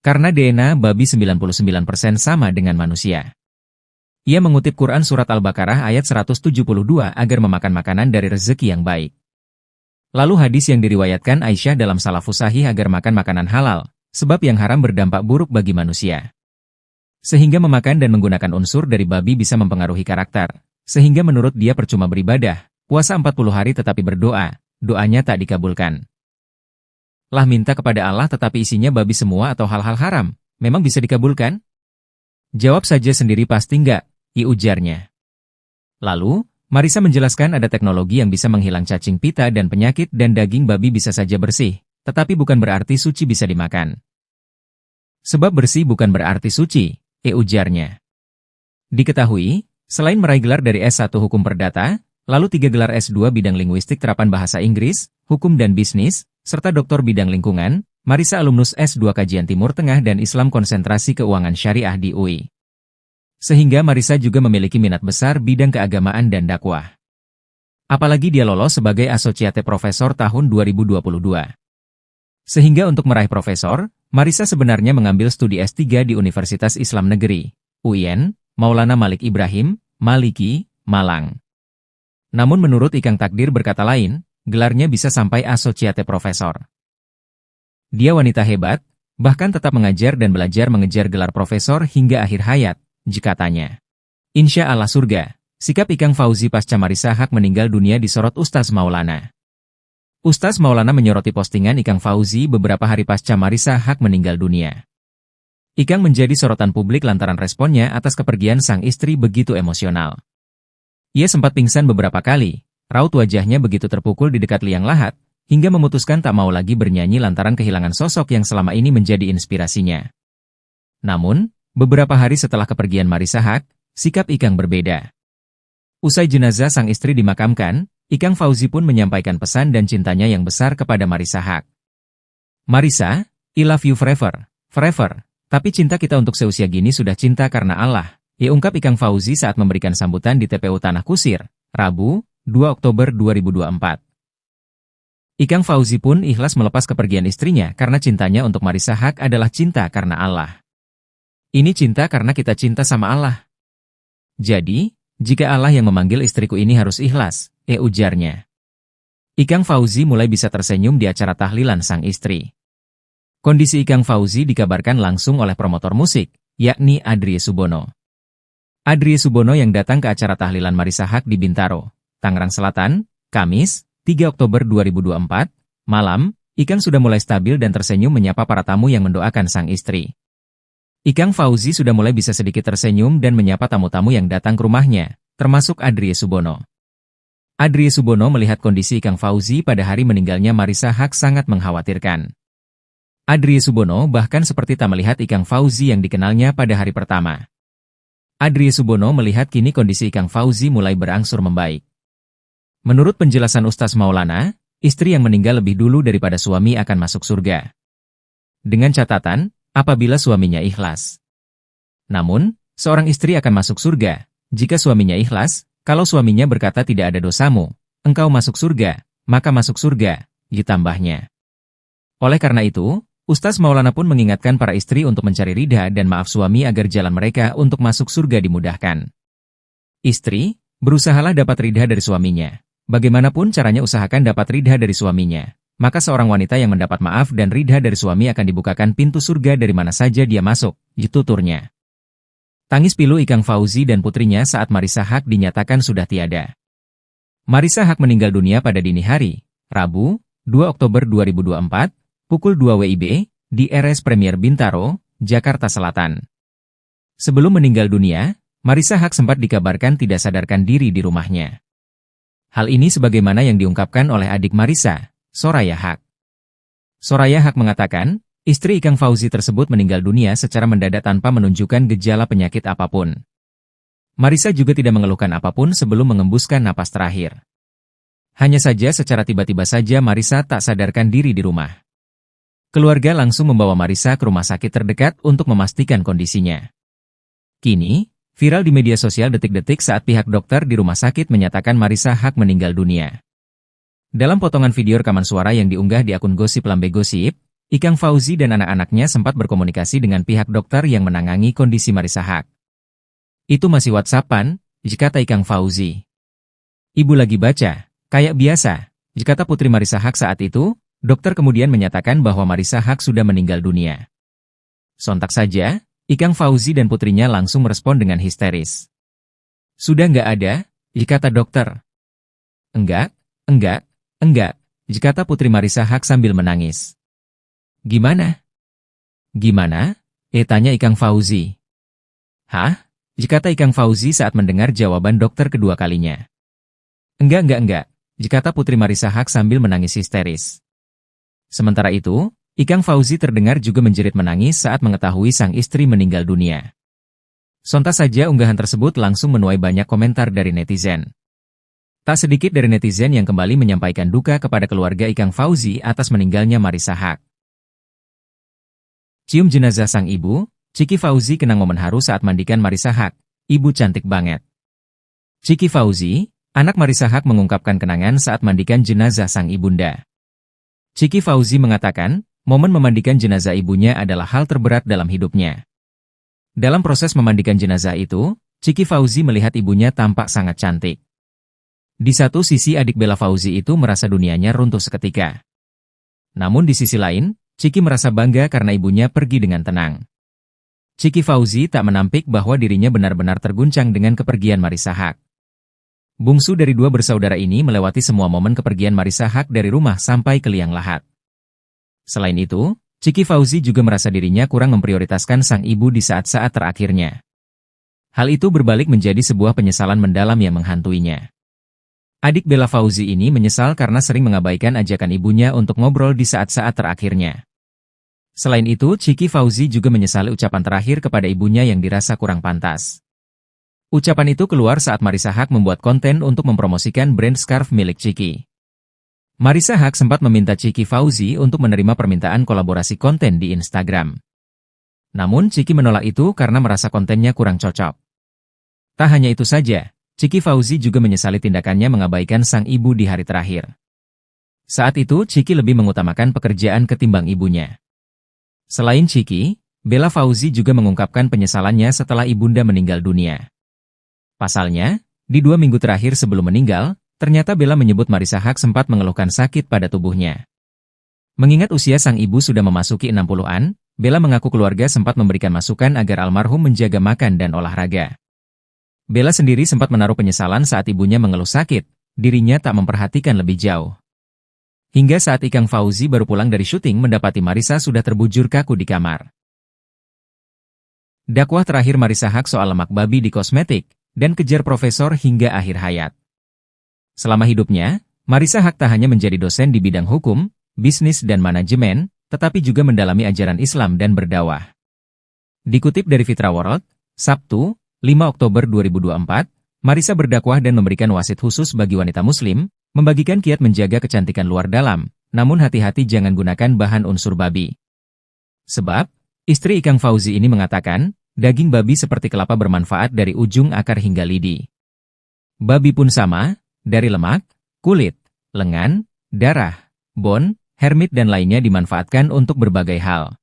Karena DNA babi 99% sama dengan manusia. Ia mengutip Quran Surat Al-Baqarah ayat 172 agar memakan makanan dari rezeki yang baik. Lalu hadis yang diriwayatkan Aisyah dalam Salafus Sahih agar makan makanan halal, sebab yang haram berdampak buruk bagi manusia. Sehingga memakan dan menggunakan unsur dari babi bisa mempengaruhi karakter. Sehingga menurut dia percuma beribadah, puasa 40 hari tetapi berdoa, doanya tak dikabulkan. Lah minta kepada Allah tetapi isinya babi semua atau hal-hal haram, memang bisa dikabulkan? Jawab saja sendiri pasti enggak, ujarnya. Lalu, Marissa menjelaskan ada teknologi yang bisa menghilang cacing pita dan penyakit dan daging babi bisa saja bersih, tetapi bukan berarti suci bisa dimakan. Sebab bersih bukan berarti suci, ujarnya. Diketahui, selain meraih gelar dari S1 Hukum Perdata, lalu 3 gelar S2 bidang linguistik terapan bahasa Inggris, hukum dan bisnis, serta doktor bidang lingkungan, Marissa alumnus S2 Kajian Timur Tengah dan Islam Konsentrasi Keuangan Syariah di UI. Sehingga Marissa juga memiliki minat besar bidang keagamaan dan dakwah. Apalagi dia lolos sebagai Associate Professor tahun 2022. Sehingga untuk meraih profesor, Marissa sebenarnya mengambil studi S3 di Universitas Islam Negeri, UIN, Maulana Malik Ibrahim, Maliki, Malang. Namun menurut Ikang takdir berkata lain, gelarnya bisa sampai Associate Professor. Dia wanita hebat, bahkan tetap mengajar dan belajar mengejar gelar profesor hingga akhir hayat, katanya. Insya Allah surga, sikap Ikang Fauzi pasca Marissa Haque meninggal dunia disorot Ustaz Maulana. Ustaz Maulana menyoroti postingan Ikang Fauzi beberapa hari pasca Marissa Haque meninggal dunia. Ikang menjadi sorotan publik lantaran responnya atas kepergian sang istri begitu emosional. Ia sempat pingsan beberapa kali, raut wajahnya begitu terpukul di dekat liang lahat, hingga memutuskan tak mau lagi bernyanyi lantaran kehilangan sosok yang selama ini menjadi inspirasinya. Namun, beberapa hari setelah kepergian Marissa Haque, sikap Ikang berbeda. Usai jenazah sang istri dimakamkan, Ikang Fauzi pun menyampaikan pesan dan cintanya yang besar kepada Marissa Haque. Marissa, I love you forever, forever. Tapi cinta kita untuk seusia gini sudah cinta karena Allah, ungkap Ikang Fauzi saat memberikan sambutan di TPU Tanah Kusir, Rabu, 2 Oktober 2024. Ikang Fauzi pun ikhlas melepas kepergian istrinya karena cintanya untuk Marissa Haque adalah cinta karena Allah. Ini cinta karena kita cinta sama Allah. Jadi, jika Allah yang memanggil istriku ini harus ikhlas, ujarnya. Ikang Fauzi mulai bisa tersenyum di acara tahlilan sang istri. Kondisi Ikang Fauzi dikabarkan langsung oleh promotor musik, yakni Adrie Subono. Adrie Subono yang datang ke acara tahlilan Marissa Haque di Bintaro, Tangerang Selatan, Kamis, 3 Oktober 2024, malam, Ikang sudah mulai stabil dan tersenyum menyapa para tamu yang mendoakan sang istri. Ikang Fauzi sudah mulai bisa sedikit tersenyum dan menyapa tamu-tamu yang datang ke rumahnya, termasuk Adrie Subono. Adrie Subono melihat kondisi Ikang Fauzi pada hari meninggalnya Marissa Haque sangat mengkhawatirkan. Adrie Subono bahkan seperti tak melihat Ikang Fauzi yang dikenalnya pada hari pertama. Adrie Subono melihat kini kondisi Ikang Fauzi mulai berangsur membaik. Menurut penjelasan Ustaz Maulana, istri yang meninggal lebih dulu daripada suami akan masuk surga. Dengan catatan, apabila suaminya ikhlas. Namun, seorang istri akan masuk surga, jika suaminya ikhlas. Kalau suaminya berkata tidak ada dosamu, engkau masuk surga, maka masuk surga, ditambahnya. Oleh karena itu, Ustaz Maulana pun mengingatkan para istri untuk mencari ridha dan maaf suami agar jalan mereka untuk masuk surga dimudahkan. Istri, berusahalah dapat ridha dari suaminya. Bagaimanapun caranya usahakan dapat ridha dari suaminya. Maka seorang wanita yang mendapat maaf dan ridha dari suami akan dibukakan pintu surga dari mana saja dia masuk, tuturnya. Tangis pilu Ikang Fauzi dan putrinya saat Marissa Haque dinyatakan sudah tiada. Marissa Haque meninggal dunia pada dini hari, Rabu, 2 Oktober 2024, pukul 2 WIB, di RS Premier Bintaro, Jakarta Selatan. Sebelum meninggal dunia, Marissa Haque sempat dikabarkan tidak sadarkan diri di rumahnya. Hal ini sebagaimana yang diungkapkan oleh adik Marissa, Soraya Haque. Soraya Haque mengatakan, istri Ikang Fauzi tersebut meninggal dunia secara mendadak tanpa menunjukkan gejala penyakit apapun. Marissa juga tidak mengeluhkan apapun sebelum mengembuskan napas terakhir. Hanya saja secara tiba-tiba saja Marissa tak sadarkan diri di rumah. Keluarga langsung membawa Marissa ke rumah sakit terdekat untuk memastikan kondisinya. Kini, viral di media sosial detik-detik saat pihak dokter di rumah sakit menyatakan Marissa Haque meninggal dunia. Dalam potongan video rekaman suara yang diunggah di akun Gosip Lambe Gosip, Ikang Fauzi dan anak-anaknya sempat berkomunikasi dengan pihak dokter yang menangani kondisi Marissa Haque. Itu masih WhatsApp-an, kata Ikang Fauzi. Ibu lagi baca, kayak biasa, kata putri Marissa Haque saat itu. Dokter kemudian menyatakan bahwa Marissa Haque sudah meninggal dunia. Sontak saja, Ikang Fauzi dan putrinya langsung merespon dengan histeris. Sudah nggak ada, kata dokter. Enggak, kata putri Marissa Haque sambil menangis. Gimana? Gimana? Tanya Ikang Fauzi. Hah? Kata Ikang Fauzi saat mendengar jawaban dokter kedua kalinya. Enggak, kata putri Marissa Haque sambil menangis histeris. Sementara itu, Ikang Fauzi terdengar juga menjerit menangis saat mengetahui sang istri meninggal dunia. Sontak saja unggahan tersebut langsung menuai banyak komentar dari netizen. Tak sedikit dari netizen yang kembali menyampaikan duka kepada keluarga Ikang Fauzi atas meninggalnya Marissa Haque. Cium jenazah sang ibu, Ciki Fauzi kenang momen haru saat mandikan Marissa Haque, ibu cantik banget. Ciki Fauzi, anak Marissa Haque mengungkapkan kenangan saat mandikan jenazah sang ibunda. Ciki Fauzi mengatakan, momen memandikan jenazah ibunya adalah hal terberat dalam hidupnya. Dalam proses memandikan jenazah itu, Ciki Fauzi melihat ibunya tampak sangat cantik. Di satu sisi adik Bella Fauzi itu merasa dunianya runtuh seketika. Namun di sisi lain, Ciki merasa bangga karena ibunya pergi dengan tenang. Ciki Fauzi tak menampik bahwa dirinya benar-benar terguncang dengan kepergian Marissa Haque. Bungsu dari dua bersaudara ini melewati semua momen kepergian Marissa Haque dari rumah sampai ke liang lahat. Selain itu, Ciki Fauzi juga merasa dirinya kurang memprioritaskan sang ibu di saat-saat terakhirnya. Hal itu berbalik menjadi sebuah penyesalan mendalam yang menghantuinya. Adik Bella Fauzi ini menyesal karena sering mengabaikan ajakan ibunya untuk ngobrol di saat-saat terakhirnya. Selain itu, Ciki Fauzi juga menyesali ucapan terakhir kepada ibunya yang dirasa kurang pantas. Ucapan itu keluar saat Marissa Haque membuat konten untuk mempromosikan brand scarf milik Ciki. Marissa Haque sempat meminta Ciki Fauzi untuk menerima permintaan kolaborasi konten di Instagram. Namun Ciki menolak itu karena merasa kontennya kurang cocok. Tak hanya itu saja, Ciki Fauzi juga menyesali tindakannya mengabaikan sang ibu di hari terakhir. Saat itu Ciki lebih mengutamakan pekerjaan ketimbang ibunya. Selain Ciki, Bella Fauzi juga mengungkapkan penyesalannya setelah ibunda meninggal dunia. Pasalnya, di 2 minggu terakhir sebelum meninggal, ternyata Bella menyebut Marissa Haque sempat mengeluhkan sakit pada tubuhnya. Mengingat usia sang ibu sudah memasuki 60-an, Bella mengaku keluarga sempat memberikan masukan agar almarhum menjaga makan dan olahraga. Bella sendiri sempat menaruh penyesalan saat ibunya mengeluh sakit, dirinya tak memperhatikan lebih jauh. Hingga saat Ikang Fauzi baru pulang dari syuting mendapati Marissa sudah terbujur kaku di kamar. Dakwah terakhir Marissa Haque soal lemak babi di kosmetik, dan kejar profesor hingga akhir hayat. Selama hidupnya, Marissa Haque tak hanya menjadi dosen di bidang hukum, bisnis dan manajemen, tetapi juga mendalami ajaran Islam dan berdakwah. Dikutip dari Fitra World, Sabtu, 5 Oktober 2024, Marissa berdakwah dan memberikan wasit khusus bagi wanita muslim, membagikan kiat menjaga kecantikan luar dalam, namun hati-hati jangan gunakan bahan unsur babi. Sebab, istri Ikang Fauzi ini mengatakan, daging babi seperti kelapa bermanfaat dari ujung akar hingga lidi. Babi pun sama, dari lemak, kulit, lengan, darah, bone, hermit dan lainnya dimanfaatkan untuk berbagai hal.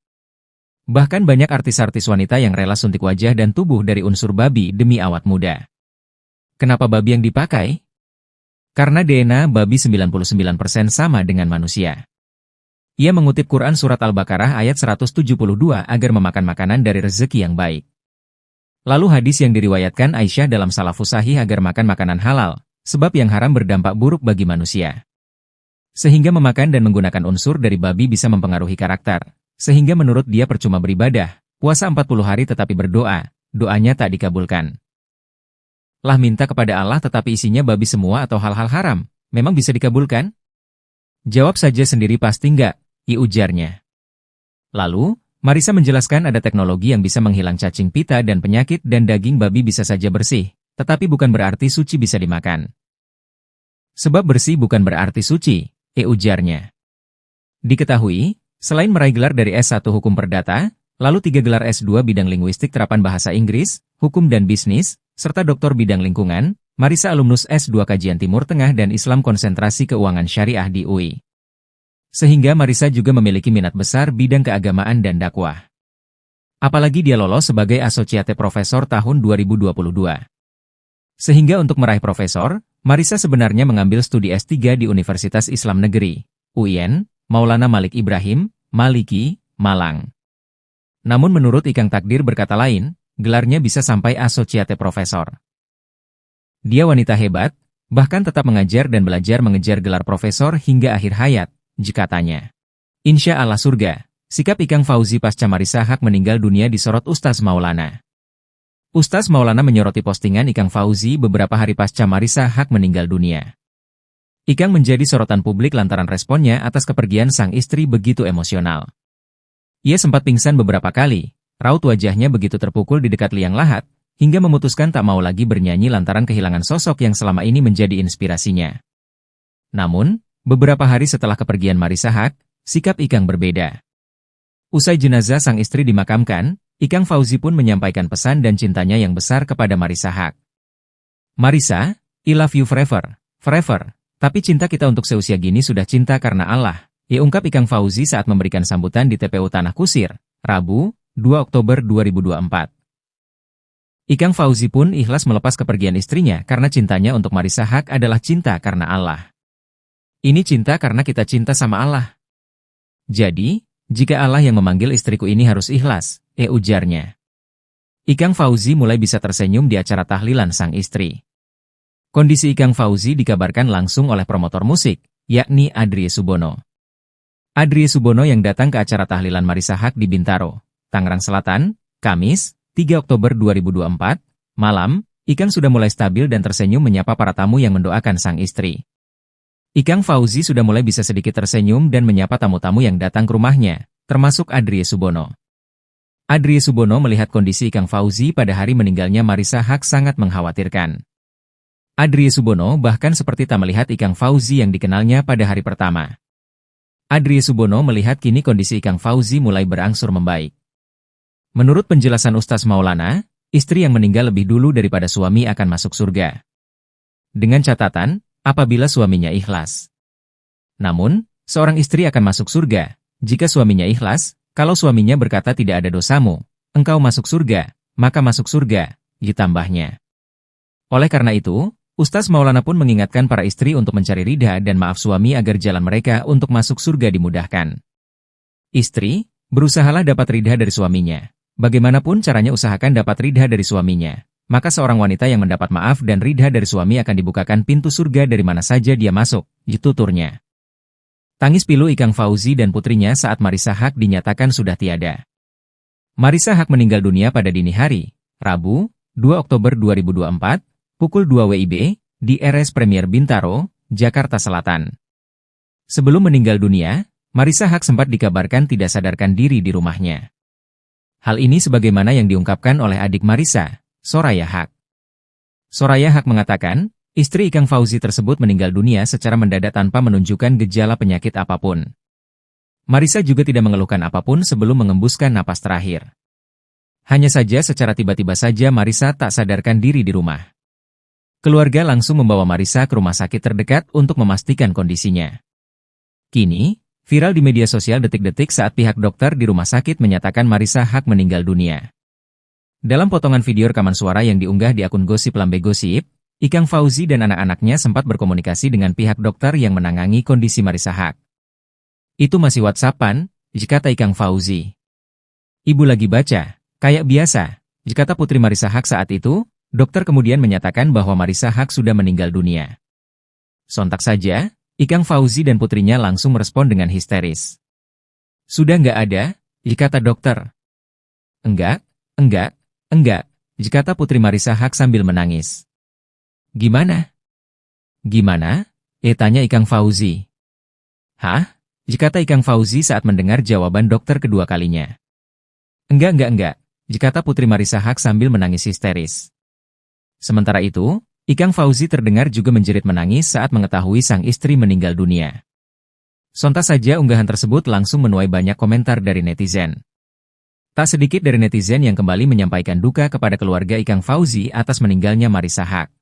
Bahkan banyak artis-artis wanita yang rela suntik wajah dan tubuh dari unsur babi demi awet muda. Kenapa babi yang dipakai? Karena DNA babi 99% sama dengan manusia. Ia mengutip Quran Surat Al-Baqarah ayat 172 agar memakan makanan dari rezeki yang baik. Lalu hadis yang diriwayatkan Aisyah dalam Salafus Sahih agar makan makanan halal, sebab yang haram berdampak buruk bagi manusia. Sehingga memakan dan menggunakan unsur dari babi bisa mempengaruhi karakter, sehingga menurut dia percuma beribadah, puasa 40 hari tetapi berdoa, doanya tak dikabulkan. Lah minta kepada Allah tetapi isinya babi semua atau hal-hal haram, memang bisa dikabulkan? Jawab saja sendiri pasti enggak, ujarnya. Lalu, Marissa menjelaskan ada teknologi yang bisa menghilang cacing pita dan penyakit dan daging babi bisa saja bersih, tetapi bukan berarti suci bisa dimakan. Sebab bersih bukan berarti suci, ujarnya. Diketahui, selain meraih gelar dari S1 Hukum Perdata, lalu 3 gelar S2 bidang linguistik terapan bahasa Inggris, hukum dan bisnis, serta doktor bidang lingkungan, Marissa alumnus S2 Kajian Timur Tengah dan Islam Konsentrasi Keuangan Syariah di UI. Sehingga Marissa juga memiliki minat besar bidang keagamaan dan dakwah. Apalagi dia lolos sebagai Associate Professor tahun 2022. Sehingga untuk meraih profesor, Marissa sebenarnya mengambil studi S3 di Universitas Islam Negeri, UIN, Maulana Malik Ibrahim, Maliki, Malang. Namun menurut Ikang takdir berkata lain, gelarnya bisa sampai Associate Professor. Dia wanita hebat, bahkan tetap mengajar dan belajar mengejar gelar profesor hingga akhir hayat, jika tanya. Insya Allah surga, sikap Ikang Fauzi pasca Marissa Haque meninggal dunia disorot Ustaz Maulana. Ustaz Maulana menyoroti postingan Ikang Fauzi beberapa hari pasca Marissa Haque meninggal dunia. Ikang menjadi sorotan publik lantaran responnya atas kepergian sang istri begitu emosional. Ia sempat pingsan beberapa kali, raut wajahnya begitu terpukul di dekat liang lahat, hingga memutuskan tak mau lagi bernyanyi lantaran kehilangan sosok yang selama ini menjadi inspirasinya. Namun, beberapa hari setelah kepergian Marissa Haque, sikap Ikang berbeda. Usai jenazah sang istri dimakamkan, Ikang Fauzi pun menyampaikan pesan dan cintanya yang besar kepada Marissa Haque. Marissa, I love you forever, forever, tapi cinta kita untuk seusia gini sudah cinta karena Allah, ungkap Ikang Fauzi saat memberikan sambutan di TPU Tanah Kusir, Rabu, 2 Oktober 2024. Ikang Fauzi pun ikhlas melepas kepergian istrinya karena cintanya untuk Marissa Haque adalah cinta karena Allah. Ini cinta karena kita cinta sama Allah. Jadi, jika Allah yang memanggil istriku ini harus ikhlas, ujarnya. Ikang Fauzi mulai bisa tersenyum di acara tahlilan sang istri. Kondisi Ikang Fauzi dikabarkan langsung oleh promotor musik, yakni Adrie Subono. Adrie Subono yang datang ke acara tahlilan Marissa Haque di Bintaro, Tangerang Selatan, Kamis, 3 Oktober 2024, malam, Ikang sudah mulai stabil dan tersenyum menyapa para tamu yang mendoakan sang istri. Ikang Fauzi sudah mulai bisa sedikit tersenyum dan menyapa tamu-tamu yang datang ke rumahnya, termasuk Adrie Subono. Adrie Subono melihat kondisi Ikang Fauzi pada hari meninggalnya Marissa Haque sangat mengkhawatirkan. Adrie Subono bahkan seperti tak melihat Ikang Fauzi yang dikenalnya pada hari pertama. Adrie Subono melihat kini kondisi Ikang Fauzi mulai berangsur membaik. Menurut penjelasan Ustaz Maulana, istri yang meninggal lebih dulu daripada suami akan masuk surga. Dengan catatan, apabila suaminya ikhlas. Namun, seorang istri akan masuk surga, jika suaminya ikhlas, kalau suaminya berkata tidak ada dosamu, engkau masuk surga, maka masuk surga, ditambahnya. Oleh karena itu, Ustaz Maulana pun mengingatkan para istri untuk mencari ridha dan maaf suami agar jalan mereka untuk masuk surga dimudahkan. Istri, berusahalah dapat ridha dari suaminya. Bagaimanapun caranya usahakan dapat ridha dari suaminya. Maka seorang wanita yang mendapat maaf dan ridha dari suami akan dibukakan pintu surga dari mana saja dia masuk, tuturnya. Tangis pilu Ikang Fauzi dan putrinya saat Marissa Haque dinyatakan sudah tiada. Marissa Haque meninggal dunia pada dini hari, Rabu, 2 Oktober 2024, pukul 2 WIB, di RS Premier Bintaro, Jakarta Selatan. Sebelum meninggal dunia, Marissa Haque sempat dikabarkan tidak sadarkan diri di rumahnya. Hal ini sebagaimana yang diungkapkan oleh adik Marissa, Soraya Haque. Soraya Haque mengatakan, istri Ikang Fauzi tersebut meninggal dunia secara mendadak tanpa menunjukkan gejala penyakit apapun. Marissa juga tidak mengeluhkan apapun sebelum mengembuskan napas terakhir. Hanya saja secara tiba-tiba saja Marissa tak sadarkan diri di rumah. Keluarga langsung membawa Marissa ke rumah sakit terdekat untuk memastikan kondisinya. Kini, viral di media sosial detik-detik saat pihak dokter di rumah sakit menyatakan Marissa Haque meninggal dunia. Dalam potongan video rekaman suara yang diunggah di akun Gosip Lambe Gosip, Ikang Fauzi dan anak-anaknya sempat berkomunikasi dengan pihak dokter yang menangani kondisi Marissa Haque. Itu masih WhatsApp-an, kata Ikang Fauzi. Ibu lagi baca, kayak biasa, kata putri Marissa Haque saat itu, dokter kemudian menyatakan bahwa Marissa Haque sudah meninggal dunia. Sontak saja, Ikang Fauzi dan putrinya langsung merespon dengan histeris. Sudah nggak ada, kata dokter. Enggak, kata putri Marissa Haque sambil menangis. Gimana? Gimana? Tanya Ikang Fauzi. Hah? Kata Ikang Fauzi saat mendengar jawaban dokter kedua kalinya. Enggak, kata putri Marissa Haque sambil menangis histeris. Sementara itu, Ikang Fauzi terdengar juga menjerit menangis saat mengetahui sang istri meninggal dunia. Sontak saja unggahan tersebut langsung menuai banyak komentar dari netizen. Tak sedikit dari netizen yang kembali menyampaikan duka kepada keluarga Ikang Fauzi atas meninggalnya Marissa Haque.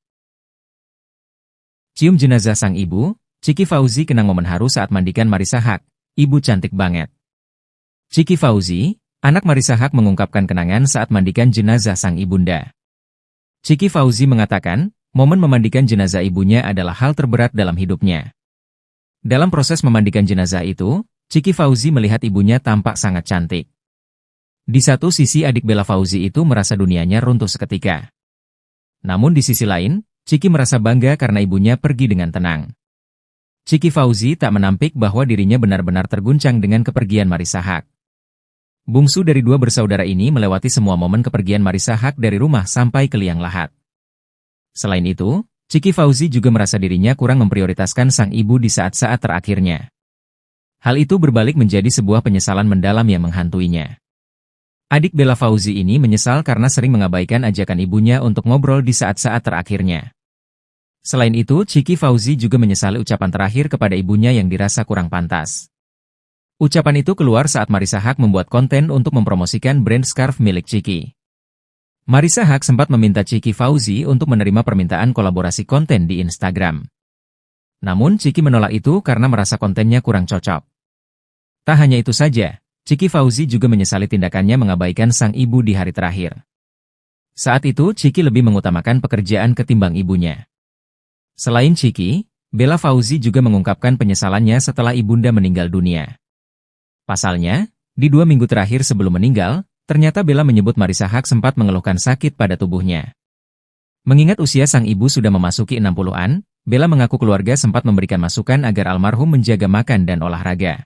Cium jenazah sang ibu, Ciki Fauzi kenang momen haru saat mandikan Marissa Haque, ibu cantik banget. Ciki Fauzi, anak Marissa Haque mengungkapkan kenangan saat mandikan jenazah sang ibunda. Ciki Fauzi mengatakan, momen memandikan jenazah ibunya adalah hal terberat dalam hidupnya. Dalam proses memandikan jenazah itu, Ciki Fauzi melihat ibunya tampak sangat cantik. Di satu sisi adik Bella Fauzi itu merasa dunianya runtuh seketika. Namun di sisi lain, Ciki merasa bangga karena ibunya pergi dengan tenang. Ciki Fauzi tak menampik bahwa dirinya benar-benar terguncang dengan kepergian Marissa Haque. Bungsu dari dua bersaudara ini melewati semua momen kepergian Marissa Haque dari rumah sampai ke liang lahat. Selain itu, Ciki Fauzi juga merasa dirinya kurang memprioritaskan sang ibu di saat-saat terakhirnya. Hal itu berbalik menjadi sebuah penyesalan mendalam yang menghantuinya. Adik Bella Fauzi ini menyesal karena sering mengabaikan ajakan ibunya untuk ngobrol di saat-saat terakhirnya. Selain itu, Ciki Fauzi juga menyesali ucapan terakhir kepada ibunya yang dirasa kurang pantas. Ucapan itu keluar saat Marissa Haque membuat konten untuk mempromosikan brand scarf milik Ciki. Marissa Haque sempat meminta Ciki Fauzi untuk menerima permintaan kolaborasi konten di Instagram. Namun Ciki menolak itu karena merasa kontennya kurang cocok. Tak hanya itu saja, Ciki Fauzi juga menyesali tindakannya mengabaikan sang ibu di hari terakhir. Saat itu Ciki lebih mengutamakan pekerjaan ketimbang ibunya. Selain Ciki, Bella Fauzi juga mengungkapkan penyesalannya setelah ibunda meninggal dunia. Pasalnya, di 2 minggu terakhir sebelum meninggal, ternyata Bella menyebut Marissa Haque sempat mengeluhkan sakit pada tubuhnya. Mengingat usia sang ibu sudah memasuki 60-an, Bella mengaku keluarga sempat memberikan masukan agar almarhum menjaga makan dan olahraga.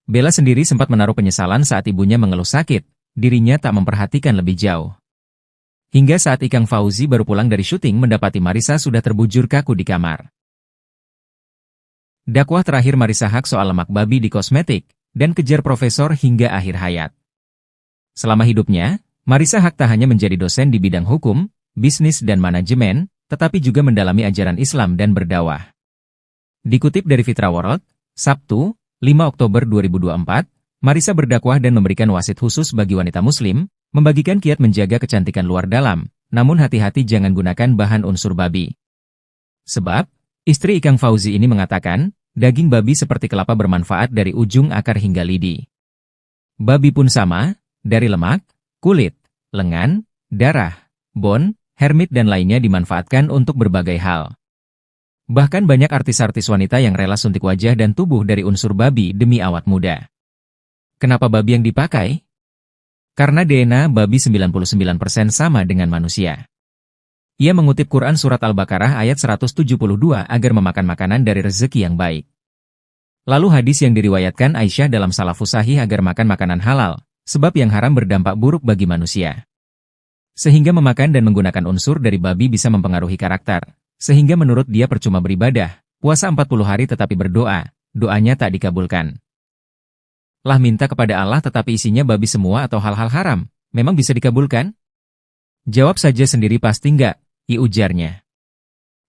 Bella sendiri sempat menaruh penyesalan saat ibunya mengeluh sakit, dirinya tak memperhatikan lebih jauh. Hingga saat Ikang Fauzi baru pulang dari syuting mendapati Marissa sudah terbujur kaku di kamar. Dakwah terakhir Marissa Haque soal lemak babi di kosmetik, dan kejar profesor hingga akhir hayat. Selama hidupnya, Marissa Haque tak hanya menjadi dosen di bidang hukum, bisnis dan manajemen, tetapi juga mendalami ajaran Islam dan berdakwah. Dikutip dari Fitra World, Sabtu, 5 Oktober 2024, Marissa berdakwah dan memberikan wasit khusus bagi wanita muslim, membagikan kiat menjaga kecantikan luar dalam, namun hati-hati jangan gunakan bahan unsur babi. Sebab, istri Ikang Fauzi ini mengatakan, daging babi seperti kelapa bermanfaat dari ujung akar hingga lidi. Babi pun sama, dari lemak, kulit, lengan, darah, bon, hermit dan lainnya dimanfaatkan untuk berbagai hal. Bahkan banyak artis-artis wanita yang rela suntik wajah dan tubuh dari unsur babi demi awet muda. Kenapa babi yang dipakai? Karena DNA babi 99% sama dengan manusia. Ia mengutip Quran Surat Al-Baqarah ayat 172 agar memakan makanan dari rezeki yang baik. Lalu hadis yang diriwayatkan Aisyah dalam Salafus Sahih agar makan makanan halal, sebab yang haram berdampak buruk bagi manusia. Sehingga memakan dan menggunakan unsur dari babi bisa mempengaruhi karakter, sehingga menurut dia percuma beribadah, puasa 40 hari tetapi berdoa, doanya tak dikabulkan. Lah minta kepada Allah tetapi isinya babi semua atau hal-hal haram, memang bisa dikabulkan? Jawab saja sendiri pasti enggak, ujarnya.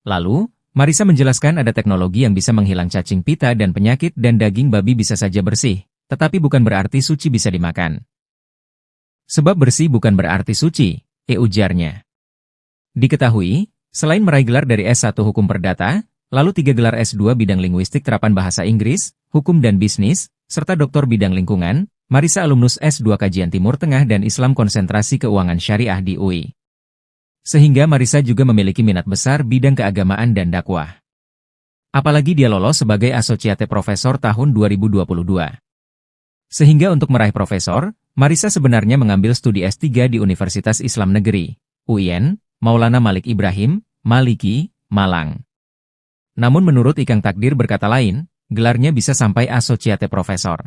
Lalu, Marisa menjelaskan ada teknologi yang bisa menghilang cacing pita dan penyakit dan daging babi bisa saja bersih, tetapi bukan berarti suci bisa dimakan. Sebab bersih bukan berarti suci, ujarnya. Diketahui, selain meraih gelar dari S1 Hukum Perdata, lalu 3 gelar S2 bidang linguistik terapan bahasa Inggris, hukum dan bisnis, serta doktor bidang lingkungan, Marisa alumnus S2 Kajian Timur Tengah dan Islam Konsentrasi Keuangan Syariah di UI. Sehingga Marisa juga memiliki minat besar bidang keagamaan dan dakwah. Apalagi dia lolos sebagai Associate Professor tahun 2022. Sehingga untuk meraih profesor, Marisa sebenarnya mengambil studi S3 di Universitas Islam Negeri, UIN, Maulana Malik Ibrahim, Maliki, Malang. Namun menurut Ikang Takdir berkata lain, gelarnya bisa sampai Associate Professor.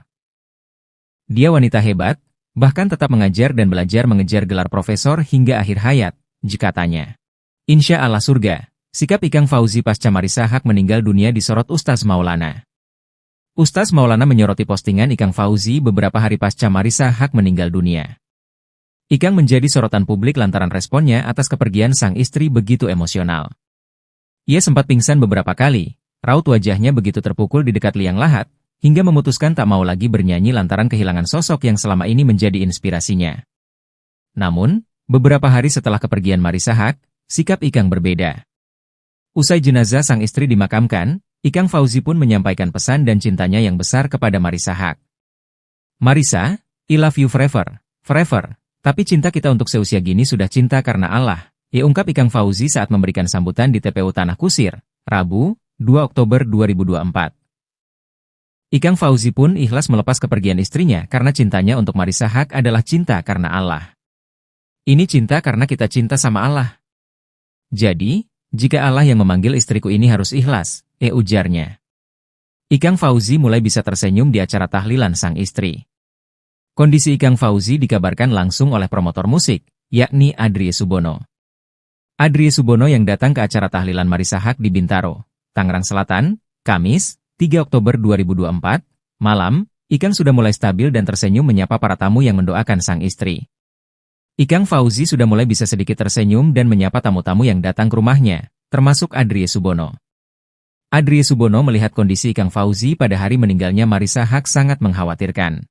Dia wanita hebat, bahkan tetap mengajar dan belajar mengejar gelar profesor hingga akhir hayat, jika tanya. Insya Allah surga, sikap Ikang Fauzi pasca Marisa Haque meninggal dunia disorot Ustaz Maulana. Ustaz Maulana menyoroti postingan Ikang Fauzi beberapa hari pasca Marisa Haque meninggal dunia. Ikang menjadi sorotan publik lantaran responnya atas kepergian sang istri begitu emosional. Ia sempat pingsan beberapa kali, raut wajahnya begitu terpukul di dekat liang lahat, hingga memutuskan tak mau lagi bernyanyi lantaran kehilangan sosok yang selama ini menjadi inspirasinya. Namun, beberapa hari setelah kepergian Marisa Haque, sikap Ikang berbeda. Usai jenazah sang istri dimakamkan, Ikang Fauzi pun menyampaikan pesan dan cintanya yang besar kepada Marisa Haque. Marisa, I love you forever, forever, tapi cinta kita untuk seusia gini sudah cinta karena Allah, ungkap Ikang Fauzi saat memberikan sambutan di TPU Tanah Kusir, Rabu, 2 Oktober 2024. Ikang Fauzi pun ikhlas melepas kepergian istrinya karena cintanya untuk Marisa Haque adalah cinta karena Allah. Ini cinta karena kita cinta sama Allah. Jadi, jika Allah yang memanggil istriku ini harus ikhlas, ujarnya. Ikang Fauzi mulai bisa tersenyum di acara tahlilan sang istri. Kondisi Ikang Fauzi dikabarkan langsung oleh promotor musik, yakni Adrie Subono. Adrie Subono yang datang ke acara tahlilan Marisa Haque di Bintaro, Tangerang Selatan, Kamis, 3 Oktober 2024, malam, Ikang sudah mulai stabil dan tersenyum menyapa para tamu yang mendoakan sang istri. Ikang Fauzi sudah mulai bisa sedikit tersenyum dan menyapa tamu-tamu yang datang ke rumahnya, termasuk Adrie Subono. Adrie Subono melihat kondisi Ikang Fauzi pada hari meninggalnya Marisa Haque sangat mengkhawatirkan.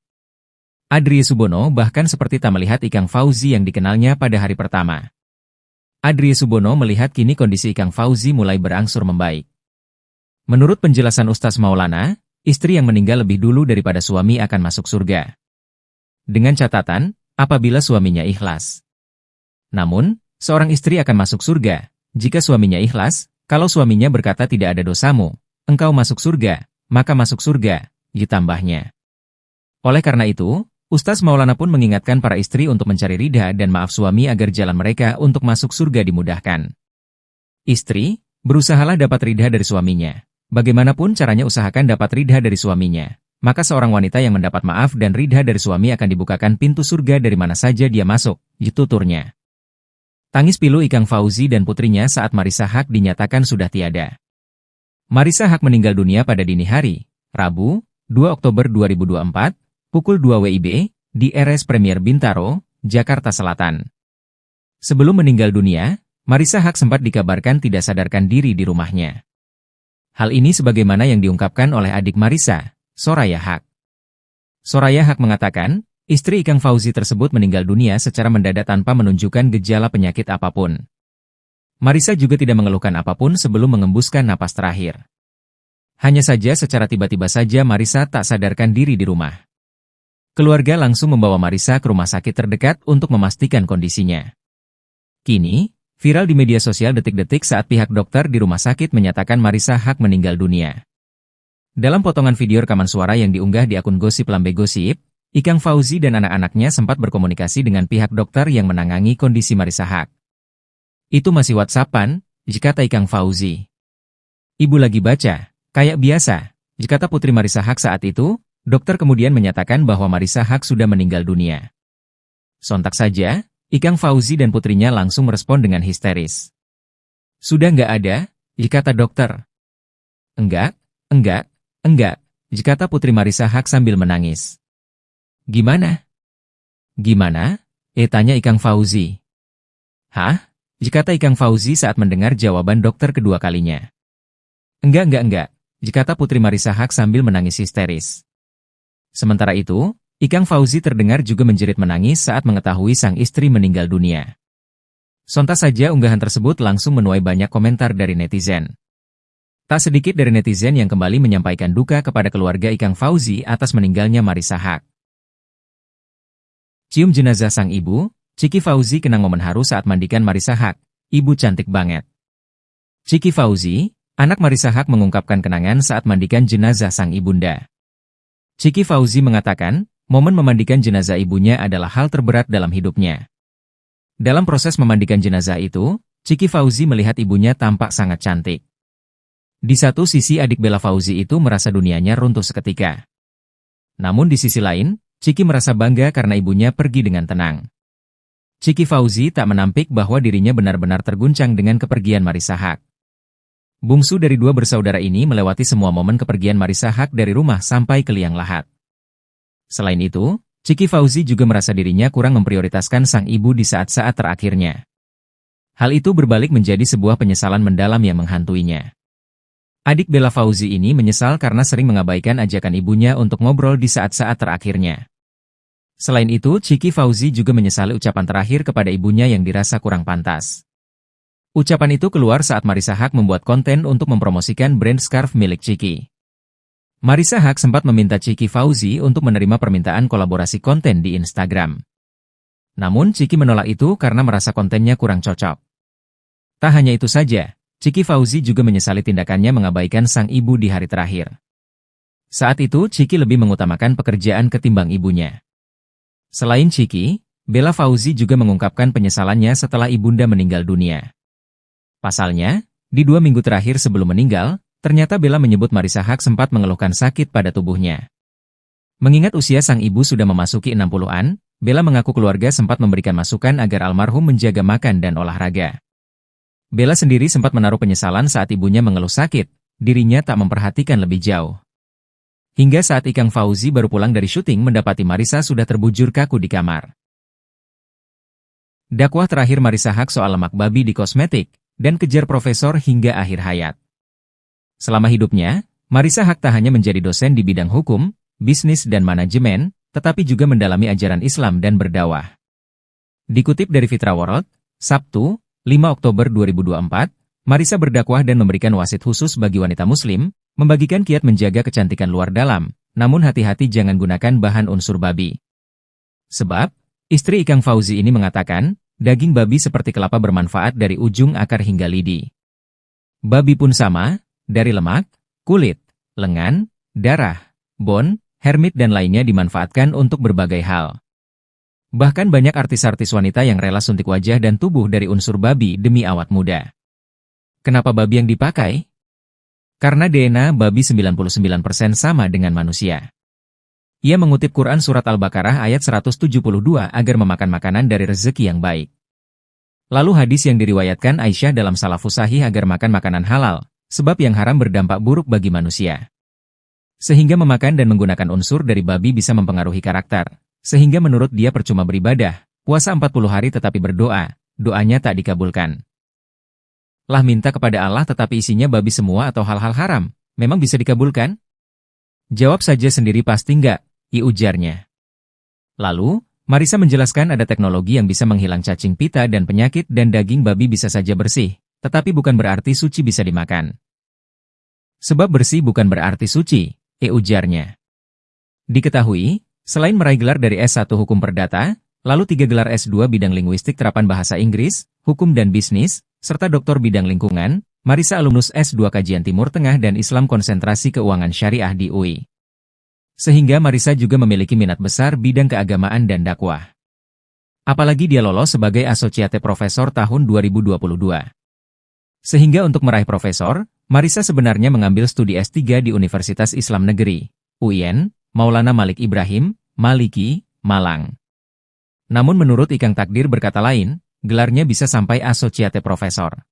Adrie Subono bahkan seperti tak melihat Ikang Fauzi yang dikenalnya pada hari pertama. Adrie Subono melihat kini kondisi Ikang Fauzi mulai berangsur membaik. Menurut penjelasan Ustaz Maulana, istri yang meninggal lebih dulu daripada suami akan masuk surga. Dengan catatan, apabila suaminya ikhlas. Namun, seorang istri akan masuk surga, jika suaminya ikhlas, kalau suaminya berkata tidak ada dosamu, engkau masuk surga, maka masuk surga, ditambahnya. Oleh karena itu, Ustaz Maulana pun mengingatkan para istri untuk mencari ridha dan maaf suami agar jalan mereka untuk masuk surga dimudahkan. Istri, berusahalah dapat ridha dari suaminya. Bagaimanapun caranya usahakan dapat ridha dari suaminya. Maka seorang wanita yang mendapat maaf dan ridha dari suami akan dibukakan pintu surga dari mana saja dia masuk, tuturnya. Tangis pilu Ikang Fauzi dan putrinya saat Marisa Haque dinyatakan sudah tiada. Marisa Haque meninggal dunia pada dini hari, Rabu, 2 Oktober 2024, pukul 2 WIB, di RS Premier Bintaro, Jakarta Selatan. Sebelum meninggal dunia, Marisa Haque sempat dikabarkan tidak sadarkan diri di rumahnya. Hal ini sebagaimana yang diungkapkan oleh adik Marisa, Soraya Haque. Soraya Haque mengatakan, istri Ikang Fauzi tersebut meninggal dunia secara mendadak tanpa menunjukkan gejala penyakit apapun. Marisa juga tidak mengeluhkan apapun sebelum mengembuskan napas terakhir. Hanya saja secara tiba-tiba saja Marisa tak sadarkan diri di rumah. Keluarga langsung membawa Marisa ke rumah sakit terdekat untuk memastikan kondisinya. Kini, viral di media sosial detik-detik saat pihak dokter di rumah sakit menyatakan Marisa Haque meninggal dunia. Dalam potongan video rekaman suara yang diunggah di akun Gosip Lambe Gosip, Ikang Fauzi dan anak-anaknya sempat berkomunikasi dengan pihak dokter yang menangani kondisi Marisa Haque. Itu masih WhatsApp-an, kata Ikang Fauzi. Ibu lagi baca, kayak biasa, Kata Putri Marissa Haque saat itu, dokter kemudian menyatakan bahwa Marissa Haque sudah meninggal dunia. Sontak saja, Ikang Fauzi dan putrinya langsung merespon dengan histeris. Sudah nggak ada, kata dokter. Enggak, kata Putri Marissa Haque sambil menangis. Gimana? Gimana? Tanya Ikang Fauzi. Hah? Kata Ikang Fauzi saat mendengar jawaban dokter kedua kalinya. Enggak, kata Putri Marissa Haque sambil menangis histeris. Sementara itu, Ikang Fauzi terdengar juga menjerit menangis saat mengetahui sang istri meninggal dunia. Sontak saja unggahan tersebut langsung menuai banyak komentar dari netizen. Tak sedikit dari netizen yang kembali menyampaikan duka kepada keluarga Ikang Fauzi atas meninggalnya Marissa Haque. Cium jenazah sang ibu, Ciki Fauzi kenang momen haru saat mandikan Marissa Haque. Ibu cantik banget. Ciki Fauzi, anak Marissa Haque mengungkapkan kenangan saat mandikan jenazah sang ibunda. Ciki Fauzi mengatakan, momen memandikan jenazah ibunya adalah hal terberat dalam hidupnya. Dalam proses memandikan jenazah itu, Ciki Fauzi melihat ibunya tampak sangat cantik. Di satu sisi adik Bella Fauzi itu merasa dunianya runtuh seketika. Namun di sisi lain, Ciki merasa bangga karena ibunya pergi dengan tenang. Ciki Fauzi tak menampik bahwa dirinya benar-benar terguncang dengan kepergian Marissa Haque. Bungsu dari dua bersaudara ini melewati semua momen kepergian Marissa Haque dari rumah sampai ke liang lahat. Selain itu, Ciki Fauzi juga merasa dirinya kurang memprioritaskan sang ibu di saat-saat terakhirnya. Hal itu berbalik menjadi sebuah penyesalan mendalam yang menghantuinya. Adik Bella Fauzi ini menyesal karena sering mengabaikan ajakan ibunya untuk ngobrol di saat-saat terakhirnya. Selain itu, Ciki Fauzi juga menyesali ucapan terakhir kepada ibunya yang dirasa kurang pantas. Ucapan itu keluar saat Marissa Haque membuat konten untuk mempromosikan brand scarf milik Ciki. Marissa Haque sempat meminta Ciki Fauzi untuk menerima permintaan kolaborasi konten di Instagram. Namun Ciki menolak itu karena merasa kontennya kurang cocok. Tak hanya itu saja, Ciki Fauzi juga menyesali tindakannya mengabaikan sang ibu di hari terakhir. Saat itu Ciki lebih mengutamakan pekerjaan ketimbang ibunya. Selain Ciki, Bella Fauzi juga mengungkapkan penyesalannya setelah ibunda meninggal dunia. Pasalnya, di 2 minggu terakhir sebelum meninggal, ternyata Bella menyebut Marissa Haque sempat mengeluhkan sakit pada tubuhnya. Mengingat usia sang ibu sudah memasuki 60-an, Bella mengaku keluarga sempat memberikan masukan agar almarhum menjaga makan dan olahraga. Bella sendiri sempat menaruh penyesalan saat ibunya mengeluh sakit, dirinya tak memperhatikan lebih jauh. Hingga saat Ikang Fauzi baru pulang dari syuting mendapati Marissa sudah terbujur kaku di kamar. Dakwah terakhir Marissa Haque soal lemak babi di kosmetik, dan kejar profesor hingga akhir hayat. Selama hidupnya, Marissa Haque tak hanya menjadi dosen di bidang hukum, bisnis dan manajemen, tetapi juga mendalami ajaran Islam dan berdakwah. Dikutip dari Fitra World, Sabtu, 5 Oktober 2024, Marissa berdakwah dan memberikan wasit khusus bagi wanita muslim, membagikan kiat menjaga kecantikan luar dalam, namun hati-hati jangan gunakan bahan unsur babi. Sebab, istri Ikang Fauzi ini mengatakan, daging babi seperti kelapa bermanfaat dari ujung akar hingga lidi. Babi pun sama, dari lemak, kulit, lengan, darah, bone, hermit dan lainnya dimanfaatkan untuk berbagai hal. Bahkan banyak artis-artis wanita yang rela suntik wajah dan tubuh dari unsur babi demi awet muda. Kenapa babi yang dipakai? Karena DNA babi 99% sama dengan manusia. Ia mengutip Quran Surat Al-Baqarah ayat 172 agar memakan makanan dari rezeki yang baik. Lalu hadis yang diriwayatkan Aisyah dalam Salafus Sahih agar makan makanan halal, sebab yang haram berdampak buruk bagi manusia. Sehingga memakan dan menggunakan unsur dari babi bisa mempengaruhi karakter, sehingga menurut dia percuma beribadah, puasa 40 hari tetapi berdoa, doanya tak dikabulkan. Lah minta kepada Allah tetapi isinya babi semua atau hal-hal haram, memang bisa dikabulkan? Jawab saja sendiri pasti enggak. Ujarnya. Lalu, Marissa menjelaskan ada teknologi yang bisa menghilang cacing pita dan penyakit dan daging babi bisa saja bersih, tetapi bukan berarti suci bisa dimakan. Sebab bersih bukan berarti suci, ujarnya. Diketahui, selain meraih gelar dari S1 Hukum Perdata, lalu 3 gelar S2 bidang linguistik terapan bahasa Inggris, hukum dan bisnis, serta doktor bidang lingkungan, Marissa alumnus S2 Kajian Timur Tengah dan Islam Konsentrasi Keuangan Syariah di UI. Sehingga Marissa juga memiliki minat besar bidang keagamaan dan dakwah. Apalagi dia lolos sebagai Associate Professor tahun 2022. Sehingga untuk meraih profesor, Marisa sebenarnya mengambil studi S3 di Universitas Islam Negeri, UIN, Maulana Malik Ibrahim, Maliki, Malang. Namun menurut Ikang takdir berkata lain, gelarnya bisa sampai Associate Profesor.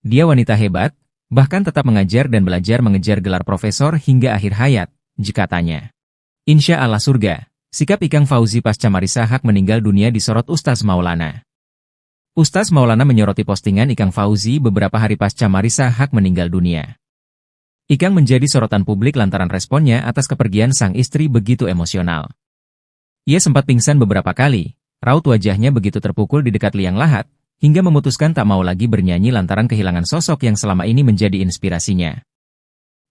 Dia wanita hebat, bahkan tetap mengajar dan belajar mengejar gelar profesor hingga akhir hayat, jika tanya. Insya Allah surga, sikap Ikang Fauzi pasca Marisa Haque meninggal dunia disorot Ustaz Maulana. Ustaz Maulana menyoroti postingan Ikang Fauzi beberapa hari pasca Marisa Haque meninggal dunia. Ikang menjadi sorotan publik lantaran responnya atas kepergian sang istri begitu emosional. Ia sempat pingsan beberapa kali, raut wajahnya begitu terpukul di dekat liang lahat, hingga memutuskan tak mau lagi bernyanyi lantaran kehilangan sosok yang selama ini menjadi inspirasinya.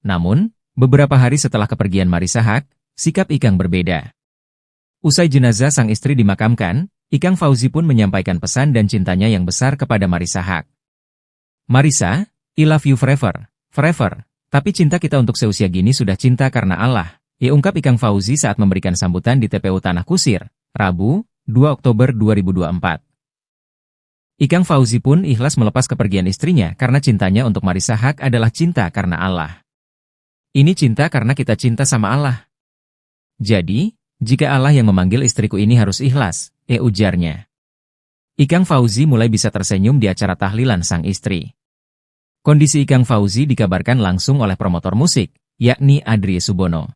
Namun, beberapa hari setelah kepergian Marisa Haque, sikap Ikang berbeda. Usai jenazah sang istri dimakamkan, Ikang Fauzi pun menyampaikan pesan dan cintanya yang besar kepada Marisa Haque. Marisa, I love you forever, forever. Tapi cinta kita untuk seusia gini sudah cinta karena Allah, ya ungkap Ikang Fauzi saat memberikan sambutan di TPU Tanah Kusir, Rabu, 2 Oktober 2024. Ikang Fauzi pun ikhlas melepas kepergian istrinya karena cintanya untuk Marisa Haque adalah cinta karena Allah. Ini cinta karena kita cinta sama Allah. Jadi, jika Allah yang memanggil istriku ini harus ikhlas, ujarnya. Ikang Fauzi mulai bisa tersenyum di acara tahlilan sang istri. Kondisi Ikang Fauzi dikabarkan langsung oleh promotor musik, yakni Adrie Subono.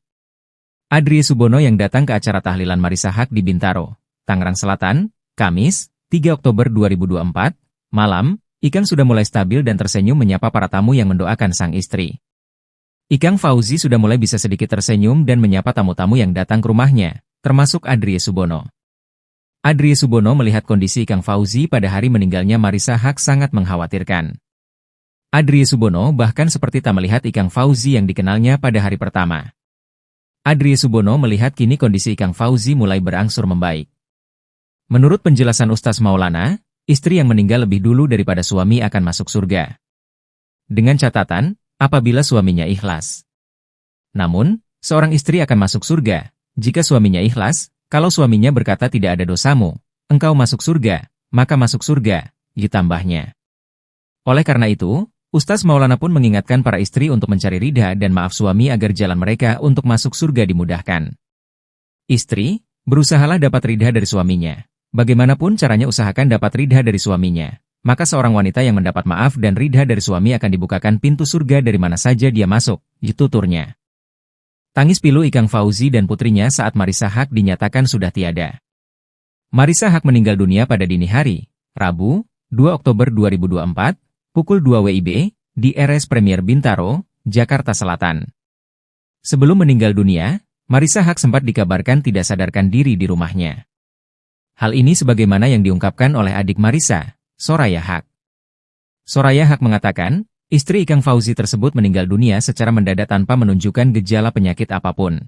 Adrie Subono yang datang ke acara tahlilan Marisa Haque di Bintaro, Tangerang Selatan, Kamis, 3 Oktober 2024, malam, Ikang sudah mulai stabil dan tersenyum menyapa para tamu yang mendoakan sang istri. Ikang Fauzi sudah mulai bisa sedikit tersenyum dan menyapa tamu-tamu yang datang ke rumahnya, termasuk Adrie Subono. Adrie Subono melihat kondisi Ikang Fauzi pada hari meninggalnya Marisa Haque sangat mengkhawatirkan. Adrie Subono bahkan seperti tak melihat Ikang Fauzi yang dikenalnya pada hari pertama. Adrie Subono melihat kini kondisi Ikang Fauzi mulai berangsur membaik. Menurut penjelasan Ustaz Maulana, istri yang meninggal lebih dulu daripada suami akan masuk surga. Dengan catatan, apabila suaminya ikhlas. Namun, seorang istri akan masuk surga, jika suaminya ikhlas, kalau suaminya berkata tidak ada dosamu, engkau masuk surga, maka masuk surga, ditambahnya. Oleh karena itu, Ustaz Maulana pun mengingatkan para istri untuk mencari ridha dan maaf suami agar jalan mereka untuk masuk surga dimudahkan. Istri, berusahalah dapat ridha dari suaminya. Bagaimanapun caranya usahakan dapat ridha dari suaminya. Maka seorang wanita yang mendapat maaf dan ridha dari suami akan dibukakan pintu surga dari mana saja dia masuk, tuturnya. Tangis pilu Ikang Fauzi dan putrinya saat Marisa Haque dinyatakan sudah tiada. Marisa Haque meninggal dunia pada dini hari, Rabu, 2 Oktober 2024, pukul 2 WIB, di RS Premier Bintaro, Jakarta Selatan. Sebelum meninggal dunia, Marisa Haque sempat dikabarkan tidak sadarkan diri di rumahnya. Hal ini sebagaimana yang diungkapkan oleh adik Marisa, Soraya Haque. Soraya Haque mengatakan, istri Ikang Fauzi tersebut meninggal dunia secara mendadak tanpa menunjukkan gejala penyakit apapun.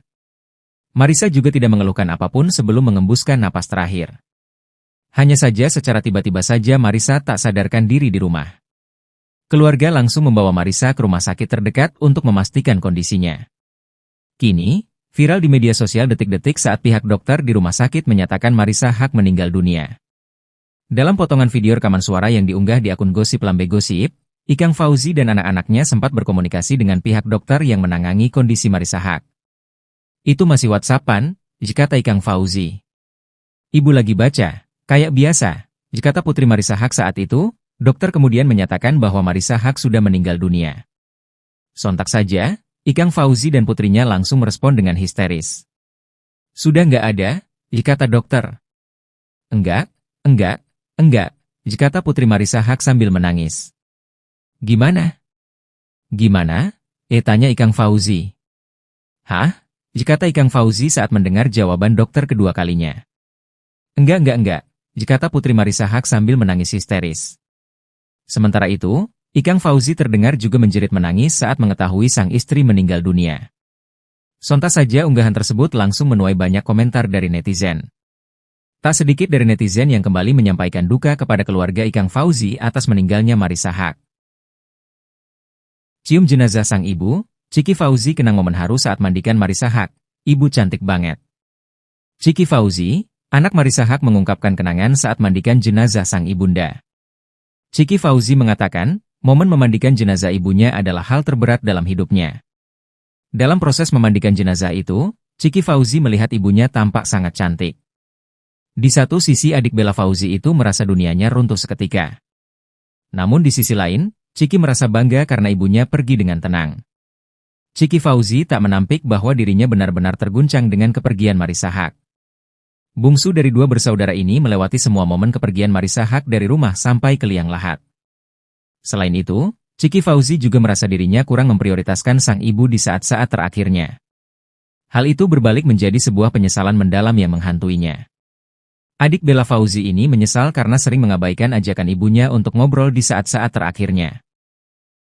Marisa juga tidak mengeluhkan apapun sebelum mengembuskan napas terakhir. Hanya saja secara tiba-tiba saja Marisa tak sadarkan diri di rumah. Keluarga langsung membawa Marisa ke rumah sakit terdekat untuk memastikan kondisinya. Kini, viral di media sosial detik-detik saat pihak dokter di rumah sakit menyatakan Marisa Haque meninggal dunia. Dalam potongan video rekaman suara yang diunggah di akun Gosip Lambe Gosip, Ikang Fauzi dan anak-anaknya sempat berkomunikasi dengan pihak dokter yang menangani kondisi Marisa Haque. Itu masih WhatsApp-an, kata Ikang Fauzi. Ibu lagi baca, kayak biasa, kata putri Marisa Haque saat itu, dokter kemudian menyatakan bahwa Marisa Haque sudah meninggal dunia. Sontak saja, Ikang Fauzi dan putrinya langsung merespon dengan histeris. Sudah nggak ada, kata dokter. Enggak, kata putri Marisa Haque sambil menangis. Gimana? Gimana? Tanya Ikang Fauzi. Hah? Kata Ikang Fauzi saat mendengar jawaban dokter kedua kalinya. Enggak, kata putri Marisa Haque sambil menangis histeris. Sementara itu, Ikang Fauzi terdengar juga menjerit menangis saat mengetahui sang istri meninggal dunia. Sontak saja unggahan tersebut langsung menuai banyak komentar dari netizen. Tak sedikit dari netizen yang kembali menyampaikan duka kepada keluarga Ikang Fauzi atas meninggalnya Marisa Haque. Cium jenazah sang ibu, Ciki Fauzi kenang momen haru saat mandikan Marisa Haque, ibu cantik banget. Ciki Fauzi, anak Marisa Haque mengungkapkan kenangan saat mandikan jenazah sang ibunda. Ciki Fauzi mengatakan, momen memandikan jenazah ibunya adalah hal terberat dalam hidupnya. Dalam proses memandikan jenazah itu, Ciki Fauzi melihat ibunya tampak sangat cantik. Di satu sisi adik Bella Fauzi itu merasa dunianya runtuh seketika. Namun di sisi lain, Ciki merasa bangga karena ibunya pergi dengan tenang. Ciki Fauzi tak menampik bahwa dirinya benar-benar terguncang dengan kepergian Marissa Haque. Bungsu dari dua bersaudara ini melewati semua momen kepergian Marissa Haque dari rumah sampai ke liang lahat. Selain itu, Ciki Fauzi juga merasa dirinya kurang memprioritaskan sang ibu di saat-saat terakhirnya. Hal itu berbalik menjadi sebuah penyesalan mendalam yang menghantuinya. Adik Bella Fauzi ini menyesal karena sering mengabaikan ajakan ibunya untuk ngobrol di saat-saat terakhirnya.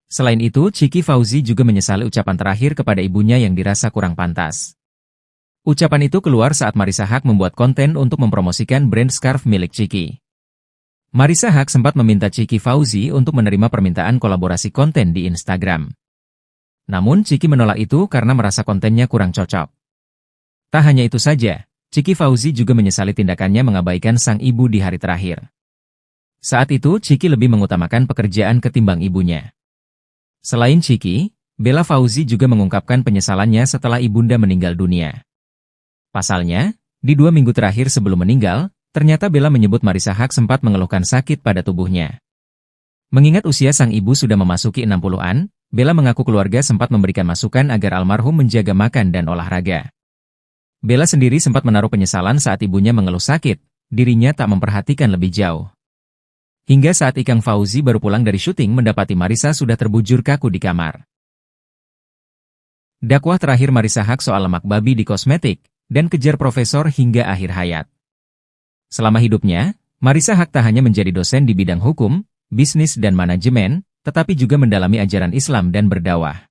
Selain itu, Ciki Fauzi juga menyesali ucapan terakhir kepada ibunya yang dirasa kurang pantas. Ucapan itu keluar saat Marissa Haque membuat konten untuk mempromosikan brand scarf milik Ciki. Marissa Haque sempat meminta Ciki Fauzi untuk menerima permintaan kolaborasi konten di Instagram. Namun Ciki menolak itu karena merasa kontennya kurang cocok. Tak hanya itu saja, Ciki Fauzi juga menyesali tindakannya mengabaikan sang ibu di hari terakhir. Saat itu Ciki lebih mengutamakan pekerjaan ketimbang ibunya. Selain Ciki, Bella Fauzi juga mengungkapkan penyesalannya setelah ibunda meninggal dunia. Pasalnya, di 2 minggu terakhir sebelum meninggal, ternyata Bella menyebut Marissa Haque sempat mengeluhkan sakit pada tubuhnya. Mengingat usia sang ibu sudah memasuki 60-an, Bella mengaku keluarga sempat memberikan masukan agar almarhum menjaga makan dan olahraga. Bella sendiri sempat menaruh penyesalan saat ibunya mengeluh sakit, dirinya tak memperhatikan lebih jauh. Hingga saat Ikang Fauzi baru pulang dari syuting mendapati Marissa sudah terbujur kaku di kamar. Dakwah terakhir Marissa Haque soal lemak babi di kosmetik, dan kejar profesor hingga akhir hayat. Selama hidupnya, Marissa Haque tak hanya menjadi dosen di bidang hukum, bisnis dan manajemen, tetapi juga mendalami ajaran Islam dan berdakwah.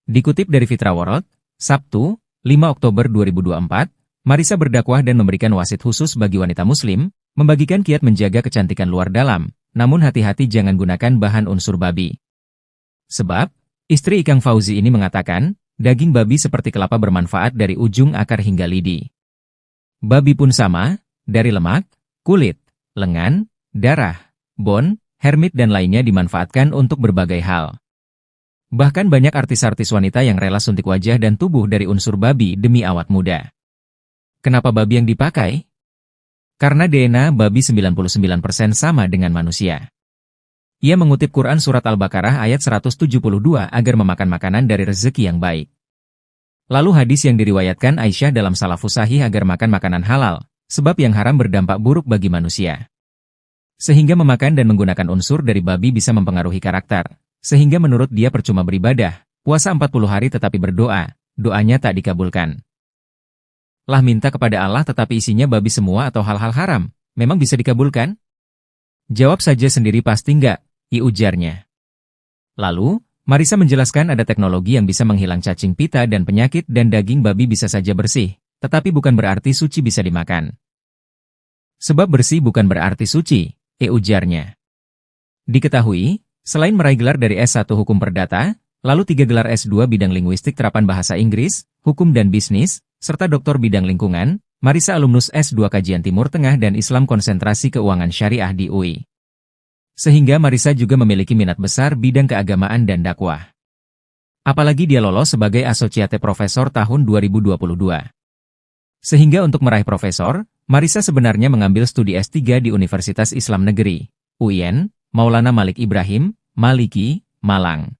Dikutip dari Fitra World, Sabtu, 5 Oktober 2024, Marissa berdakwah dan memberikan wasit khusus bagi wanita muslim, membagikan kiat menjaga kecantikan luar dalam, namun hati-hati jangan gunakan bahan unsur babi. Sebab, istri Ikang Fauzi ini mengatakan, daging babi seperti kelapa bermanfaat dari ujung akar hingga lidi. Babi pun sama, dari lemak, kulit, lengan, darah, bon, hermit dan lainnya dimanfaatkan untuk berbagai hal. Bahkan banyak artis-artis wanita yang rela suntik wajah dan tubuh dari unsur babi demi awet muda. Kenapa babi yang dipakai? Karena DNA babi 99% sama dengan manusia. Ia mengutip Quran Surat Al-Baqarah ayat 172 agar memakan makanan dari rezeki yang baik. Lalu hadis yang diriwayatkan Aisyah dalam Salafus Sahih agar makan makanan halal, sebab yang haram berdampak buruk bagi manusia. Sehingga memakan dan menggunakan unsur dari babi bisa mempengaruhi karakter, sehingga menurut dia percuma beribadah, puasa 40 hari tetapi berdoa, doanya tak dikabulkan. Lah minta kepada Allah tetapi isinya babi semua atau hal-hal haram, memang bisa dikabulkan? Jawab saja sendiri pasti enggak, ujarnya. Lalu, Marissa menjelaskan ada teknologi yang bisa menghilang cacing pita dan penyakit dan daging babi bisa saja bersih, tetapi bukan berarti suci bisa dimakan. Sebab bersih bukan berarti suci, ujarnya. Diketahui, selain meraih gelar dari S1 Hukum Perdata, lalu 3 gelar S2 bidang linguistik terapan bahasa Inggris, hukum dan bisnis, serta doktor bidang lingkungan, Marissa alumnus S2 Kajian Timur Tengah dan Islam Konsentrasi Keuangan Syariah di UI. Sehingga Marissa juga memiliki minat besar bidang keagamaan dan dakwah. Apalagi dia lolos sebagai Associate Professor tahun 2022. Sehingga untuk meraih profesor, Marissa sebenarnya mengambil studi S3 di Universitas Islam Negeri, UIN, Maulana Malik Ibrahim, Maliki, Malang.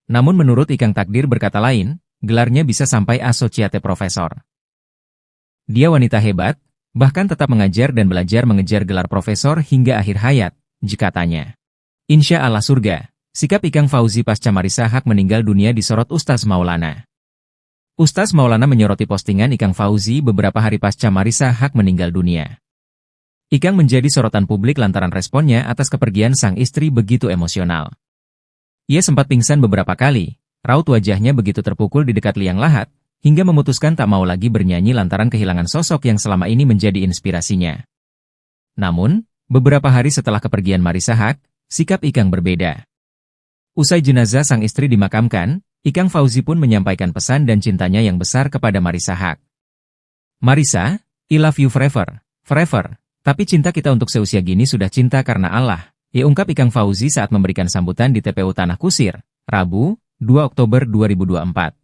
Namun menurut Ikang takdir berkata lain, gelarnya bisa sampai Associate Professor. Dia wanita hebat, bahkan tetap mengajar dan belajar mengejar gelar profesor hingga akhir hayat, katanya. Insya Allah surga, sikap Ikang Fauzi pasca Marissa Haque meninggal dunia disorot Ustaz Maulana. Ustaz Maulana menyoroti postingan Ikang Fauzi beberapa hari pasca Marissa Haque meninggal dunia. Ikang menjadi sorotan publik lantaran responnya atas kepergian sang istri begitu emosional. Ia sempat pingsan beberapa kali, raut wajahnya begitu terpukul di dekat liang lahat, hingga memutuskan tak mau lagi bernyanyi lantaran kehilangan sosok yang selama ini menjadi inspirasinya. Namun, beberapa hari setelah kepergian Marissa Haque, sikap Ikang berbeda. Usai jenazah sang istri dimakamkan, Ikang Fauzi pun menyampaikan pesan dan cintanya yang besar kepada Marissa Haque. Marissa, I love you forever, forever, tapi cinta kita untuk seusia gini sudah cinta karena Allah, ungkap Ikang Fauzi saat memberikan sambutan di TPU Tanah Kusir, Rabu, 2 Oktober 2024.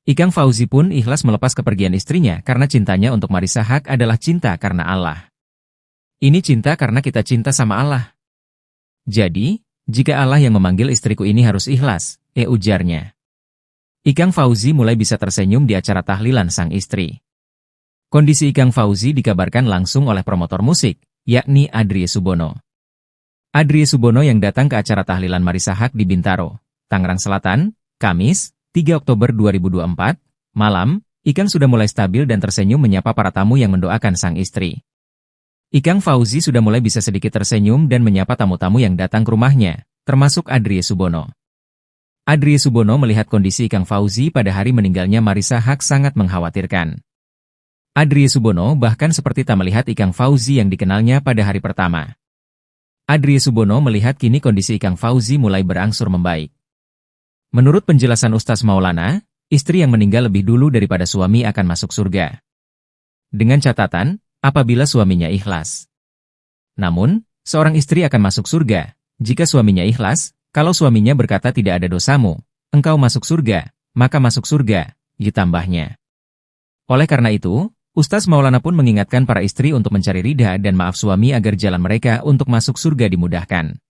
Ikang Fauzi pun ikhlas melepas kepergian istrinya karena cintanya untuk Marissa Haque adalah cinta karena Allah. Ini cinta karena kita cinta sama Allah. Jadi, jika Allah yang memanggil istriku ini harus ikhlas, ujarnya. Ikang Fauzi mulai bisa tersenyum di acara tahlilan sang istri. Kondisi Ikang Fauzi dikabarkan langsung oleh promotor musik, yakni Adrie Subono. Adrie Subono yang datang ke acara tahlilan Marissa Haque di Bintaro, Tangerang Selatan, Kamis, 3 Oktober 2024, malam, Ikang sudah mulai stabil dan tersenyum menyapa para tamu yang mendoakan sang istri. Ikang Fauzi sudah mulai bisa sedikit tersenyum dan menyapa tamu-tamu yang datang ke rumahnya, termasuk Adrie Subono. Adrie Subono melihat kondisi Ikang Fauzi pada hari meninggalnya Marissa Haque sangat mengkhawatirkan. Adrie Subono bahkan seperti tak melihat Ikang Fauzi yang dikenalnya pada hari pertama. Adrie Subono melihat kini kondisi Ikang Fauzi mulai berangsur membaik. Menurut penjelasan Ustaz Maulana, istri yang meninggal lebih dulu daripada suami akan masuk surga. Dengan catatan, apabila suaminya ikhlas. Namun, seorang istri akan masuk surga, jika suaminya ikhlas. Kalau suaminya berkata tidak ada dosamu, engkau masuk surga, maka masuk surga, ditambahnya. Oleh karena itu, Ustaz Maulana pun mengingatkan para istri untuk mencari ridha dan maaf suami agar jalan mereka untuk masuk surga dimudahkan.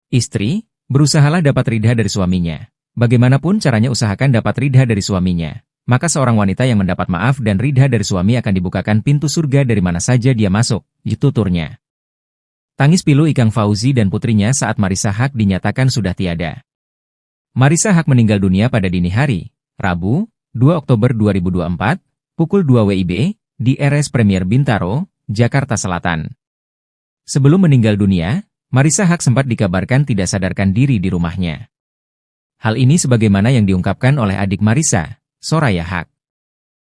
Istri, berusahalah dapat ridha dari suaminya. Bagaimanapun caranya usahakan dapat ridha dari suaminya. Maka seorang wanita yang mendapat maaf dan ridha dari suami akan dibukakan pintu surga dari mana saja dia masuk, tuturnya. Tangis pilu Ikang Fauzi dan putrinya saat Marissa Haque dinyatakan sudah tiada. Marissa Haque meninggal dunia pada dini hari, Rabu, 2 Oktober 2024, pukul 2 WIB, di RS Premier Bintaro, Jakarta Selatan. Sebelum meninggal dunia, Marissa Haque sempat dikabarkan tidak sadarkan diri di rumahnya. Hal ini sebagaimana yang diungkapkan oleh adik Marissa, Soraya Haque.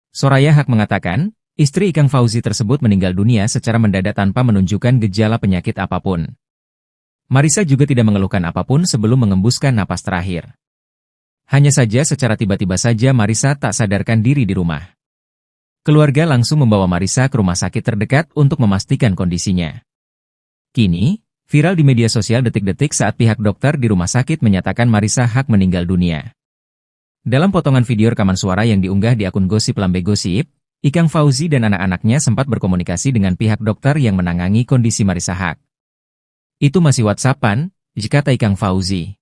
Soraya Haque mengatakan, istri Ikang Fauzi tersebut meninggal dunia secara mendadak tanpa menunjukkan gejala penyakit apapun. Marissa juga tidak mengeluhkan apapun sebelum mengembuskan napas terakhir. Hanya saja secara tiba-tiba saja Marissa tak sadarkan diri di rumah. Keluarga langsung membawa Marissa ke rumah sakit terdekat untuk memastikan kondisinya. Kini, viral di media sosial detik-detik saat pihak dokter di rumah sakit menyatakan Marissa Haque meninggal dunia. Dalam potongan video rekaman suara yang diunggah di akun Gosip Lambe Gosip, Ikang Fauzi dan anak-anaknya sempat berkomunikasi dengan pihak dokter yang menangani kondisi Marissa Haque. Itu masih WhatsApp-an, kata Ikang Fauzi.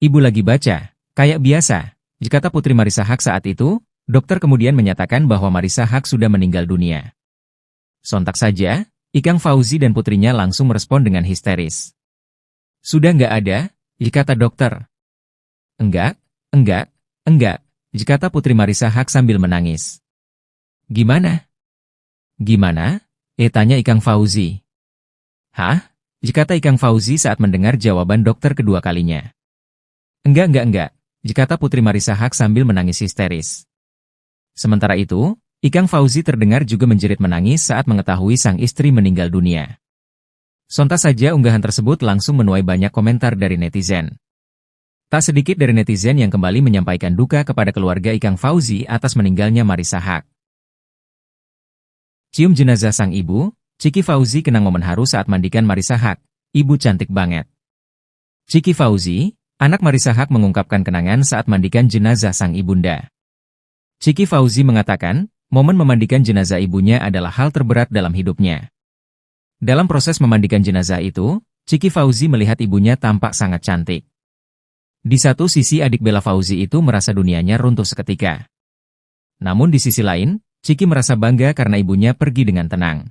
Ibu lagi baca, kayak biasa, kata putri Marissa Haque saat itu, dokter kemudian menyatakan bahwa Marissa Haque sudah meninggal dunia. Sontak saja, Ikang Fauzi dan putrinya langsung merespon dengan histeris. Sudah nggak ada, kata dokter. Enggak, kata putri Marissa Haque sambil menangis. Gimana? Gimana? Tanya Ikang Fauzi. Hah? Kata Ikang Fauzi saat mendengar jawaban dokter kedua kalinya. Enggak, kata putri Marissa Haque sambil menangis histeris. Sementara itu, Ikang Fauzi terdengar juga menjerit menangis saat mengetahui sang istri meninggal dunia. Sontak saja unggahan tersebut langsung menuai banyak komentar dari netizen. Tak sedikit dari netizen yang kembali menyampaikan duka kepada keluarga Ikang Fauzi atas meninggalnya Marissa Haque. Cium jenazah sang ibu, Ciki Fauzi kenang momen haru saat mandikan Marissa Haque, ibu cantik banget. Ciki Fauzi, anak Marissa Haque mengungkapkan kenangan saat mandikan jenazah sang ibunda. Ciki Fauzi mengatakan, momen memandikan jenazah ibunya adalah hal terberat dalam hidupnya. Dalam proses memandikan jenazah itu, Ciki Fauzi melihat ibunya tampak sangat cantik. Di satu sisi adik Bella Fauzi itu merasa dunianya runtuh seketika. Namun di sisi lain, Ciki merasa bangga karena ibunya pergi dengan tenang.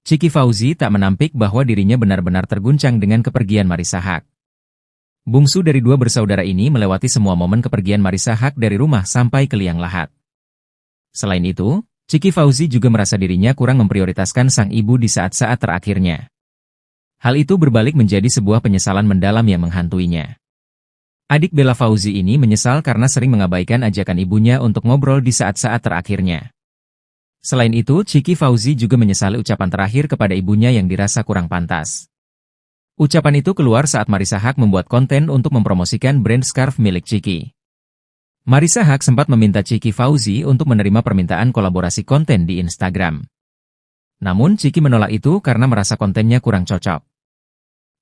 Ciki Fauzi tak menampik bahwa dirinya benar-benar terguncang dengan kepergian Marissa Haque. Bungsu dari dua bersaudara ini melewati semua momen kepergian Marissa Haque dari rumah sampai ke liang lahat. Selain itu, Ciki Fauzi juga merasa dirinya kurang memprioritaskan sang ibu di saat-saat terakhirnya. Hal itu berbalik menjadi sebuah penyesalan mendalam yang menghantuinya. Adik Bella Fauzi ini menyesal karena sering mengabaikan ajakan ibunya untuk ngobrol di saat-saat terakhirnya. Selain itu, Ciki Fauzi juga menyesali ucapan terakhir kepada ibunya yang dirasa kurang pantas. Ucapan itu keluar saat Marissa Haque membuat konten untuk mempromosikan brand scarf milik Ciki. Marissa Haque sempat meminta Ciki Fauzi untuk menerima permintaan kolaborasi konten di Instagram. Namun Ciki menolak itu karena merasa kontennya kurang cocok.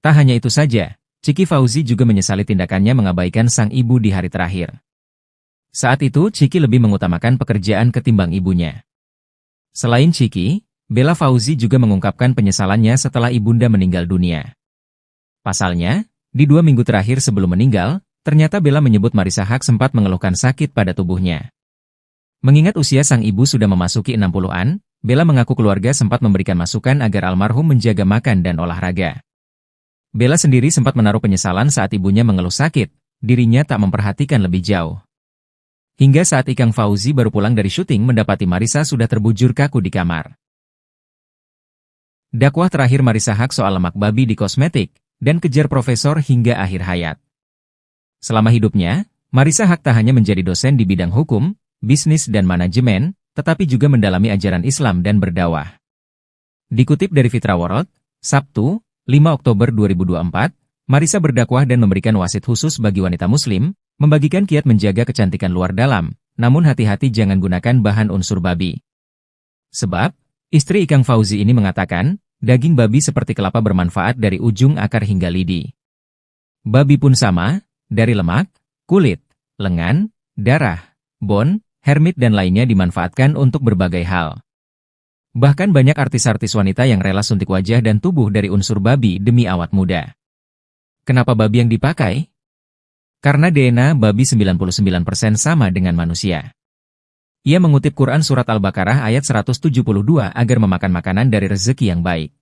Tak hanya itu saja, Ciki Fauzi juga menyesali tindakannya mengabaikan sang ibu di hari terakhir. Saat itu, Ciki lebih mengutamakan pekerjaan ketimbang ibunya. Selain Ciki, Bella Fauzi juga mengungkapkan penyesalannya setelah ibunda meninggal dunia. Pasalnya, di 2 minggu terakhir sebelum meninggal, ternyata Bella menyebut Marissa Haque sempat mengeluhkan sakit pada tubuhnya. Mengingat usia sang ibu sudah memasuki 60-an, Bella mengaku keluarga sempat memberikan masukan agar almarhum menjaga makan dan olahraga. Bella sendiri sempat menaruh penyesalan saat ibunya mengeluh sakit, dirinya tak memperhatikan lebih jauh. Hingga saat Ikang Fauzi baru pulang dari syuting mendapati Marissa sudah terbujur kaku di kamar. Dakwah terakhir Marissa Haque soal lemak babi di kosmetik, dan kejar profesor hingga akhir hayat. Selama hidupnya, Marissa Haque tak hanya menjadi dosen di bidang hukum, bisnis dan manajemen, tetapi juga mendalami ajaran Islam dan berdakwah. Dikutip dari Fitra World, Sabtu, 5 Oktober 2024, Marissa berdakwah dan memberikan wasit khusus bagi wanita muslim, membagikan kiat menjaga kecantikan luar dalam, namun hati-hati jangan gunakan bahan unsur babi. Sebab, istri Ikang Fauzi ini mengatakan, daging babi seperti kelapa bermanfaat dari ujung akar hingga lidi. Babi pun sama, dari lemak, kulit, lengan, darah, bone, hermit dan lainnya dimanfaatkan untuk berbagai hal. Bahkan banyak artis-artis wanita yang rela suntik wajah dan tubuh dari unsur babi demi awet muda. Kenapa babi yang dipakai? Karena DNA babi 99% sama dengan manusia. Ia mengutip Quran Surat Al-Baqarah ayat 172 agar memakan makanan dari rezeki yang baik.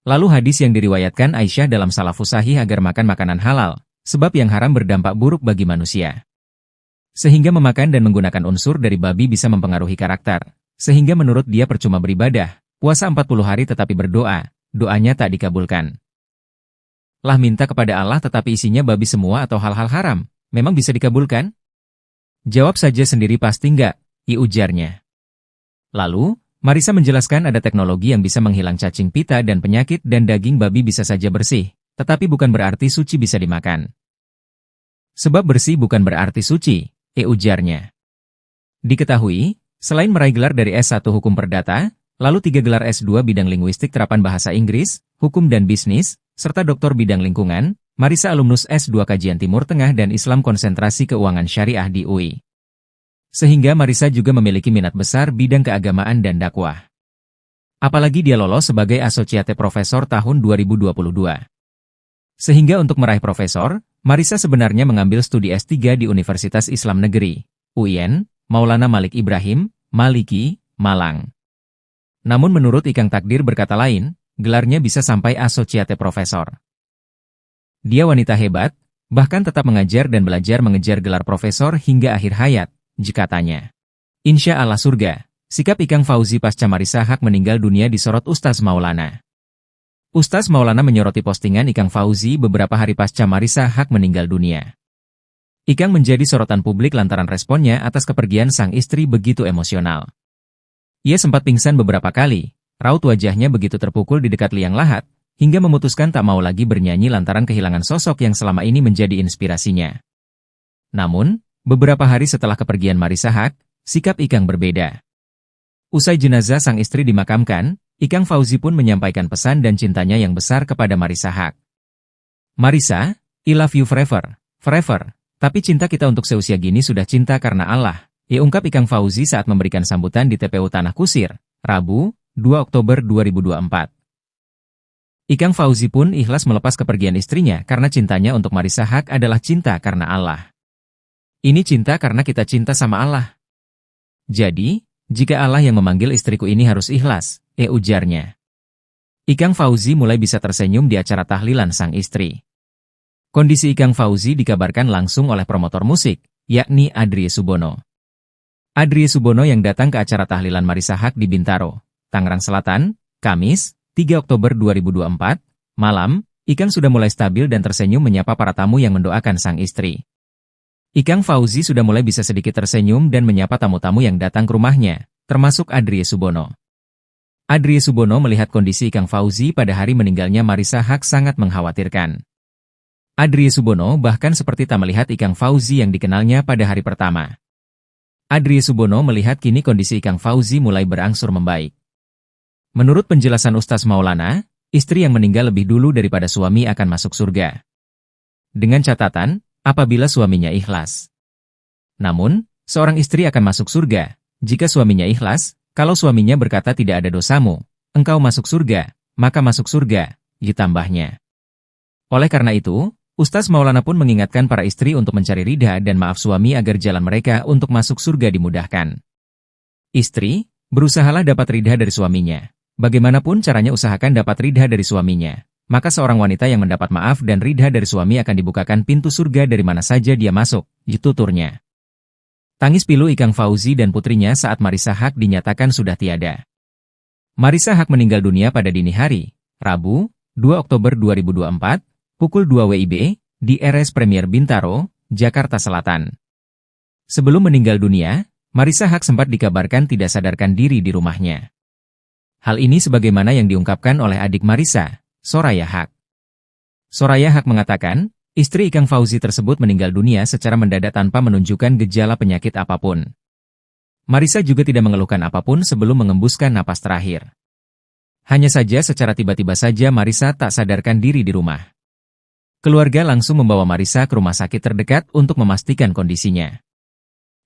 Lalu hadis yang diriwayatkan Aisyah dalam Salafus Sahih agar makan makanan halal, sebab yang haram berdampak buruk bagi manusia. Sehingga memakan dan menggunakan unsur dari babi bisa mempengaruhi karakter, sehingga menurut dia percuma beribadah, puasa 40 hari tetapi berdoa, doanya tak dikabulkan. Lah minta kepada Allah tetapi isinya babi semua atau hal-hal haram, memang bisa dikabulkan? Jawab saja sendiri pasti enggak, ujarnya. Lalu, Marissa menjelaskan ada teknologi yang bisa menghilang cacing pita dan penyakit dan daging babi bisa saja bersih, tetapi bukan berarti suci bisa dimakan. Sebab bersih bukan berarti suci, ujarnya. Diketahui, selain meraih gelar dari S1 Hukum Perdata, lalu 3 gelar S2 bidang linguistik terapan bahasa Inggris, hukum dan bisnis, serta doktor bidang lingkungan, Marissa alumnus S2 Kajian Timur Tengah dan Islam Konsentrasi Keuangan Syariah di UI. Sehingga Marissa juga memiliki minat besar bidang keagamaan dan dakwah. Apalagi dia lolos sebagai Associate Professor tahun 2022. Sehingga untuk meraih profesor, Marissa sebenarnya mengambil studi S3 di Universitas Islam Negeri, UIN, Maulana Malik Ibrahim, Maliki, Malang. Namun menurut Ikang takdir berkata lain, gelarnya bisa sampai Associate Professor. Dia wanita hebat, bahkan tetap mengajar dan belajar mengejar gelar profesor hingga akhir hayat, katanya. Insya Allah surga, sikap Ikang Fauzi pasca Marissa Haque meninggal dunia disorot Ustaz Maulana. Ustaz Maulana menyoroti postingan Ikang Fauzi beberapa hari pasca Marissa Haque meninggal dunia. Ikang menjadi sorotan publik lantaran responnya atas kepergian sang istri begitu emosional. Ia sempat pingsan beberapa kali, raut wajahnya begitu terpukul di dekat liang lahat, hingga memutuskan tak mau lagi bernyanyi lantaran kehilangan sosok yang selama ini menjadi inspirasinya. Namun, beberapa hari setelah kepergian Marissa Haque, sikap Ikang berbeda. Usai jenazah sang istri dimakamkan, Ikang Fauzi pun menyampaikan pesan dan cintanya yang besar kepada Marissa Haque. Marissa, I love you forever, forever, tapi cinta kita untuk seusia gini sudah cinta karena Allah, ungkap Ikang Fauzi saat memberikan sambutan di TPU Tanah Kusir, Rabu, 2 Oktober 2024. Ikang Fauzi pun ikhlas melepas kepergian istrinya karena cintanya untuk Marissa Haque adalah cinta karena Allah. Ini cinta karena kita cinta sama Allah. Jadi, jika Allah yang memanggil istriku ini harus ikhlas, ujarnya. Ikang Fauzi mulai bisa tersenyum di acara tahlilan sang istri. Kondisi Ikang Fauzi dikabarkan langsung oleh promotor musik, yakni Adrie Subono. Adrie Subono yang datang ke acara tahlilan Marissa Haque di Bintaro, Tangerang Selatan, Kamis, 3 Oktober 2024, malam, Ikang sudah mulai stabil dan tersenyum menyapa para tamu yang mendoakan sang istri. Ikang Fauzi sudah mulai bisa sedikit tersenyum dan menyapa tamu-tamu yang datang ke rumahnya, termasuk Adrie Subono. Adrie Subono melihat kondisi Ikang Fauzi pada hari meninggalnya Marissa Haque sangat mengkhawatirkan. Adrie Subono bahkan seperti tak melihat Ikang Fauzi yang dikenalnya pada hari pertama. Adrie Subono melihat kini kondisi Ikang Fauzi mulai berangsur membaik. Menurut penjelasan Ustaz Maulana, istri yang meninggal lebih dulu daripada suami akan masuk surga. Dengan catatan, apabila suaminya ikhlas. Namun, seorang istri akan masuk surga jika suaminya ikhlas. Kalau suaminya berkata tidak ada dosamu, engkau masuk surga, maka masuk surga, ditambahnya. Oleh karena itu, Ustaz Maulana pun mengingatkan para istri untuk mencari ridha dan maaf suami agar jalan mereka untuk masuk surga dimudahkan. Istri, berusahalah dapat ridha dari suaminya. Bagaimanapun caranya usahakan dapat ridha dari suaminya. Maka seorang wanita yang mendapat maaf dan ridha dari suami akan dibukakan pintu surga dari mana saja dia masuk, tuturnya. Tangis pilu Ikang Fauzi dan putrinya saat Marissa Haque dinyatakan sudah tiada. Marissa Haque meninggal dunia pada dini hari, Rabu, 2 Oktober 2024, pukul 2 WIB, di RS Premier Bintaro, Jakarta Selatan. Sebelum meninggal dunia, Marissa Haque sempat dikabarkan tidak sadarkan diri di rumahnya. Hal ini sebagaimana yang diungkapkan oleh adik Marissa, Soraya Haque. Soraya Haque mengatakan, istri Ikang Fauzi tersebut meninggal dunia secara mendadak tanpa menunjukkan gejala penyakit apapun. Marissa juga tidak mengeluhkan apapun sebelum mengembuskan napas terakhir. Hanya saja secara tiba-tiba saja Marissa tak sadarkan diri di rumah. Keluarga langsung membawa Marissa ke rumah sakit terdekat untuk memastikan kondisinya.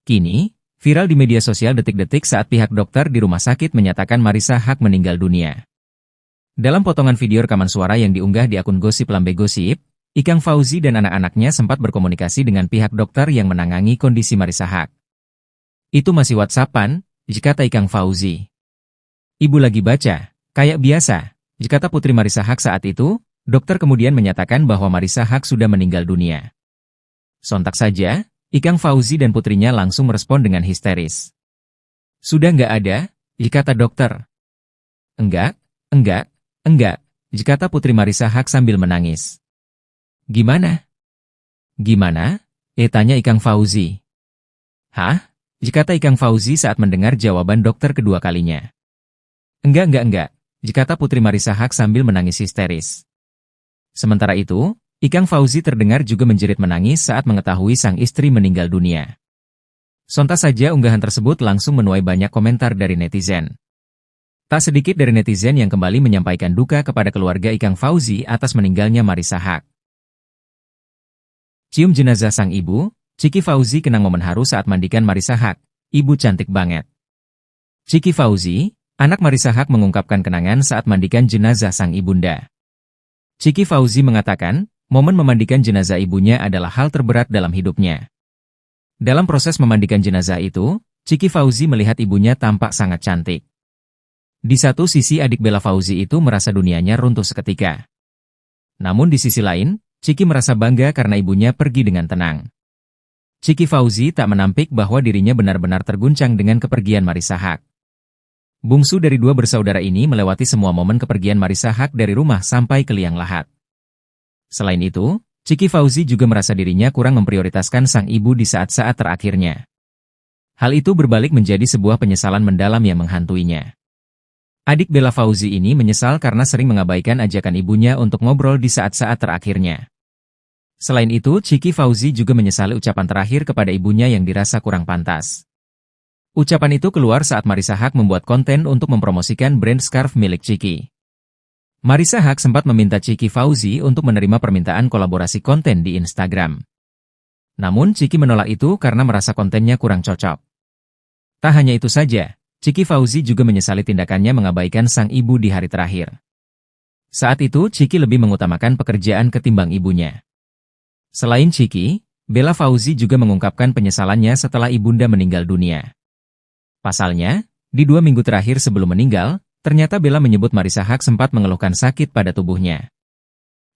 Kini, viral di media sosial detik-detik saat pihak dokter di rumah sakit menyatakan Marissa Haque meninggal dunia. Dalam potongan video rekaman suara yang diunggah di akun Gosip Lambe Gosip, Ikang Fauzi dan anak-anaknya sempat berkomunikasi dengan pihak dokter yang menangani kondisi Marissa Haque. Itu masih WhatsApp-an, kata Ikang Fauzi. Ibu lagi baca, kayak biasa, kata putri Marissa Haque saat itu. Dokter kemudian menyatakan bahwa Marissa Haque sudah meninggal dunia. Sontak saja, Ikang Fauzi dan putrinya langsung merespon dengan histeris. Sudah nggak ada, kata dokter. Enggak, kata putri Marissa Haque sambil menangis. Gimana? Gimana? Tanya Ikang Fauzi. Hah? Kata Ikang Fauzi saat mendengar jawaban dokter kedua kalinya. Enggak, kata putri Marissa Haque sambil menangis histeris. Sementara itu, Ikang Fauzi terdengar juga menjerit menangis saat mengetahui sang istri meninggal dunia. Sontak saja unggahan tersebut langsung menuai banyak komentar dari netizen. Tak sedikit dari netizen yang kembali menyampaikan duka kepada keluarga Ikang Fauzi atas meninggalnya Marissa Haque. Cium jenazah sang ibu, Ciki Fauzi kenang momen haru saat mandikan Marissa Haque, ibu cantik banget. Ciki Fauzi, anak Marissa Haque mengungkapkan kenangan saat mandikan jenazah sang ibunda. Ciki Fauzi mengatakan, momen memandikan jenazah ibunya adalah hal terberat dalam hidupnya. Dalam proses memandikan jenazah itu, Ciki Fauzi melihat ibunya tampak sangat cantik. Di satu sisi adik Bella Fauzi itu merasa dunianya runtuh seketika. Namun di sisi lain, Ciki merasa bangga karena ibunya pergi dengan tenang. Ciki Fauzi tak menampik bahwa dirinya benar-benar terguncang dengan kepergian Marissa Haque. Bungsu dari dua bersaudara ini melewati semua momen kepergian Marissa Haque dari rumah sampai ke liang lahat. Selain itu, Ciki Fauzi juga merasa dirinya kurang memprioritaskan sang ibu di saat-saat terakhirnya. Hal itu berbalik menjadi sebuah penyesalan mendalam yang menghantuinya. Adik Bella Fauzi ini menyesal karena sering mengabaikan ajakan ibunya untuk ngobrol di saat-saat terakhirnya. Selain itu, Ciki Fauzi juga menyesali ucapan terakhir kepada ibunya yang dirasa kurang pantas. Ucapan itu keluar saat Marissa Haque membuat konten untuk mempromosikan brand scarf milik Ciki. Marissa Haque sempat meminta Ciki Fauzi untuk menerima permintaan kolaborasi konten di Instagram. Namun Ciki menolak itu karena merasa kontennya kurang cocok. Tak hanya itu saja, Ciki Fauzi juga menyesali tindakannya mengabaikan sang ibu di hari terakhir. Saat itu Ciki lebih mengutamakan pekerjaan ketimbang ibunya. Selain Ciki, Bella Fauzi juga mengungkapkan penyesalannya setelah ibunda meninggal dunia. Pasalnya, di 2 minggu terakhir sebelum meninggal, ternyata Bella menyebut Marissa Haque sempat mengeluhkan sakit pada tubuhnya.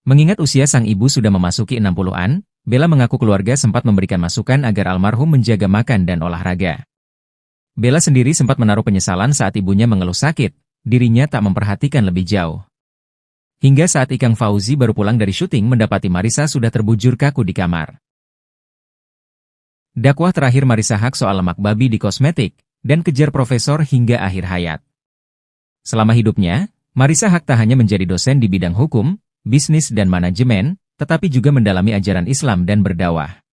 Mengingat usia sang ibu sudah memasuki 60-an, Bella mengaku keluarga sempat memberikan masukan agar almarhum menjaga makan dan olahraga. Bella sendiri sempat menaruh penyesalan saat ibunya mengeluh sakit, dirinya tak memperhatikan lebih jauh. Hingga saat Ikang Fauzi baru pulang dari syuting mendapati Marissa sudah terbujur kaku di kamar. Dakwah terakhir Marissa Haque soal lemak babi di kosmetik, dan kejar profesor hingga akhir hayat. Selama hidupnya, Marissa Haque tak hanya menjadi dosen di bidang hukum, bisnis dan manajemen, tetapi juga mendalami ajaran Islam dan berdakwah.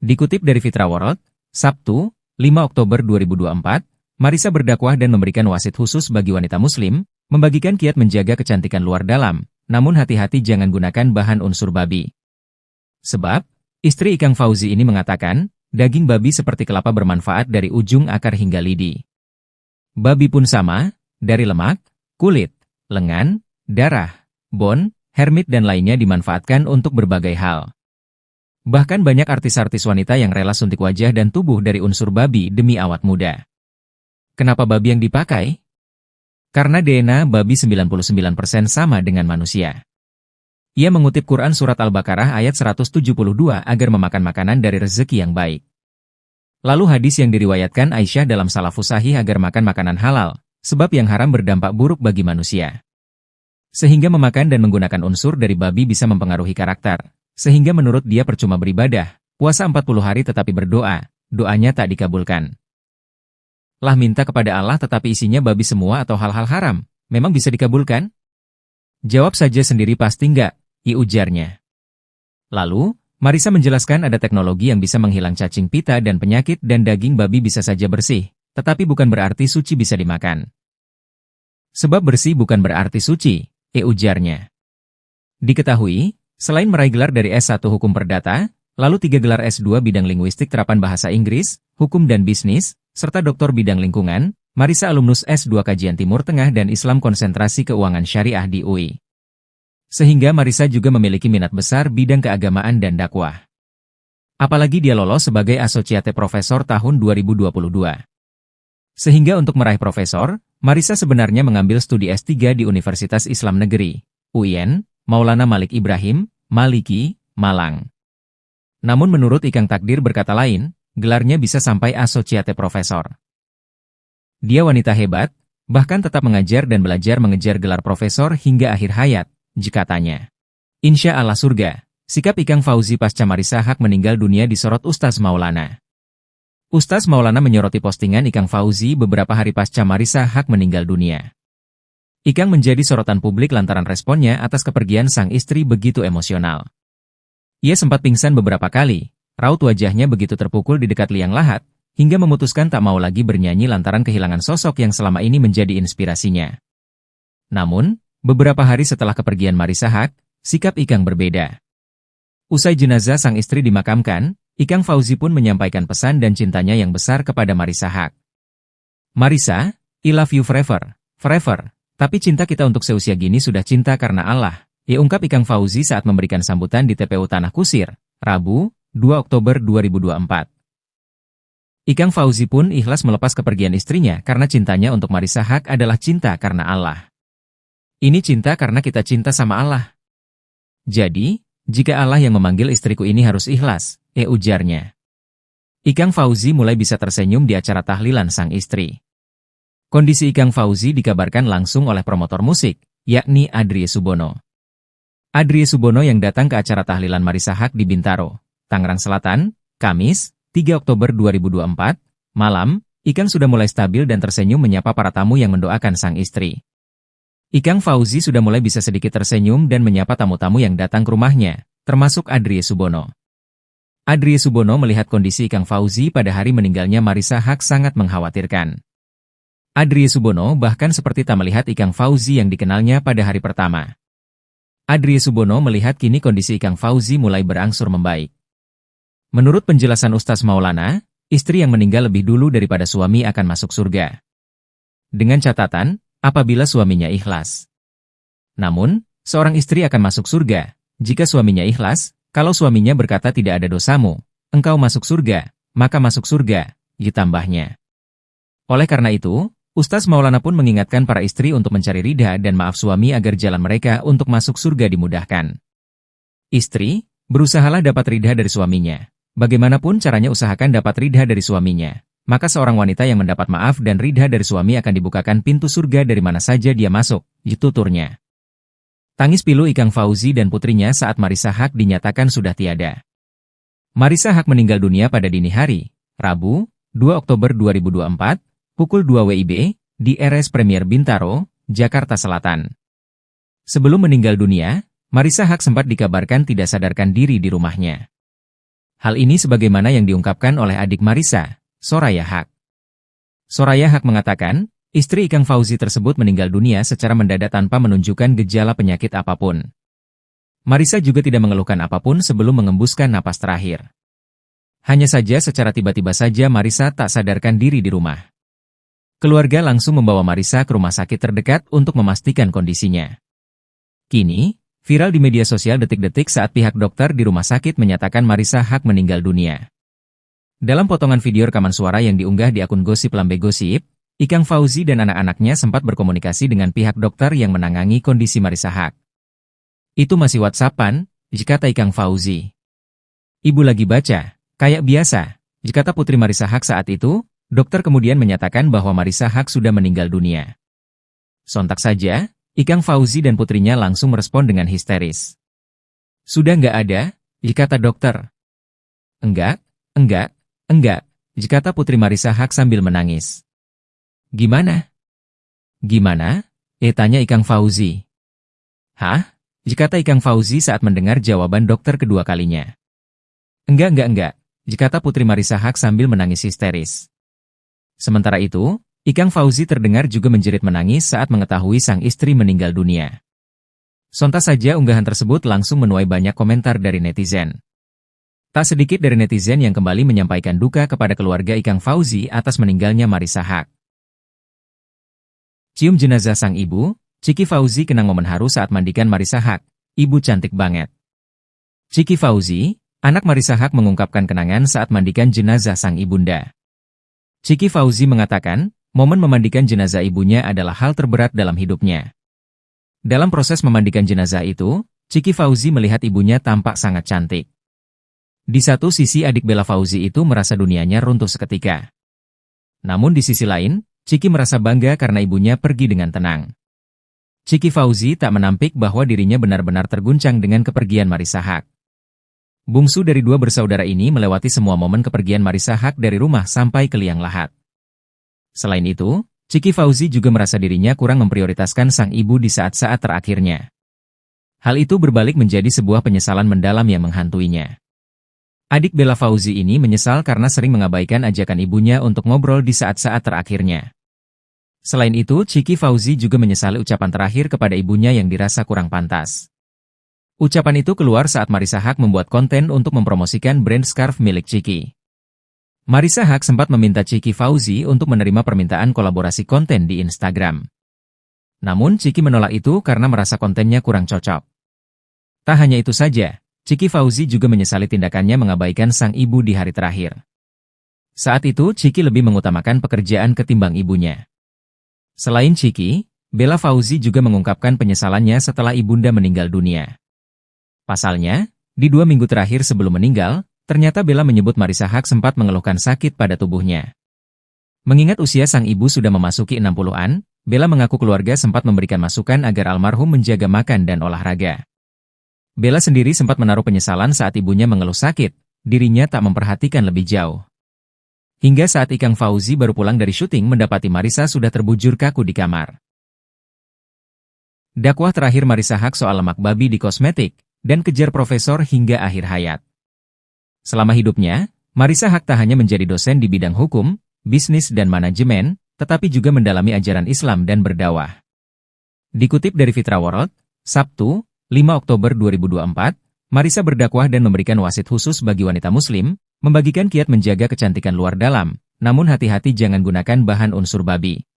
Dikutip dari Fitra World, Sabtu, 5 Oktober 2024, Marissa berdakwah dan memberikan wasit khusus bagi wanita muslim, Membagikan kiat menjaga kecantikan luar dalam, namun hati-hati jangan gunakan bahan unsur babi. Sebab, istri Ikang Fauzi ini mengatakan, daging babi seperti kelapa bermanfaat dari ujung akar hingga lidi. Babi pun sama, dari lemak, kulit, lengan, darah, bon, hermit dan lainnya dimanfaatkan untuk berbagai hal. Bahkan banyak artis-artis wanita yang rela suntik wajah dan tubuh dari unsur babi demi awet muda. Kenapa babi yang dipakai? Karena DNA babi 99% sama dengan manusia. Ia mengutip Quran Surat Al-Baqarah ayat 172 agar memakan makanan dari rezeki yang baik. Lalu hadis yang diriwayatkan Aisyah dalam Salafus Sahih agar makan makanan halal, sebab yang haram berdampak buruk bagi manusia. Sehingga memakan dan menggunakan unsur dari babi bisa mempengaruhi karakter, sehingga menurut dia percuma beribadah, puasa 40 hari tetapi berdoa, doanya tak dikabulkan. Lah minta kepada Allah tetapi isinya babi semua atau hal-hal haram, memang bisa dikabulkan? Jawab saja sendiri pasti enggak, ujarnya. Lalu, Marisa menjelaskan ada teknologi yang bisa menghilang cacing pita dan penyakit dan daging babi bisa saja bersih, tetapi bukan berarti suci bisa dimakan. Sebab bersih bukan berarti suci, ujarnya. Diketahui, selain meraih gelar dari S1 Hukum Perdata, lalu 3 gelar S2 bidang linguistik terapan bahasa Inggris, hukum dan bisnis, serta doktor bidang lingkungan, Marisa alumnus S2 Kajian Timur Tengah dan Islam Konsentrasi Keuangan Syariah di UI. Sehingga Marisa juga memiliki minat besar bidang keagamaan dan dakwah. Apalagi dia lolos sebagai Associate Professor tahun 2022. Sehingga untuk meraih profesor, Marisa sebenarnya mengambil studi S3 di Universitas Islam Negeri, UIN, Maulana Malik Ibrahim, Maliki, Malang. Namun menurut Ikang Takdir berkata lain, gelarnya bisa sampai Associate Professor. Dia wanita hebat, bahkan tetap mengajar dan belajar mengejar gelar profesor hingga akhir hayat, jika tanya. Insya Allah surga, sikap Ikang Fauzi pasca Marisa Haque meninggal dunia disorot Ustaz Maulana. Ustaz Maulana menyoroti postingan Ikang Fauzi beberapa hari pasca Marisa Haque meninggal dunia. Ikang menjadi sorotan publik lantaran responnya atas kepergian sang istri begitu emosional. Ia sempat pingsan beberapa kali, raut wajahnya begitu terpukul di dekat liang lahat, hingga memutuskan tak mau lagi bernyanyi lantaran kehilangan sosok yang selama ini menjadi inspirasinya. Namun, beberapa hari setelah kepergian Marisa Haque, sikap Ikang berbeda. Usai jenazah sang istri dimakamkan, Ikang Fauzi pun menyampaikan pesan dan cintanya yang besar kepada Marisa Haque. Marisa, I love you forever, forever, tapi cinta kita untuk seusia gini sudah cinta karena Allah, ungkap Ikang Fauzi saat memberikan sambutan di TPU Tanah Kusir, Rabu, 2 Oktober 2024. Ikang Fauzi pun ikhlas melepas kepergian istrinya karena cintanya untuk Marisa Haque adalah cinta karena Allah. Ini cinta karena kita cinta sama Allah. Jadi, jika Allah yang memanggil istriku ini harus ikhlas, ujarnya. Ikang Fauzi mulai bisa tersenyum di acara tahlilan sang istri. Kondisi Ikang Fauzi dikabarkan langsung oleh promotor musik, yakni Adrie Subono. Adrie Subono yang datang ke acara tahlilan Marisa Haque di Bintaro, Tangerang Selatan, Kamis, 3 Oktober 2024, malam, Ikang sudah mulai stabil dan tersenyum menyapa para tamu yang mendoakan sang istri. Ikang Fauzi sudah mulai bisa sedikit tersenyum dan menyapa tamu-tamu yang datang ke rumahnya, termasuk Adrie Subono. Adrie Subono melihat kondisi Ikang Fauzi pada hari meninggalnya Marisa Haque sangat mengkhawatirkan. Adrie Subono bahkan seperti tak melihat Ikang Fauzi yang dikenalnya pada hari pertama. Adrie Subono melihat kini kondisi Ikang Fauzi mulai berangsur membaik. Menurut penjelasan Ustaz Maulana, istri yang meninggal lebih dulu daripada suami akan masuk surga. Dengan catatan, apabila suaminya ikhlas. Namun, seorang istri akan masuk surga, jika suaminya ikhlas, kalau suaminya berkata tidak ada dosamu, engkau masuk surga, maka masuk surga, ditambahnya. Oleh karena itu, Ustaz Maulana pun mengingatkan para istri untuk mencari ridha dan maaf suami agar jalan mereka untuk masuk surga dimudahkan. Istri, berusahalah dapat ridha dari suaminya. Bagaimanapun caranya usahakan dapat ridha dari suaminya. Maka seorang wanita yang mendapat maaf dan ridha dari suami akan dibukakan pintu surga dari mana saja dia masuk, tuturnya. Tangis pilu Ikang Fauzi dan putrinya saat Marisa Haque dinyatakan sudah tiada. Marisa Haque meninggal dunia pada dini hari, Rabu, 2 Oktober 2024, pukul 2 WIB, di RS Premier Bintaro, Jakarta Selatan. Sebelum meninggal dunia, Marisa Haque sempat dikabarkan tidak sadarkan diri di rumahnya. Hal ini sebagaimana yang diungkapkan oleh adik Marisa, Soraya Haque. Soraya Haque mengatakan, Istri Ikang Fauzi tersebut meninggal dunia secara mendadak tanpa menunjukkan gejala penyakit apapun. Marisa juga tidak mengeluhkan apapun sebelum mengembuskan napas terakhir. Hanya saja secara tiba-tiba saja Marisa tak sadarkan diri di rumah. Keluarga langsung membawa Marisa ke rumah sakit terdekat untuk memastikan kondisinya. Kini, viral di media sosial detik-detik saat pihak dokter di rumah sakit menyatakan Marisa Haque meninggal dunia. Dalam potongan video rekaman suara yang diunggah di akun Gosip Lambe Gosip, Ikang Fauzi dan anak-anaknya sempat berkomunikasi dengan pihak dokter yang menangani kondisi Marisa Haque. Itu masih WhatsApp-an, kata Ikang Fauzi. Ibu lagi baca, kayak biasa, kata putri Marisa Haque saat itu. Dokter kemudian menyatakan bahwa Marisa Haque sudah meninggal dunia. Sontak saja, Ikang Fauzi dan putrinya langsung merespon dengan histeris. Sudah nggak ada, kata dokter. Enggak, kata putri Marisa Haque sambil menangis. Gimana? Gimana? Tanya Ikang Fauzi. Hah? Kata Ikang Fauzi saat mendengar jawaban dokter kedua kalinya. Enggak, kata putri Marisa Haque sambil menangis histeris. Sementara itu, Ikang Fauzi terdengar juga menjerit menangis saat mengetahui sang istri meninggal dunia. Sontak saja unggahan tersebut langsung menuai banyak komentar dari netizen. Tak sedikit dari netizen yang kembali menyampaikan duka kepada keluarga Ikang Fauzi atas meninggalnya Marisa Haque. Cium jenazah sang ibu, Ciki Fauzi kenang momen haru saat mandikan Marisa Haque. Ibu cantik banget. Ciki Fauzi, anak Marisa Haque mengungkapkan kenangan saat mandikan jenazah sang ibunda. Ciki Fauzi mengatakan, momen memandikan jenazah ibunya adalah hal terberat dalam hidupnya. Dalam proses memandikan jenazah itu, Ciki Fauzi melihat ibunya tampak sangat cantik. Di satu sisi adik Bella Fauzi itu merasa dunianya runtuh seketika. Namun di sisi lain, Ciki merasa bangga karena ibunya pergi dengan tenang. Ciki Fauzi tak menampik bahwa dirinya benar-benar terguncang dengan kepergian Marisa Haque. Bungsu dari dua bersaudara ini melewati semua momen kepergian Marisa Haque dari rumah sampai ke liang lahat. Selain itu, Ciki Fauzi juga merasa dirinya kurang memprioritaskan sang ibu di saat-saat terakhirnya. Hal itu berbalik menjadi sebuah penyesalan mendalam yang menghantuinya. Adik Bella Fauzi ini menyesal karena sering mengabaikan ajakan ibunya untuk ngobrol di saat-saat terakhirnya. Selain itu, Ciki Fauzi juga menyesali ucapan terakhir kepada ibunya yang dirasa kurang pantas. Ucapan itu keluar saat Marisa Haque membuat konten untuk mempromosikan brand scarf milik Ciki. Marisa Haque sempat meminta Ciki Fauzi untuk menerima permintaan kolaborasi konten di Instagram. Namun Ciki menolak itu karena merasa kontennya kurang cocok. Tak hanya itu saja, Ciki Fauzi juga menyesali tindakannya mengabaikan sang ibu di hari terakhir. Saat itu Ciki lebih mengutamakan pekerjaan ketimbang ibunya. Selain Ciki, Bella Fauzi juga mengungkapkan penyesalannya setelah ibunda meninggal dunia. Pasalnya, di 2 minggu terakhir sebelum meninggal, ternyata Bella menyebut Marisa Haque sempat mengeluhkan sakit pada tubuhnya. Mengingat usia sang ibu sudah memasuki 60-an, Bella mengaku keluarga sempat memberikan masukan agar almarhum menjaga makan dan olahraga. Bella sendiri sempat menaruh penyesalan saat ibunya mengeluh sakit, dirinya tak memperhatikan lebih jauh. Hingga saat Ikang Fauzi baru pulang dari syuting mendapati Marisa sudah terbujur kaku di kamar. Dakwah terakhir Marisa Haque soal lemak babi di kosmetik, dan kejar profesor hingga akhir hayat. Selama hidupnya, Marisa Haque tak hanya menjadi dosen di bidang hukum, bisnis dan manajemen, tetapi juga mendalami ajaran Islam dan berdakwah. Dikutip dari Fitra World, Sabtu, 5 Oktober 2024, Marisa berdakwah dan memberikan wasit khusus bagi wanita muslim, membagikan kiat menjaga kecantikan luar dalam, namun hati-hati jangan gunakan bahan unsur babi.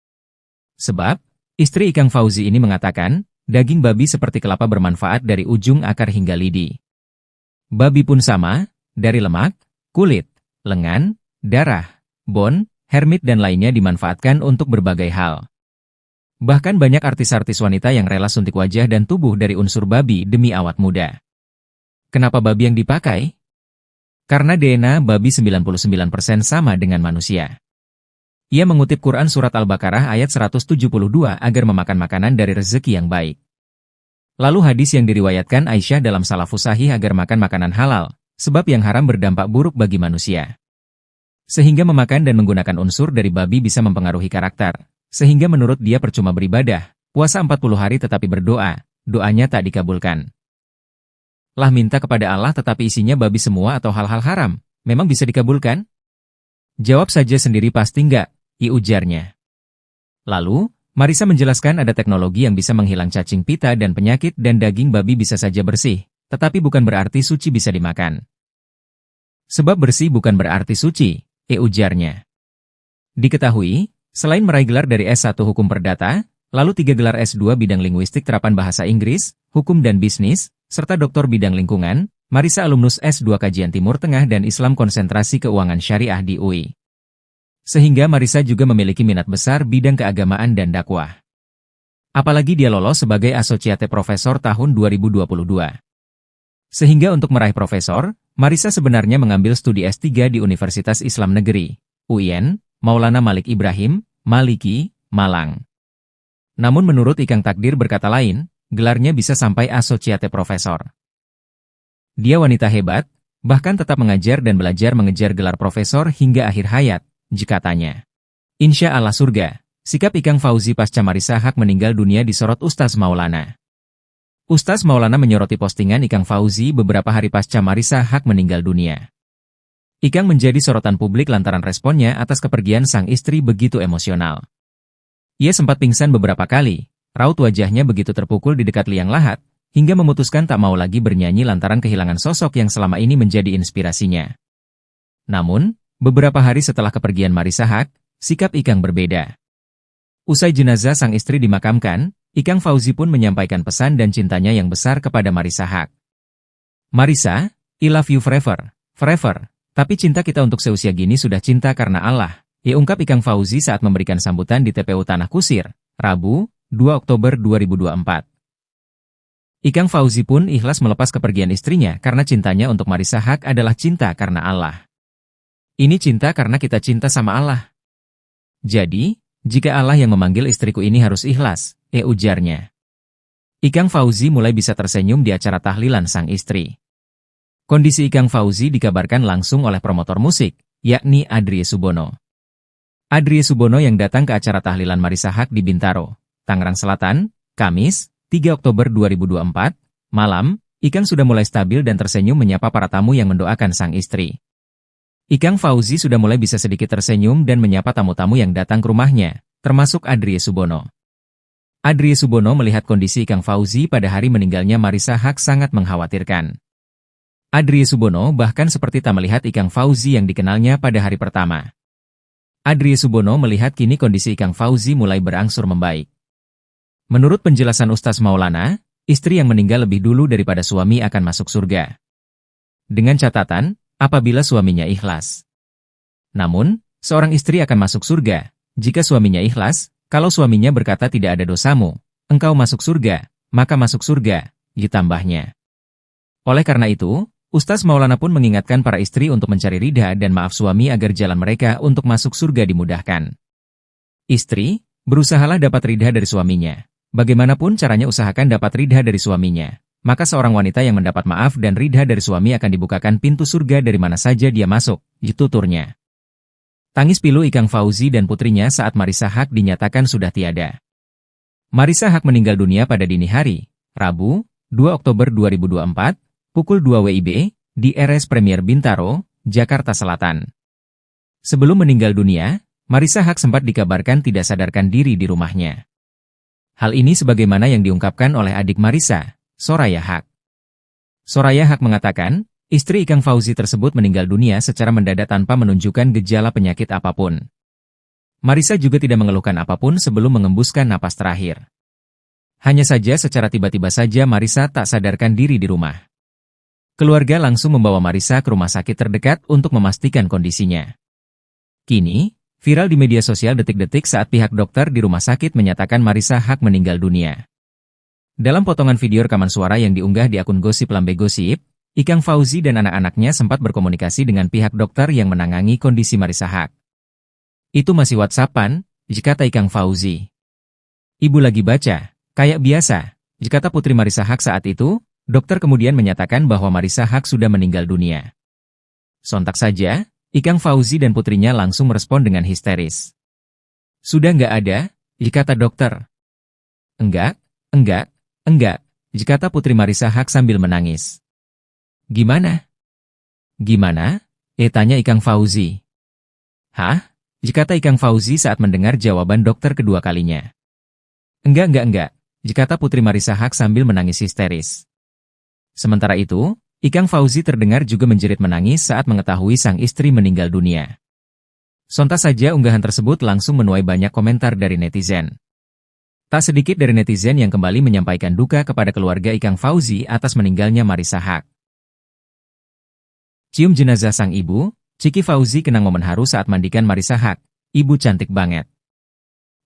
Sebab, istri Ikang Fauzi ini mengatakan, daging babi seperti kelapa bermanfaat dari ujung akar hingga lidi. Babi pun sama, dari lemak, kulit, lengan, darah, bone, hermit dan lainnya dimanfaatkan untuk berbagai hal. Bahkan banyak artis-artis wanita yang rela suntik wajah dan tubuh dari unsur babi demi awet muda. Kenapa babi yang dipakai? Karena DNA babi 99% sama dengan manusia. Ia mengutip Quran Surat Al-Baqarah ayat 172 agar memakan makanan dari rezeki yang baik. Lalu hadis yang diriwayatkan Aisyah dalam Salafus Sahih agar makan makanan halal, sebab yang haram berdampak buruk bagi manusia. Sehingga memakan dan menggunakan unsur dari babi bisa mempengaruhi karakter, sehingga menurut dia percuma beribadah, puasa 40 hari tetapi berdoa, doanya tak dikabulkan. Lah minta kepada Allah tetapi isinya babi semua atau hal-hal haram, memang bisa dikabulkan? Jawab saja sendiri pasti enggak, ujarnya. Lalu, Marisa menjelaskan ada teknologi yang bisa menghilang cacing pita dan penyakit dan daging babi bisa saja bersih, tetapi bukan berarti suci bisa dimakan. Sebab bersih bukan berarti suci, ujarnya. Diketahui, selain meraih gelar dari S1 Hukum Perdata, lalu 3 gelar S2 bidang linguistik terapan bahasa Inggris, hukum dan bisnis, serta doktor bidang lingkungan, Marisa alumnus S2 Kajian Timur Tengah dan Islam Konsentrasi Keuangan Syariah di UI. Sehingga Marisa juga memiliki minat besar bidang keagamaan dan dakwah. Apalagi dia lolos sebagai Associate Professor tahun 2022. Sehingga untuk meraih profesor, Marisa sebenarnya mengambil studi S3 di Universitas Islam Negeri, UIN, Maulana Malik Ibrahim, Maliki, Malang. Namun menurut Ikang takdir berkata lain, gelarnya bisa sampai Associate Professor. Dia wanita hebat, bahkan tetap mengajar dan belajar mengejar gelar profesor hingga akhir hayat, jika tanya. Insya Allah surga, sikap Ikang Fauzi pasca Marisa Haque meninggal dunia disorot Ustaz Maulana. Ustaz Maulana menyoroti postingan Ikang Fauzi beberapa hari pasca Marisa Haque meninggal dunia. Ikang menjadi sorotan publik lantaran responnya atas kepergian sang istri begitu emosional. Ia sempat pingsan beberapa kali, raut wajahnya begitu terpukul di dekat liang lahat, hingga memutuskan tak mau lagi bernyanyi lantaran kehilangan sosok yang selama ini menjadi inspirasinya. Namun, beberapa hari setelah kepergian Marisa Haque, sikap Ikang berbeda. Usai jenazah sang istri dimakamkan, Ikang Fauzi pun menyampaikan pesan dan cintanya yang besar kepada Marisa Haque. Marisa, I love you forever, forever, tapi cinta kita untuk seusia gini sudah cinta karena Allah, ungkap Ikang Fauzi saat memberikan sambutan di TPU Tanah Kusir, Rabu, 2 Oktober 2024. Ikang Fauzi pun ikhlas melepas kepergian istrinya karena cintanya untuk Marisa Haque adalah cinta karena Allah. Ini cinta karena kita cinta sama Allah. Jadi, jika Allah yang memanggil istriku ini harus ikhlas, ujarnya. Ikang Fauzi mulai bisa tersenyum di acara tahlilan sang istri. Kondisi Ikang Fauzi dikabarkan langsung oleh promotor musik, yakni Adrie Subono. Adrie Subono yang datang ke acara tahlilan Marisa Haque di Bintaro, Tangerang Selatan, Kamis, 3 Oktober 2024, malam, Ikang sudah mulai stabil dan tersenyum menyapa para tamu yang mendoakan sang istri. Ikang Fauzi sudah mulai bisa sedikit tersenyum dan menyapa tamu-tamu yang datang ke rumahnya, termasuk Adrie Subono. Adrie Subono melihat kondisi Ikang Fauzi pada hari meninggalnya Marisa Haque sangat mengkhawatirkan. Adrie Subono bahkan seperti tak melihat Ikang Fauzi yang dikenalnya pada hari pertama. Adrie Subono melihat kini kondisi Ikang Fauzi mulai berangsur membaik. Menurut penjelasan Ustaz Maulana, istri yang meninggal lebih dulu daripada suami akan masuk surga. Dengan catatan, apabila suaminya ikhlas. Namun, seorang istri akan masuk surga, jika suaminya ikhlas, kalau suaminya berkata tidak ada dosamu, engkau masuk surga, maka masuk surga, ditambahnya. Oleh karena itu, Ustaz Maulana pun mengingatkan para istri untuk mencari ridha dan maaf suami agar jalan mereka untuk masuk surga dimudahkan. Istri, berusahalah dapat ridha dari suaminya. Bagaimanapun caranya usahakan dapat ridha dari suaminya. Maka seorang wanita yang mendapat maaf dan ridha dari suami akan dibukakan pintu surga dari mana saja dia masuk, tuturnya. Tangis pilu Ikang Fauzi dan putrinya saat Marisa Haque dinyatakan sudah tiada. Marisa Haque meninggal dunia pada dini hari, Rabu, 2 Oktober 2024, pukul 2 WIB, di RS Premier Bintaro, Jakarta Selatan. Sebelum meninggal dunia, Marisa Haque sempat dikabarkan tidak sadarkan diri di rumahnya. Hal ini sebagaimana yang diungkapkan oleh adik Marisa, Soraya Haque. Soraya Haque mengatakan, istri Ikang Fauzi tersebut meninggal dunia secara mendadak tanpa menunjukkan gejala penyakit apapun. Marisa juga tidak mengeluhkan apapun sebelum mengembuskan napas terakhir. Hanya saja secara tiba-tiba saja Marisa tak sadarkan diri di rumah. Keluarga langsung membawa Marisa ke rumah sakit terdekat untuk memastikan kondisinya. Kini, viral di media sosial detik-detik saat pihak dokter di rumah sakit menyatakan Marisa Haque meninggal dunia. Dalam potongan video rekaman suara yang diunggah di akun Gosip Lambe Gosip, Ikang Fauzi dan anak-anaknya sempat berkomunikasi dengan pihak dokter yang menangani kondisi Marisa Haque. Itu masih WhatsApp-an, kata Ikang Fauzi. Ibu lagi baca, kayak biasa, kata putri Marisa Haque saat itu, dokter kemudian menyatakan bahwa Marisa Haque sudah meninggal dunia. Sontak saja, Ikang Fauzi dan putrinya langsung merespon dengan histeris. Sudah nggak ada, kata dokter. Enggak, kata putri Marisa Haque sambil menangis. Gimana? Tanya Ikang Fauzi. Hah? Jikata Ikang Fauzi saat mendengar jawaban dokter kedua kalinya. Enggak, jikata Putri Marissa Haque sambil menangis histeris. Sementara itu, Ikang Fauzi terdengar juga menjerit menangis saat mengetahui sang istri meninggal dunia. Sontak saja unggahan tersebut langsung menuai banyak komentar dari netizen. Tak sedikit dari netizen yang kembali menyampaikan duka kepada keluarga Ikang Fauzi atas meninggalnya Marissa Haque. Cium jenazah sang ibu, Ciki Fauzi kenang momen haru saat mandikan Marissa Haque, ibu cantik banget.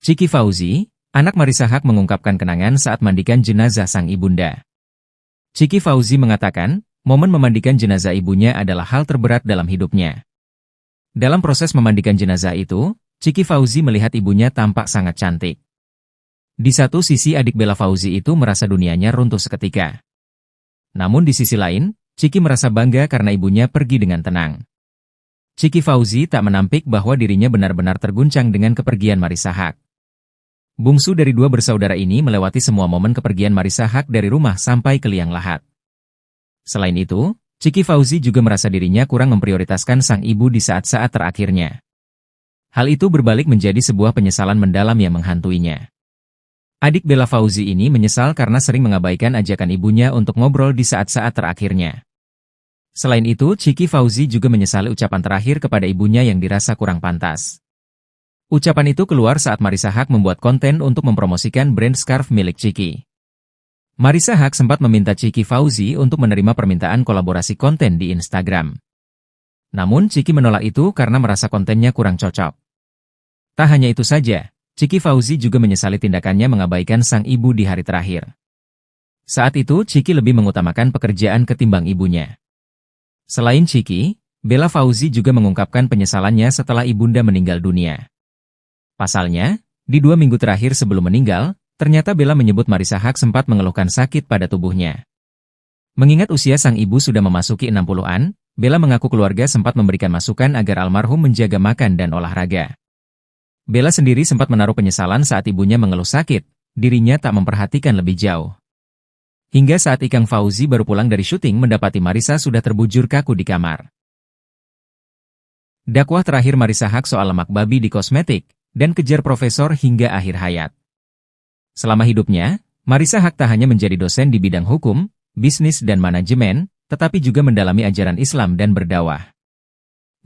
Ciki Fauzi, anak Marissa Haque mengungkapkan kenangan saat mandikan jenazah sang ibunda. Ciki Fauzi mengatakan, momen memandikan jenazah ibunya adalah hal terberat dalam hidupnya. Dalam proses memandikan jenazah itu, Ciki Fauzi melihat ibunya tampak sangat cantik. Di satu sisi adik Bella Fauzi itu merasa dunianya runtuh seketika. Namun di sisi lain, Ciki merasa bangga karena ibunya pergi dengan tenang. Ciki Fauzi tak menampik bahwa dirinya benar-benar terguncang dengan kepergian Marissa Haque. Bungsu dari dua bersaudara ini melewati semua momen kepergian Marissa Haque dari rumah sampai ke liang lahat. Selain itu, Ciki Fauzi juga merasa dirinya kurang memprioritaskan sang ibu di saat-saat terakhirnya. Hal itu berbalik menjadi sebuah penyesalan mendalam yang menghantuinya. Adik Bella Fauzi ini menyesal karena sering mengabaikan ajakan ibunya untuk ngobrol di saat-saat terakhirnya. Selain itu, Ciki Fauzi juga menyesali ucapan terakhir kepada ibunya yang dirasa kurang pantas. Ucapan itu keluar saat Marissa Haque membuat konten untuk mempromosikan brand scarf milik Ciki. Marissa Haque sempat meminta Ciki Fauzi untuk menerima permintaan kolaborasi konten di Instagram. Namun Ciki menolak itu karena merasa kontennya kurang cocok. Tak hanya itu saja, Ciki Fauzi juga menyesali tindakannya mengabaikan sang ibu di hari terakhir. Saat itu Ciki lebih mengutamakan pekerjaan ketimbang ibunya. Selain Ciki, Bella Fauzi juga mengungkapkan penyesalannya setelah ibunda meninggal dunia. Pasalnya, di 2 minggu terakhir sebelum meninggal, ternyata Bella menyebut Marissa Haque sempat mengeluhkan sakit pada tubuhnya. Mengingat usia sang ibu sudah memasuki 60-an, Bella mengaku keluarga sempat memberikan masukan agar almarhum menjaga makan dan olahraga. Bella sendiri sempat menaruh penyesalan saat ibunya mengeluh sakit, dirinya tak memperhatikan lebih jauh. Hingga saat Ikang Fauzi baru pulang dari syuting mendapati Marissa sudah terbujur kaku di kamar. Dakwah terakhir Marissa Haque soal lemak babi di kosmetik, dan kejar profesor hingga akhir hayat. Selama hidupnya, Marissa Haque tak hanya menjadi dosen di bidang hukum, bisnis dan manajemen, tetapi juga mendalami ajaran Islam dan berdakwah.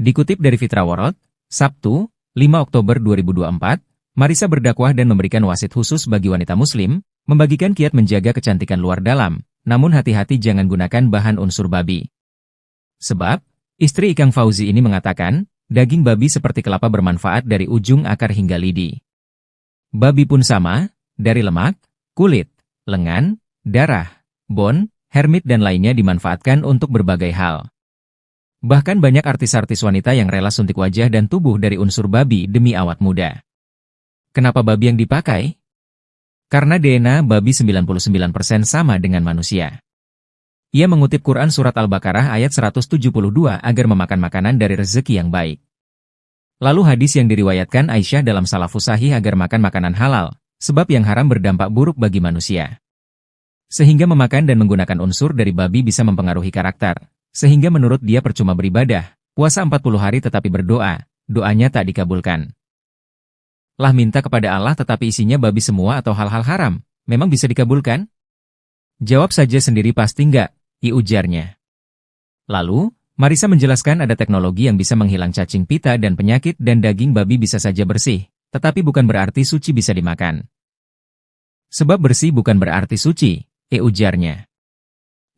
Dikutip dari Fitra World, Sabtu, 5 Oktober 2024, Marissa berdakwah dan memberikan wasit khusus bagi wanita muslim, membagikan kiat menjaga kecantikan luar dalam, namun hati-hati jangan gunakan bahan unsur babi. Sebab, istri Ikang Fauzi ini mengatakan, daging babi seperti kelapa bermanfaat dari ujung akar hingga lidi. Babi pun sama, dari lemak, kulit, lengan, darah, bone, hermit dan lainnya dimanfaatkan untuk berbagai hal. Bahkan banyak artis-artis wanita yang rela suntik wajah dan tubuh dari unsur babi demi awet muda. Kenapa babi yang dipakai? Karena DNA babi 99% sama dengan manusia. Ia mengutip Quran Surat Al-Baqarah ayat 172 agar memakan makanan dari rezeki yang baik. Lalu hadis yang diriwayatkan Aisyah dalam Salafus Sahih agar makan makanan halal, sebab yang haram berdampak buruk bagi manusia. Sehingga memakan dan menggunakan unsur dari babi bisa mempengaruhi karakter. Sehingga menurut dia percuma beribadah, puasa 40 hari tetapi berdoa, doanya tak dikabulkan. Lah minta kepada Allah tetapi isinya babi semua atau hal-hal haram, memang bisa dikabulkan? Jawab saja sendiri pasti enggak, ujarnya. Lalu, Marissa menjelaskan ada teknologi yang bisa menghilang cacing pita dan penyakit dan daging babi bisa saja bersih, tetapi bukan berarti suci bisa dimakan. Sebab bersih bukan berarti suci, ujarnya.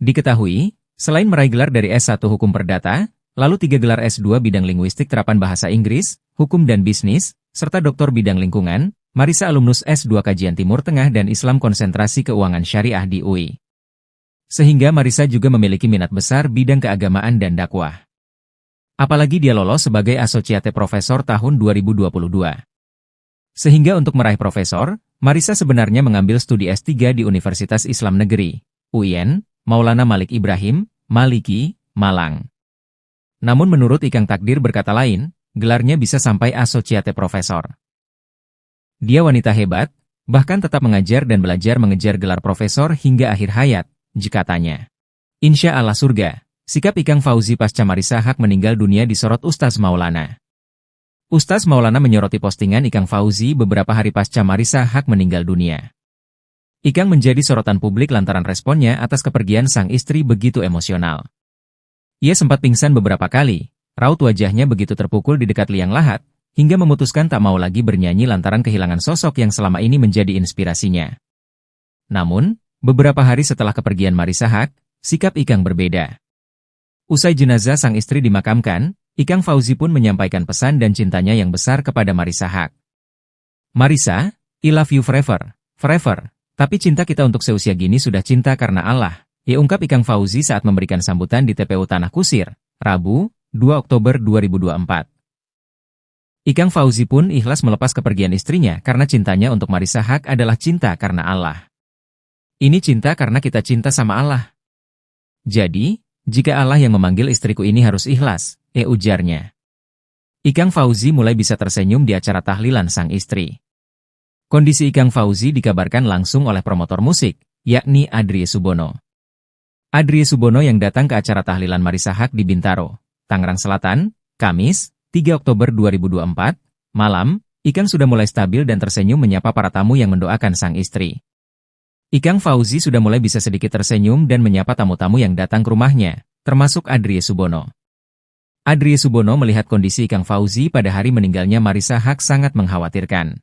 Diketahui, selain meraih gelar dari S1 Hukum Perdata, lalu 3 gelar S2 bidang linguistik terapan bahasa Inggris, hukum dan bisnis, serta doktor bidang lingkungan, Marissa alumnus S2 Kajian Timur Tengah dan Islam Konsentrasi Keuangan Syariah di UI. Sehingga Marissa juga memiliki minat besar bidang keagamaan dan dakwah. Apalagi dia lolos sebagai Associate Professor tahun 2022. Sehingga untuk meraih profesor, Marissa sebenarnya mengambil studi S3 di Universitas Islam Negeri, UIN, Maulana Malik Ibrahim, Maliki, Malang. Namun menurut Ikang takdir berkata lain, gelarnya bisa sampai Associate Professor. Dia wanita hebat, bahkan tetap mengajar dan belajar mengejar gelar profesor hingga akhir hayat, jikatanya. Insya Allah surga, sikap Ikang Fauzi pasca Marissa Haque meninggal dunia disorot Ustaz Maulana. Ustaz Maulana menyoroti postingan Ikang Fauzi beberapa hari pasca Marissa Haque meninggal dunia. Ikang menjadi sorotan publik lantaran responnya atas kepergian sang istri begitu emosional. Ia sempat pingsan beberapa kali, raut wajahnya begitu terpukul di dekat liang lahat, hingga memutuskan tak mau lagi bernyanyi lantaran kehilangan sosok yang selama ini menjadi inspirasinya. Namun, beberapa hari setelah kepergian Marissa Haque, sikap Ikang berbeda. Usai jenazah sang istri dimakamkan, Ikang Fauzi pun menyampaikan pesan dan cintanya yang besar kepada Marissa Haque. Marissa, I love you forever, forever. Tapi cinta kita untuk seusia gini sudah cinta karena Allah, ya ungkap Ikang Fauzi saat memberikan sambutan di TPU Tanah Kusir, Rabu, 2 Oktober 2024. Ikang Fauzi pun ikhlas melepas kepergian istrinya karena cintanya untuk Marissa Haque adalah cinta karena Allah. Ini cinta karena kita cinta sama Allah. Jadi, jika Allah yang memanggil istriku ini harus ikhlas, ujarnya. Ikang Fauzi mulai bisa tersenyum di acara tahlilan sang istri. Kondisi Ikang Fauzi dikabarkan langsung oleh promotor musik, yakni Adrie Subono. Adrie Subono yang datang ke acara tahlilan Marissa Haque di Bintaro, Tangerang Selatan, Kamis, 3 Oktober 2024, malam, Ikang sudah mulai stabil dan tersenyum menyapa para tamu yang mendoakan sang istri. Ikang Fauzi sudah mulai bisa sedikit tersenyum dan menyapa tamu-tamu yang datang ke rumahnya, termasuk Adrie Subono. Adrie Subono melihat kondisi Ikang Fauzi pada hari meninggalnya Marissa Haque sangat mengkhawatirkan.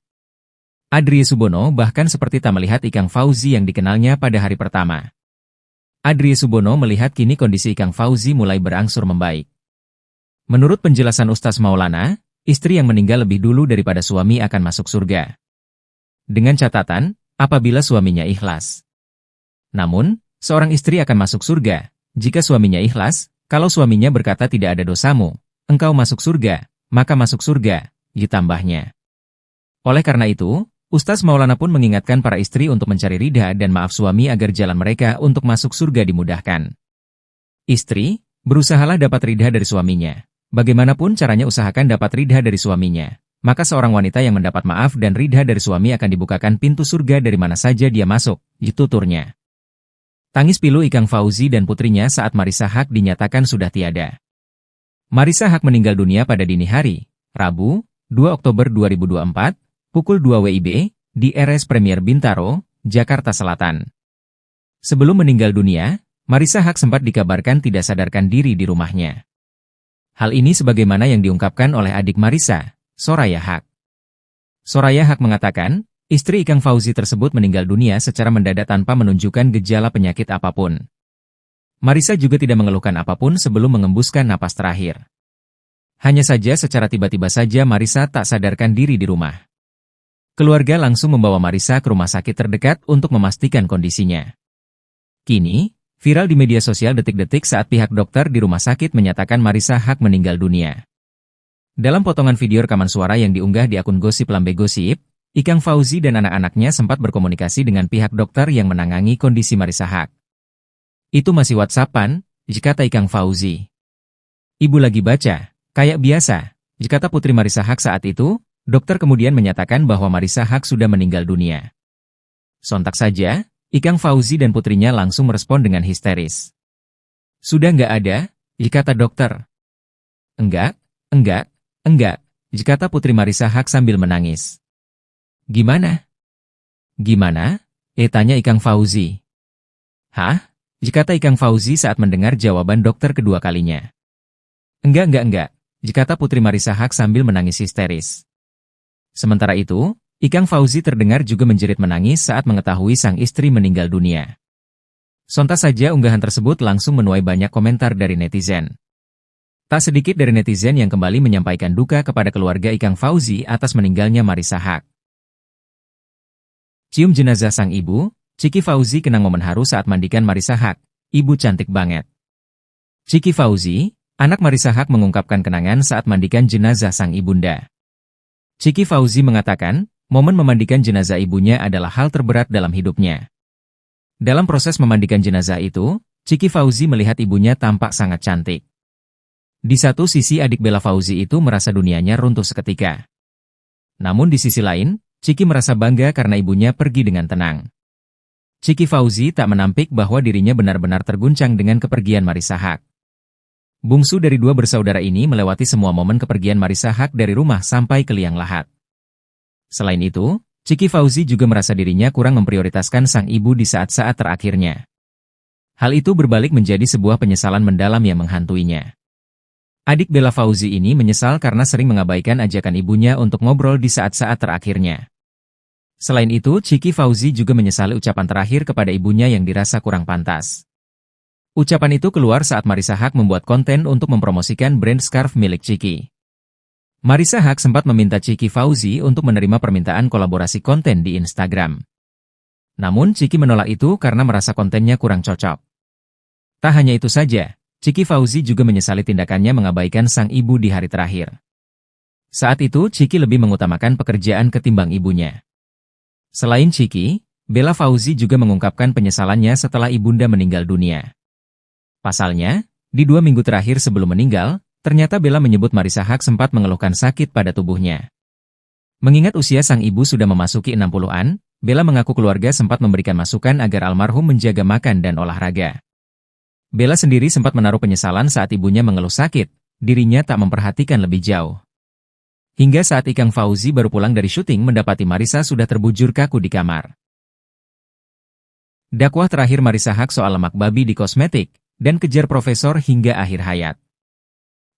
Adrie Subono bahkan seperti tak melihat Ikang Fauzi yang dikenalnya pada hari pertama. Adrie Subono melihat kini kondisi Ikang Fauzi mulai berangsur membaik. Menurut penjelasan Ustaz Maulana, istri yang meninggal lebih dulu daripada suami akan masuk surga. Dengan catatan, apabila suaminya ikhlas. Namun, seorang istri akan masuk surga, jika suaminya ikhlas. Kalau suaminya berkata tidak ada dosamu, engkau masuk surga, maka masuk surga, ditambahnya. Oleh karena itu, Ustaz Maulana pun mengingatkan para istri untuk mencari ridha dan maaf suami agar jalan mereka untuk masuk surga dimudahkan. Istri, berusahalah dapat ridha dari suaminya. Bagaimanapun caranya usahakan dapat ridha dari suaminya. Maka seorang wanita yang mendapat maaf dan ridha dari suami akan dibukakan pintu surga dari mana saja dia masuk, tuturnya. Tangis pilu Ikang Fauzi dan putrinya saat Marissa Haque dinyatakan sudah tiada. Marissa Haque meninggal dunia pada dini hari, Rabu, 2 Oktober 2024, pukul 2 WIB, di RS Premier Bintaro, Jakarta Selatan. Sebelum meninggal dunia, Marissa Haque sempat dikabarkan tidak sadarkan diri di rumahnya. Hal ini sebagaimana yang diungkapkan oleh adik Marissa, Soraya Haque. Soraya Haque mengatakan, istri Ikang Fauzi tersebut meninggal dunia secara mendadak tanpa menunjukkan gejala penyakit apapun. Marissa juga tidak mengeluhkan apapun sebelum mengembuskan napas terakhir. Hanya saja secara tiba-tiba saja Marissa tak sadarkan diri di rumah. Keluarga langsung membawa Marissa ke rumah sakit terdekat untuk memastikan kondisinya. Kini, viral di media sosial detik-detik saat pihak dokter di rumah sakit menyatakan Marissa Haque meninggal dunia. Dalam potongan video rekaman suara yang diunggah di akun Gosip Lambe Gosip, Ikang Fauzi dan anak-anaknya sempat berkomunikasi dengan pihak dokter yang menangani kondisi Marissa Haque. Itu masih WhatsApp-an, kata Ikang Fauzi. Ibu lagi baca, kayak biasa, kata putri Marissa Haque saat itu, dokter kemudian menyatakan bahwa Marissa Haque sudah meninggal dunia. Sontak saja, Ikang Fauzi dan putrinya langsung merespon dengan histeris. Sudah nggak ada, kata dokter. Enggak, kata putri Marissa Haque sambil menangis. Gimana? Gimana? Tanya Ikang Fauzi. Hah? Kata Ikang Fauzi saat mendengar jawaban dokter kedua kalinya. Enggak, kata putri Marissa Haque sambil menangis histeris. Sementara itu, Ikang Fauzi terdengar juga menjerit menangis saat mengetahui sang istri meninggal dunia. Sontak saja unggahan tersebut langsung menuai banyak komentar dari netizen. Tak sedikit dari netizen yang kembali menyampaikan duka kepada keluarga Ikang Fauzi atas meninggalnya Marissa Haque. Cium jenazah sang ibu, Ciki Fauzi kenang momen haru saat mandikan Marissa Haque, ibu cantik banget. Ciki Fauzi, anak Marissa Haque mengungkapkan kenangan saat mandikan jenazah sang ibunda. Ciki Fauzi mengatakan, momen memandikan jenazah ibunya adalah hal terberat dalam hidupnya. Dalam proses memandikan jenazah itu, Ciki Fauzi melihat ibunya tampak sangat cantik. Di satu sisi adik Bella Fauzi itu merasa dunianya runtuh seketika. Namun di sisi lain, Ciki merasa bangga karena ibunya pergi dengan tenang. Ciki Fauzi tak menampik bahwa dirinya benar-benar terguncang dengan kepergian Marissa Haque. Bungsu dari dua bersaudara ini melewati semua momen kepergian Marissa Haque dari rumah sampai ke liang lahat. Selain itu, Chiki Fauzi juga merasa dirinya kurang memprioritaskan sang ibu di saat-saat terakhirnya. Hal itu berbalik menjadi sebuah penyesalan mendalam yang menghantuinya. Adik Bella Fauzi ini menyesal karena sering mengabaikan ajakan ibunya untuk ngobrol di saat-saat terakhirnya. Selain itu, Chiki Fauzi juga menyesali ucapan terakhir kepada ibunya yang dirasa kurang pantas. Ucapan itu keluar saat Marissa Haque membuat konten untuk mempromosikan brand scarf milik Chiki. Marissa Haque sempat meminta Chiki Fauzi untuk menerima permintaan kolaborasi konten di Instagram. Namun Chiki menolak itu karena merasa kontennya kurang cocok. Tak hanya itu saja, Chiki Fauzi juga menyesali tindakannya mengabaikan sang ibu di hari terakhir. Saat itu Chiki lebih mengutamakan pekerjaan ketimbang ibunya. Selain Chiki, Bella Fauzi juga mengungkapkan penyesalannya setelah ibunda meninggal dunia. Pasalnya, di 2 minggu terakhir sebelum meninggal, ternyata Bella menyebut Marissa Haque sempat mengeluhkan sakit pada tubuhnya. Mengingat usia sang ibu sudah memasuki 60-an, Bella mengaku keluarga sempat memberikan masukan agar almarhum menjaga makan dan olahraga. Bella sendiri sempat menaruh penyesalan saat ibunya mengeluh sakit, dirinya tak memperhatikan lebih jauh. Hingga saat Ikang Fauzi baru pulang dari syuting mendapati Marissa sudah terbujur kaku di kamar. Dakwah terakhir Marissa Haque soal lemak babi di kosmetik, dan kejar profesor hingga akhir hayat.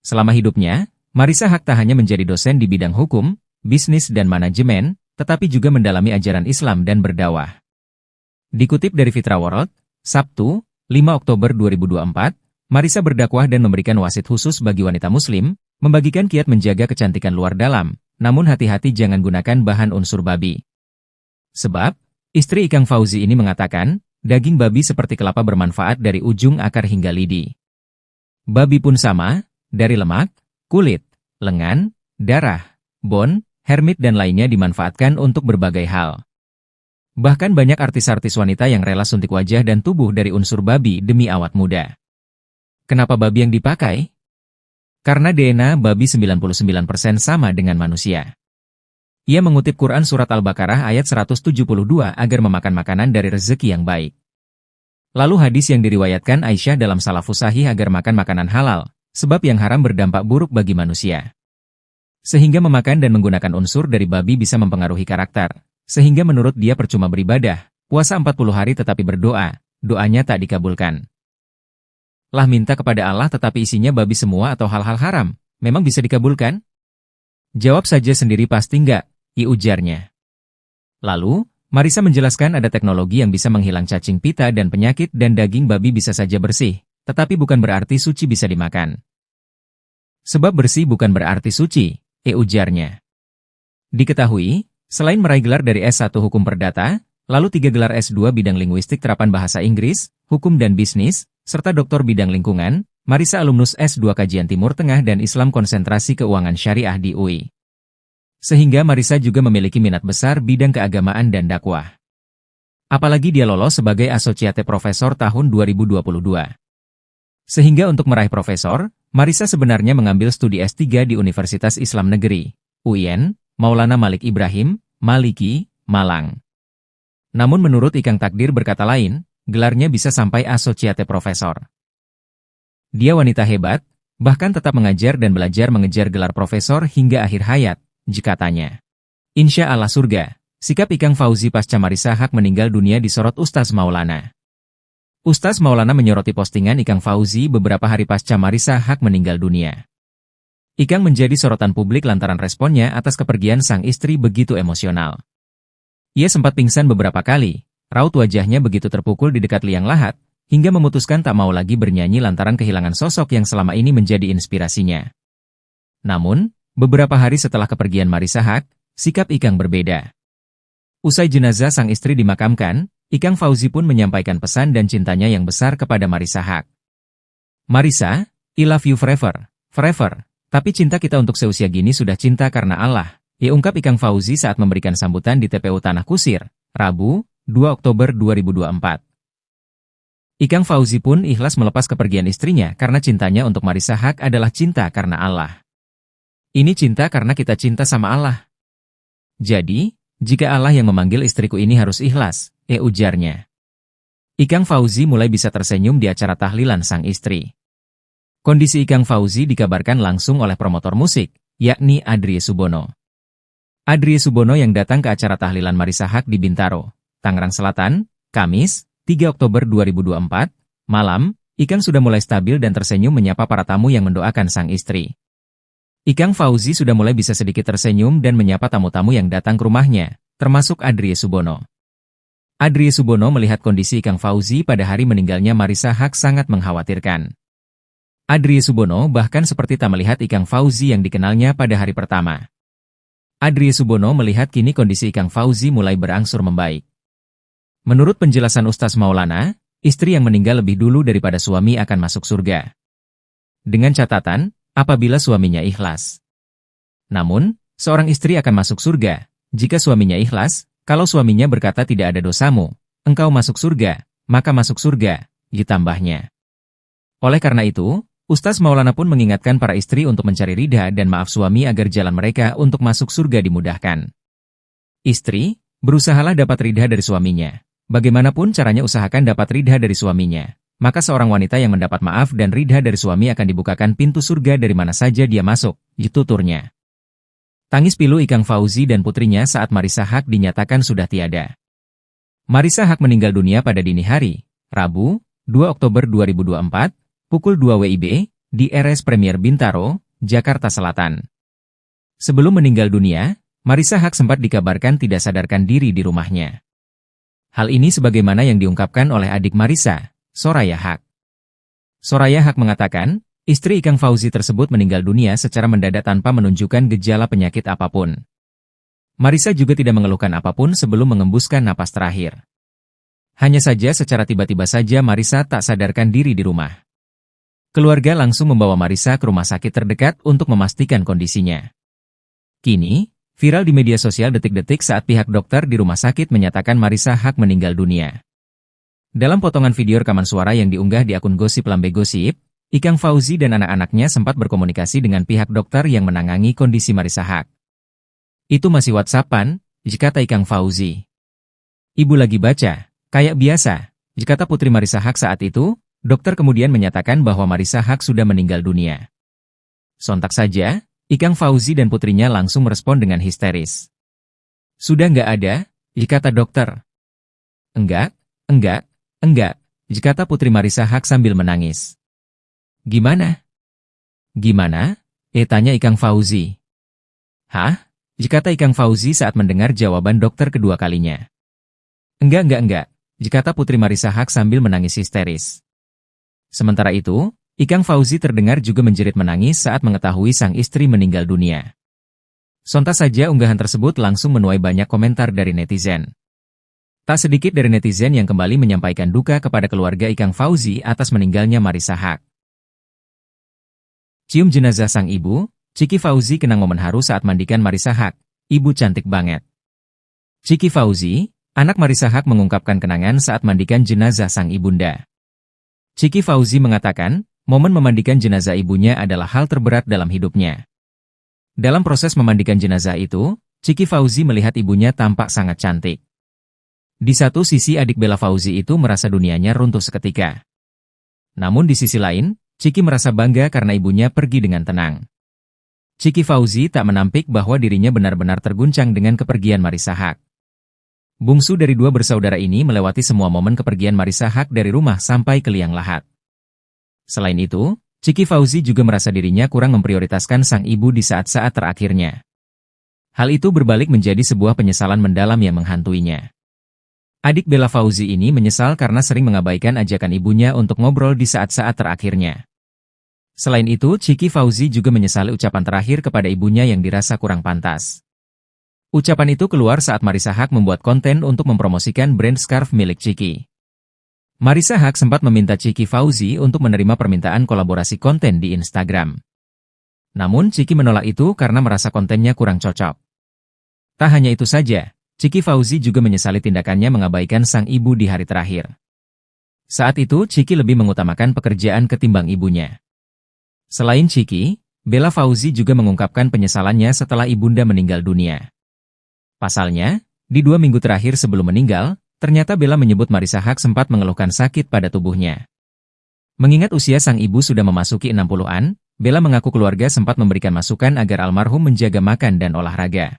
Selama hidupnya, Marissa Haque tak hanya menjadi dosen di bidang hukum, bisnis dan manajemen, tetapi juga mendalami ajaran Islam dan berdakwah. Dikutip dari Fitra World, Sabtu, 5 Oktober 2024, Marissa berdakwah dan memberikan wasit khusus bagi wanita muslim, membagikan kiat menjaga kecantikan luar dalam, namun hati-hati jangan gunakan bahan unsur babi. Sebab, istri Ikang Fauzi ini mengatakan, daging babi seperti kelapa bermanfaat dari ujung akar hingga lidi. Babi pun sama, dari lemak, kulit, lengan, darah, bone, hermit dan lainnya dimanfaatkan untuk berbagai hal. Bahkan banyak artis-artis wanita yang rela suntik wajah dan tubuh dari unsur babi demi awet muda. Kenapa babi yang dipakai? Karena DNA babi 99% sama dengan manusia. Ia mengutip Quran Surat Al-Baqarah ayat 172 agar memakan makanan dari rezeki yang baik. Lalu hadis yang diriwayatkan Aisyah dalam Salafus Sahih agar makan makanan halal, sebab yang haram berdampak buruk bagi manusia. Sehingga memakan dan menggunakan unsur dari babi bisa mempengaruhi karakter, sehingga menurut dia percuma beribadah, puasa 40 hari tetapi berdoa, doanya tak dikabulkan. Lah minta kepada Allah tetapi isinya babi semua atau hal-hal haram, memang bisa dikabulkan? Jawab saja sendiri pasti enggak, ujarnya. Lalu, Marissa menjelaskan ada teknologi yang bisa menghilang cacing pita dan penyakit dan daging babi bisa saja bersih, tetapi bukan berarti suci bisa dimakan. Sebab bersih bukan berarti suci, ujarnya. Diketahui, selain meraih gelar dari S1 Hukum Perdata, lalu 3 gelar S2 bidang linguistik terapan bahasa Inggris, hukum dan bisnis, serta doktor bidang lingkungan, Marissa alumnus S2 Kajian Timur Tengah dan Islam Konsentrasi Keuangan Syariah di UI. Sehingga Marissa juga memiliki minat besar bidang keagamaan dan dakwah. Apalagi dia lolos sebagai Associate Professor tahun 2022. Sehingga untuk meraih profesor, Marissa sebenarnya mengambil studi S3 di Universitas Islam Negeri, UIN, Maulana Malik Ibrahim, Maliki, Malang. Namun menurut Ikang takdir berkata lain, gelarnya bisa sampai Associate Professor. Dia wanita hebat, bahkan tetap mengajar dan belajar mengejar gelar profesor hingga akhir hayat, jika tanya. Insya Allah surga, sikap Ikang Fauzi pasca Marissa Haque meninggal dunia disorot Ustaz Maulana. Ustaz Maulana menyoroti postingan Ikang Fauzi beberapa hari pasca Marissa Haque meninggal dunia. Ikang menjadi sorotan publik lantaran responnya atas kepergian sang istri begitu emosional. Ia sempat pingsan beberapa kali, raut wajahnya begitu terpukul di dekat liang lahat, hingga memutuskan tak mau lagi bernyanyi lantaran kehilangan sosok yang selama ini menjadi inspirasinya. Namun, beberapa hari setelah kepergian Marissa Haque, sikap Ikang berbeda. Usai jenazah sang istri dimakamkan, Ikang Fauzi pun menyampaikan pesan dan cintanya yang besar kepada Marissa Haque. Marissa, I love you forever, forever, tapi cinta kita untuk seusia gini sudah cinta karena Allah, ungkap Ikang Fauzi saat memberikan sambutan di TPU Tanah Kusir, Rabu, 2 Oktober 2024. Ikang Fauzi pun ikhlas melepas kepergian istrinya karena cintanya untuk Marissa Haque adalah cinta karena Allah. Ini cinta karena kita cinta sama Allah. Jadi, jika Allah yang memanggil istriku ini harus ikhlas, ujarnya. Ikang Fauzi mulai bisa tersenyum di acara tahlilan sang istri. Kondisi Ikang Fauzi dikabarkan langsung oleh promotor musik, yakni Adrie Subono. Adrie Subono yang datang ke acara tahlilan Marissa Haque di Bintaro, Tangerang Selatan, Kamis, 3 Oktober 2024, malam, Ikang sudah mulai stabil dan tersenyum menyapa para tamu yang mendoakan sang istri. Ikang Fauzi sudah mulai bisa sedikit tersenyum dan menyapa tamu-tamu yang datang ke rumahnya, termasuk Adrie Subono. Adrie Subono melihat kondisi Ikang Fauzi pada hari meninggalnya Marissa Haque sangat mengkhawatirkan. Adrie Subono bahkan seperti tak melihat Ikang Fauzi yang dikenalnya pada hari pertama. Adrie Subono melihat kini kondisi Ikang Fauzi mulai berangsur membaik. Menurut penjelasan Ustaz Maulana, istri yang meninggal lebih dulu daripada suami akan masuk surga. Dengan catatan, apabila suaminya ikhlas. Namun, seorang istri akan masuk surga, jika suaminya ikhlas, kalau suaminya berkata tidak ada dosamu, engkau masuk surga, maka masuk surga, ditambahnya. Oleh karena itu, Ustaz Maulana pun mengingatkan para istri untuk mencari ridha dan maaf suami agar jalan mereka untuk masuk surga dimudahkan. Istri, berusahalah dapat ridha dari suaminya. Bagaimanapun caranya usahakan dapat ridha dari suaminya. Maka seorang wanita yang mendapat maaf dan ridha dari suami akan dibukakan pintu surga dari mana saja dia masuk, tuturnya. Tangis pilu Ikang Fauzi dan putrinya saat Marissa Haque dinyatakan sudah tiada. Marissa Haque meninggal dunia pada dini hari, Rabu, 2 Oktober 2024, pukul 2 WIB, di RS Premier Bintaro, Jakarta Selatan. Sebelum meninggal dunia, Marissa Haque sempat dikabarkan tidak sadarkan diri di rumahnya. Hal ini sebagaimana yang diungkapkan oleh adik Marissa, Soraya Haque. Soraya Haque mengatakan, istri Ikang Fauzi tersebut meninggal dunia secara mendadak tanpa menunjukkan gejala penyakit apapun. Marissa juga tidak mengeluhkan apapun sebelum mengembuskan napas terakhir. Hanya saja secara tiba-tiba saja Marissa tak sadarkan diri di rumah. Keluarga langsung membawa Marissa ke rumah sakit terdekat untuk memastikan kondisinya. Kini, viral di media sosial detik-detik saat pihak dokter di rumah sakit menyatakan Marissa Haque meninggal dunia. Dalam potongan video rekaman suara yang diunggah di akun Gosip Lambe Gosip, Ikang Fauzi dan anak-anaknya sempat berkomunikasi dengan pihak dokter yang menangani kondisi Marissa Haque. Itu masih WhatsApp-an, kata Ikang Fauzi. Ibu lagi baca, kayak biasa, kata putri Marissa Haque saat itu. Dokter kemudian menyatakan bahwa Marissa Haque sudah meninggal dunia. Sontak saja, Ikang Fauzi dan putrinya langsung merespon dengan histeris. Sudah nggak ada, kata dokter. Enggak, kata putri Marissa Haque sambil menangis. Gimana? Gimana? Tanya Ikang Fauzi. Hah? Kata Ikang Fauzi saat mendengar jawaban dokter kedua kalinya. Enggak, kata putri Marissa Haque sambil menangis histeris. Sementara itu, Ikang Fauzi terdengar juga menjerit menangis saat mengetahui sang istri meninggal dunia. Sontak saja unggahan tersebut langsung menuai banyak komentar dari netizen. Tak sedikit dari netizen yang kembali menyampaikan duka kepada keluarga Ikang Fauzi atas meninggalnya Marissa Haque. Cium jenazah sang ibu, Ciki Fauzi kenang momen haru saat mandikan Marissa Haque, ibu cantik banget. Ciki Fauzi, anak Marissa Haque mengungkapkan kenangan saat mandikan jenazah sang ibunda. Ciki Fauzi mengatakan, momen memandikan jenazah ibunya adalah hal terberat dalam hidupnya. Dalam proses memandikan jenazah itu, Ciki Fauzi melihat ibunya tampak sangat cantik. Di satu sisi adik Bella Fauzi itu merasa dunianya runtuh seketika. Namun di sisi lain, Ciki merasa bangga karena ibunya pergi dengan tenang. Ciki Fauzi tak menampik bahwa dirinya benar-benar terguncang dengan kepergian Marissa Haque. Bungsu dari dua bersaudara ini melewati semua momen kepergian Marissa Haque dari rumah sampai ke liang lahat. Selain itu, Ciki Fauzi juga merasa dirinya kurang memprioritaskan sang ibu di saat-saat terakhirnya. Hal itu berbalik menjadi sebuah penyesalan mendalam yang menghantuinya. Adik Bella Fauzi ini menyesal karena sering mengabaikan ajakan ibunya untuk ngobrol di saat-saat terakhirnya. Selain itu, Ciki Fauzi juga menyesali ucapan terakhir kepada ibunya yang dirasa kurang pantas. Ucapan itu keluar saat Marissa Haque membuat konten untuk mempromosikan brand scarf milik Ciki. Marissa Haque sempat meminta Ciki Fauzi untuk menerima permintaan kolaborasi konten di Instagram. Namun Ciki menolak itu karena merasa kontennya kurang cocok. Tak hanya itu saja, Ciki Fauzi juga menyesali tindakannya mengabaikan sang ibu di hari terakhir. Saat itu Ciki lebih mengutamakan pekerjaan ketimbang ibunya. Selain Ciki, Bella Fauzi juga mengungkapkan penyesalannya setelah ibunda meninggal dunia. Pasalnya, di 2 minggu terakhir sebelum meninggal, ternyata Bella menyebut Marissa Haque sempat mengeluhkan sakit pada tubuhnya. Mengingat usia sang ibu sudah memasuki 60-an, Bella mengaku keluarga sempat memberikan masukan agar almarhum menjaga makan dan olahraga.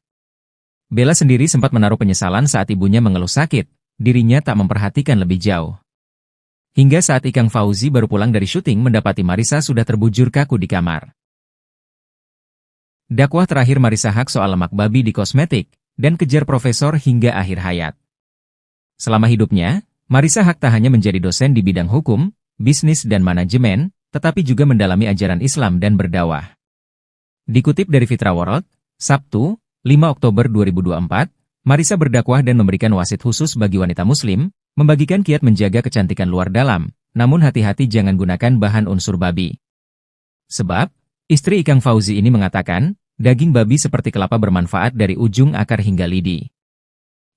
Bella sendiri sempat menaruh penyesalan saat ibunya mengeluh sakit, dirinya tak memperhatikan lebih jauh. Hingga saat Ikang Fauzi baru pulang dari syuting mendapati Marissa sudah terbujur kaku di kamar. Dakwah terakhir Marissa Haque soal lemak babi di kosmetik, dan kejar profesor hingga akhir hayat. Selama hidupnya, Marissa Haque tak hanya menjadi dosen di bidang hukum, bisnis dan manajemen, tetapi juga mendalami ajaran Islam dan berdakwah. Dikutip dari Fitra World, Sabtu, 5 Oktober 2024, Marissa berdakwah dan memberikan wasit khusus bagi wanita muslim, membagikan kiat menjaga kecantikan luar dalam, namun hati-hati jangan gunakan bahan unsur babi. Sebab, istri Ikang Fauzi ini mengatakan, daging babi seperti kelapa bermanfaat dari ujung akar hingga lidi.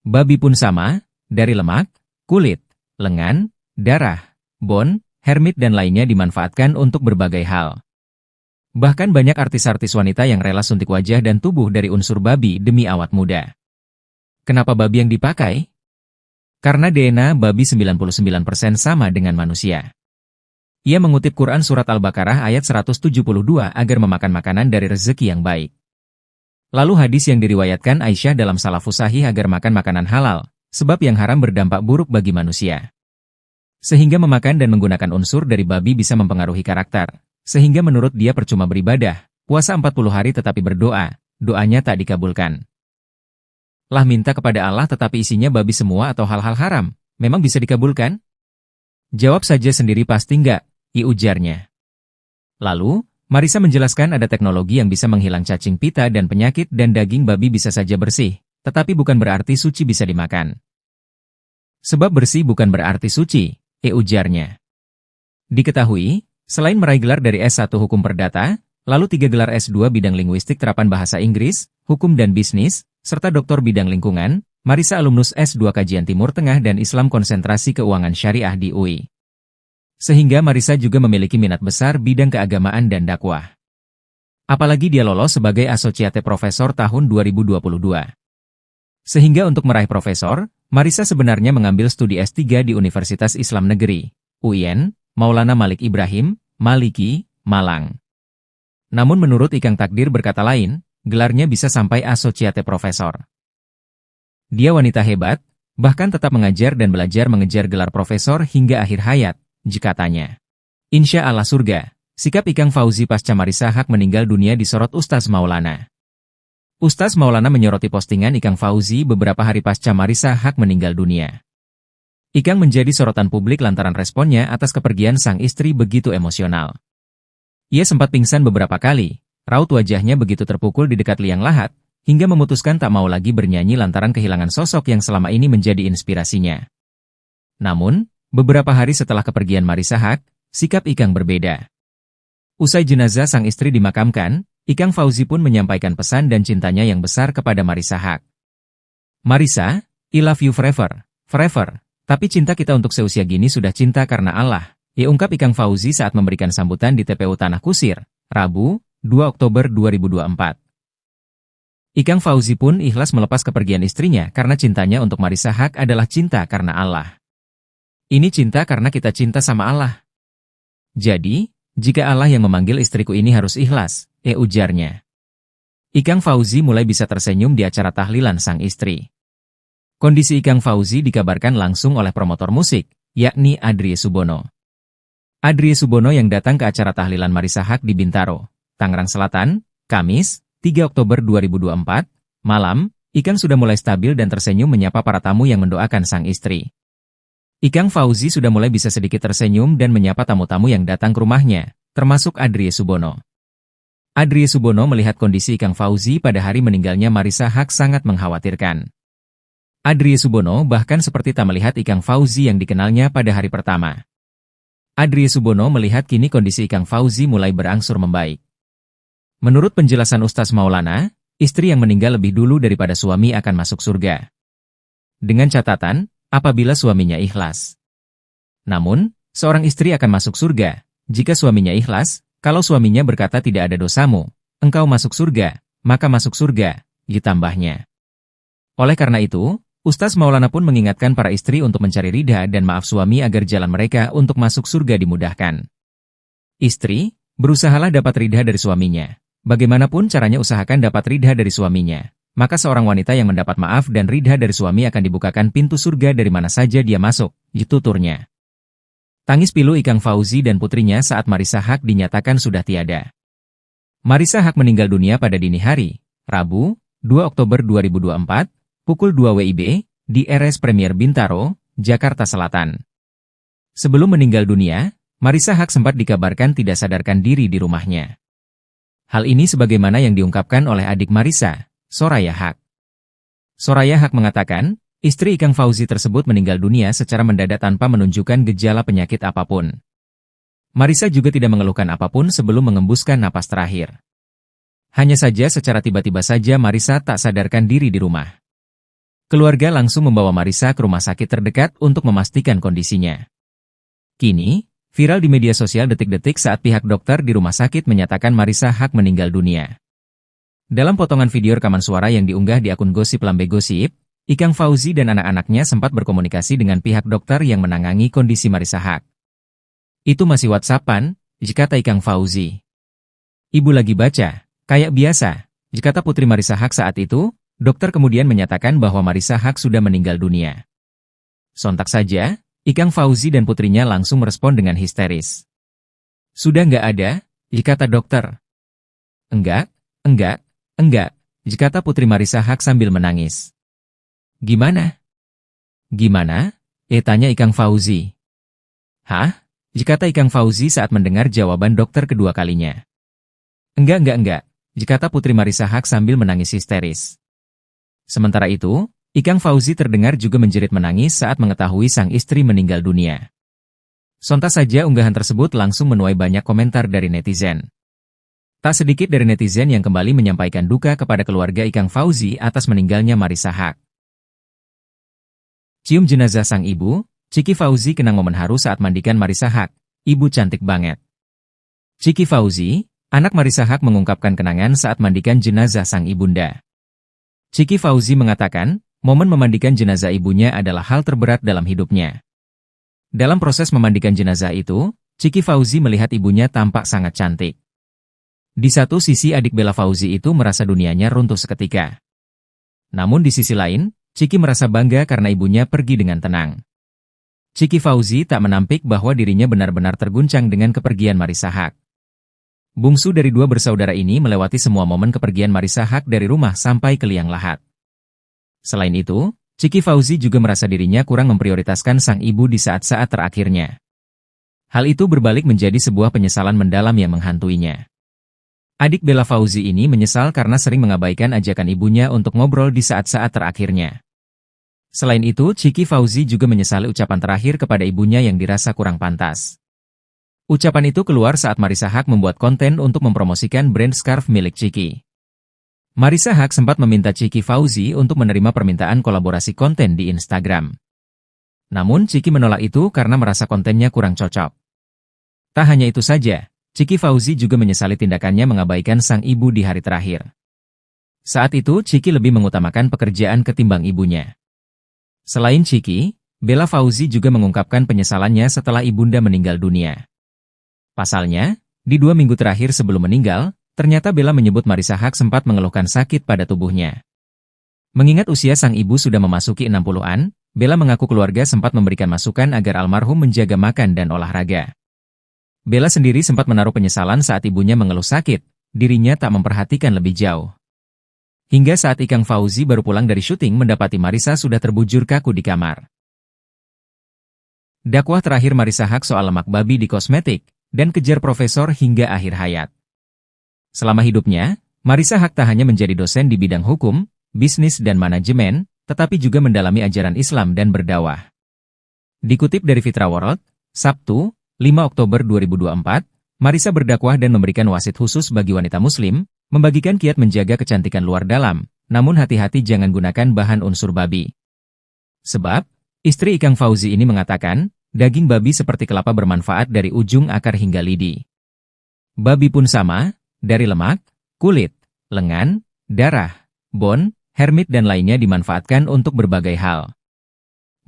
Babi pun sama, dari lemak, kulit, lengan, darah, bone, hermit dan lainnya dimanfaatkan untuk berbagai hal. Bahkan banyak artis-artis wanita yang rela suntik wajah dan tubuh dari unsur babi demi awet muda. Kenapa babi yang dipakai? Karena DNA babi 99% sama dengan manusia. Ia mengutip Quran Surat Al-Baqarah ayat 172 agar memakan makanan dari rezeki yang baik. Lalu hadis yang diriwayatkan Aisyah dalam Salafus Sahih agar makan makanan halal, sebab yang haram berdampak buruk bagi manusia. Sehingga memakan dan menggunakan unsur dari babi bisa mempengaruhi karakter. Sehingga menurut dia percuma beribadah, puasa 40 hari tetapi berdoa, doanya tak dikabulkan. Lah minta kepada Allah tetapi isinya babi semua atau hal-hal haram, memang bisa dikabulkan? Jawab saja sendiri pasti enggak, ujarnya. Lalu, Marissa menjelaskan ada teknologi yang bisa menghilang cacing pita dan penyakit dan daging babi bisa saja bersih, tetapi bukan berarti suci bisa dimakan. Sebab bersih bukan berarti suci, ujarnya. Diketahui, selain meraih gelar dari S1 Hukum Perdata, lalu 3 gelar S2 bidang linguistik terapan bahasa Inggris, hukum dan bisnis, serta doktor bidang lingkungan, Marissa alumnus S2 Kajian Timur Tengah dan Islam Konsentrasi Keuangan Syariah di UI. Sehingga Marissa juga memiliki minat besar bidang keagamaan dan dakwah. Apalagi dia lolos sebagai Associate Professor tahun 2022. Sehingga untuk meraih profesor, Marissa sebenarnya mengambil studi S3 di Universitas Islam Negeri, UIN, Maulana Malik Ibrahim, Maliki, Malang. Namun menurut Ikang takdir berkata lain, gelarnya bisa sampai Associate Professor. Dia wanita hebat, bahkan tetap mengajar dan belajar mengejar gelar profesor hingga akhir hayat, jika tanya. Insya Allah surga, sikap Ikang Fauzi pasca Marissa Haque meninggal dunia disorot Ustaz Maulana. Ustaz Maulana menyoroti postingan Ikang Fauzi beberapa hari pasca Marissa Haque meninggal dunia. Ikang menjadi sorotan publik lantaran responnya atas kepergian sang istri begitu emosional. Ia sempat pingsan beberapa kali, raut wajahnya begitu terpukul di dekat liang lahat, hingga memutuskan tak mau lagi bernyanyi lantaran kehilangan sosok yang selama ini menjadi inspirasinya. Namun, beberapa hari setelah kepergian Marissa Haque, sikap Ikang berbeda. Usai jenazah sang istri dimakamkan, Ikang Fauzi pun menyampaikan pesan dan cintanya yang besar kepada Marissa Haque. Marissa, I love you forever, forever. Tapi cinta kita untuk seusia gini sudah cinta karena Allah, ungkap Ikang Fauzi saat memberikan sambutan di TPU Tanah Kusir, Rabu, 2 Oktober 2024. Ikang Fauzi pun ikhlas melepas kepergian istrinya karena cintanya untuk Marissa Haque adalah cinta karena Allah. Ini cinta karena kita cinta sama Allah. Jadi, jika Allah yang memanggil istriku ini harus ikhlas, ujarnya. Ikang Fauzi mulai bisa tersenyum di acara tahlilan sang istri. Kondisi Ikang Fauzi dikabarkan langsung oleh promotor musik, yakni Adrie Subono. Adrie Subono yang datang ke acara tahlilan Marissa Haque di Bintaro, Tangerang Selatan, Kamis, 3 Oktober 2024, malam, Ikang sudah mulai stabil dan tersenyum menyapa para tamu yang mendoakan sang istri. Ikang Fauzi sudah mulai bisa sedikit tersenyum dan menyapa tamu-tamu yang datang ke rumahnya, termasuk Adrie Subono. Adrie Subono melihat kondisi Ikang Fauzi pada hari meninggalnya Marissa Haque sangat mengkhawatirkan. Adrie Subono bahkan seperti tak melihat Ikang Fauzi yang dikenalnya pada hari pertama. Adrie Subono melihat kini kondisi Ikang Fauzi mulai berangsur membaik. Menurut penjelasan Ustaz Maulana, istri yang meninggal lebih dulu daripada suami akan masuk surga. Dengan catatan, apabila suaminya ikhlas. Namun, seorang istri akan masuk surga, jika suaminya ikhlas, kalau suaminya berkata tidak ada dosamu, engkau masuk surga, maka masuk surga, ditambahnya. Oleh karena itu, Ustaz Maulana pun mengingatkan para istri untuk mencari ridha dan maaf suami agar jalan mereka untuk masuk surga dimudahkan. Istri, berusahalah dapat ridha dari suaminya. Bagaimanapun caranya usahakan dapat ridha dari suaminya. Maka seorang wanita yang mendapat maaf dan ridha dari suami akan dibukakan pintu surga dari mana saja dia masuk, tuturnya. Tangis pilu Ikang Fauzi dan putrinya saat Marissa Haque dinyatakan sudah tiada. Marissa Haque meninggal dunia pada dini hari, Rabu, 2 Oktober 2024, pukul 2 WIB, di RS Premier Bintaro, Jakarta Selatan. Sebelum meninggal dunia, Marissa Haque sempat dikabarkan tidak sadarkan diri di rumahnya. Hal ini sebagaimana yang diungkapkan oleh adik Marissa, Soraya Haque. Soraya Haque mengatakan, istri Ikang Fauzi tersebut meninggal dunia secara mendadak tanpa menunjukkan gejala penyakit apapun. Marissa juga tidak mengeluhkan apapun sebelum mengembuskan napas terakhir. Hanya saja secara tiba-tiba saja Marissa tak sadarkan diri di rumah. Keluarga langsung membawa Marissa ke rumah sakit terdekat untuk memastikan kondisinya. Kini, viral di media sosial detik-detik saat pihak dokter di rumah sakit menyatakan Marissa Haque meninggal dunia. Dalam potongan video rekaman suara yang diunggah di akun Gosip Lambe Gosip, Ikang Fauzi dan anak-anaknya sempat berkomunikasi dengan pihak dokter yang menangani kondisi Marissa Haque. Itu masih WhatsApp-an, kata Ikang Fauzi. Ibu lagi baca, kayak biasa, kata putri Marissa Haque saat itu. Dokter kemudian menyatakan bahwa Marissa Haque sudah meninggal dunia. Sontak saja, Ikang Fauzi dan putrinya langsung merespon dengan histeris. Sudah nggak ada, kata dokter. Enggak, kata putri Marissa Haque sambil menangis. Gimana? Gimana? Tanya Ikang Fauzi. Hah? Kata Ikang Fauzi saat mendengar jawaban dokter kedua kalinya. Enggak, kata putri Marissa Haque sambil menangis histeris. Sementara itu, Ikang Fauzi terdengar juga menjerit menangis saat mengetahui sang istri meninggal dunia. Sontak saja unggahan tersebut langsung menuai banyak komentar dari netizen. Tak sedikit dari netizen yang kembali menyampaikan duka kepada keluarga Ikang Fauzi atas meninggalnya Marissa Haque. Cium jenazah sang ibu, Ciki Fauzi kenang momen haru saat mandikan Marissa Haque, ibu cantik banget. Ciki Fauzi, anak Marissa Haque mengungkapkan kenangan saat mandikan jenazah sang ibunda. Ciki Fauzi mengatakan, momen memandikan jenazah ibunya adalah hal terberat dalam hidupnya. Dalam proses memandikan jenazah itu, Ciki Fauzi melihat ibunya tampak sangat cantik. Di satu sisi adik Bella Fauzi itu merasa dunianya runtuh seketika. Namun di sisi lain, Ciki merasa bangga karena ibunya pergi dengan tenang. Ciki Fauzi tak menampik bahwa dirinya benar-benar terguncang dengan kepergian Marissa Haque. Bungsu dari dua bersaudara ini melewati semua momen kepergian Marissa Haque dari rumah sampai ke liang lahat. Selain itu, Ciki Fauzi juga merasa dirinya kurang memprioritaskan sang ibu di saat-saat terakhirnya. Hal itu berbalik menjadi sebuah penyesalan mendalam yang menghantuinya. Adik Bella Fauzi ini menyesal karena sering mengabaikan ajakan ibunya untuk ngobrol di saat-saat terakhirnya. Selain itu, Ciki Fauzi juga menyesali ucapan terakhir kepada ibunya yang dirasa kurang pantas. Ucapan itu keluar saat Marissa Haque membuat konten untuk mempromosikan brand scarf milik Ciki. Marissa Haque sempat meminta Ciki Fauzi untuk menerima permintaan kolaborasi konten di Instagram. Namun Ciki menolak itu karena merasa kontennya kurang cocok. Tak hanya itu saja, Ciki Fauzi juga menyesali tindakannya mengabaikan sang ibu di hari terakhir. Saat itu Ciki lebih mengutamakan pekerjaan ketimbang ibunya. Selain Ciki, Bella Fauzi juga mengungkapkan penyesalannya setelah ibunda meninggal dunia. Pasalnya, di 2 minggu terakhir sebelum meninggal, ternyata Bella menyebut Marissa Haque sempat mengeluhkan sakit pada tubuhnya. Mengingat usia sang ibu sudah memasuki 60-an, Bella mengaku keluarga sempat memberikan masukan agar almarhum menjaga makan dan olahraga. Bella sendiri sempat menaruh penyesalan saat ibunya mengeluh sakit, dirinya tak memperhatikan lebih jauh. Hingga saat Ikang Fauzi baru pulang dari syuting mendapati Marissa sudah terbujur kaku di kamar. Dakwah terakhir Marissa Haque soal lemak babi di kosmetik, dan kejar profesor hingga akhir hayat. Selama hidupnya, Marissa Haque tak hanya menjadi dosen di bidang hukum, bisnis dan manajemen, tetapi juga mendalami ajaran Islam dan berdakwah. Dikutip dari Fitra World, Sabtu, 5 Oktober 2024, Marissa berdakwah dan memberikan wasit khusus bagi wanita muslim, membagikan kiat menjaga kecantikan luar dalam, namun hati-hati jangan gunakan bahan unsur babi. Sebab, istri Ikang Fauzi ini mengatakan, daging babi seperti kelapa bermanfaat dari ujung akar hingga lidi. Babi pun sama, dari lemak, kulit, lengan, darah, bon, hermit dan lainnya dimanfaatkan untuk berbagai hal.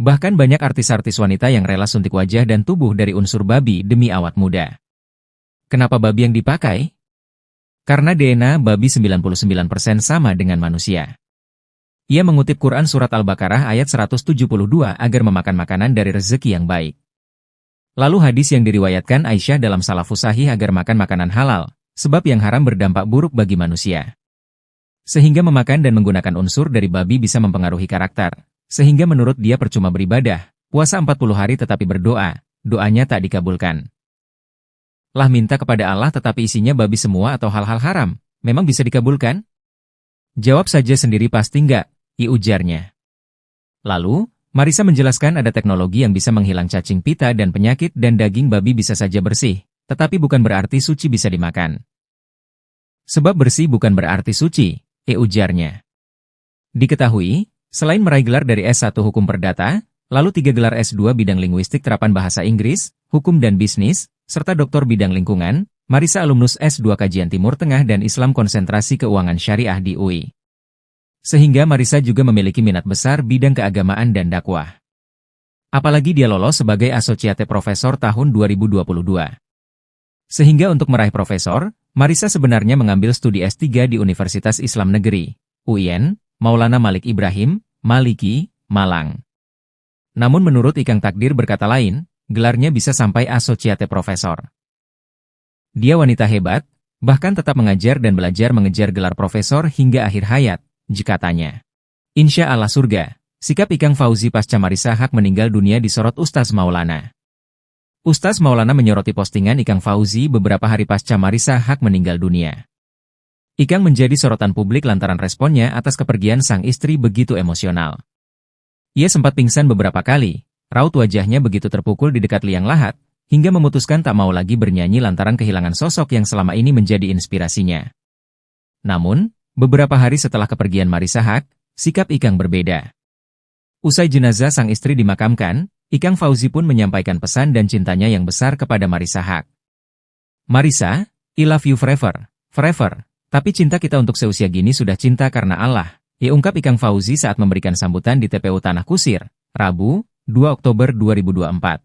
Bahkan banyak artis-artis wanita yang rela suntik wajah dan tubuh dari unsur babi demi awet muda. Kenapa babi yang dipakai? Karena DNA babi 99% sama dengan manusia. Ia mengutip Quran Surat Al-Baqarah ayat 172 agar memakan makanan dari rezeki yang baik. Lalu hadis yang diriwayatkan Aisyah dalam Salafus Sahih agar makan makanan halal, sebab yang haram berdampak buruk bagi manusia. Sehingga memakan dan menggunakan unsur dari babi bisa mempengaruhi karakter, sehingga menurut dia percuma beribadah, puasa 40 hari tetapi berdoa, doanya tak dikabulkan. Lah minta kepada Allah tetapi isinya babi semua atau hal-hal haram, memang bisa dikabulkan? Jawab saja sendiri pasti enggak, ujarnya. Lalu, Marisa menjelaskan ada teknologi yang bisa menghilang cacing pita dan penyakit dan daging babi bisa saja bersih, tetapi bukan berarti suci bisa dimakan. Sebab bersih bukan berarti suci, ujarnya. Diketahui, selain meraih gelar dari S1 Hukum Perdata, lalu 3 gelar S2 bidang linguistik terapan bahasa Inggris, hukum dan bisnis, serta doktor bidang lingkungan, Marisa alumnus S2 Kajian Timur Tengah dan Islam Konsentrasi Keuangan Syariah di UI. Sehingga Marisa juga memiliki minat besar bidang keagamaan dan dakwah. Apalagi dia lolos sebagai Associate Professor tahun 2022. Sehingga untuk meraih profesor, Marisa sebenarnya mengambil studi S3 di Universitas Islam Negeri, UIN, Maulana Malik Ibrahim, Maliki, Malang. Namun menurut Ikang Takdir berkata lain, gelarnya bisa sampai Associate Professor. Dia wanita hebat, bahkan tetap mengajar dan belajar mengejar gelar profesor hingga akhir hayat, jika tanya. Insya Allah surga, sikap Ikang Fauzi pasca Marisa Haque meninggal dunia disorot Ustaz Maulana. Ustaz Maulana menyoroti postingan Ikang Fauzi beberapa hari pasca Marisa Haque meninggal dunia. Ikang menjadi sorotan publik lantaran responnya atas kepergian sang istri begitu emosional. Ia sempat pingsan beberapa kali. Raut wajahnya begitu terpukul di dekat liang lahat, hingga memutuskan tak mau lagi bernyanyi lantaran kehilangan sosok yang selama ini menjadi inspirasinya. Namun, beberapa hari setelah kepergian Marisa Haque, sikap Ikang berbeda. Usai jenazah sang istri dimakamkan, Ikang Fauzi pun menyampaikan pesan dan cintanya yang besar kepada Marisa Haque. Marisa, I love you forever, forever, tapi cinta kita untuk seusia gini sudah cinta karena Allah, ungkap Ikang Fauzi saat memberikan sambutan di TPU Tanah Kusir, Rabu, 2 Oktober 2024.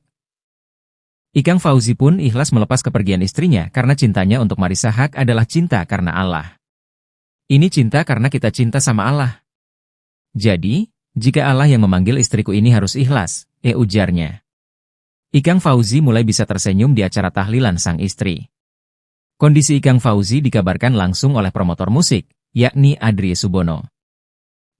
Ikang Fauzi pun ikhlas melepas kepergian istrinya karena cintanya untuk Marisa Haque adalah cinta karena Allah. Ini cinta karena kita cinta sama Allah. Jadi, jika Allah yang memanggil istriku ini harus ikhlas, ujarnya. Ikang Fauzi mulai bisa tersenyum di acara tahlilan sang istri. Kondisi Ikang Fauzi dikabarkan langsung oleh promotor musik, yakni Adrie Subono.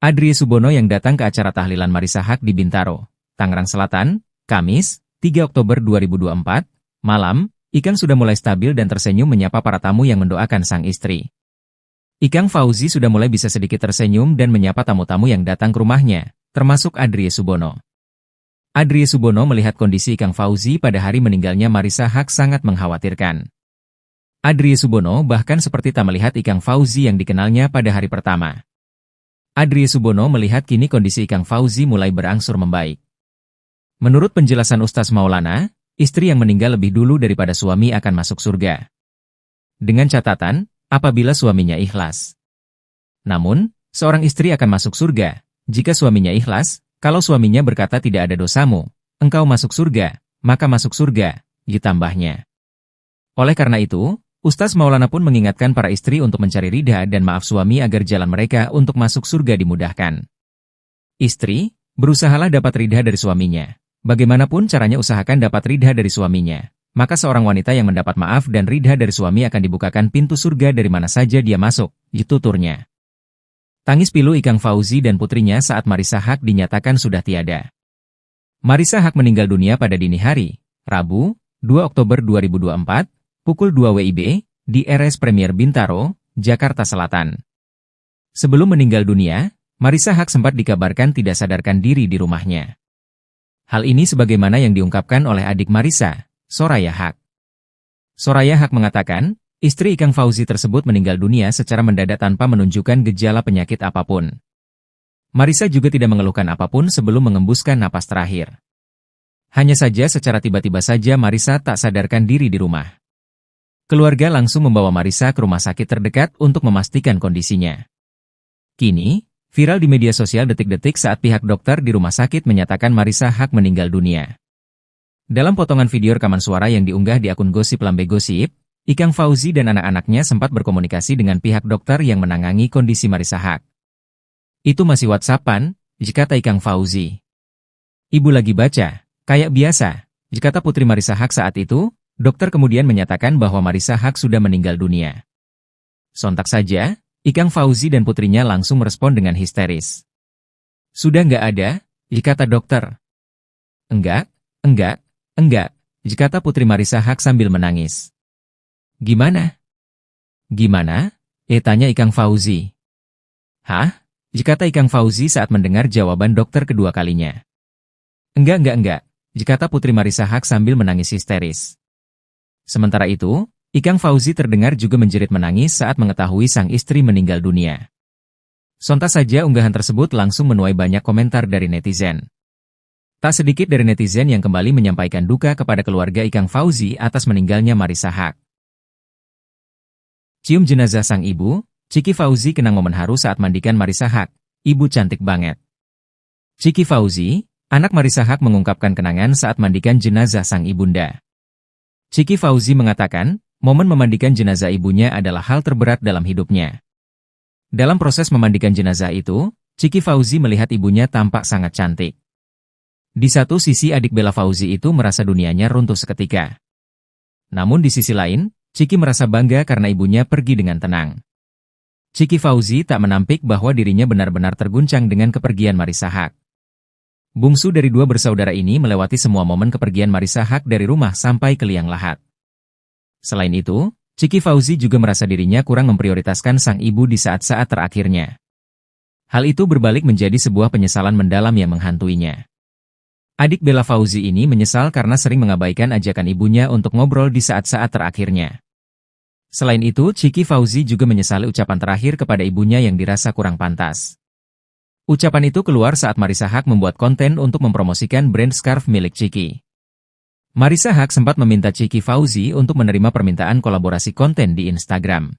Adrie Subono yang datang ke acara tahlilan Marisa Haque di Bintaro, Tangerang Selatan, Kamis, 3 Oktober 2024, malam, Ikang sudah mulai stabil dan tersenyum menyapa para tamu yang mendoakan sang istri. Ikang Fauzi sudah mulai bisa sedikit tersenyum dan menyapa tamu-tamu yang datang ke rumahnya, termasuk Adrie Subono. Adrie Subono melihat kondisi Ikang Fauzi pada hari meninggalnya Marisa Haque sangat mengkhawatirkan. Adrie Subono bahkan seperti tak melihat Ikang Fauzi yang dikenalnya pada hari pertama. Adrie Subono melihat kini kondisi Ikang Fauzi mulai berangsur membaik. Menurut penjelasan Ustaz Maulana, istri yang meninggal lebih dulu daripada suami akan masuk surga. Dengan catatan, apabila suaminya ikhlas. Namun, seorang istri akan masuk surga, jika suaminya ikhlas, kalau suaminya berkata tidak ada dosamu, engkau masuk surga, maka masuk surga, ditambahnya. Oleh karena itu, Ustaz Maulana pun mengingatkan para istri untuk mencari ridha dan maaf suami agar jalan mereka untuk masuk surga dimudahkan. Istri, berusahalah dapat ridha dari suaminya. Bagaimanapun caranya usahakan dapat ridha dari suaminya. Maka seorang wanita yang mendapat maaf dan ridha dari suami akan dibukakan pintu surga dari mana saja dia masuk, tuturnya. Tangis pilu Ikang Fauzi dan putrinya saat Marisa Haque dinyatakan sudah tiada. Marisa Haque meninggal dunia pada dini hari, Rabu, 2 Oktober 2024, pukul 2 WIB, di RS Premier Bintaro, Jakarta Selatan. Sebelum meninggal dunia, Marisa Haque sempat dikabarkan tidak sadarkan diri di rumahnya. Hal ini sebagaimana yang diungkapkan oleh adik Marisa, Soraya Haque. Soraya Haque mengatakan, istri Ikang Fauzi tersebut meninggal dunia secara mendadak tanpa menunjukkan gejala penyakit apapun. Marisa juga tidak mengeluhkan apapun sebelum mengembuskan napas terakhir. Hanya saja secara tiba-tiba saja Marisa tak sadarkan diri di rumah. Keluarga langsung membawa Marisa ke rumah sakit terdekat untuk memastikan kondisinya. Kini, Viral di media sosial detik-detik saat pihak dokter di rumah sakit menyatakan Marissa Haque meninggal dunia. Dalam potongan video rekaman suara yang diunggah di akun Gosip Lambe Gosip, Ikang Fauzi dan anak-anaknya sempat berkomunikasi dengan pihak dokter yang menangani kondisi Marissa Haque. Itu masih WhatsApp-an, kata Ikang Fauzi. Ibu lagi baca, kayak biasa, kata putri Marissa Haque saat itu. Dokter kemudian menyatakan bahwa Marissa Haque sudah meninggal dunia. Sontak saja, Ikang Fauzi dan putrinya langsung merespon dengan histeris. Sudah nggak ada, kata dokter. Enggak, kata putri Marissa Haque sambil menangis. Gimana? Gimana? Tanya Ikang Fauzi. Hah? Kata Ikang Fauzi saat mendengar jawaban dokter kedua kalinya. Enggak, kata putri Marissa Haque sambil menangis histeris. Sementara itu, Ikang Fauzi terdengar juga menjerit menangis saat mengetahui sang istri meninggal dunia. Sontak saja unggahan tersebut langsung menuai banyak komentar dari netizen. Tak sedikit dari netizen yang kembali menyampaikan duka kepada keluarga Ikang Fauzi atas meninggalnya Marissa Haque. Cium jenazah sang ibu, Ciki Fauzi kenang momen haru saat mandikan Marissa Haque, ibu cantik banget. Ciki Fauzi, anak Marissa Haque mengungkapkan kenangan saat mandikan jenazah sang ibunda. Ciki Fauzi mengatakan, momen memandikan jenazah ibunya adalah hal terberat dalam hidupnya. Dalam proses memandikan jenazah itu, Ciki Fauzi melihat ibunya tampak sangat cantik. Di satu sisi adik Bella Fauzi itu merasa dunianya runtuh seketika. Namun di sisi lain, Ciki merasa bangga karena ibunya pergi dengan tenang. Ciki Fauzi tak menampik bahwa dirinya benar-benar terguncang dengan kepergian Marissa Haque. Bungsu dari dua bersaudara ini melewati semua momen kepergian Marissa Haque dari rumah sampai ke liang lahat. Selain itu, Ciki Fauzi juga merasa dirinya kurang memprioritaskan sang ibu di saat-saat terakhirnya. Hal itu berbalik menjadi sebuah penyesalan mendalam yang menghantuinya. Adik Bella Fauzi ini menyesal karena sering mengabaikan ajakan ibunya untuk ngobrol di saat-saat terakhirnya. Selain itu, Ciki Fauzi juga menyesali ucapan terakhir kepada ibunya yang dirasa kurang pantas. Ucapan itu keluar saat Marissa Haque membuat konten untuk mempromosikan brand scarf milik Ciki. Marissa Haque sempat meminta Ciki Fauzi untuk menerima permintaan kolaborasi konten di Instagram.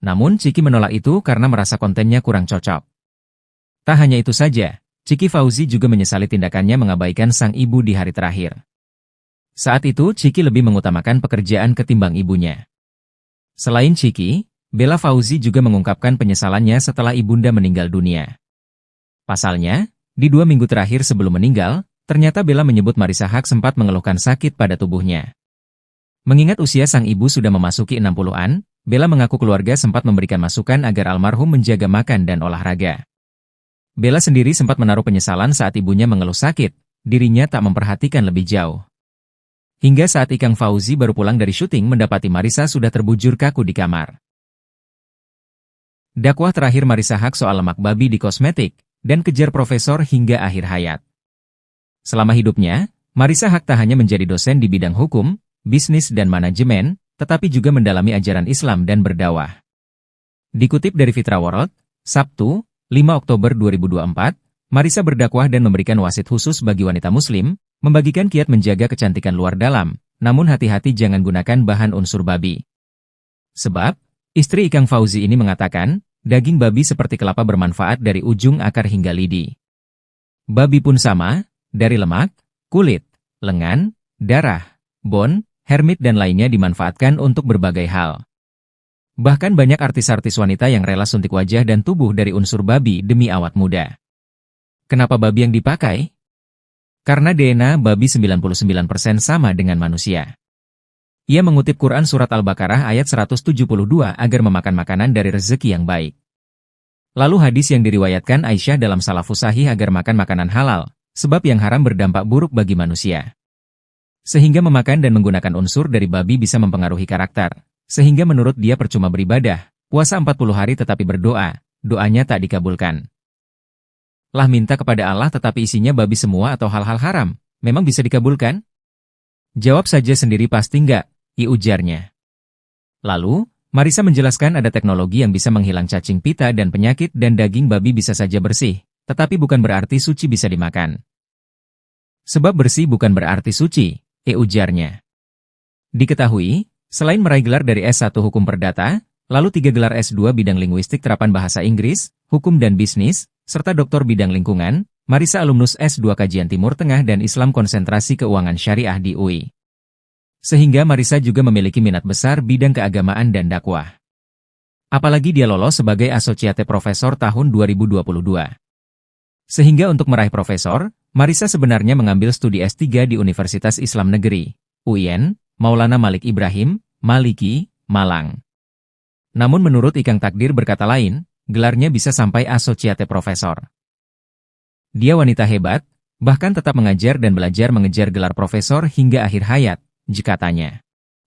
Namun Ciki menolak itu karena merasa kontennya kurang cocok. Tak hanya itu saja, Ciki Fauzi juga menyesali tindakannya mengabaikan sang ibu di hari terakhir. Saat itu Ciki lebih mengutamakan pekerjaan ketimbang ibunya. Selain Ciki, Bella Fauzi juga mengungkapkan penyesalannya setelah ibunda meninggal dunia. Pasalnya, di 2 minggu terakhir sebelum meninggal, ternyata Bella menyebut Marissa Haque sempat mengeluhkan sakit pada tubuhnya. Mengingat usia sang ibu sudah memasuki 60-an, Bella mengaku keluarga sempat memberikan masukan agar almarhum menjaga makan dan olahraga. Bella sendiri sempat menaruh penyesalan saat ibunya mengeluh sakit, dirinya tak memperhatikan lebih jauh. Hingga saat Ikang Fauzi baru pulang dari syuting mendapati Marissa sudah terbujur kaku di kamar. Dakwah terakhir Marissa Haque soal lemak babi di kosmetik, dan kejar profesor hingga akhir hayat. Selama hidupnya, Marissa Haque tak hanya menjadi dosen di bidang hukum, bisnis dan manajemen, tetapi juga mendalami ajaran Islam dan berdakwah. Dikutip dari Fitra World, Sabtu, 5 Oktober 2024, Marissa berdakwah dan memberikan wasit khusus bagi wanita muslim, membagikan kiat menjaga kecantikan luar dalam, namun hati-hati jangan gunakan bahan unsur babi. Sebab, istri Ikang Fauzi ini mengatakan, daging babi seperti kelapa bermanfaat dari ujung akar hingga lidi. Babi pun sama, dari lemak, kulit, lengan, darah, bone, hermit dan lainnya dimanfaatkan untuk berbagai hal. Bahkan banyak artis-artis wanita yang rela suntik wajah dan tubuh dari unsur babi demi awet muda. Kenapa babi yang dipakai? Karena DNA babi 99% sama dengan manusia. Ia mengutip Quran Surat Al-Baqarah ayat 172 agar memakan makanan dari rezeki yang baik. Lalu hadis yang diriwayatkan Aisyah dalam Salafus Sahih agar makan makanan halal, sebab yang haram berdampak buruk bagi manusia. Sehingga memakan dan menggunakan unsur dari babi bisa mempengaruhi karakter. Sehingga menurut dia percuma beribadah, puasa 40 hari tetapi berdoa, doanya tak dikabulkan. Lah minta kepada Allah tetapi isinya babi semua atau hal-hal haram, memang bisa dikabulkan? Jawab saja sendiri pasti enggak, ujarnya. Lalu, Marissa menjelaskan ada teknologi yang bisa menghilang cacing pita dan penyakit dan daging babi bisa saja bersih, tetapi bukan berarti suci bisa dimakan. Sebab bersih bukan berarti suci, ujarnya. Diketahui, selain meraih gelar dari S1 Hukum Perdata, lalu 3 gelar S2 bidang linguistik terapan bahasa Inggris, hukum dan bisnis, serta doktor bidang lingkungan. Marisa alumnus S2 Kajian Timur Tengah dan Islam Konsentrasi Keuangan Syariah di UI. Sehingga Marisa juga memiliki minat besar bidang keagamaan dan dakwah. Apalagi dia lolos sebagai Associate Professor tahun 2022. Sehingga untuk meraih profesor, Marisa sebenarnya mengambil studi S3 di Universitas Islam Negeri, UIN, Maulana Malik Ibrahim, Maliki, Malang. Namun menurut Ikang takdir berkata lain, gelarnya bisa sampai Associate Professor. Dia wanita hebat, bahkan tetap mengajar dan belajar mengejar gelar profesor hingga akhir hayat, katanya.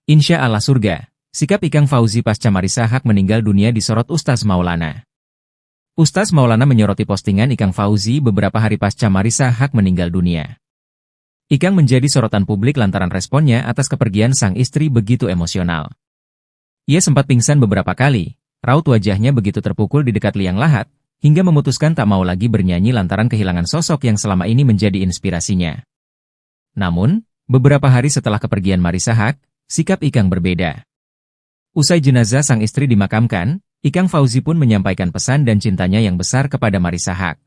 Insya Allah surga, sikap Ikang Fauzi pasca Marisa Haque meninggal dunia disorot Ustaz Maulana. Ustaz Maulana menyoroti postingan Ikang Fauzi beberapa hari pasca Marisa Haque meninggal dunia. Ikang menjadi sorotan publik lantaran responnya atas kepergian sang istri begitu emosional. Ia sempat pingsan beberapa kali, raut wajahnya begitu terpukul di dekat liang lahat, hingga memutuskan tak mau lagi bernyanyi lantaran kehilangan sosok yang selama ini menjadi inspirasinya. Namun, beberapa hari setelah kepergian Marisa Haque, sikap Ikang berbeda. Usai jenazah sang istri dimakamkan, Ikang Fauzi pun menyampaikan pesan dan cintanya yang besar kepada Marisa Haque.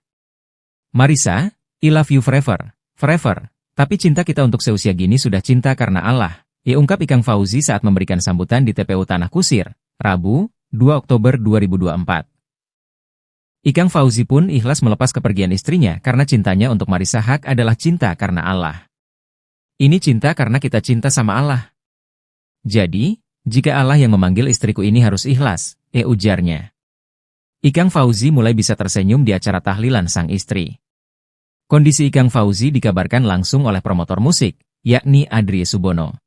Marisa, I love you forever, forever, tapi cinta kita untuk seusia gini sudah cinta karena Allah, ungkap Ikang Fauzi saat memberikan sambutan di TPU Tanah Kusir, Rabu, 2 Oktober 2024. Ikang Fauzi pun ikhlas melepas kepergian istrinya karena cintanya untuk Marisa Haque adalah cinta karena Allah. Ini cinta karena kita cinta sama Allah. Jadi, jika Allah yang memanggil istriku ini harus ikhlas, ujarnya. Ikang Fauzi mulai bisa tersenyum di acara tahlilan sang istri. Kondisi Ikang Fauzi dikabarkan langsung oleh promotor musik, yakni Adrie Subono.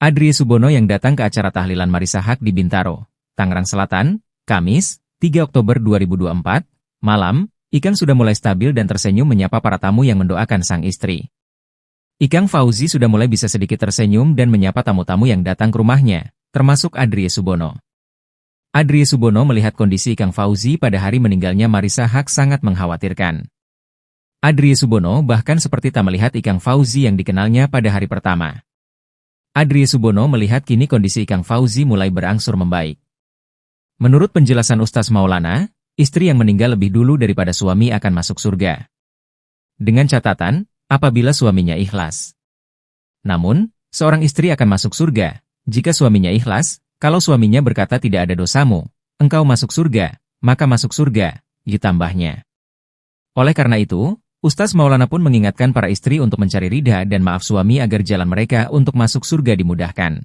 Adrie Subono yang datang ke acara tahlilan Marisa Haque di Bintaro, Tangerang Selatan, Kamis, 3 Oktober 2024, malam, Ikang sudah mulai stabil dan tersenyum menyapa para tamu yang mendoakan sang istri. Ikang Fauzi sudah mulai bisa sedikit tersenyum dan menyapa tamu-tamu yang datang ke rumahnya, termasuk Adrie Subono. Adrie Subono melihat kondisi Ikang Fauzi pada hari meninggalnya Marisa Haque sangat mengkhawatirkan. Adrie Subono bahkan seperti tak melihat Ikang Fauzi yang dikenalnya pada hari pertama. Adrie Subono melihat kini kondisi Ikang Fauzi mulai berangsur membaik. Menurut penjelasan Ustaz Maulana, istri yang meninggal lebih dulu daripada suami akan masuk surga. Dengan catatan, apabila suaminya ikhlas. Namun, seorang istri akan masuk surga, jika suaminya ikhlas, kalau suaminya berkata tidak ada dosamu, engkau masuk surga, maka masuk surga, ditambahnya. Oleh karena itu, Ustaz Maulana pun mengingatkan para istri untuk mencari ridha dan maaf suami agar jalan mereka untuk masuk surga dimudahkan.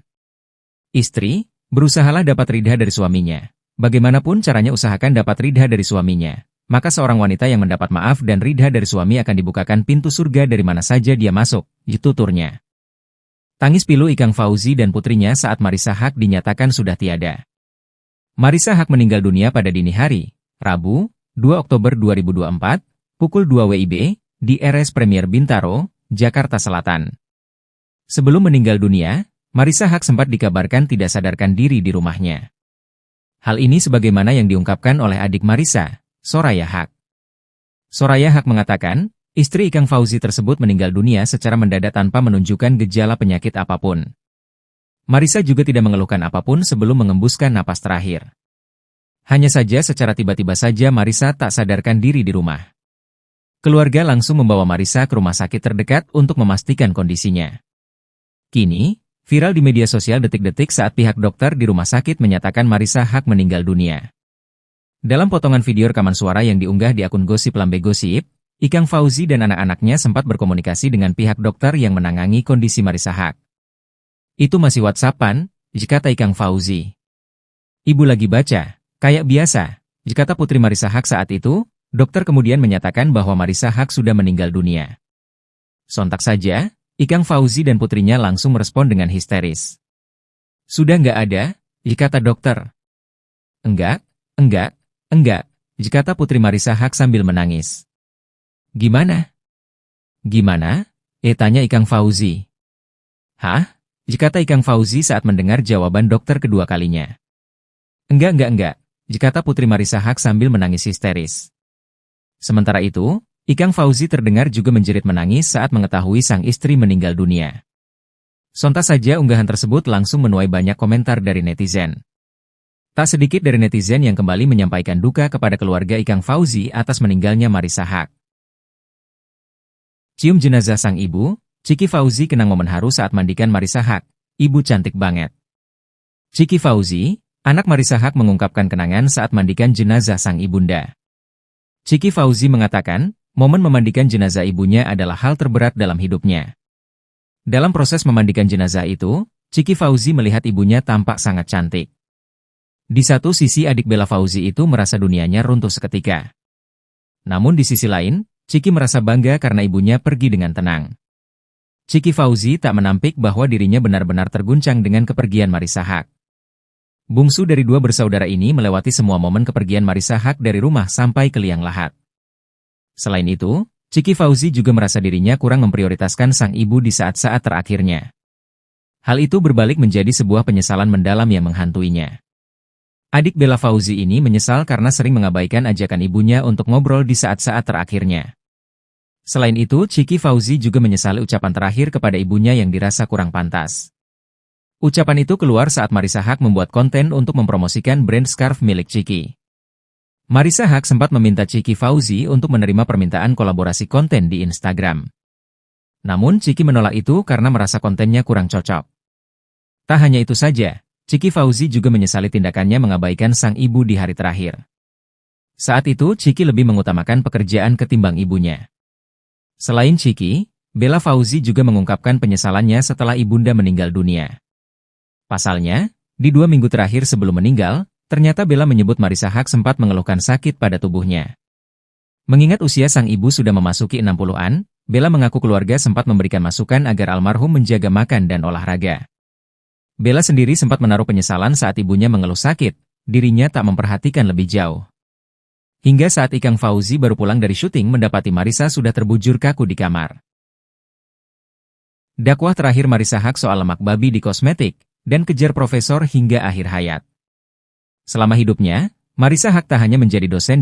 Istri, berusahalah dapat ridha dari suaminya. Bagaimanapun caranya usahakan dapat ridha dari suaminya, maka seorang wanita yang mendapat maaf dan ridha dari suami akan dibukakan pintu surga dari mana saja dia masuk, tuturnya. Tangis pilu Ikang Fauzi dan putrinya saat Marisa Haque dinyatakan sudah tiada. Marisa Haque meninggal dunia pada dini hari, Rabu, 2 Oktober 2024, pukul 2 WIB, di RS Premier Bintaro, Jakarta Selatan. Sebelum meninggal dunia, Marisa Haque sempat dikabarkan tidak sadarkan diri di rumahnya. Hal ini sebagaimana yang diungkapkan oleh adik Marisa, Soraya Haque. Soraya Haque mengatakan, istri Ikang Fauzi tersebut meninggal dunia secara mendadak tanpa menunjukkan gejala penyakit apapun. Marisa juga tidak mengeluhkan apapun sebelum mengembuskan napas terakhir. Hanya saja secara tiba-tiba saja Marisa tak sadarkan diri di rumah. Keluarga langsung membawa Marisa ke rumah sakit terdekat untuk memastikan kondisinya. Kini, viral di media sosial detik-detik saat pihak dokter di rumah sakit menyatakan Marisa Haque meninggal dunia. Dalam potongan video rekaman suara yang diunggah di akun Gosip Lambe Gosip, Ikang Fauzi dan anak-anaknya sempat berkomunikasi dengan pihak dokter yang menangani kondisi Marisa Haque. Itu masih WhatsApp-an, kata Ikang Fauzi. Ibu lagi baca, kayak biasa, kata putri Marisa Haque saat itu. Dokter kemudian menyatakan bahwa Marisa Haque sudah meninggal dunia. Sontak saja, Ikang Fauzi dan putrinya langsung merespon dengan histeris. Sudah nggak ada, kata dokter. Enggak, kata putri Marisa Haque sambil menangis. Gimana? Gimana? Tanya Ikang Fauzi. Hah? Kata Ikang Fauzi saat mendengar jawaban dokter kedua kalinya. Enggak, kata putri Marisa Haque sambil menangis histeris. Sementara itu, Ikang Fauzi terdengar juga menjerit menangis saat mengetahui sang istri meninggal dunia. Sontak saja unggahan tersebut langsung menuai banyak komentar dari netizen. Tak sedikit dari netizen yang kembali menyampaikan duka kepada keluarga Ikang Fauzi atas meninggalnya Marissa Haque. Cium jenazah sang ibu, Ciki Fauzi kenang momen haru saat mandikan Marissa Haque. Ibu cantik banget. Ciki Fauzi, anak Marissa Haque, mengungkapkan kenangan saat mandikan jenazah sang ibunda. Ciki Fauzi mengatakan, momen memandikan jenazah ibunya adalah hal terberat dalam hidupnya. Dalam proses memandikan jenazah itu, Ciki Fauzi melihat ibunya tampak sangat cantik. Di satu sisi adik Bella Fauzi itu merasa dunianya runtuh seketika. Namun di sisi lain, Ciki merasa bangga karena ibunya pergi dengan tenang. Ciki Fauzi tak menampik bahwa dirinya benar-benar terguncang dengan kepergian Marissa Haque. Bungsu dari dua bersaudara ini melewati semua momen kepergian Marissa Haque dari rumah sampai ke liang lahat. Selain itu, Ciki Fauzi juga merasa dirinya kurang memprioritaskan sang ibu di saat-saat terakhirnya. Hal itu berbalik menjadi sebuah penyesalan mendalam yang menghantuinya. Adik Bella Fauzi ini menyesal karena sering mengabaikan ajakan ibunya untuk ngobrol di saat-saat terakhirnya. Selain itu, Ciki Fauzi juga menyesali ucapan terakhir kepada ibunya yang dirasa kurang pantas. Ucapan itu keluar saat Marissa Haque membuat konten untuk mempromosikan brand scarf milik Ciki. Marissa Haque sempat meminta Ciki Fauzi untuk menerima permintaan kolaborasi konten di Instagram. Namun Ciki menolak itu karena merasa kontennya kurang cocok. Tak hanya itu saja, Ciki Fauzi juga menyesali tindakannya mengabaikan sang ibu di hari terakhir. Saat itu, Ciki lebih mengutamakan pekerjaan ketimbang ibunya. Selain Ciki, Bella Fauzi juga mengungkapkan penyesalannya setelah ibunda meninggal dunia. Pasalnya, di 2 minggu terakhir sebelum meninggal, ternyata Bella menyebut Marissa Haque sempat mengeluhkan sakit pada tubuhnya. Mengingat usia sang ibu sudah memasuki 60-an, Bella mengaku keluarga sempat memberikan masukan agar almarhum menjaga makan dan olahraga. Bella sendiri sempat menaruh penyesalan saat ibunya mengeluh sakit, dirinya tak memperhatikan lebih jauh. Hingga saat Ikang Fauzi baru pulang dari syuting mendapati Marissa sudah terbujur kaku di kamar. Dakwah terakhir Marissa Haque soal lemak babi di kosmetik, dan kejar profesor hingga akhir hayat. Selama hidupnya, Marissa Haque tak hanya menjadi dosen